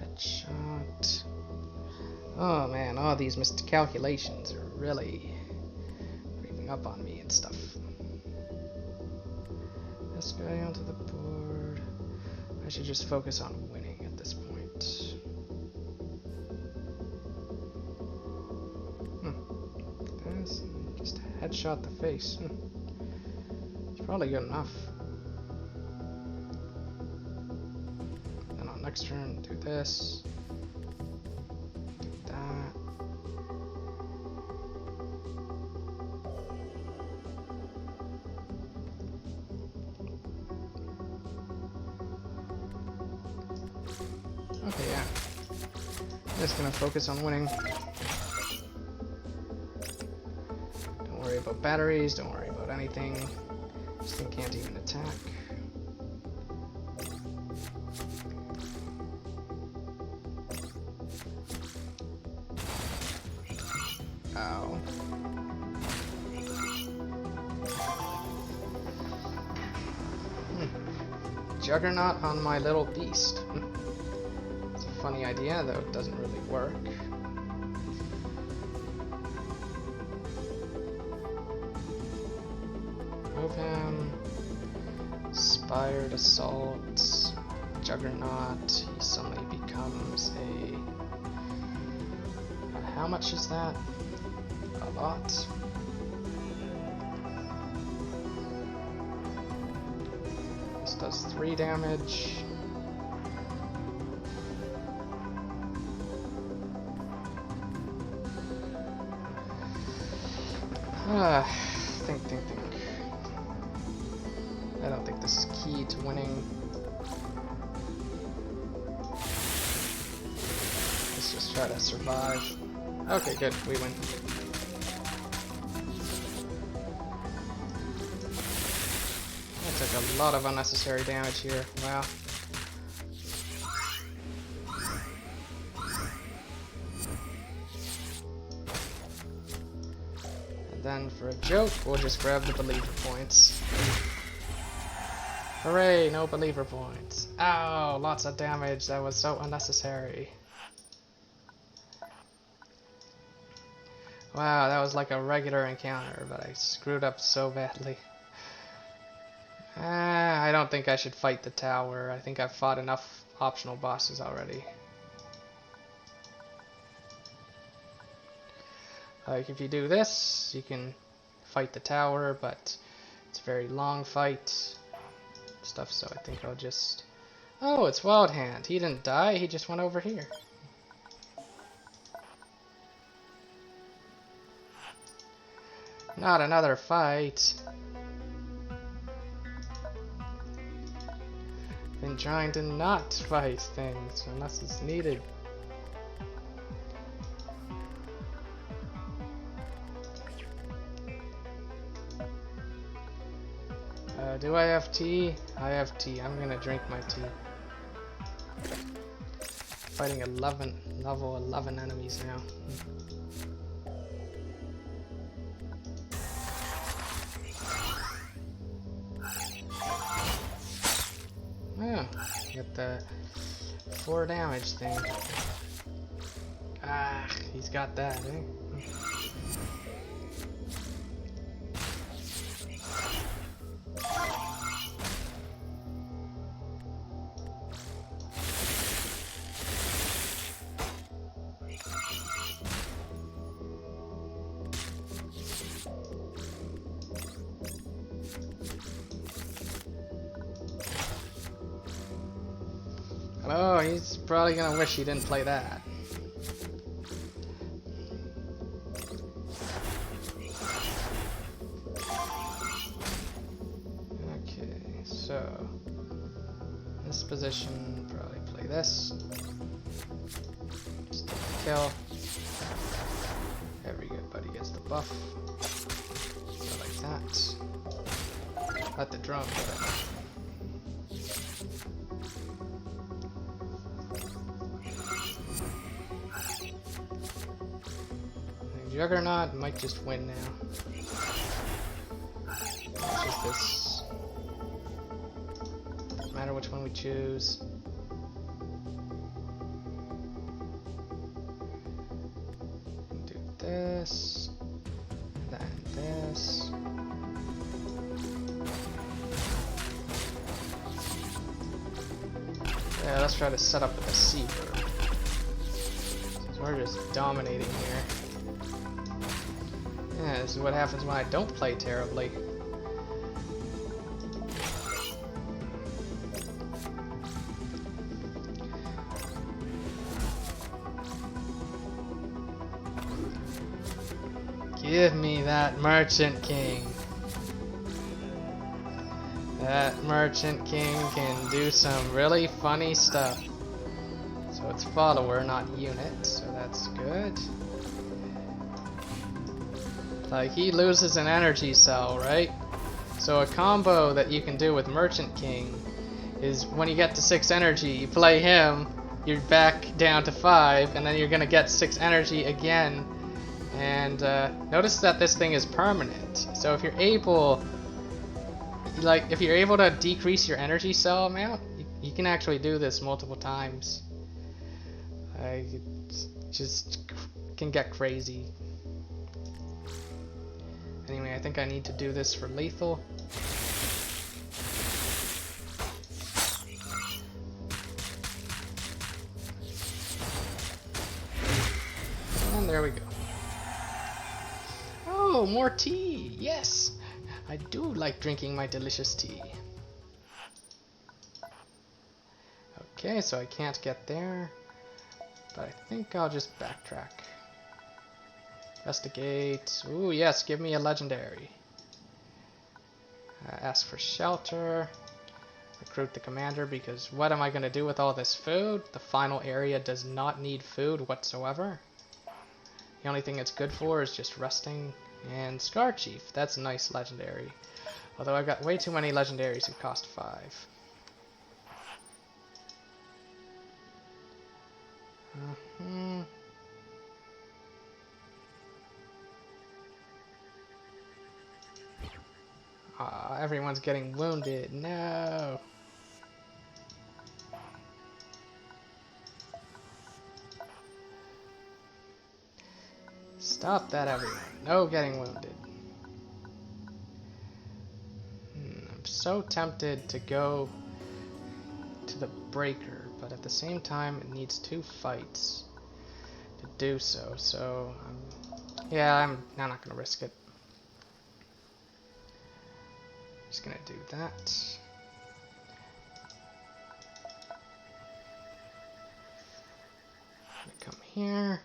Headshot. Oh man, all these miscalculations are really creeping up on me and stuff. This guy onto the board. I should just focus on winning at this point. That's just headshot the face. It's probably good enough. Then on next turn, do this. Do that. Okay, yeah. I'm just gonna focus on winning. Don't worry about batteries, don't worry about anything. This thing can't even attack. Ow. Juggernaut on my little beast. It's a funny idea, though it doesn't really work. Move him. Inspired Assault. Juggernaut. He suddenly becomes a... how much is that? A lot. This does 3 damage. Think. I don't think this is key to winning. Let's just try to survive. Okay, good, we win. I took a lot of unnecessary damage here. Wow. And then for a joke, we'll just grab the believer points. Hooray, no believer points. Ow, lots of damage. That was so unnecessary. Wow, that was like a regular encounter, but I screwed up so badly. I don't think I should fight the tower. I think I've fought enough optional bosses already. Like, if you do this, you can fight the tower, but it's a very long fight. Stuff, so I think I'll just Oh, it's Wild Hand. He didn't die, he just went over here. Not another fight. Been trying to not fight things unless it's needed. Do I have tea? I have tea. I'm gonna drink my tea. Fighting level 11 enemies now. Oh, get the 4 damage thing. Ah, he's got that, eh? Oh, he's probably gonna wish he didn't play that. Okay, so this position, probably play this. Just take a kill. Very good, buddy gets the buff. So like that. Let the drone get it. Juggernaut might just win now. It's just this. Doesn't matter which one we choose. Do this. Then this. Yeah, let's try to set up with a Seeker. So we're just dominating here. Yeah, this is what happens when I don't play terribly. Give me that Merchant King. That Merchant King can do some really funny stuff. So it's follower, not unit, so that's good. Like, he loses an energy cell, right? So a combo that you can do with Merchant King is when you get to 6 energy, you play him, you're back down to 5, and then you're gonna get 6 energy again. And notice that this thing is permanent. So if you're able, if you're able to decrease your energy cell amount, you can actually do this multiple times. It just can get crazy. Anyway, I think I need to do this for lethal. And there we go. Oh, more tea! Yes! I do like drinking my delicious tea. Okay, so I can't get there. But I think I'll just backtrack. Investigate. Ooh, yes, give me a legendary. Ask for shelter. Recruit the commander, because what am I going to do with all this food? The final area does not need food whatsoever. The only thing it's good for is just resting. And Scar Chief. That's a nice legendary. Although I've got way too many legendaries who cost 5. Everyone's getting wounded. No. Stop that, everyone. No getting wounded. I'm so tempted to go to the breaker, but at the same time it needs 2 fights to do so. So, yeah, I'm not gonna risk it. Just gonna do that. Come here.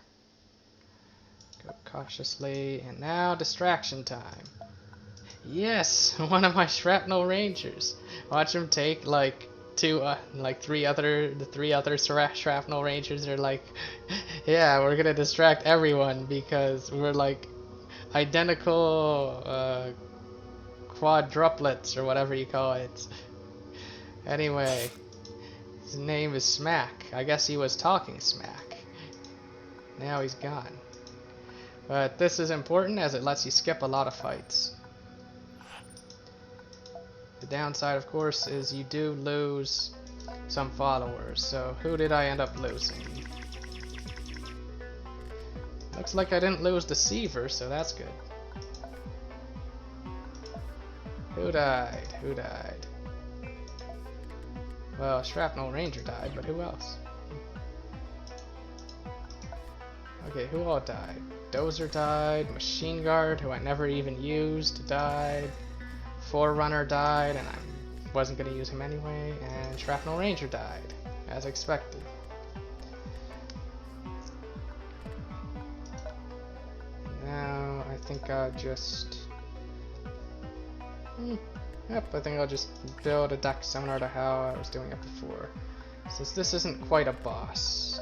Go cautiously, and now distraction time. Yes, one of my shrapnel rangers. Watch him take like the three other shrapnel rangers are like, yeah, we're gonna distract everyone because we're like identical quadruplets or whatever you call it. Anyway, his name is Smack. I guess he was talking smack. Now he's gone. But this is important as it lets you skip a lot of fights. The downside, of course, is you do lose some followers. So who did I end up losing? Looks like I didn't lose Deceiver, so that's good. Who died? Who died? Well, Shrapnel Ranger died, but who else? Okay, who all died? Dozer died, Machine Guard, who I never even used, died. Forerunner died, and I wasn't going to use him anyway, and Shrapnel Ranger died, as expected. Now, I think I'll just... Yep, I think I'll just build a deck similar to how I was doing it before, since this isn't quite a boss.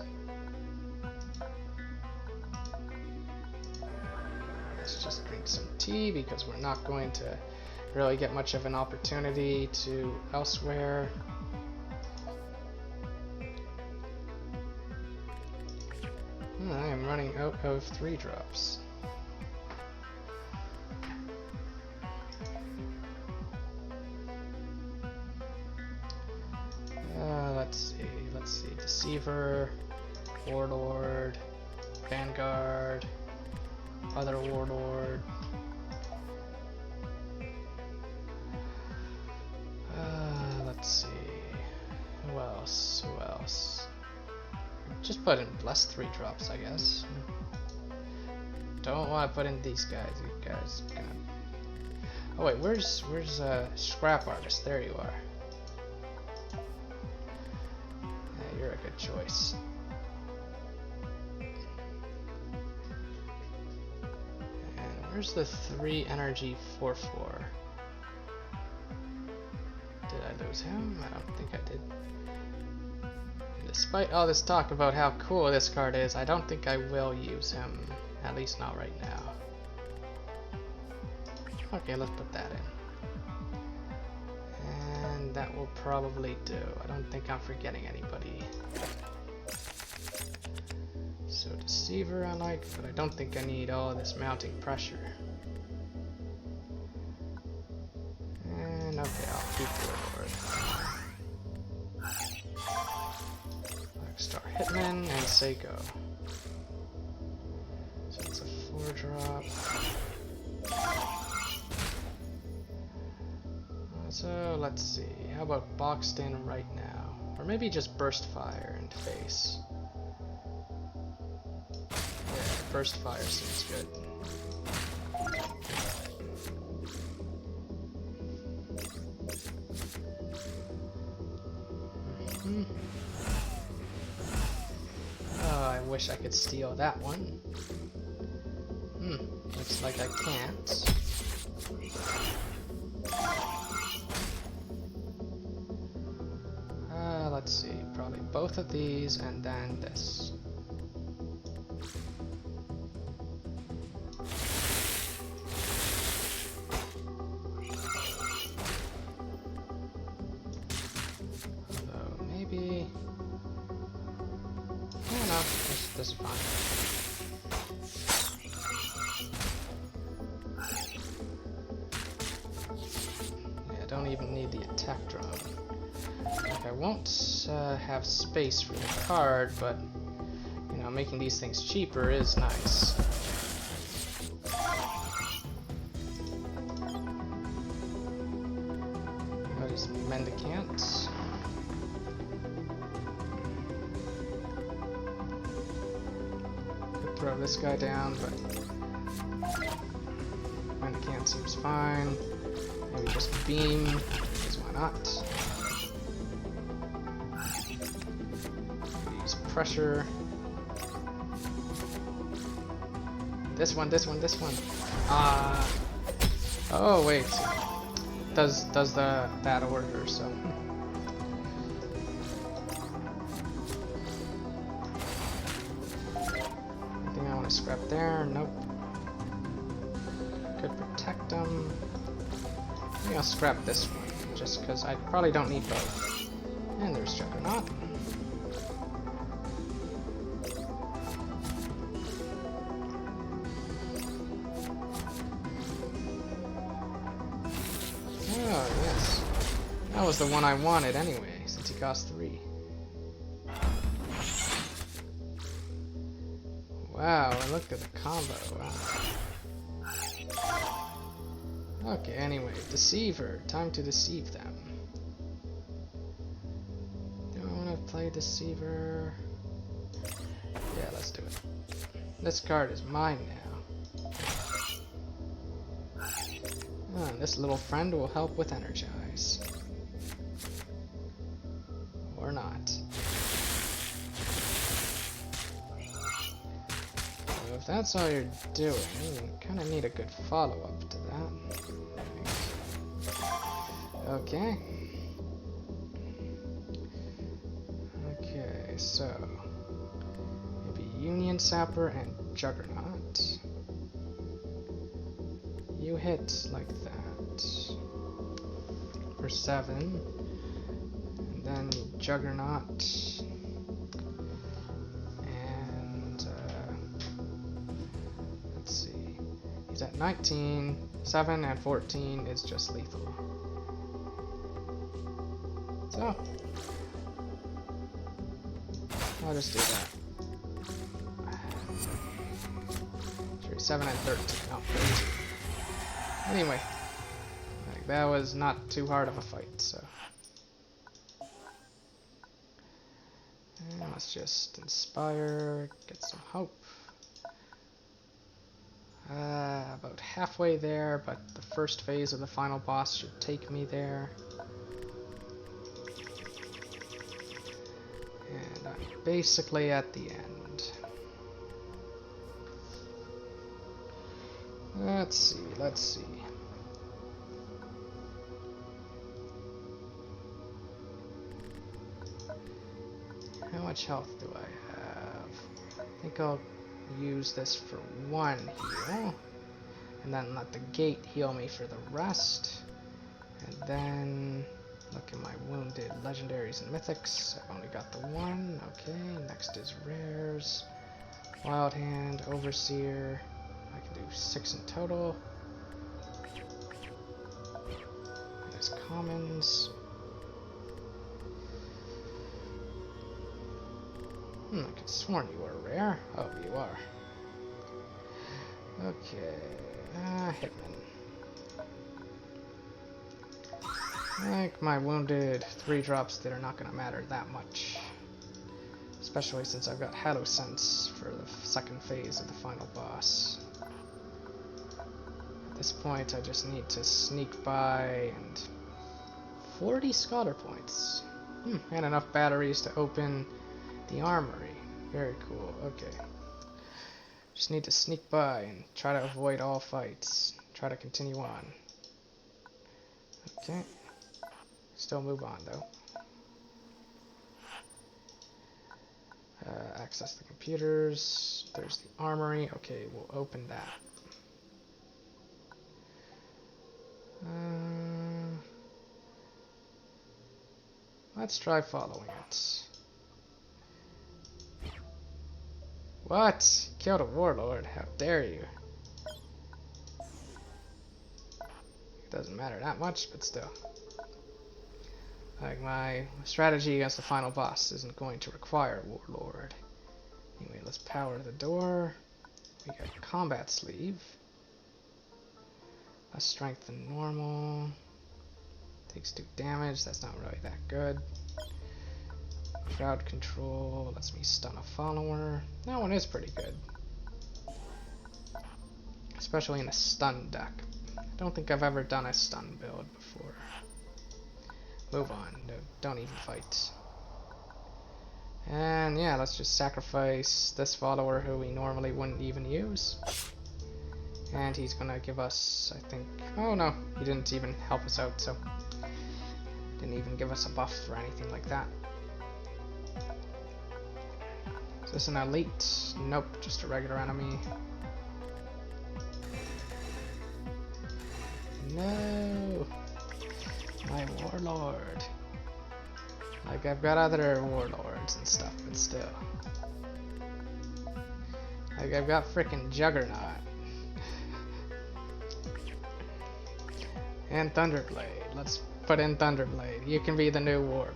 Let's just drink some tea, because we're not going to really get much of an opportunity to elsewhere. I am running out of 3-drops. Let's see, Deceiver, Warlord, Vanguard, other Warlord. Let's see, who else? Just put in less 3-drops, I guess. Don't want to put in these guys. You guys gonna... Oh wait, where's Scrap Artist? There you are. Yeah, you're a good choice. And where's the 3 energy 4/4? Did I lose him? I don't think I did. Despite all this talk about how cool this card is, I don't think I will use him. At least not right now. Okay, let's put that in. And that will probably do. I don't think I'm forgetting anybody. So Deceiver I like, but I don't think I need all of this mounting pressure. And okay, I'll keep Warlord. Star Hitman and Seiko. So it's a 4-drop. So let's see. How about boxed in right now? Or maybe just burst fire into face. Yeah, burst fire seems good. I wish I could steal that one. Looks like I can't. Let's see, probably both of these and then this. Although maybe... no, this is fine. Yeah, I don't even need the attack drone. Like, I won't have space for the card, but you know, making these things cheaper is nice. What is Mendicant? Could throw this guy down, but Mendicant seems fine. Maybe just Beam, because why not? Use Pressure. This one. Oh wait. Does that order, so. Anything I want to scrap there? Nope. Could protect them. I think I'll scrap this one, just because I probably don't need both. And there's Juggernaut. Oh, yes. That was the one I wanted anyway, since he cost 3. Wow, and look at the combo. Wow. Okay, anyway, Deceiver. Time to deceive them. Do I want to play Deceiver? Yeah, let's do it. This card is mine now. Ah, this little friend will help with Energize. Or not. So if that's all you're doing, you kind of need a good follow-up to that. Okay. Okay, so maybe Union Sapper and Juggernaut. You hit like that for 7, and then Juggernaut, and let's see, he's at 19, 7 and 14 is just lethal. So I'll just do that. 7 and 13, no, 13. Anyway, like, that was not too hard of a fight, so. And let's just inspire, get some hope. About halfway there, but the first phase of the final boss should take me there. And I'm basically at the end. Let's see. How much health do I have? I think I'll use this for 1 heal. And then let the gate heal me for the rest. And then look at my wounded legendaries and mythics. I've only got the 1. Okay, next is rares. Wild Hand, Overseer. I can do 6 in total. There's commons. I could have sworn you were rare. Oh, you are. Okay. Hitman. I think my wounded 3 drops that are not going to matter that much. Especially since I've got Halo Sense for the second phase of the final boss. At this point, I just need to sneak by and 40 scholar points. And enough batteries to open the armory. Very cool. Okay. Just need to sneak by and try to avoid all fights. Try to continue on. Okay. Still move on though. Access the computers. There's the armory. Okay, we'll open that. Let's try following it. What? Killed a warlord? How dare you? It doesn't matter that much, but still. Like, my strategy against the final boss isn't going to require Warlord. Anyway, let's power the door. We got combat sleeve. Less strength than normal. Takes 2 damage, that's not really that good. Crowd control lets me stun a follower. That one is pretty good. Especially in a stun deck. I don't think I've ever done a stun build before. Move on, no, don't even fight. And yeah, let's just sacrifice this follower who we normally wouldn't even use. And he's gonna give us, I think... Oh no, he didn't even help us out, so... Didn't even give us a buff or anything like that. Is this an elite? Nope, just a regular enemy. No! My Warlord. Like, I've got other Warlords and stuff, but still. Like, I've got frickin' Juggernaut. And Thunderblade. Let's put in Thunderblade. You can be the new Warlord.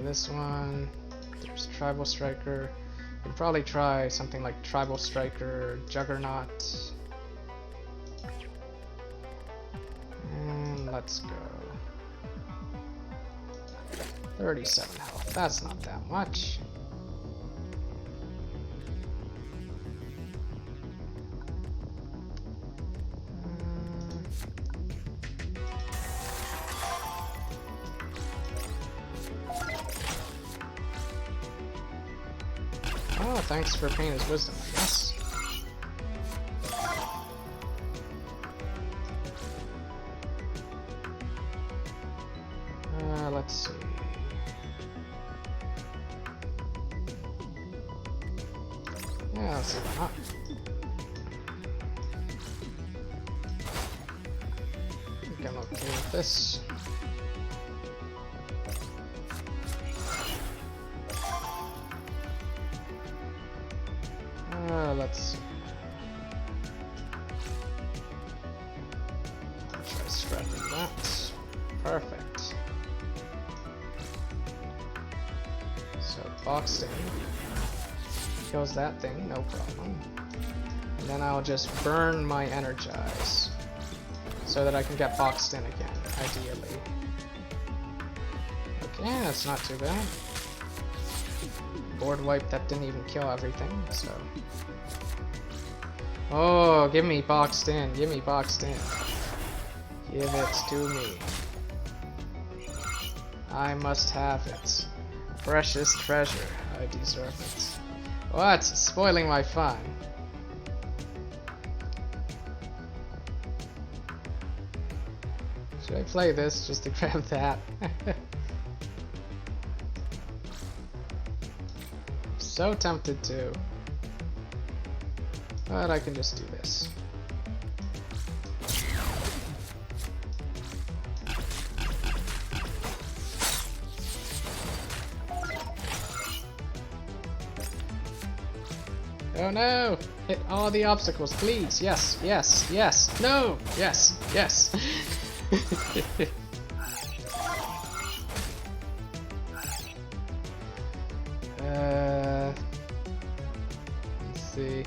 This one, there's Tribal Striker. You'd probably try something like Tribal Striker, Juggernaut. And let's go. 37 health, that's not that much. Oh, thanks for paying his wisdom, I guess. Let's see. Yeah, let's see why not. I think I'm okay with this. Let's see. I'll try scrapping that. Perfect. So boxed in. Kills that thing, no problem. And then I'll just burn my energize so that I can get boxed in again, ideally. Okay, that's not too bad. Board wipe that didn't even kill everything, so. Oh, give me boxed in, give me boxed in. Give it to me. I must have it. Precious treasure, I deserve it. What? Spoiling my fun. Should I play this just to grab that? So tempted to. But I can just do this. Oh no! Hit all the obstacles, please! Yes, yes, yes! No! Yes, yes! Let's see.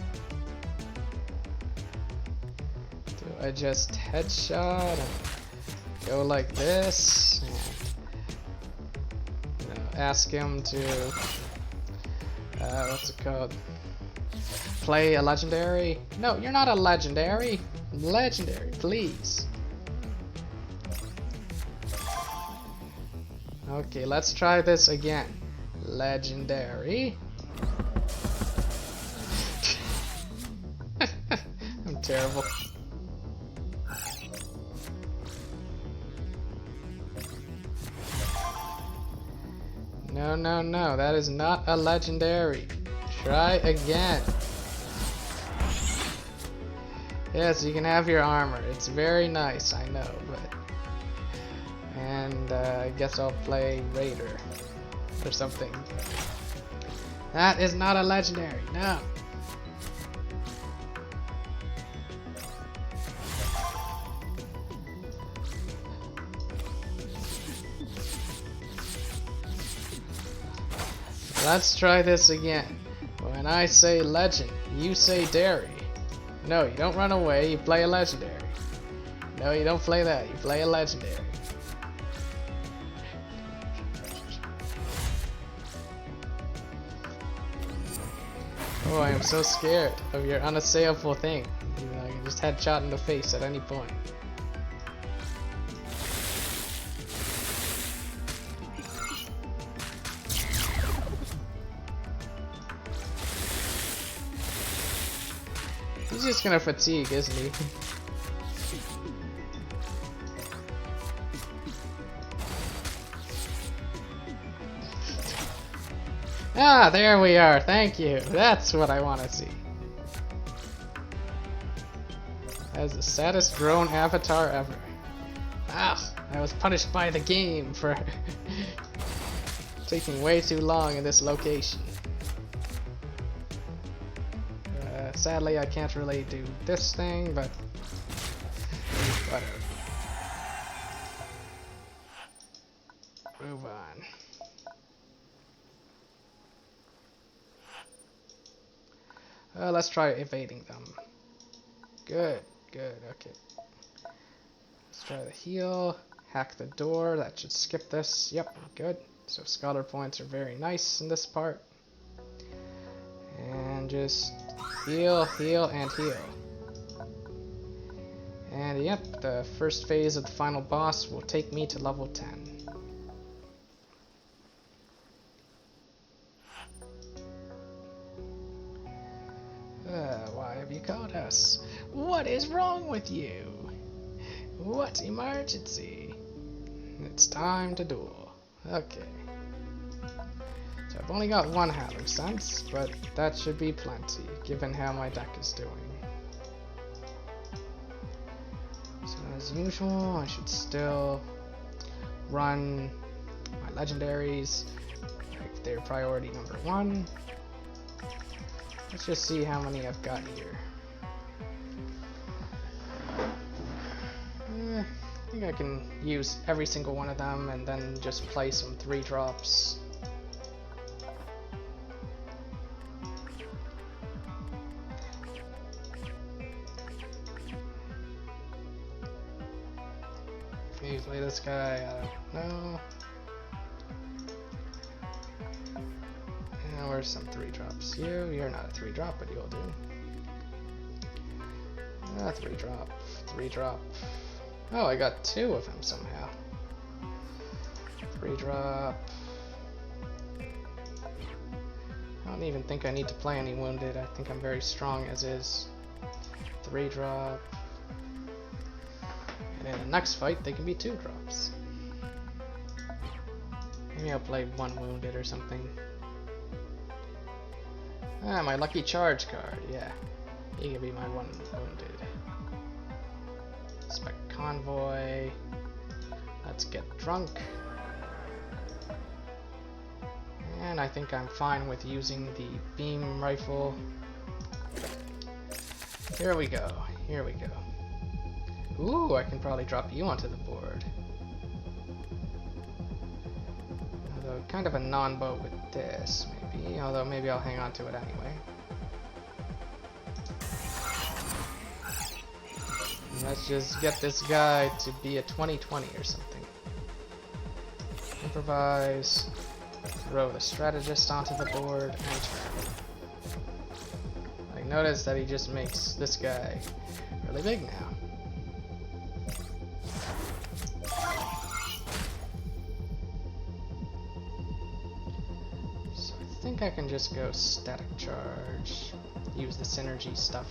Do I just headshot and go like this? And, you know, ask him to what's it called? Play a legendary? No, you're not a legendary. Legendary, please. Okay, let's try this again. Legendary. I'm terrible. No, no, no, that is not a legendary. Try again. Yes, you can have your armor. It's very nice, I know, but... And I guess I'll play Raider or something. That is not a legendary, no. Let's try this again. When I say legend, you say dairy. No, you don't run away, you play a legendary. No, you don't play that, you play a legendary. Oh, I am so scared of your unassailable thing. You know, I can just headshot in the face at any point. just gonna fatigue, isn't he? Ah, there we are. Thank you. That's what I want to see. As the saddest drone avatar ever. Ah, I was punished by the game for taking way too long in this location. Sadly, I can't really do this thing, but whatever. Move on. Let's try evading them. Good, good, okay. Let's try the heal, hack the door, that should skip this. Yep, good. So scholar points are very nice in this part. And just heal, heal, and heal. And yep, the first phase of the final boss will take me to level 10. Why have you called us? What is wrong with you? What emergency? It's time to duel. Okay. So I've only got one Hallowed Sense, but that should be plenty, given how my deck is doing. So as usual, I should still run my legendaries, like they're priority number 1. Let's just see how many I've got here. I think I can use every single one of them and then just play some 3-drops. Maybe play this guy, I don't know. Where's some 3-drops? You're not a 3-drop, but you'll do. 3-drop, 3-drop. Oh, I got 2 of him somehow. 3-drop. I don't even think I need to play any wounded. I think I'm very strong as is. 3-drop. And in the next fight, they can be 2-drops. Maybe I'll play 1 wounded or something. Ah, my lucky charge card, yeah. He can be my 1 wounded. Spec convoy. Let's get drunk. And I think I'm fine with using the beam rifle. Here we go, here we go. Ooh, I can probably drop you onto the board. Although, kind of a non-boat with this, maybe. Although, maybe I'll hang on to it anyway. Let's just get this guy to be a 2020 or something. Improvise. Throw the strategist onto the board and turn. Like, notice that he just makes this guy really big now. So I think I can just go static charge, use the synergy stuff.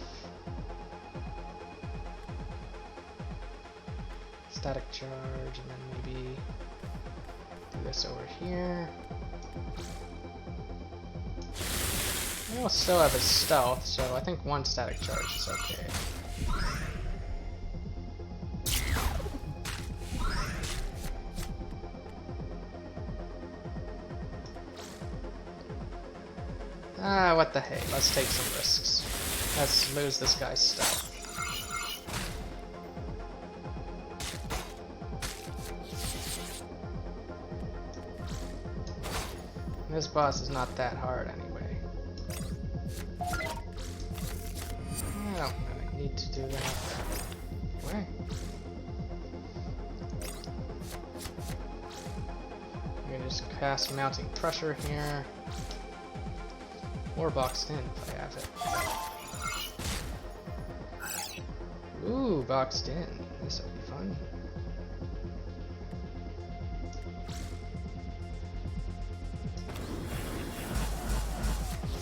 Static charge, and then maybe do this over here. I'll still have his stealth, so I think 1 static charge is okay. Ah, what the hey, let's take some risks. Let's lose this guy's stealth. This boss is not that hard anyway. I don't really need to do that. Why? I'm gonna just cast mounting pressure here. Or boxed in if I have it. Ooh, boxed in. This will be fun.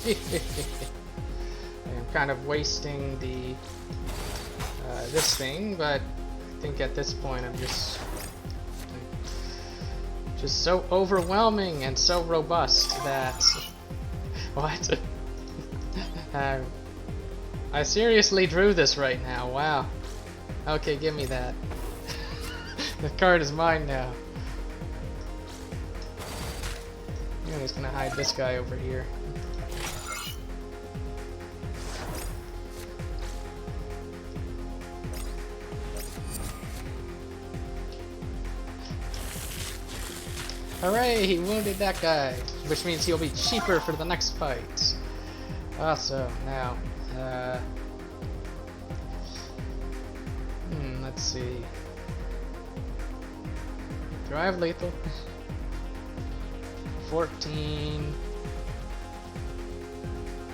I am kind of wasting the this thing, but I think at this point I'm just so overwhelming and so robust that what? I seriously drew this right now. Wow. Okay, give me that. The card is mine now. I'm just gonna hide this guy over here. Hooray, he wounded that guy, which means he'll be cheaper for the next fight. Also, now, let's see. Do I have lethal? 14.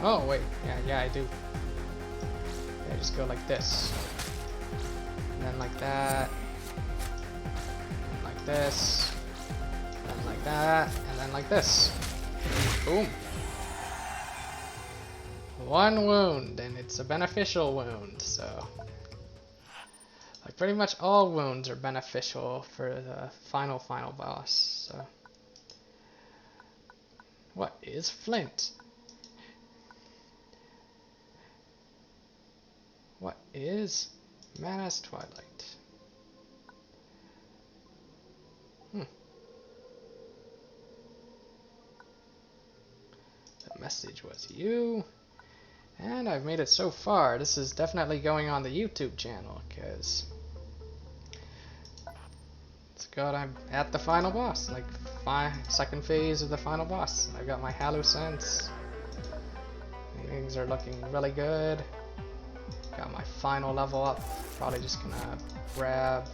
Oh, wait, yeah, I do. Yeah, just go like this. And then like that. And like this. And like that, and then like this. Boom. One wound, and it's a beneficial wound, so like pretty much all wounds are beneficial for the final boss. So what is flint? What is Mana's Twilight? The message was you. And I've made it so far. This is definitely going on the YouTube channel, because it's good. I'm at the final boss, like second phase of the final boss. I've got my hallucents. Things are looking really good. Got my final level up. Probably just gonna grab,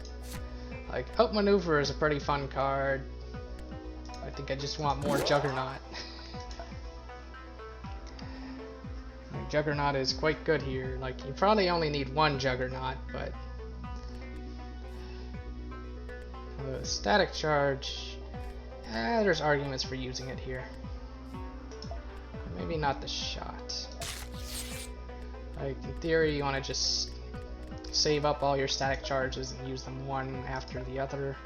like, Outmaneuver is a pretty fun card. I think I just want more Juggernaut. Juggernaut is quite good here. Like, you probably only need one Juggernaut, but static charge, there's arguments for using it here. Maybe not the shot. Like, in theory, you want to just save up all your static charges and use them one after the other.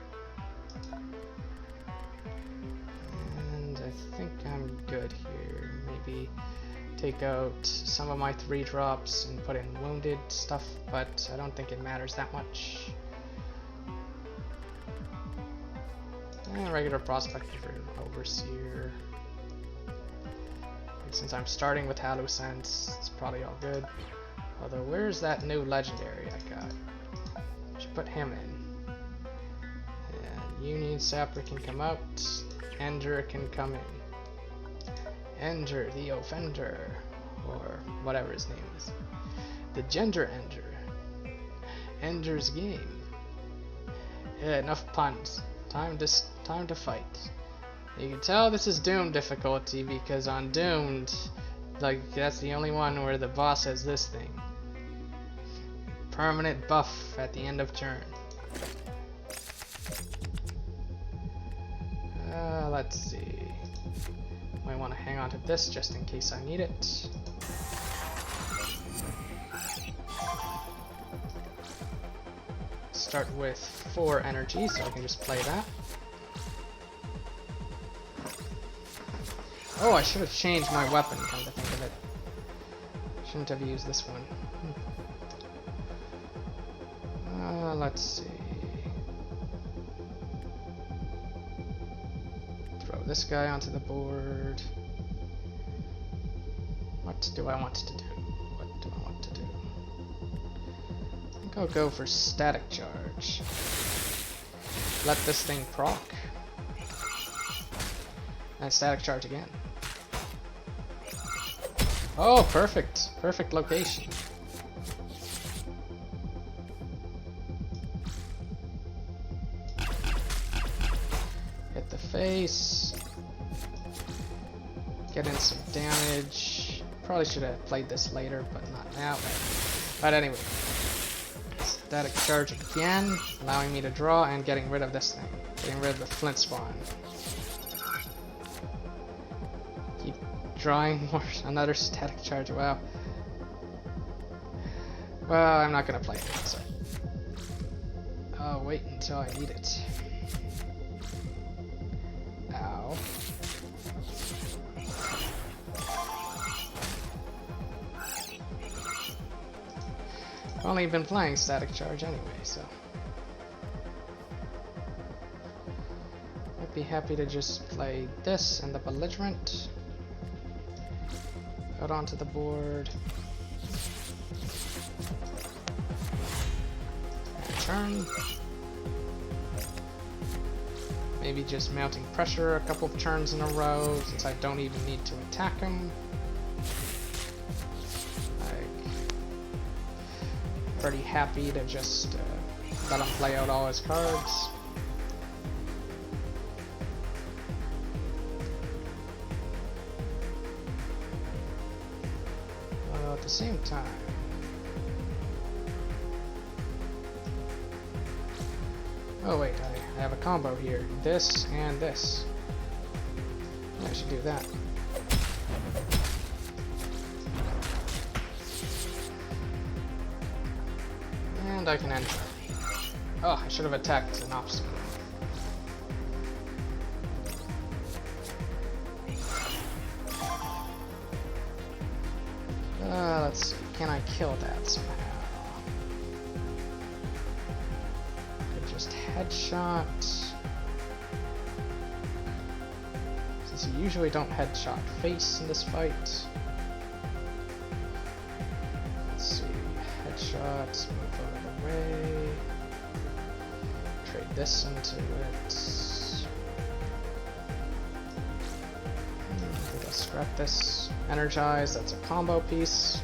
And I think I'm good here. Maybe take out some of my 3-drops and put in wounded stuff, but I don't think it matters that much. And regular prospector for Overseer. Since I'm starting with Hallucents, it's probably all good. Although, where's that new legendary I got? Should put him in. Yeah, Union Sapper can come out. Ender can come in. Ender the Offender, or whatever his name is. The Gender Ender. Ender's Game. Yeah, enough puns. Time to fight. You can tell this is Doom difficulty because on Doomed, like, that's the only one where the boss has this thing. Permanent buff at the end of turn. Let's see. Might want to hang on to this just in case I need it. Start with 4 energy, so I can just play that. Oh, I should have changed my weapon, come to think of it. Shouldn't have used this one. Let's see. Throw this guy onto the board. What do I want to do? What do I want to do? I think I'll go for static charge. Let this thing proc. And static charge again. Oh, perfect. Perfect location. Hit the face. Get in some damage. Probably should have played this later, but not now. But anyway. Static charge again, allowing me to draw and getting rid of this thing. Getting rid of the flint spawn. Drawing more, another static charge. Wow. Well, I'm not gonna play it, so I'll wait until I need it. Ow. I've only been playing Static Charge anyway, so I'd be happy to just play this and the Belligerent out onto the board. Turn. Maybe just mounting pressure a couple of turns in a row since I don't even need to attack him. Pretty happy to just let him play out all his cards. At the same time, oh wait, I have a combo here. This and this. I should do that. And I can enter. Oh, I should have attacked an obstacle. Let's see. Can I kill that somehow? Could just headshot. Since you usually don't headshot face in this fight. Let's see. Headshot. Move out of the way. Trade this into it. I think I'll scrap this. Energize. That's a combo piece.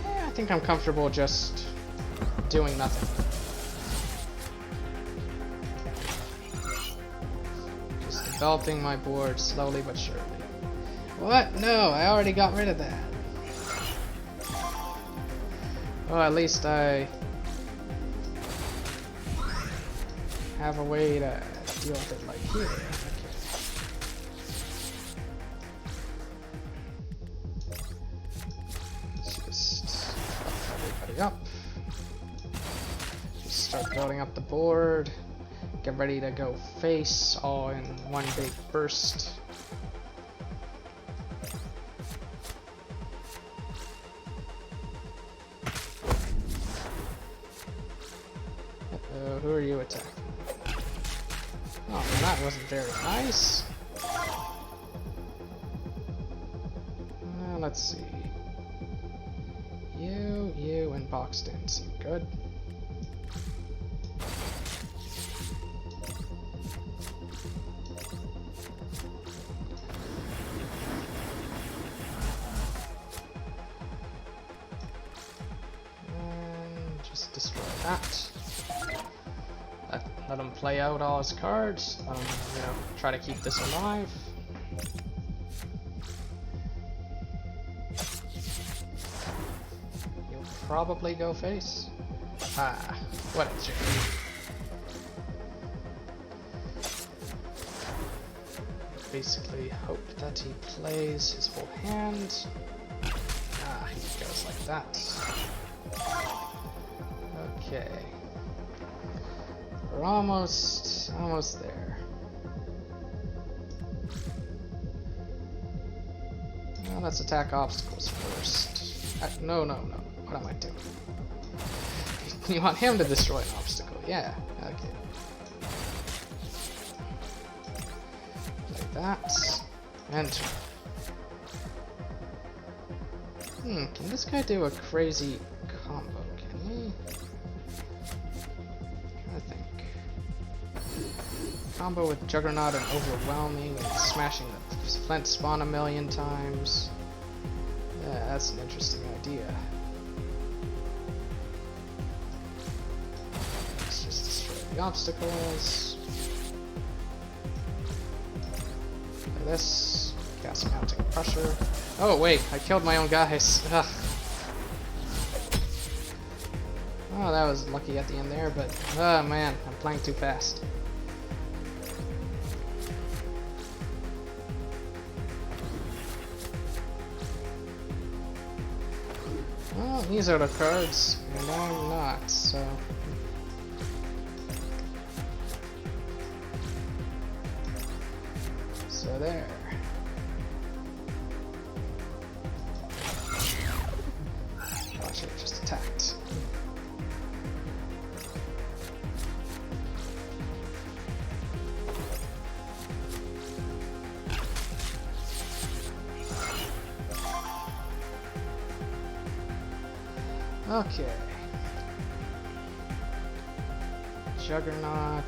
Yeah, I think I'm comfortable just doing nothing. Just developing my board slowly but surely. What? No, I already got rid of that. Well, at least I have a way to deal with it like here. Okay. Let's just buff everybody up. Just start building up the board. Get ready to go face all in one big burst. Who are you attacking? Oh, well, that wasn't very nice. Let's see. You, and boxed in seem good. And just destroy that. Let him play out all his cards. Let him, try to keep this alive. You'll probably go face. Ah, what a jerk. Basically hope that he plays his whole hand. Ah, he goes like that. Okay. We're almost there. Well, let's attack obstacles first. No. What am I doing? You want him to destroy an obstacle? Yeah. Okay. Like that. Enter. Can this guy do a crazy combo? Can he? Combo with Juggernaut and Overwhelming and smashing the Flint Spawn a million times. Yeah, that's an interesting idea. Let's just destroy the obstacles. Play this. Cast Mounting Pressure. Oh wait, I killed my own guys. Ugh. Oh, that was lucky at the end there, but oh man, I'm playing too fast. He's out of cards, and I'm not, so... So there. Oh, I should have just attacked. Okay. Juggernaut.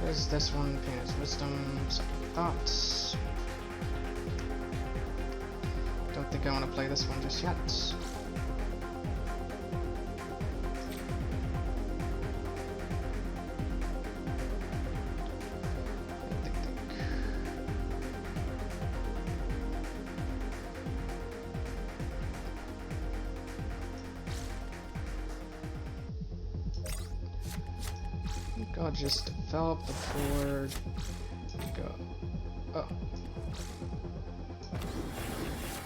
What is this one? Painter's Wisdom, Second Thoughts. Don't think I want to play this one just yet. I'll just develop the board. Go. Oh.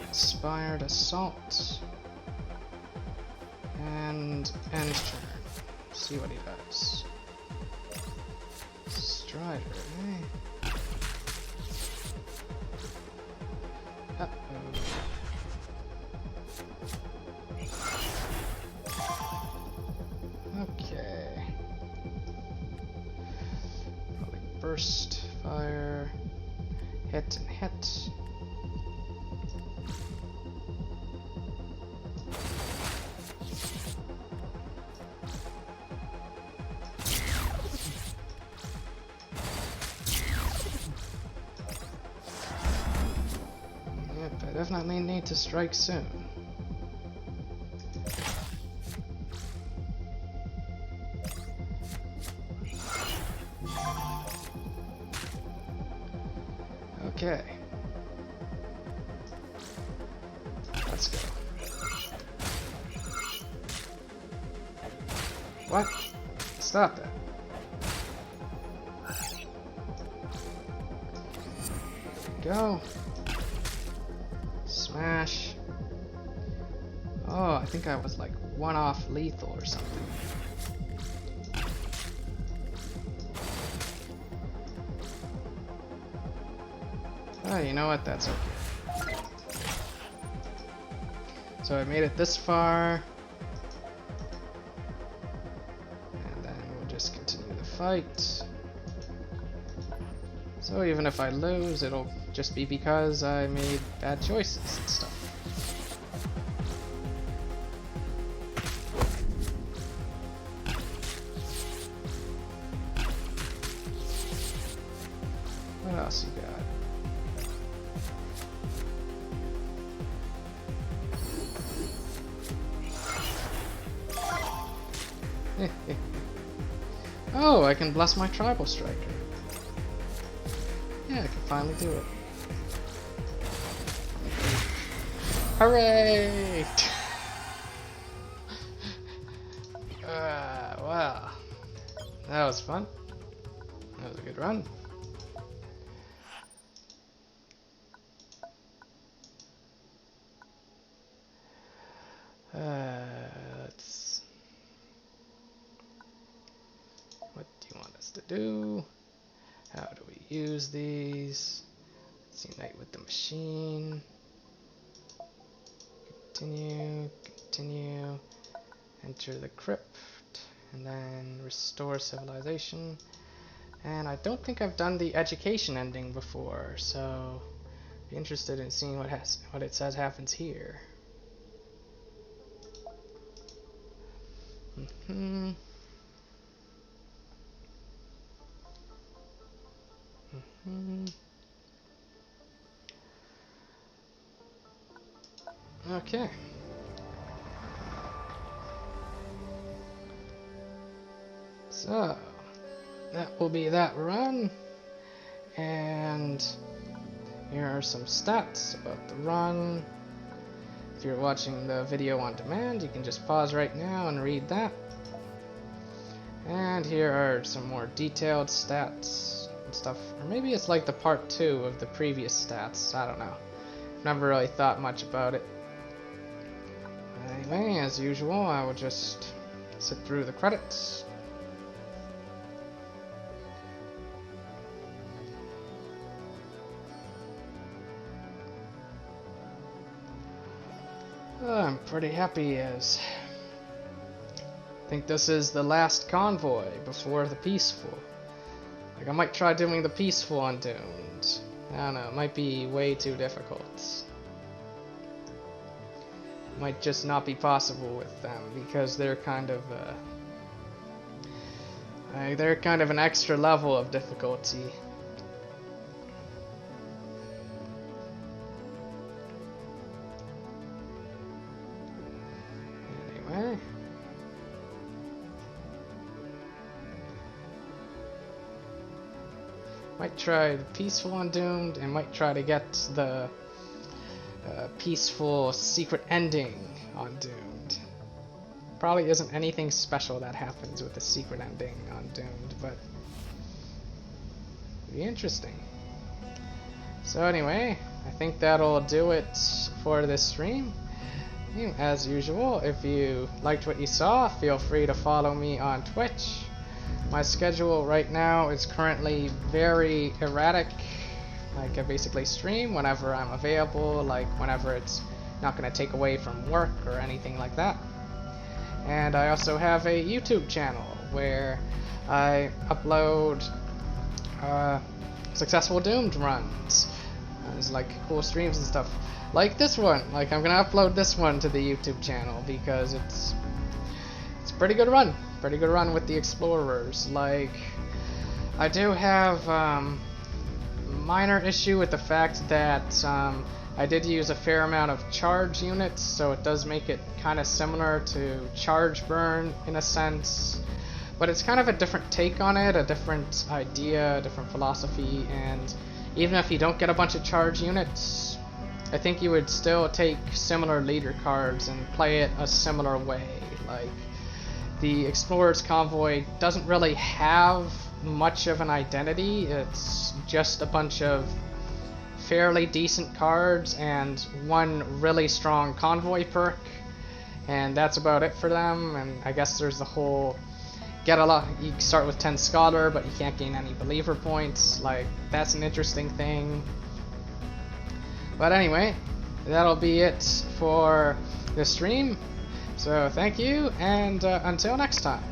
Inspired Assault. And end turn. See what he does. Strider, eh? Uh-oh. Okay. Burst, fire, hit and hit. Yep, I definitely need to strike soon. Okay. Let's go. What? Stop that. Go. Smash. Oh, I think I was like one off lethal or something. Oh, you know what? That's okay. So I made it this far. And then we'll just continue the fight. So even if I lose, it'll just be because I made bad choices and stuff. What else you got? Oh, I can bless my tribal striker. Yeah, I can finally do it. Hooray! Wow. That was fun. That was a good run. What do you want us to do? How do we use these? Let's unite with the machine. Continue, continue. Enter the crypt, and then restore civilization. And I don't think I've done the education ending before, so be interested in seeing what it says happens here. Okay. So that will be that run, and here are some stats about the run. If you're watching the video on demand, you can just pause right now and read that. And here are some more detailed stats and stuff. Or maybe it's like the part 2 of the previous stats. I don't know. Never really thought much about it. Anyway, as usual, I will just sit through the credits. I'm pretty happy as I think this is the last convoy before the peaceful. Like, I might try doing the peaceful on Doomed. I don't know, it might be way too difficult. Might just not be possible with them because they're kind of an extra level of difficulty. Anyway, might try the peaceful on Doomed and might try to get the peaceful secret ending on Doomed. Probably isn't anything special that happens with the secret ending on Doomed, but it'd be interesting. So anyway, I think that'll do it for this stream. As usual, if you liked what you saw, feel free to follow me on Twitch. My schedule right now is currently very erratic. Like, I basically stream whenever I'm available, like whenever it's not going to take away from work or anything like that. And I also have a YouTube channel where I upload successful Doomed runs. There's like cool streams and stuff. Like this one. Like, I'm going to upload this one to the YouTube channel because it's a pretty good run. Pretty good run with the Explorers. Like, I do have minor issue with the fact that I did use a fair amount of charge units, so it does make it kind of similar to ChargeBurn in a sense, but it's kind of a different take on it, a different idea, a different philosophy, and even if you don't get a bunch of charge units, I think you would still take similar leader cards and play it a similar way. Like, the Explorer's Convoy doesn't really have much of an identity. It's just a bunch of fairly decent cards and one really strong convoy perk, and that's about it for them. And I guess there's the whole you start with 10 scholar but you can't gain any believer points. Like, that's an interesting thing. But anyway, that'll be it for this stream. So thank you, and until next time.